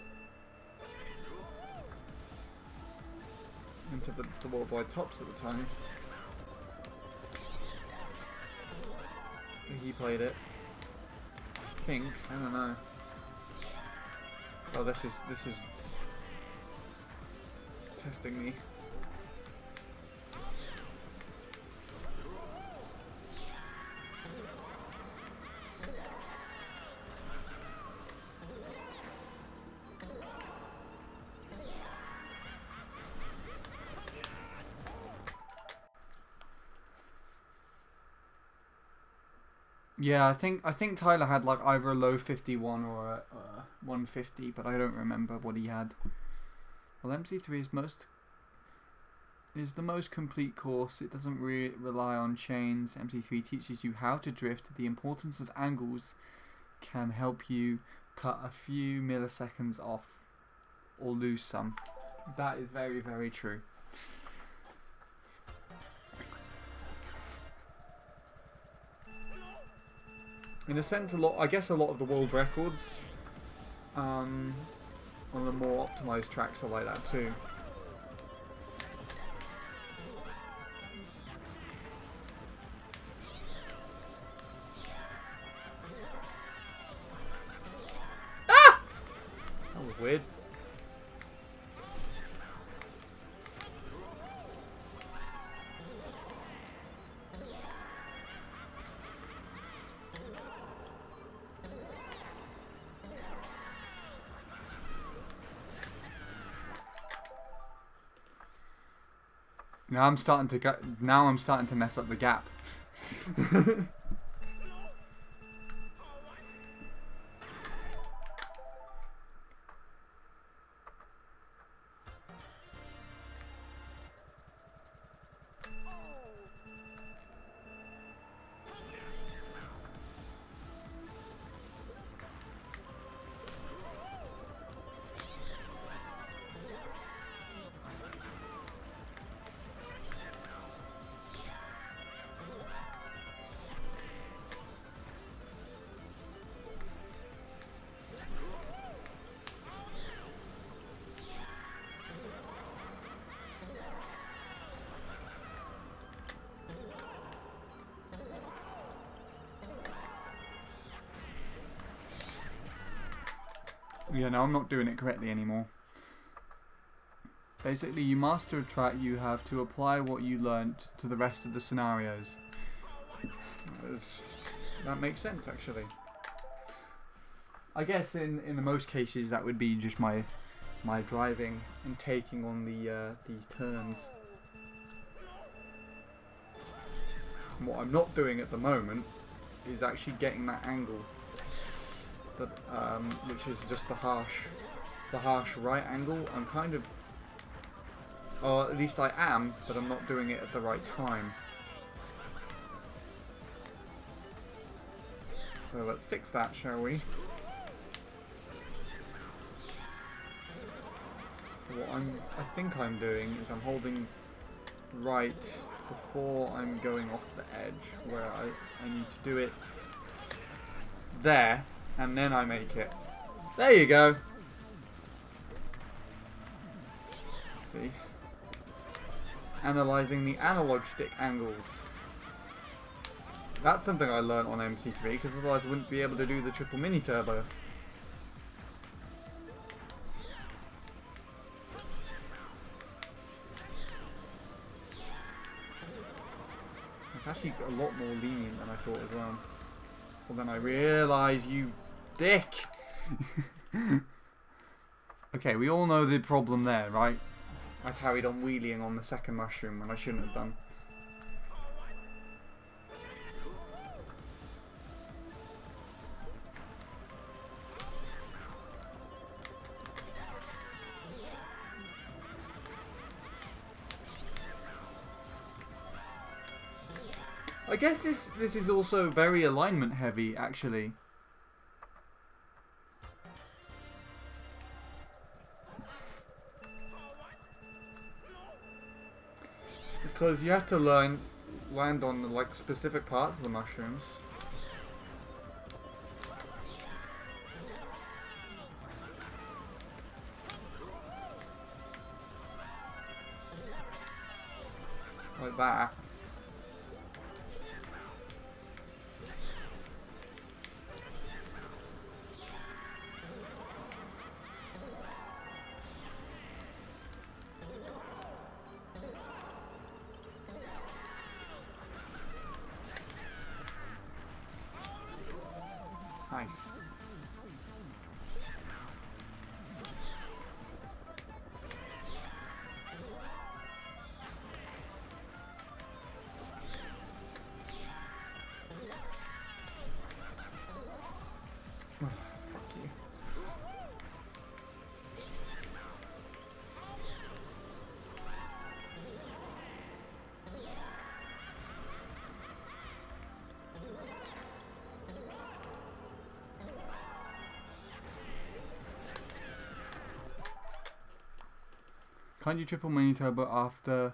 Into the worldwide tops at the time. He played it. I think. I don't know. Oh, this is testing me. Yeah, I think Tyler had like either a low 51 or a 150, but I don't remember what he had. Well, MC3 is the most complete course. It doesn't rely on chains. MC3 teaches you how to drift. The importance of angles can help you cut a few milliseconds off or lose some. That is very, very true. In a sense, I guess a lot of the world records on the more optimized tracks are like that too. Ah! That was weird. Now I'm starting to mess up the gap. Yeah, no, I'm not doing it correctly anymore. Basically, you master a track, you have to apply what you learnt to the rest of the scenarios. That makes sense, actually. I guess in the most cases that would be just my driving and taking on these turns. And what I'm not doing at the moment is actually getting that angle. But, which is just the harsh right angle. I'm kind of, or at least I am, but I'm not doing it at the right time. So let's fix that, shall we? What I think I'm doing is I'm holding right before I'm going off the edge, where I need to do it there, and then I make it. There you go. Let's see. Analyzing the analog stick angles. That's something I learned on MC3, because otherwise I wouldn't be able to do the triple mini turbo. It's actually a lot more lenient than I thought as well. Well, then I realise, you dick! Okay, we all know the problem there, right? I carried on wheeling on the second mushroom when I shouldn't have done. I guess this is also very alignment heavy, actually. Because you have to land on like specific parts of the mushrooms. Like that. Nice. Oh, fuck you. Can't you triple mini turbo after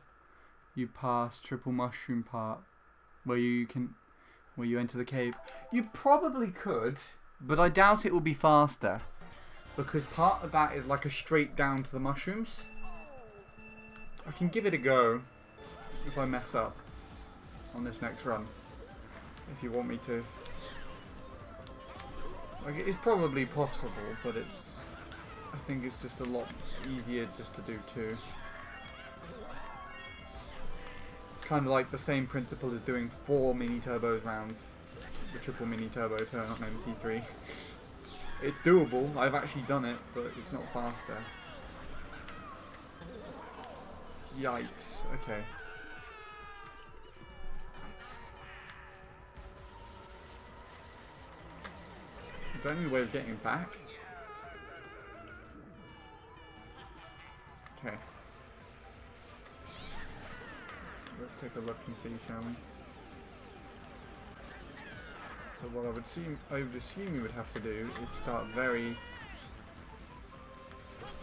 you pass triple mushroom part where you enter the cave? You probably could, but I doubt it will be faster because part of that is like a straight down to the mushrooms. I can give it a go if I mess up on this next run, if you want me to. Like, it's probably possible, but I think it's just a lot easier just to do two. It's kind of like the same principle as doing 4 mini turbos rounds, the triple mini turbo turn on MC3. It's doable, I've actually done it, but it's not faster. Yikes, okay. Is there any way of getting back? Okay. Let's take a look and see, shall we? So what I would assume you would have to do is start very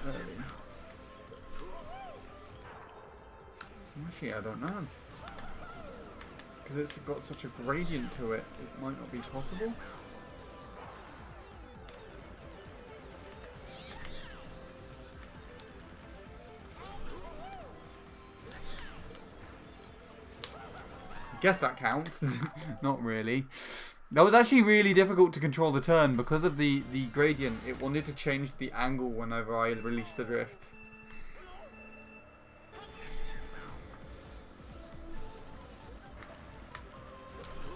early. Actually, I don't know. Because it's got such a gradient to it, it might not be possible. Guess that counts. Not really. That was actually really difficult to control the turn because of the gradient. It wanted to change the angle whenever I released the drift.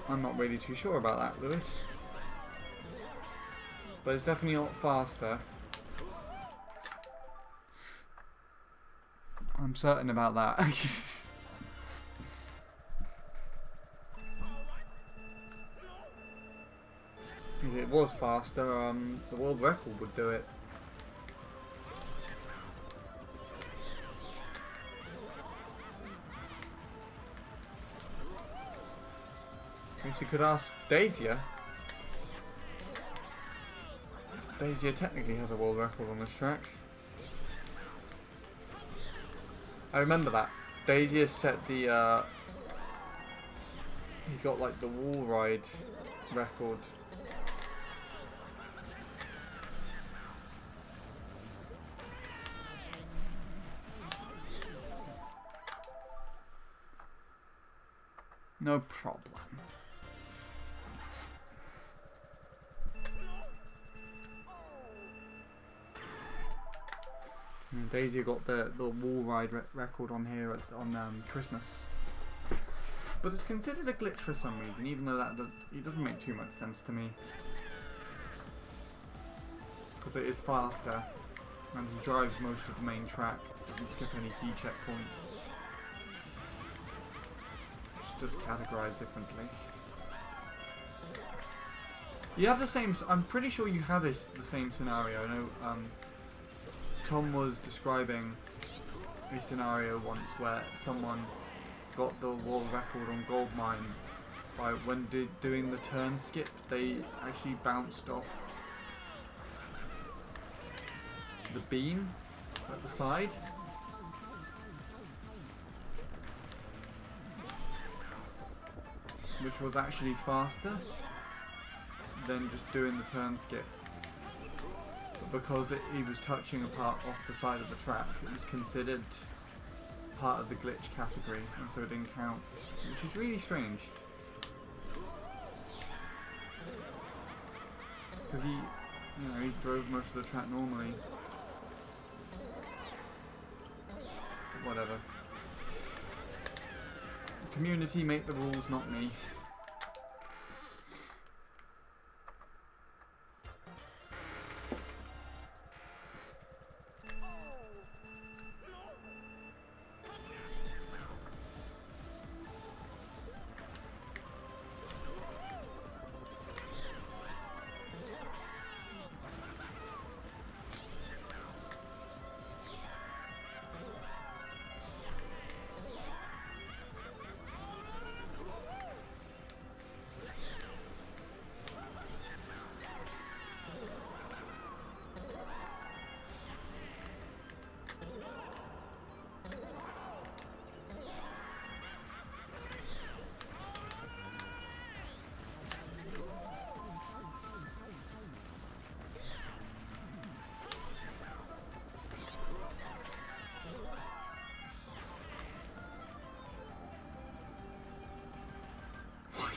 I'm not really too sure about that, Lewis. But it's definitely not faster. I'm certain about that. If it was faster, the world record would do it. I guess you could ask Dacia. Daisy technically has a world record on this track. I remember that. Daisy set the, he got like the wall ride record. No problem. And Daisy got the wall ride record on here on Christmas. But it's considered a glitch for some reason, even though it doesn't make too much sense to me. Because it is faster, and he drives most of the main track, doesn't skip any key checkpoints. It's just categorized differently. You have the same, I'm pretty sure you had the same scenario. I know Tom was describing a scenario once where someone got the world record on Goldmine by when doing the turn skip, they actually bounced off the beam at the side. Which was actually faster than just doing the turn skip. But because he was touching a part off the side of the track, it was considered part of the glitch category, and so it didn't count, which is really strange. Because he drove most of the track normally. But whatever. The community make the rules, not me.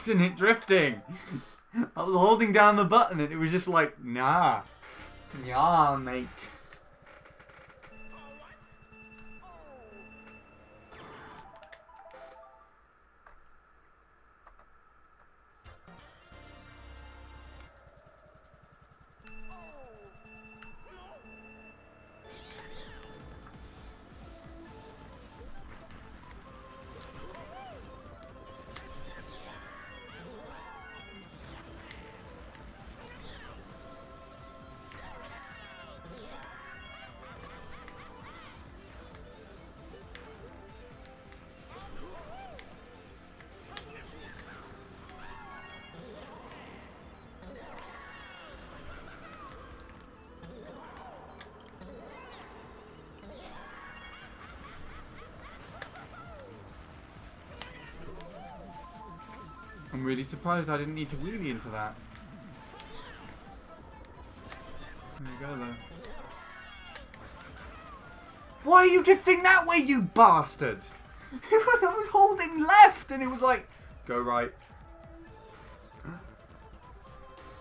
Isn't it drifting? I was holding down the button and it was just like, nah. Yeah, mate. I'm really surprised I didn't need to wheelie into that. There you go, though. Why are you drifting that way, you bastard? I was holding left and it was like, go right.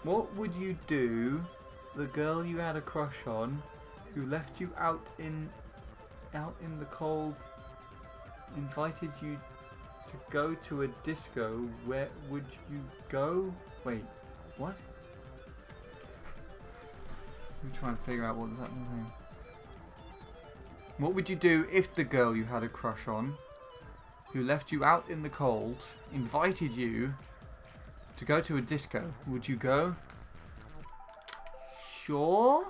What would you do, the girl you had a crush on, who left you out in the cold, invited you to go to a disco, where would you go? Wait, what? Let me try and figure out what that means. What would you do if the girl you had a crush on, who left you out in the cold, invited you to go to a disco? Would you go? Sure?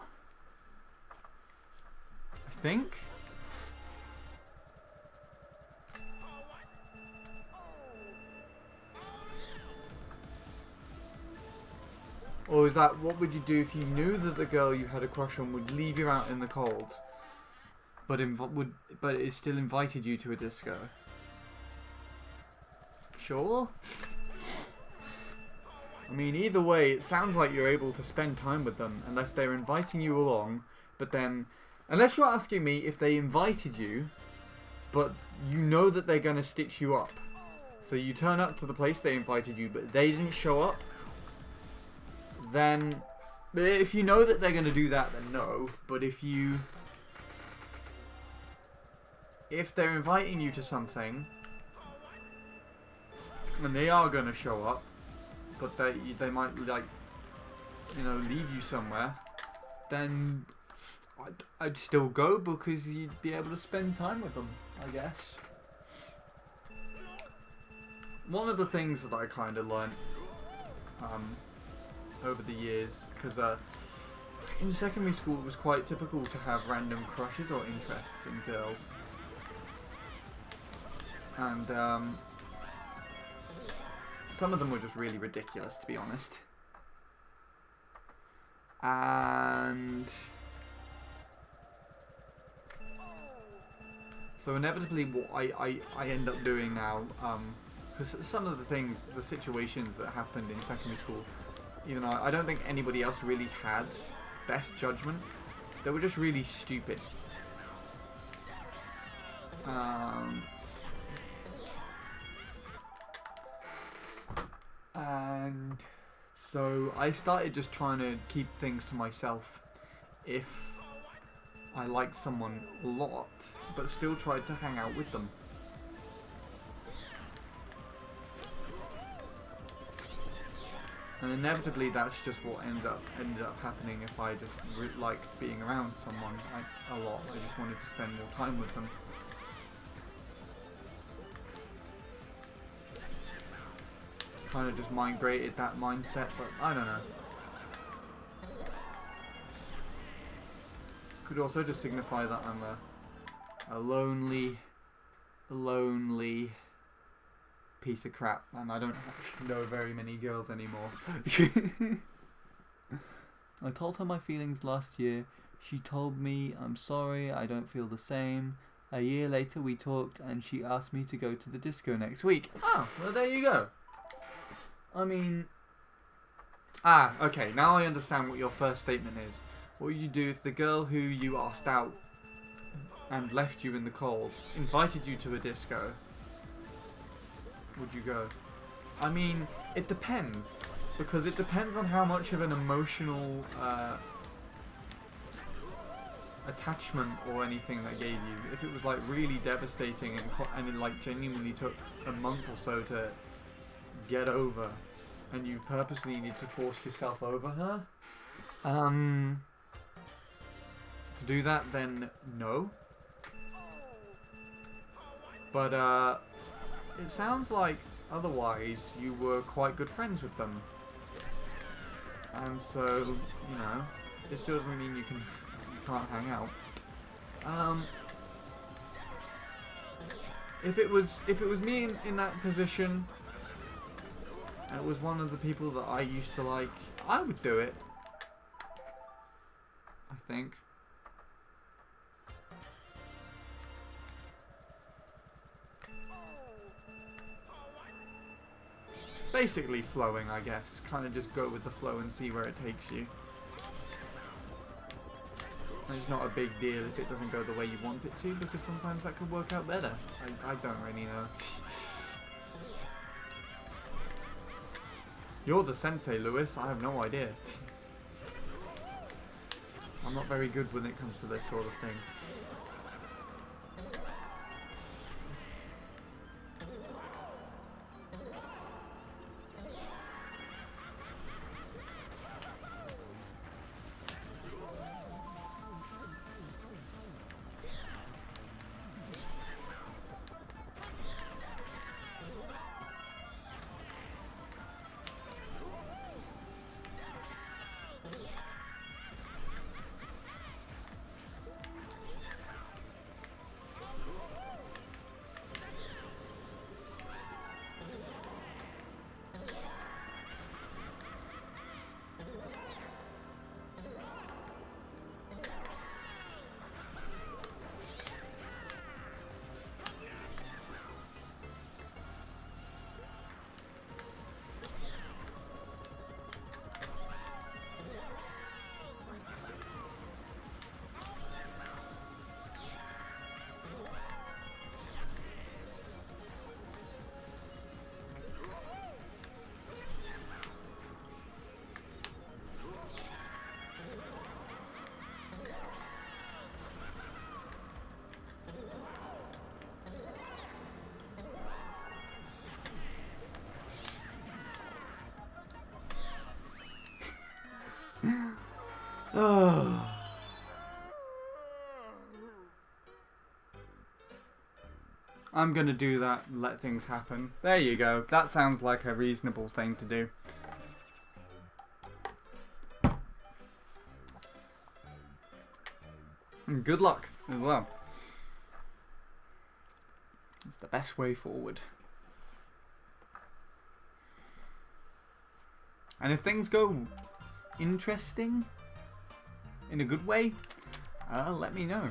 I think. Or Or is that, what would you do if you knew that the girl you had a crush on would leave you out in the cold, but it still invited you to a disco? Sure. I mean, either way, it sounds like you're able to spend time with them, unless they're inviting you along, but then, unless you're asking me if they invited you, but you know that they're going to stitch you up. So you turn up to the place they invited you, but they didn't show up, then, if you know that they're going to do that, then no. But if they're inviting you to something, and they are going to show up, but they might, like, you know, leave you somewhere, then I'd still go, because you'd be able to spend time with them, I guess. One of the things that I kind of learned over the years, because in secondary school it was quite typical to have random crushes or interests in girls, and some of them were just really ridiculous, to be honest. And so inevitably what I end up doing now, because some of the things, the situations that happened in secondary school, even though I don't think anybody else really had best judgment, they were just really stupid. And so I started just trying to keep things to myself if I liked someone a lot, but still tried to hang out with them. And inevitably that's just what ended up happening if I just liked being around someone a lot. I just wanted to spend more time with them. Kind of just migrated that mindset, but I don't know. Could also just signify that I'm a lonely piece of crap, and I don't know very many girls anymore. I told her my feelings last year. She told me I'm sorry, I don't feel the same. A year later we talked and she asked me to go to the disco next week. Oh, well there you go. I mean... okay, now I understand what your first statement is. What would you do if the girl who you asked out and left you in the cold invited you to a disco? Would you go? I mean, it depends. Because it depends on how much of an emotional attachment or anything that gave you. If it was like really devastating and it like genuinely took a month or so to get over, and you purposely need to force yourself over her to do that, then no. But it sounds like otherwise you were quite good friends with them, and so, you know, it still doesn't mean you can't hang out. If it was me in that position, and it was one of the people that I used to like, I would do it, I think. Basically flowing, I guess. Kind of just go with the flow and see where it takes you. And it's not a big deal if it doesn't go the way you want it to, because sometimes that could work out better. I don't really know. You're the sensei, Lewis. I have no idea. I'm not very good when it comes to this sort of thing. Oh. I'm gonna do that and let things happen. There you go. That sounds like a reasonable thing to do. And good luck as well. It's the best way forward. And if things go interesting in a good way, let me know.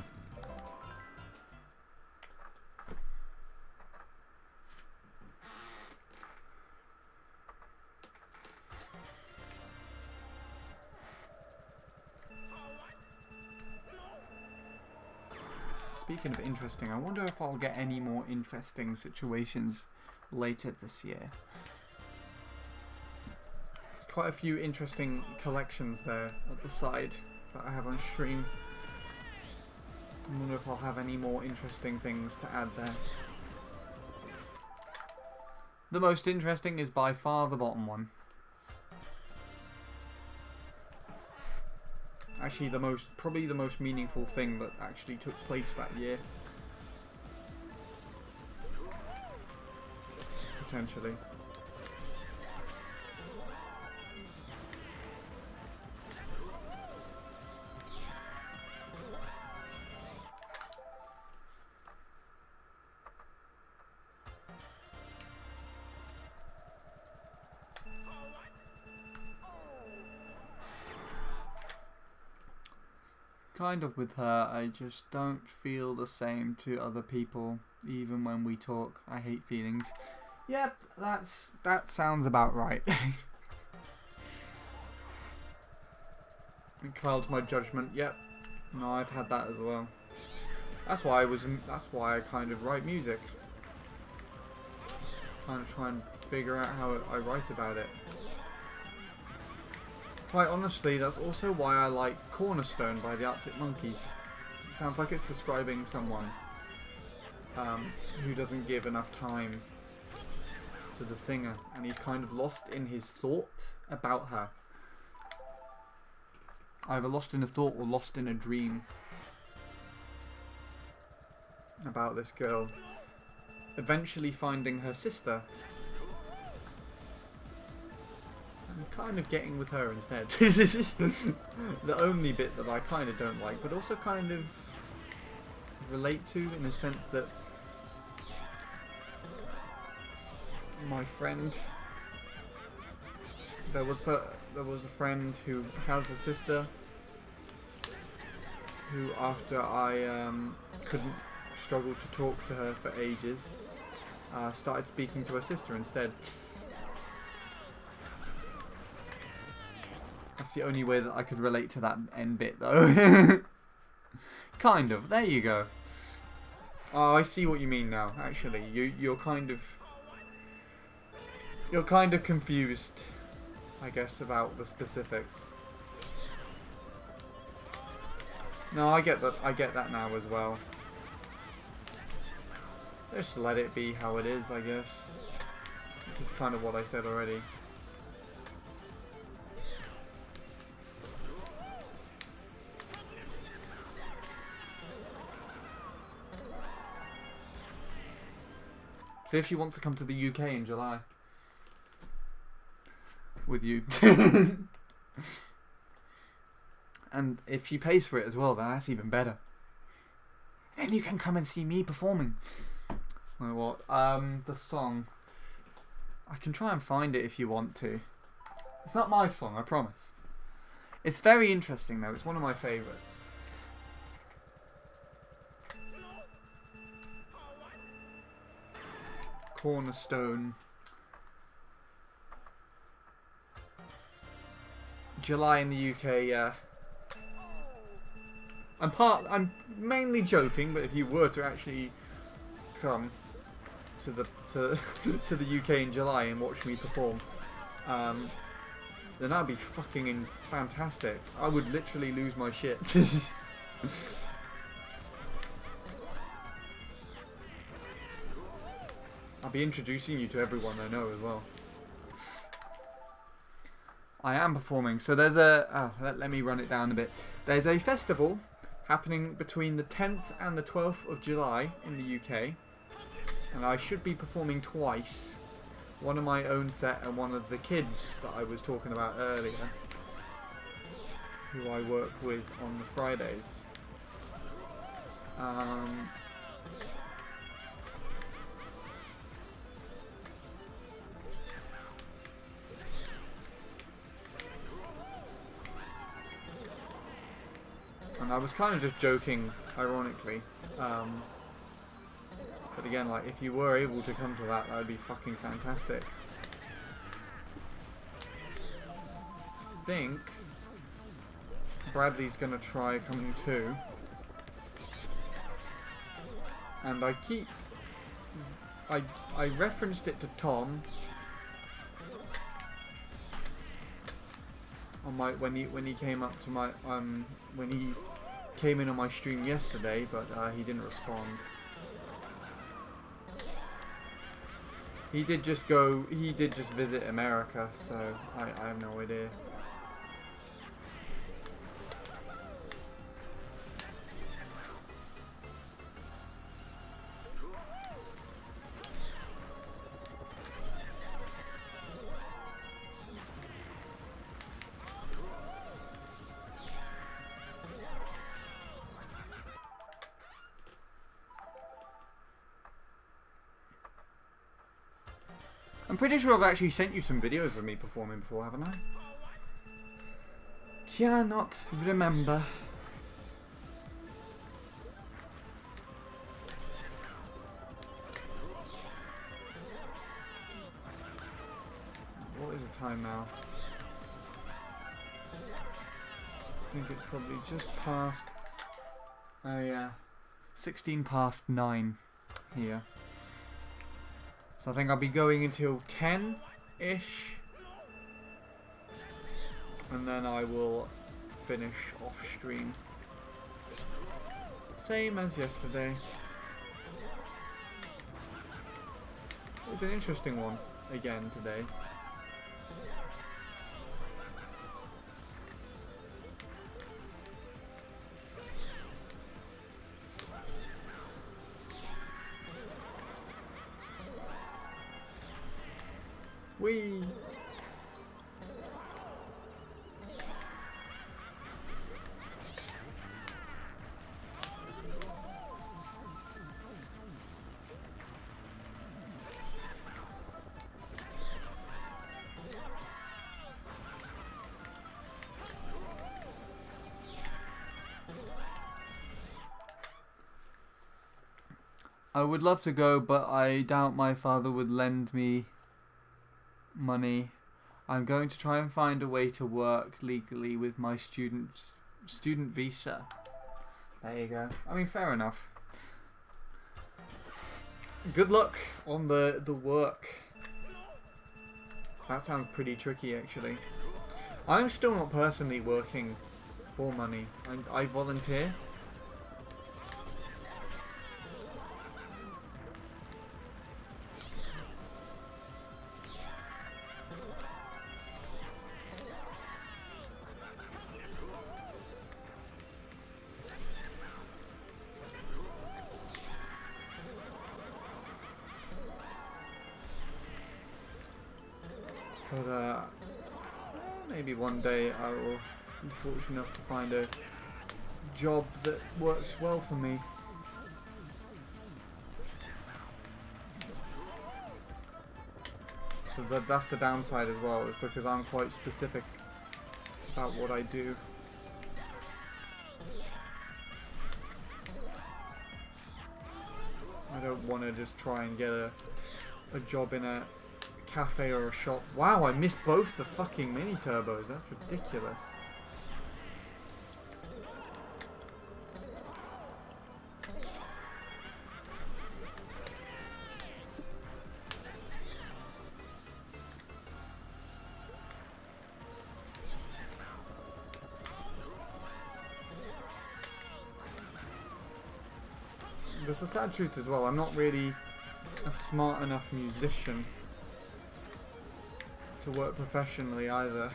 Speaking of interesting, I wonder if I'll get any more interesting situations later this year. There's quite a few interesting collections there at the side that I have on stream. I wonder if I'll have any more interesting things to add there. The most interesting is by far the bottom one. Actually, probably the most meaningful thing that actually took place that year. Potentially. Kind of with her, I just don't feel the same to other people, even when we talk. I hate feelings. Yep, that sounds about right. It clouds my judgment. Yep, no, I've had that as well. That's why I kind of write music. Kind of try and figure out how I write about it. Quite honestly, that's also why I like Cornerstone by the Arctic Monkeys. It sounds like it's describing someone who doesn't give enough time to the singer, and he's kind of lost in his thought about her. Either lost in a thought or lost in a dream about this girl. Eventually finding her sister. I'm kind of getting with her instead. This is the only bit that I kind of don't like, but also kind of relate to in the sense that my friend, there was a friend who has a sister who, after I couldn't struggle to talk to her for ages, started speaking to her sister instead. That's the only way that I could relate to that end bit, though. Kind of. There you go. Oh, I see what you mean now. Actually, you're kind of confused, I guess, about the specifics. No, I get that. I get that now as well. Just let it be how it is, I guess. Which is kind of what I said already. See if she wants to come to the UK in July. With you. And if she pays for it as well, then that's even better. Then you can come and see me performing. You know what? The song. I can try and find it if you want to. It's not my song, I promise. It's very interesting though. It's one of my favourites. Cornerstone. July in the UK, yeah. I'm mainly joking, but if you were to actually come to the to the UK in July and watch me perform, then that'd be fucking fantastic. I would literally lose my shit. I'll be introducing you to everyone I know as well. I am performing. So there's a... let me run it down a bit. There's a festival happening between the 10th and the 12th of July in the UK. And I should be performing twice. One of my own set and one of the kids that I was talking about earlier, who I work with on the Fridays. And I was kind of just joking, ironically. But again, like, if you were able to come to that, that would be fucking fantastic. I think Bradley's gonna try coming too. And I referenced it to Tom on my when he came up to my when he came in on my stream yesterday, but he didn't respond. He did just visit America, so I have no idea. I'm pretty sure I've actually sent you some videos of me performing before, haven't I? Cannot remember. What is the time now? I think it's probably just past... Oh yeah. 16 past 9 here. So I think I'll be going until 10-ish. And then I will finish off stream. Same as yesterday. It's an interesting one again today. Whee! I would love to go, but I doubt my father would lend me money. I'm going to try and find a way to work legally with my student visa. There you go. I mean, fair enough. Good luck on the work. That sounds pretty tricky, actually. I'm still not personally working for money. I volunteer. But maybe one day I will be fortunate enough to find a job that works well for me. So that's the downside as well, is because I'm quite specific about what I do. I don't want to just try and get a job in a cafe or a shop. Wow, I missed both the fucking mini turbos. That's ridiculous. That's the sad truth as well. I'm not really a smart enough musician to work professionally either.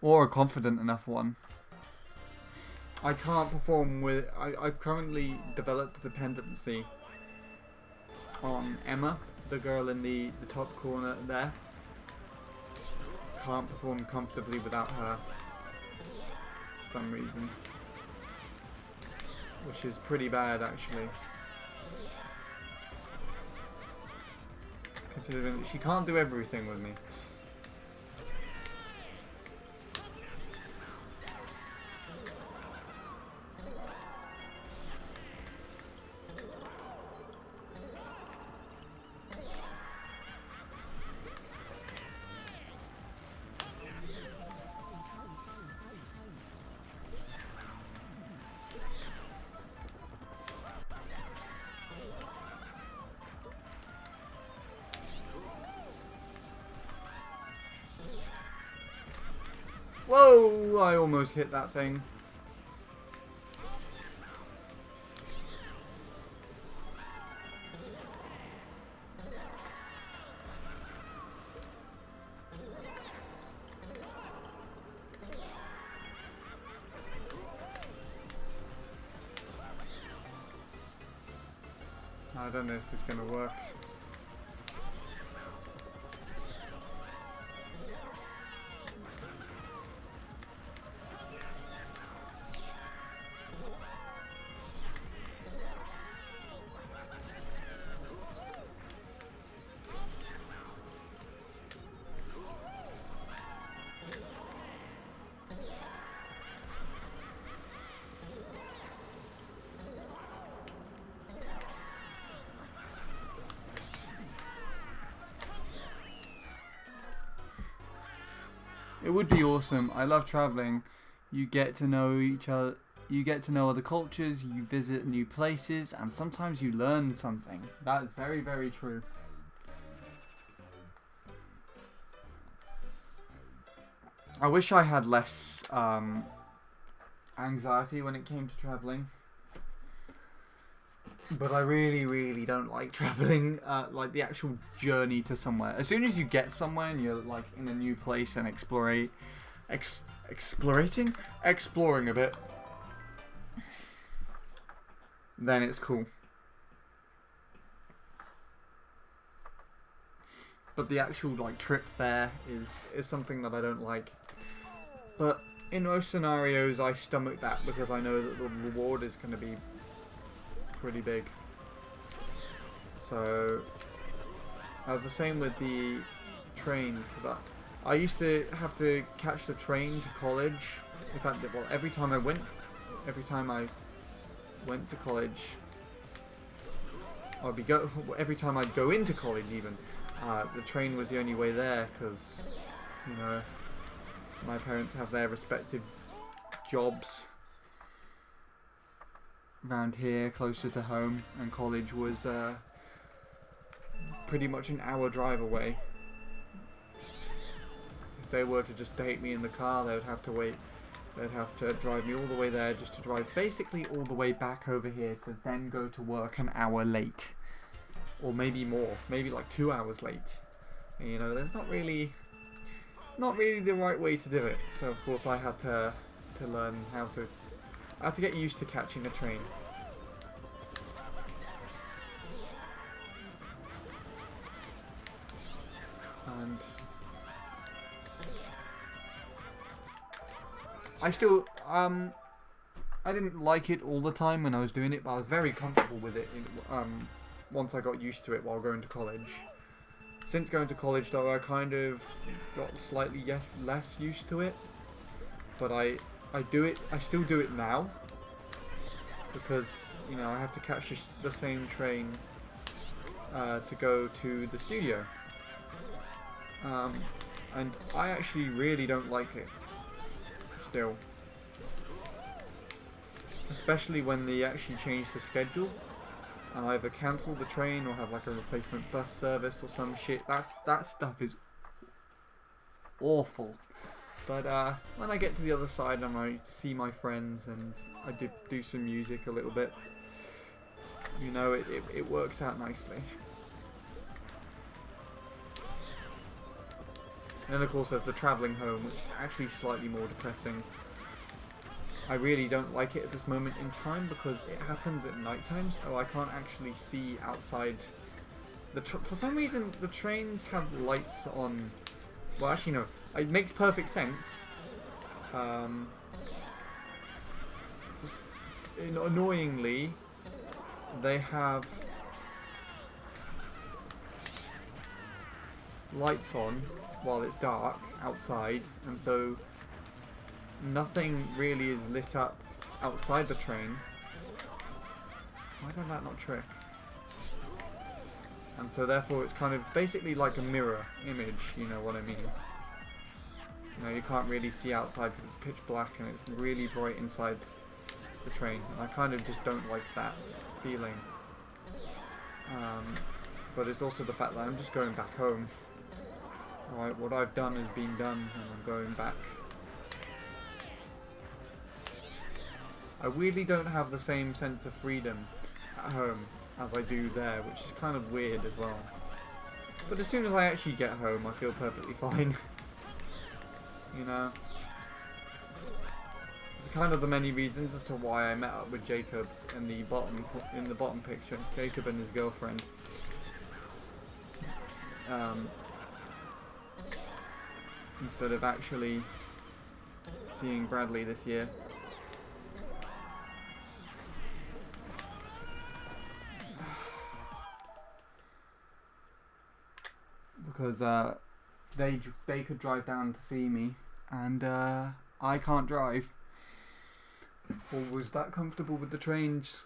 Or a confident enough one. I can't perform with... I've currently developed a dependency on Emma, the girl in the top corner there. Can't perform comfortably without her for some reason. Which is pretty bad, actually. Considering she can't do everything with me. Whoa! I almost hit that thing. I don't know if this is going to work. It would be awesome. I love traveling. You get to know each other. You get to know other cultures. You visit new places, and sometimes you learn something. That is very, very true. I wish I had less anxiety when it came to traveling. But I really, really don't like traveling, like the actual journey to somewhere. As soon as you get somewhere and you're like in a new place and exploring a bit, then it's cool. But the actual like trip there is something that I don't like. But in most scenarios, I stomach that because I know that the reward is going to be pretty big. So I was the same with the trains, because I used to have to catch the train to college. In fact, well, every time I went to college, every time I'd go into college even, the train was the only way there, because you know my parents have their respective jobs around here closer to home, and college was pretty much an hour drive away. If they were to just take me in the car, they would have to wait. They'd have to drive me all the way there just to drive basically all the way back over here to then go to work an hour late. Or maybe more, maybe like 2 hours late. And, you know, it's not really the right way to do it. So of course I had to learn how to... I had to get used to catching a train. And I still, I didn't like it all the time when I was doing it, but I was very comfortable with it once I got used to it while going to college. Since going to college though, I kind of got slightly less used to it. But I still do it now, because you know I have to catch the same train to go to the studio, and I actually really don't like it still, especially when they actually change the schedule and either cancel the train or have like a replacement bus service or some shit. That stuff is awful. But when I get to the other side and I see my friends and I do some music a little bit, you know, it works out nicely. And then of course there's the travelling home, which is actually slightly more depressing. I really don't like it at this moment in time because it happens at night time, so I can't actually see outside. For some reason, the trains have lights on. Well, actually, no. It makes perfect sense. Annoyingly, they have lights on while it's dark outside, and so nothing really is lit up outside the train. Why did that not trick? And so therefore it's kind of basically like a mirror image, you know what I mean? You know, you can't really see outside because it's pitch black and it's really bright inside the train. And I kind of just don't like that feeling. But it's also the fact that I'm just going back home. Alright, what I've done has been done and I'm going back. I really don't have the same sense of freedom at home as I do there, which is kind of weird as well. But as soon as I actually get home, I feel perfectly fine. You know? It's kind of the many reasons as to why I met up with Jacob in the bottom picture. Jacob and his girlfriend. Instead of actually seeing Bradley this year. Because they could drive down to see me, and I can't drive. Or was that comfortable with the trains?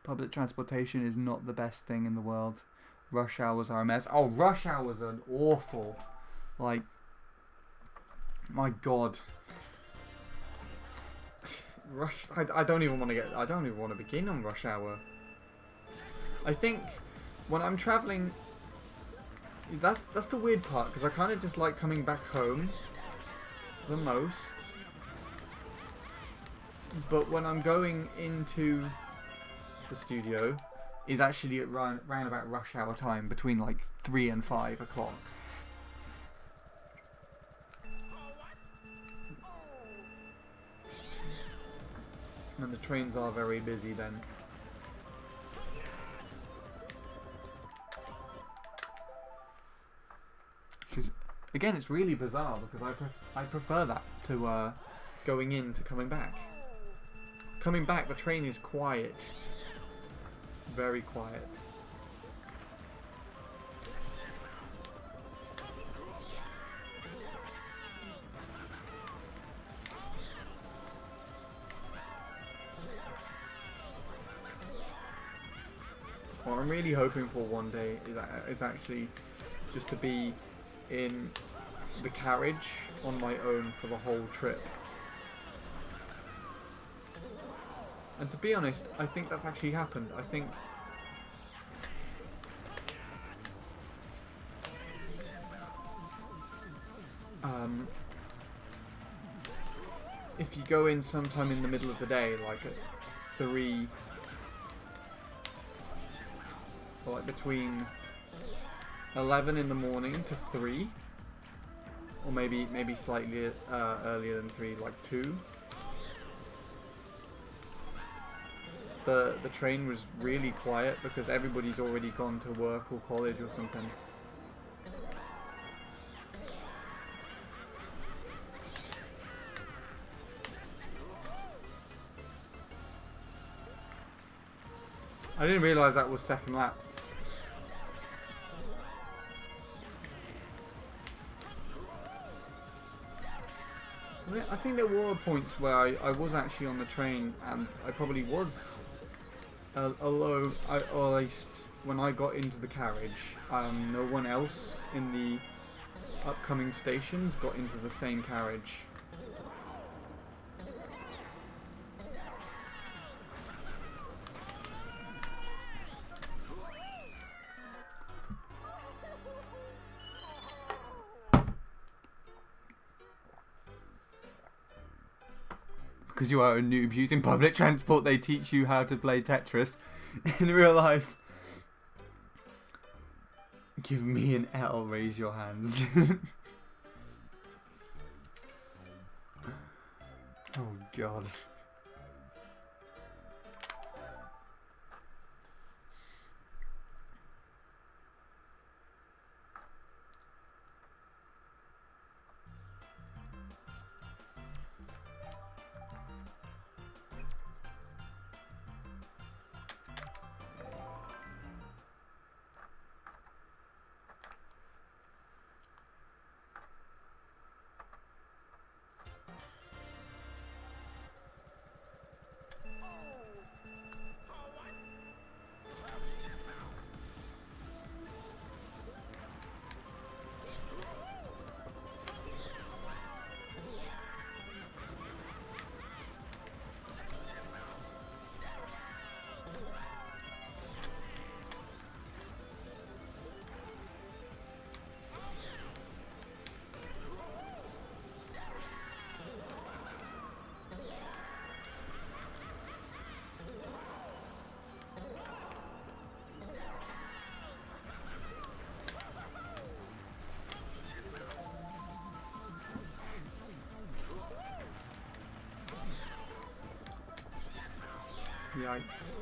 Public transportation is not the best thing in the world. Rush hours are a mess. Oh, rush hours are awful. Like, my God. I don't even want to begin on rush hour. I think when I'm travelling, that's the weird part, because I kind of dislike coming back home the most. But when I'm going into the studio, is actually at round about rush hour time, between like 3 and 5 o'clock. And the trains are very busy then. Again, it's really bizarre because I prefer that to going in to coming back. Coming back, the train is quiet. Very quiet. What I'm really hoping for one day is actually just to be in the carriage on my own for the whole trip. And to be honest, I think that's actually happened. I think if you go in sometime in the middle of the day, like at 3, or like between 11 in the morning to 3, or maybe slightly earlier than 3, like 2. The train was really quiet because everybody's already gone to work or college or something. I didn't realise that was second lap. So I think there were points where I was actually on the train and I probably was alone, or at least when I got into the carriage, no one else in the upcoming stations got into the same carriage. Because you are a noob using public transport, they teach you how to play Tetris in real life. Give me an L, raise your hands. Oh god. Yikes.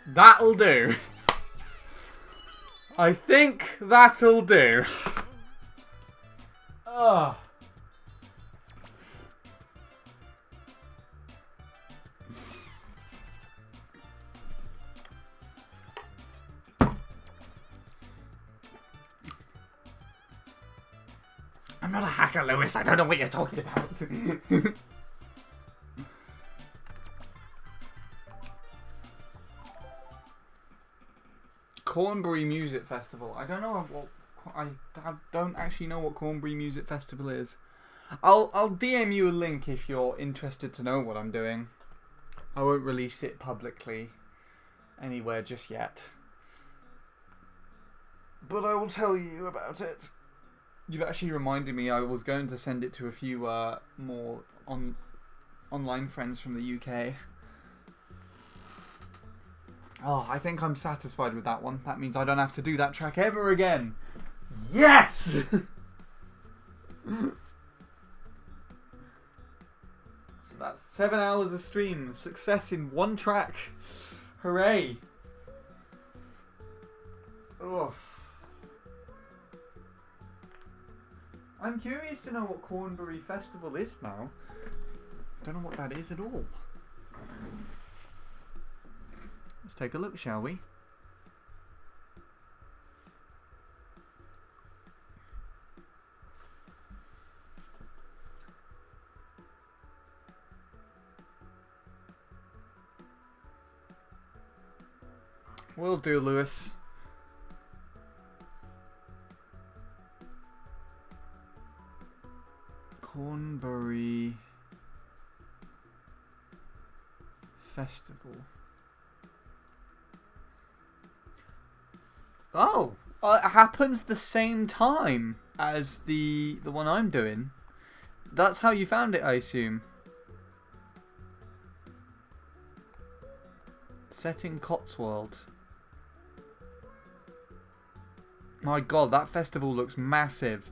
That'll do. I think that'll do. Ugh. I'm not a hacker, Lewis. I don't know what you're talking about. Cornbury Music Festival. I don't know what. I don't actually know what Cornbury Music Festival is. I'll DM you a link if you're interested to know what I'm doing. I won't release it publicly anywhere just yet, but I will tell you about it. You've actually reminded me. I was going to send it to a few more online friends from the UK. Oh, I think I'm satisfied with that one. That means I don't have to do that track ever again. Yes! So that's 7 hours of stream. Success in one track. Hooray. Oh. I'm curious to know what Cornbury Festival is now. Don't know what that is at all. Let's take a look, shall we? Will do, Lewis. Cornbury Festival. Oh, it happens the same time as the one I'm doing. That's how you found it, I assume. Set in Cotswold. My god, that festival looks massive.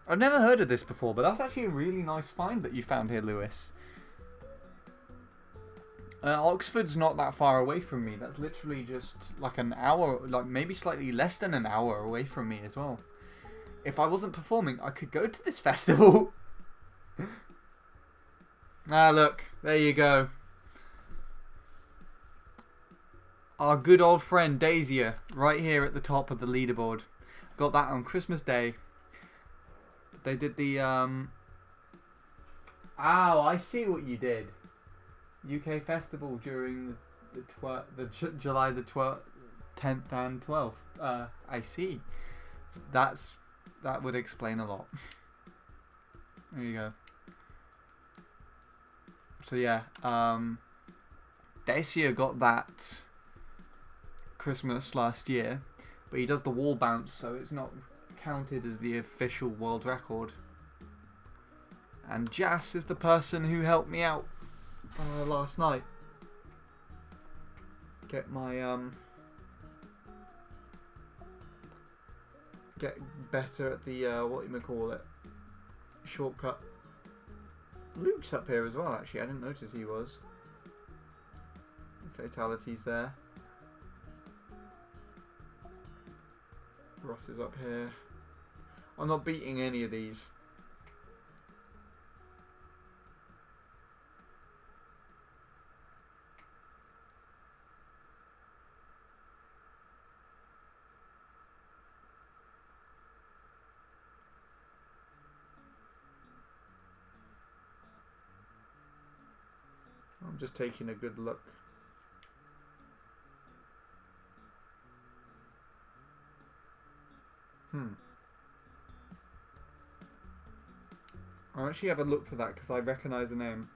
I've never heard of this before, but that's actually a really nice find that you found here, Lewis. Oxford's not that far away from me. That's literally just like an hour, like maybe slightly less than an hour away from me as well. If I wasn't performing, I could go to this festival. Ah, look, there you go. Our good old friend Daisia, right here at the top of the leaderboard. Got that on Christmas Day. They did the Ow, I see what you did. UK festival during July the 10th and 12th. I see. That would explain a lot. There you go. So yeah, Dacia got that Christmas last year, but he does the wall bounce, so it's not counted as the official world record. And Jas is the person who helped me out last night. Get my get better at the whatchamacallit shortcut. Luke's up here as well, actually. I didn't notice he was. Fatalities there. Ross is up here. I'm not beating any of these. I'm just taking a good look. I'll actually have a look for that because I recognise the name.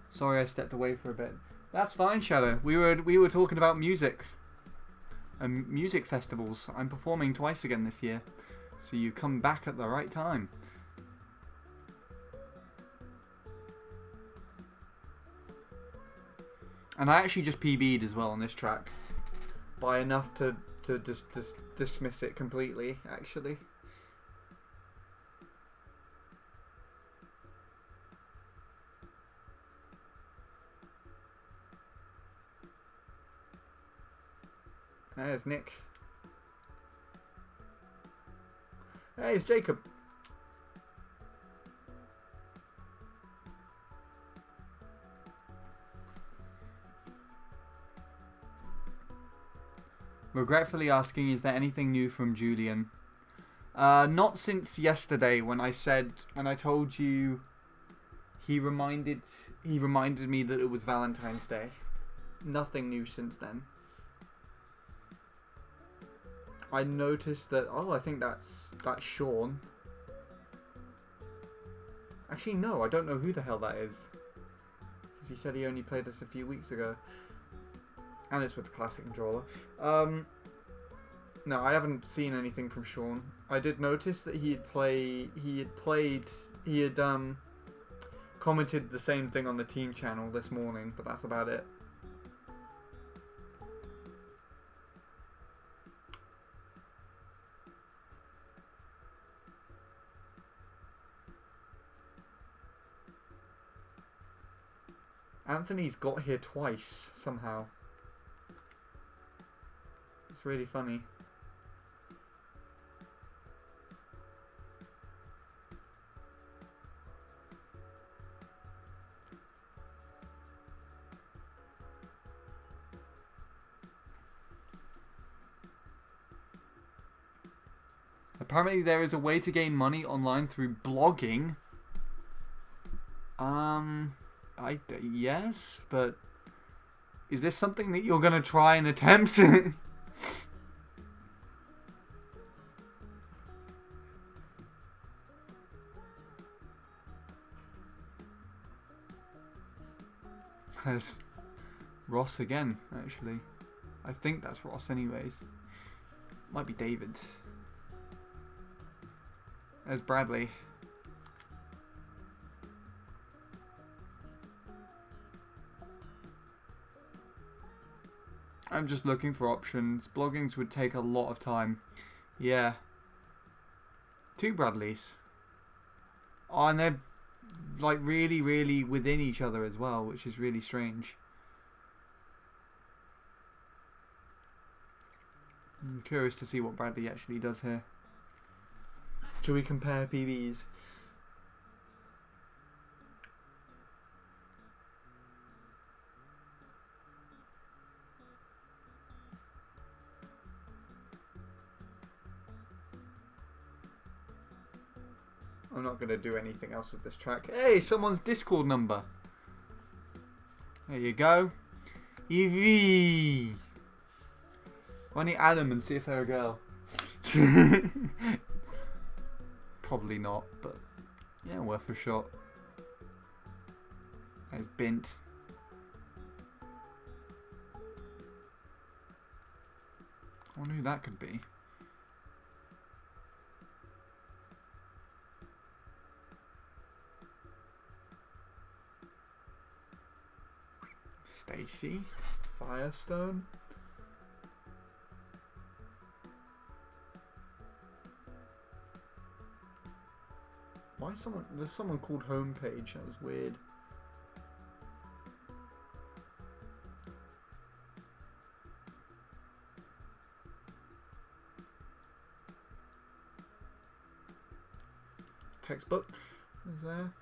Sorry I stepped away for a bit. That's fine, Shadow. We were talking about music. And music festivals. I'm performing twice again this year. So you come back at the right time. And I actually just PB'd as well on this track. By enough to just dismiss it completely, actually. There's Nick. Hey, it's Jacob. Regretfully asking, is there anything new from Julian? Not since yesterday when I told you he reminded me that it was Valentine's Day. Nothing new since then. I noticed that, I think that's Sean. Actually, no, I don't know who the hell that is. Because he said he only played this a few weeks ago. And it's with the classic controller. No, I haven't seen anything from Sean. I did notice that he had commented the same thing on the team channel this morning, but that's about it. Anthony's got here twice, somehow. It's really funny. Apparently there is a way to gain money online through blogging. Yes, but is this something that you're going to try and attempt? There's Ross again, actually. I think that's Ross anyways. Might be David. There's Bradley. I'm just looking for options. Bloggings would take a lot of time. Yeah. 2 Bradleys. Oh, and they're like really, really within each other as well, which is really strange. I'm curious to see what Bradley actually does here. Shall we compare PVs? I'm not going to do anything else with this track. Hey, someone's Discord number. There you go. Evie. Why don't you add them and see if they're a girl? Probably not, but yeah, worth a shot. There's Bint. I wonder who that could be. Stacy, Firestone. Why someone? There's someone called Homepage. That was weird. Textbook is there.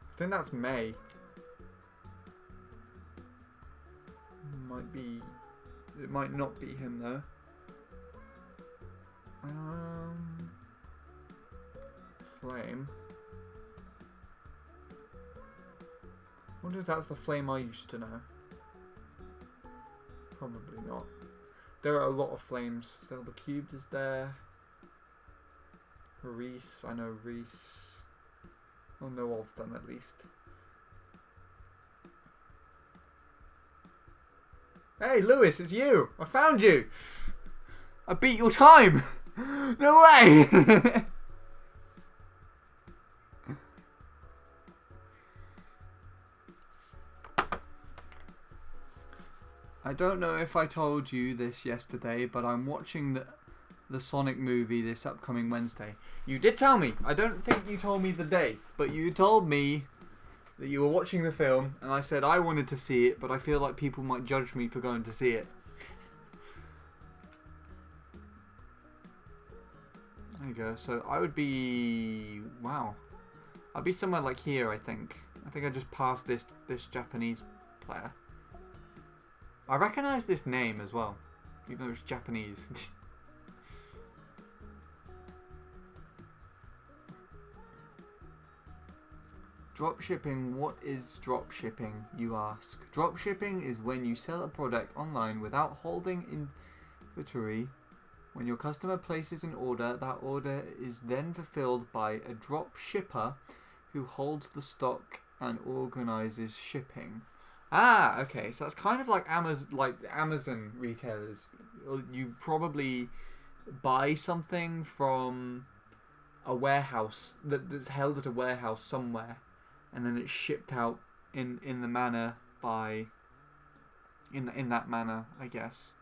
I think that's May. Might be. It might not be him though. Flame. I wonder if that's the Flame I used to know. Probably not. There are a lot of Flames. Still, the Cubed is there. Reese, I know Reese. I know of them at least. Hey Lewis, it's you! I found you! I beat your time! No way! I don't know if I told you this yesterday, but I'm watching the Sonic movie this upcoming Wednesday. You did tell me. I don't think you told me the day, but you told me that you were watching the film, and I said I wanted to see it, but I feel like people might judge me for going to see it. There you go. So I would be... Wow. I'd be somewhere like here, I think. I think I just passed this Japanese player. I recognise this name as well, even though it's Japanese. Dropshipping. What is dropshipping, you ask? Dropshipping is when you sell a product online without holding inventory. When your customer places an order, that order is then fulfilled by a drop shipper who holds the stock and organises shipping. Ah, okay. So that's kind of like Amazon retailers. You probably buy something from a warehouse that's held at a warehouse somewhere, and then it's shipped out in the manner by in that manner, I guess.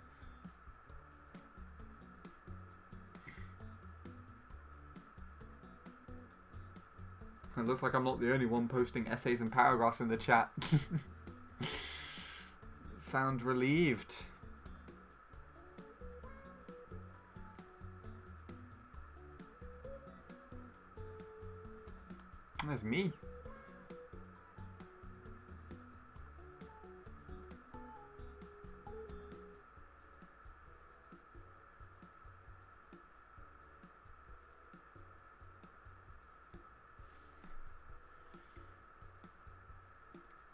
It looks like I'm not the only one posting essays and paragraphs in the chat. Sound relieved. There's me.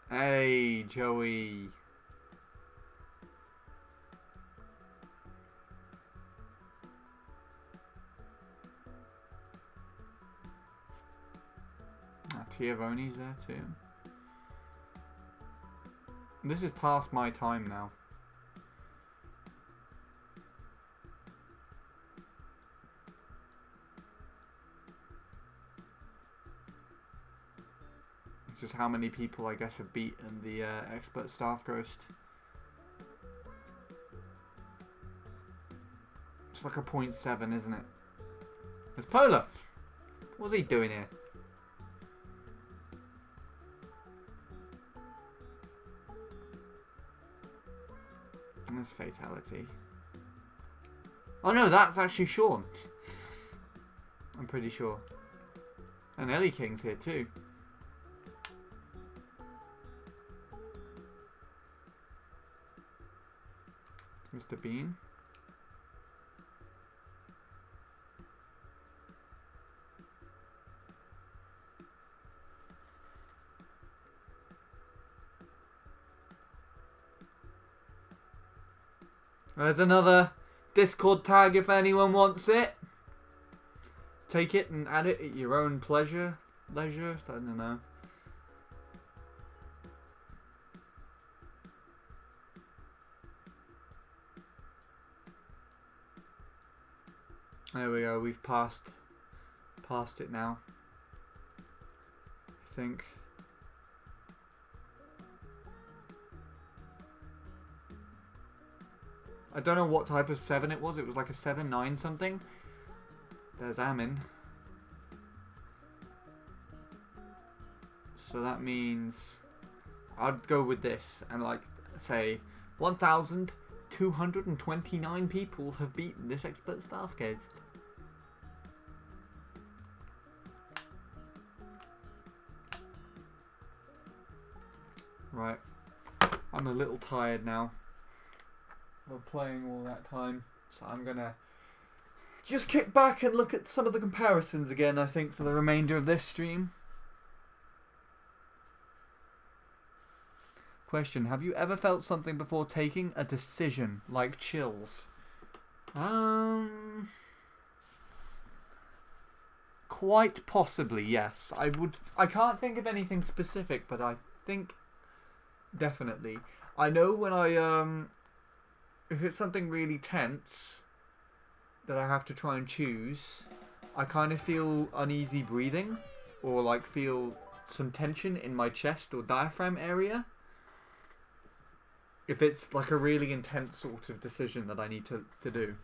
Hey, Joey. Tiavoni's there too. This is past my time now. It's just how many people I guess have beaten the Expert Staff Ghost. It's like a 0.7, isn't it? It's Polar! What's he doing here? And there's Fatality. Oh no, that's actually Sean. I'm pretty sure. And Ellie King's here too. It's Mr. Bean. There's another Discord tag if anyone wants it. Take it and add it at your own leisure. I don't know. There we go. We've passed it now. I think. I don't know what type of 7 it was. It was like a 7, 9 something. There's Amin. So that means I'd go with this and like say 1,229 people have beaten this Expert Staff Ghost. Right. I'm a little tired now of playing all that time, so I'm gonna just kick back and look at some of the comparisons again, I think, for the remainder of this stream. Question: have you ever felt something before taking a decision, like chills? Quite possibly, yes. I can't think of anything specific, but I think definitely. I know when if it's something really tense that I have to try and choose, I kind of feel uneasy breathing, or like feel some tension in my chest or diaphragm area. If it's like a really intense sort of decision that I need to do.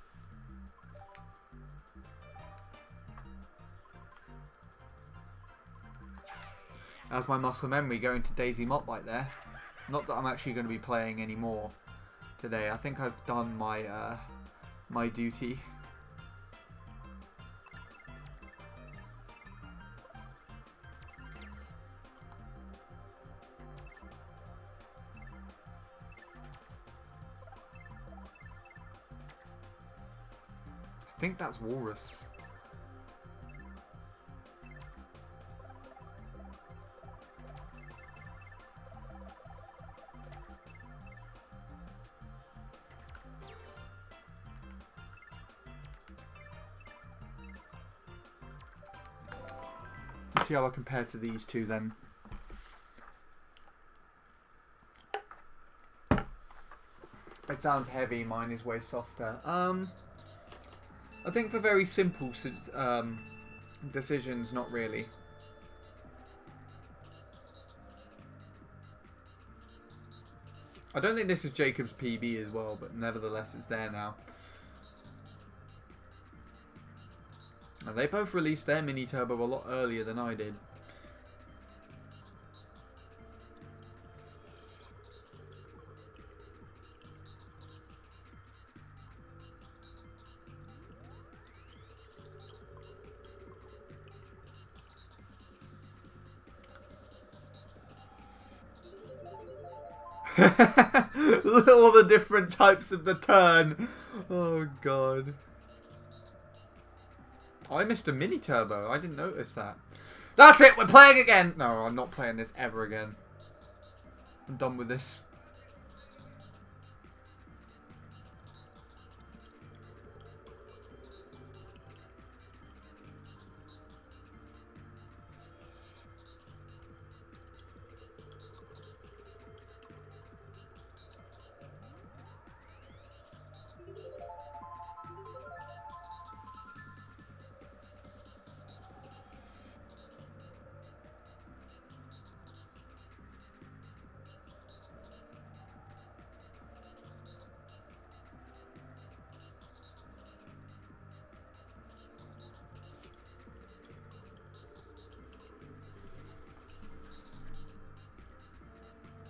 As my muscle memory going to Daisy Mopbite there. Not that I'm actually going to be playing anymore today. I think I've done my my duty. I think that's Walrus. Let's see how I compare to these two then. It sounds heavy, mine is way softer. I think for very simple decisions, not really. I don't think this is Jacob's PB as well, but nevertheless it's there now. And they both released their mini turbo a lot earlier than I did. All the different types of the turn. Oh god. Oh, I missed a mini turbo. I didn't notice that. That's it. We're playing again. No, I'm not playing this ever again. I'm done with this.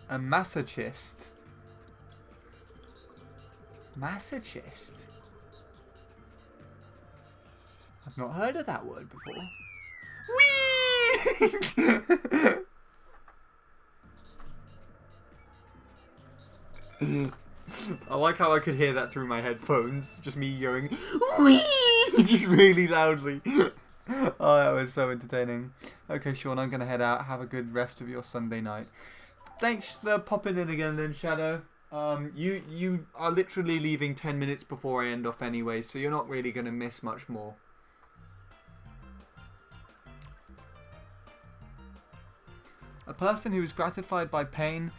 A masochist. Masochist? I've not heard of that word before. Whee! I like how I could hear that through my headphones. Just me yelling, whee! Just really loudly. Oh, that was so entertaining. Okay, Sean, I'm going to head out. Have a good rest of your Sunday night. Thanks for popping in again then, Shadow. You are literally leaving 10 minutes before I end off anyway, so you're not really going to miss much more. A person who is gratified by pain,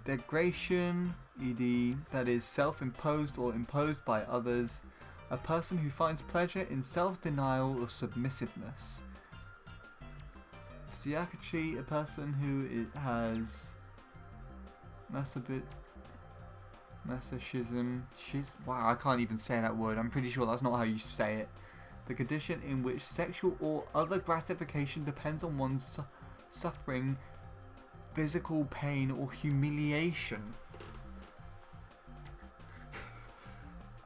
degradation, ed, that is self-imposed or imposed by others. A person who finds pleasure in self-denial or submissiveness. Siakachi, a person who has masochism. Wow, I can't even say that word. I'm pretty sure that's not how you say it. The condition in which sexual or other gratification depends on one's suffering physical pain or humiliation.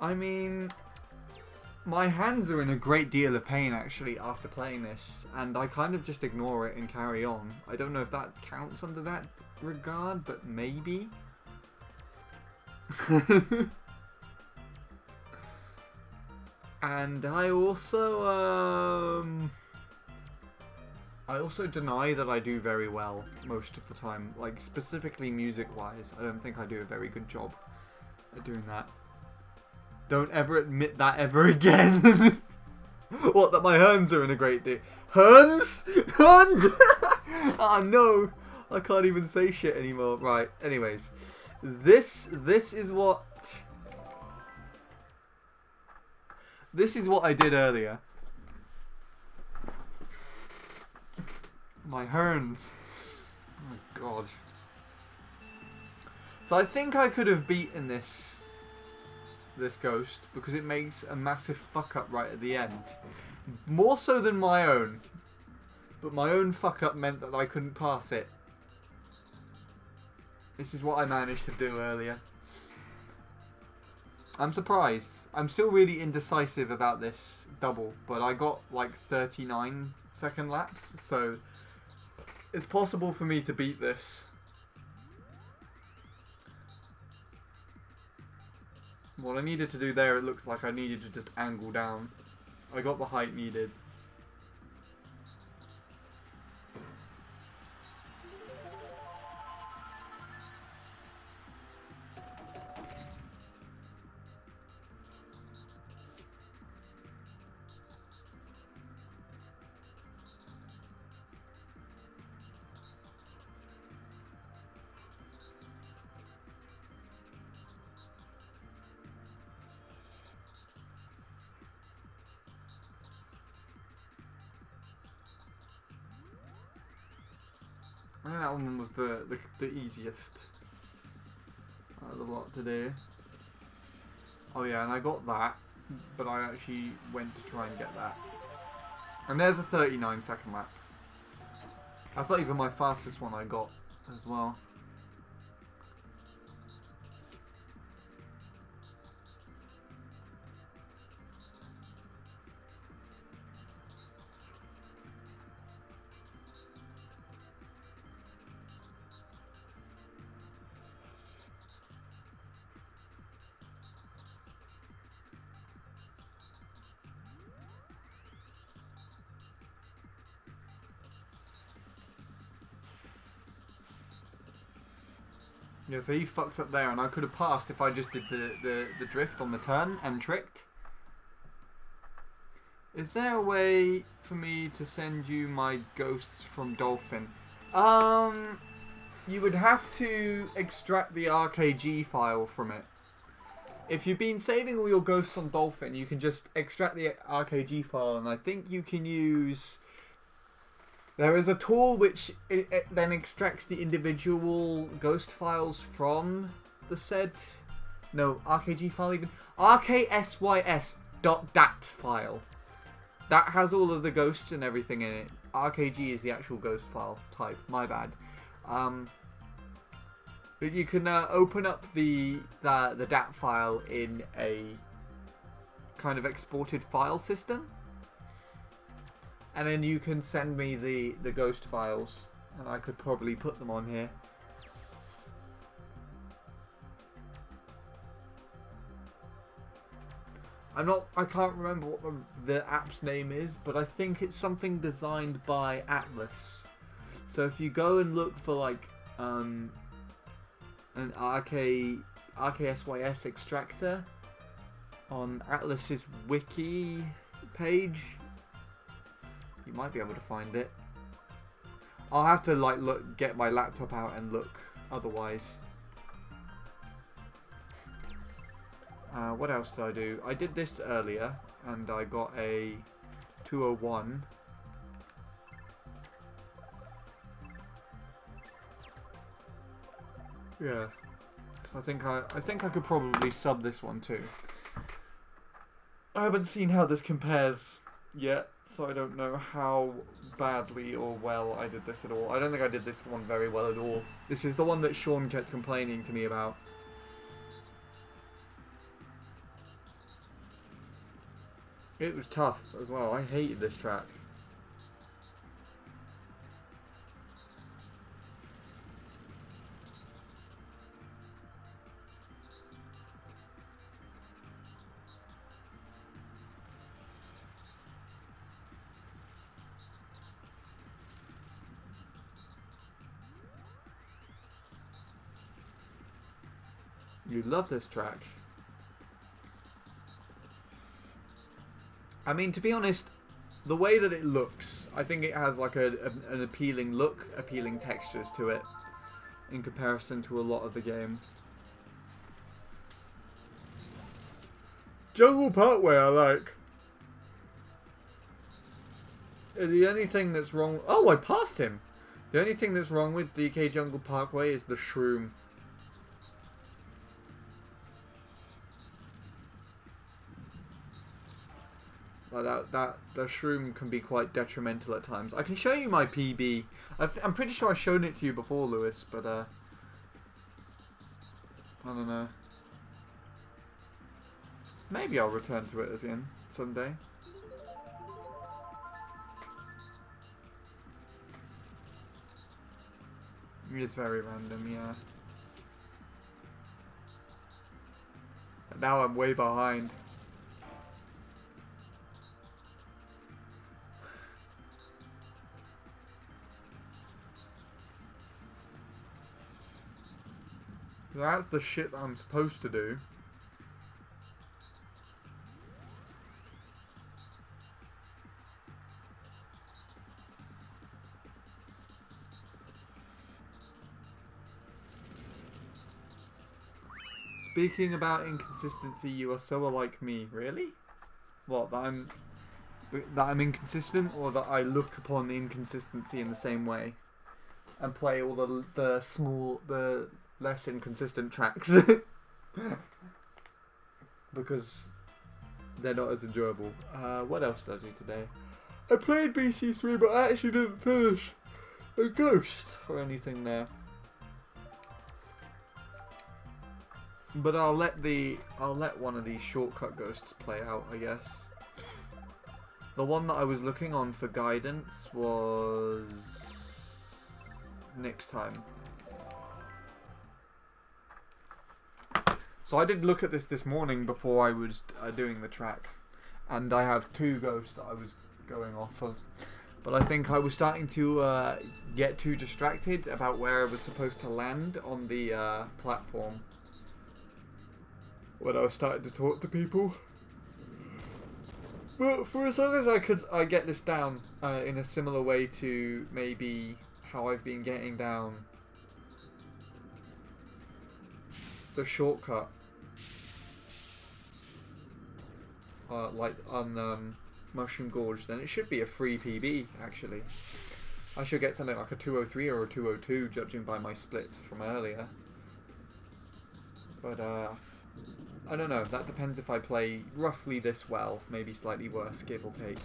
I mean, my hands are in a great deal of pain actually after playing this, and I kind of just ignore it and carry on. I don't know if that counts under that regard, but maybe. And I also deny that I do very well most of the time, like specifically music-wise. I don't think I do a very good job at doing that. Don't ever admit that ever again. What, that my hands are in a great deal? Hands? Hands? Oh no, I can't even say shit anymore. Right, anyways. This is what I did earlier. My hands. Oh god. So I think I could have beaten this ghost because it makes a massive fuck up right at the end. More so than my own. But my own fuck up meant that I couldn't pass it. This is what I managed to do earlier. I'm surprised. I'm still really indecisive about this double, but I got like 39 second laps, so it's possible for me to beat this. What I needed to do there, it looks like I needed to just angle down. I got the height needed. I think that one was the easiest out of the lot to do. Oh yeah, and I got that, but I actually went to try and get that. And there's a 39 second lap. That's not even my fastest one I got as well. Yeah, so he fucks up there, and I could have passed if I just did the drift on the turn and tricked. Is there a way for me to send you my ghosts from Dolphin? You would have to extract the RKG file from it. If you've been saving all your ghosts on Dolphin, you can just extract the RKG file, and I think you can use... There is a tool which it then extracts the individual ghost files from the said... No, RKG file even. RKSYS.dat file. That has all of the ghosts and everything in it. RKG is the actual ghost file type. My bad. But you can open up the DAT file in a kind of exported file system, and then you can send me the ghost files, and I could probably put them on here. I can't remember what the app's name is, but I think it's something designed by Atlas. So if you go and look for like an RKSYS extractor on Atlas's wiki page, you might be able to find it. I'll have to get my laptop out and look otherwise. What else did I do? I did this earlier, and I got a 201. Yeah. So I think I could probably sub this one too. I haven't seen how this compares yet, so I don't know how badly or well I did this at all. I don't think I did this one very well at all. This is the one that Sean kept complaining to me about. It was tough as well. I hated this track. You love this track. I mean, to be honest, the way that it looks, I think it has like an appealing look, appealing textures to it in comparison to a lot of the game. Jungle Parkway I like. The only thing that's wrong... Oh, I passed him! The only thing that's wrong with DK Jungle Parkway is the shroom. Like the shroom can be quite detrimental at times. I can show you my PB. I'm pretty sure I've shown it to you before, Lewis, but I don't know. Maybe I'll return to it again someday. It's very random, yeah. But now I'm way behind. That's the shit that I'm supposed to do. Speaking about inconsistency, you are so alike me. Really? What, that I'm inconsistent, or that I look upon the inconsistency in the same way and play all the less inconsistent tracks because they're not as enjoyable. What else did I do today? I played BC3, but I actually didn't finish a ghost or anything there. But I'll let one of these shortcut ghosts play out, I guess. The one that I was looking on for guidance was Next Time. So I did look at this morning before I was doing the track, and I have two ghosts that I was going off of. But I think I was starting to get too distracted about where I was supposed to land on the platform when I was starting to talk to people. But for as long as I get this down in a similar way to maybe how I've been getting down the shortcut, like on Mushroom Gorge, then it should be a free PB, actually. I should get something like a 203 or a 202, judging by my splits from earlier. But, I don't know, that depends if I play roughly this well, maybe slightly worse, give or take.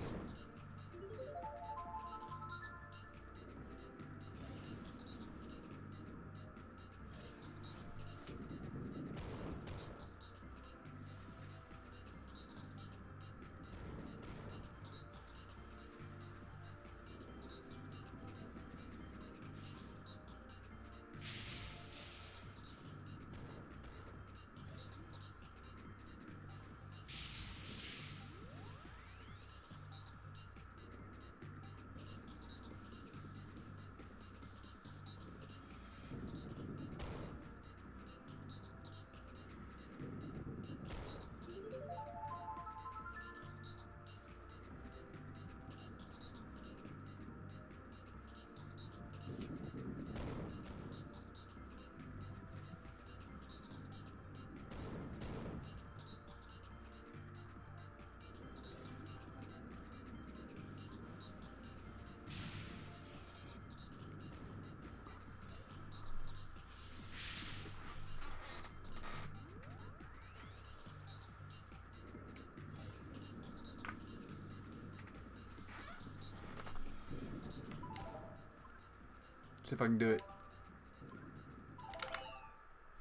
See if I can do it.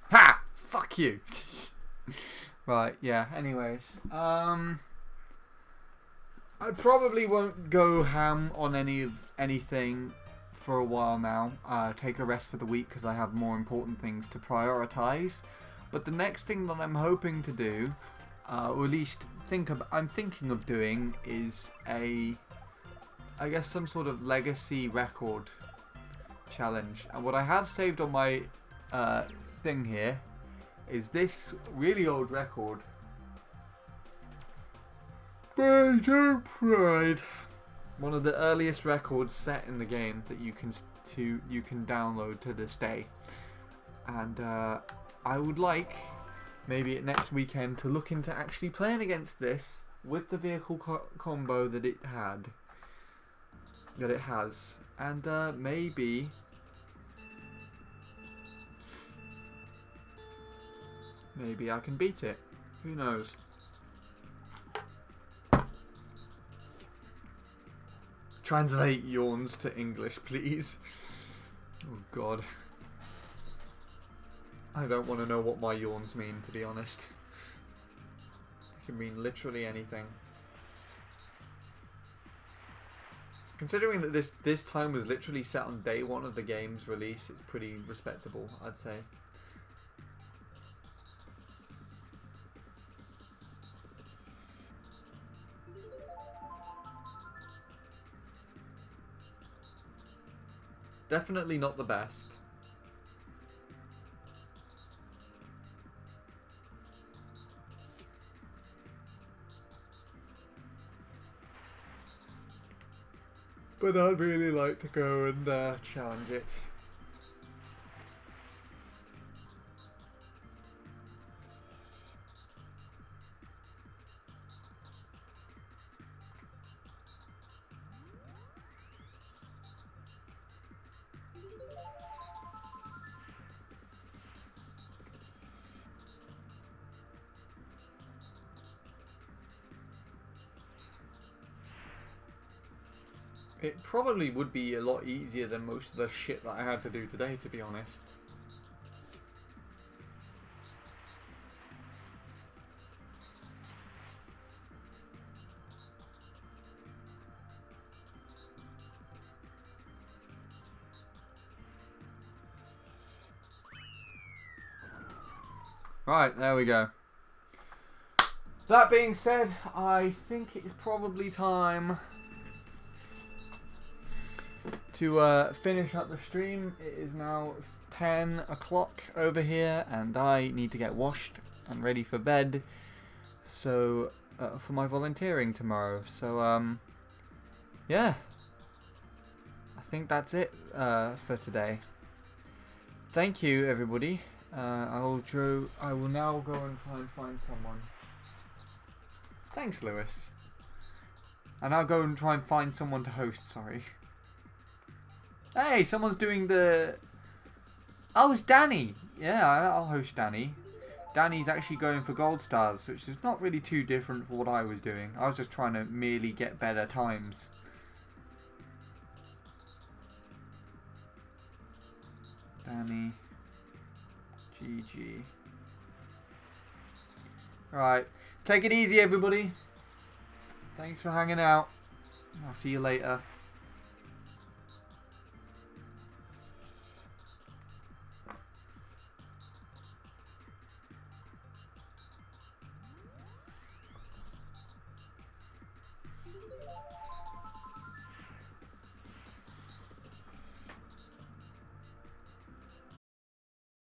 Ha! Fuck you. Right, yeah, anyways. I probably won't go ham on anything for a while now. Take a rest for the week because I have more important things to prioritize. But the next thing that I'm hoping to do, or at least I'm thinking of doing, is I guess some sort of legacy record challenge. And what I have saved on my thing here is this really old record. Major Pride. One of the earliest records set in the game that you can download to this day. And I would like maybe next weekend to look into actually playing against this with the vehicle combo that it has, and maybe I can beat it. Who knows? Translate yawns to English, please. Oh God. I don't want to know what my yawns mean, to be honest. It can mean literally anything. Considering that this time was literally set on day one of the game's release, it's pretty respectable, I'd say. Definitely not the best. But I'd really like to go and challenge it. It probably would be a lot easier than most of the shit that I had to do today, to be honest. Right, there we go. That being said, I think it's probably time to finish up the stream. It is now 10 o'clock over here, and I need to get washed and ready for bed. So, for my volunteering tomorrow. So, yeah. I think that's it for today. Thank you, everybody. I will now go and try and find someone. Thanks, Lewis. And I'll go and try and find someone to host, sorry. Hey, someone's doing the... Oh, it's Danny. Yeah, I'll host Danny. Danny's actually going for gold stars, which is not really too different from what I was doing. I was just trying to merely get better times. Danny. GG. Alright. Take it easy, everybody. Thanks for hanging out. I'll see you later.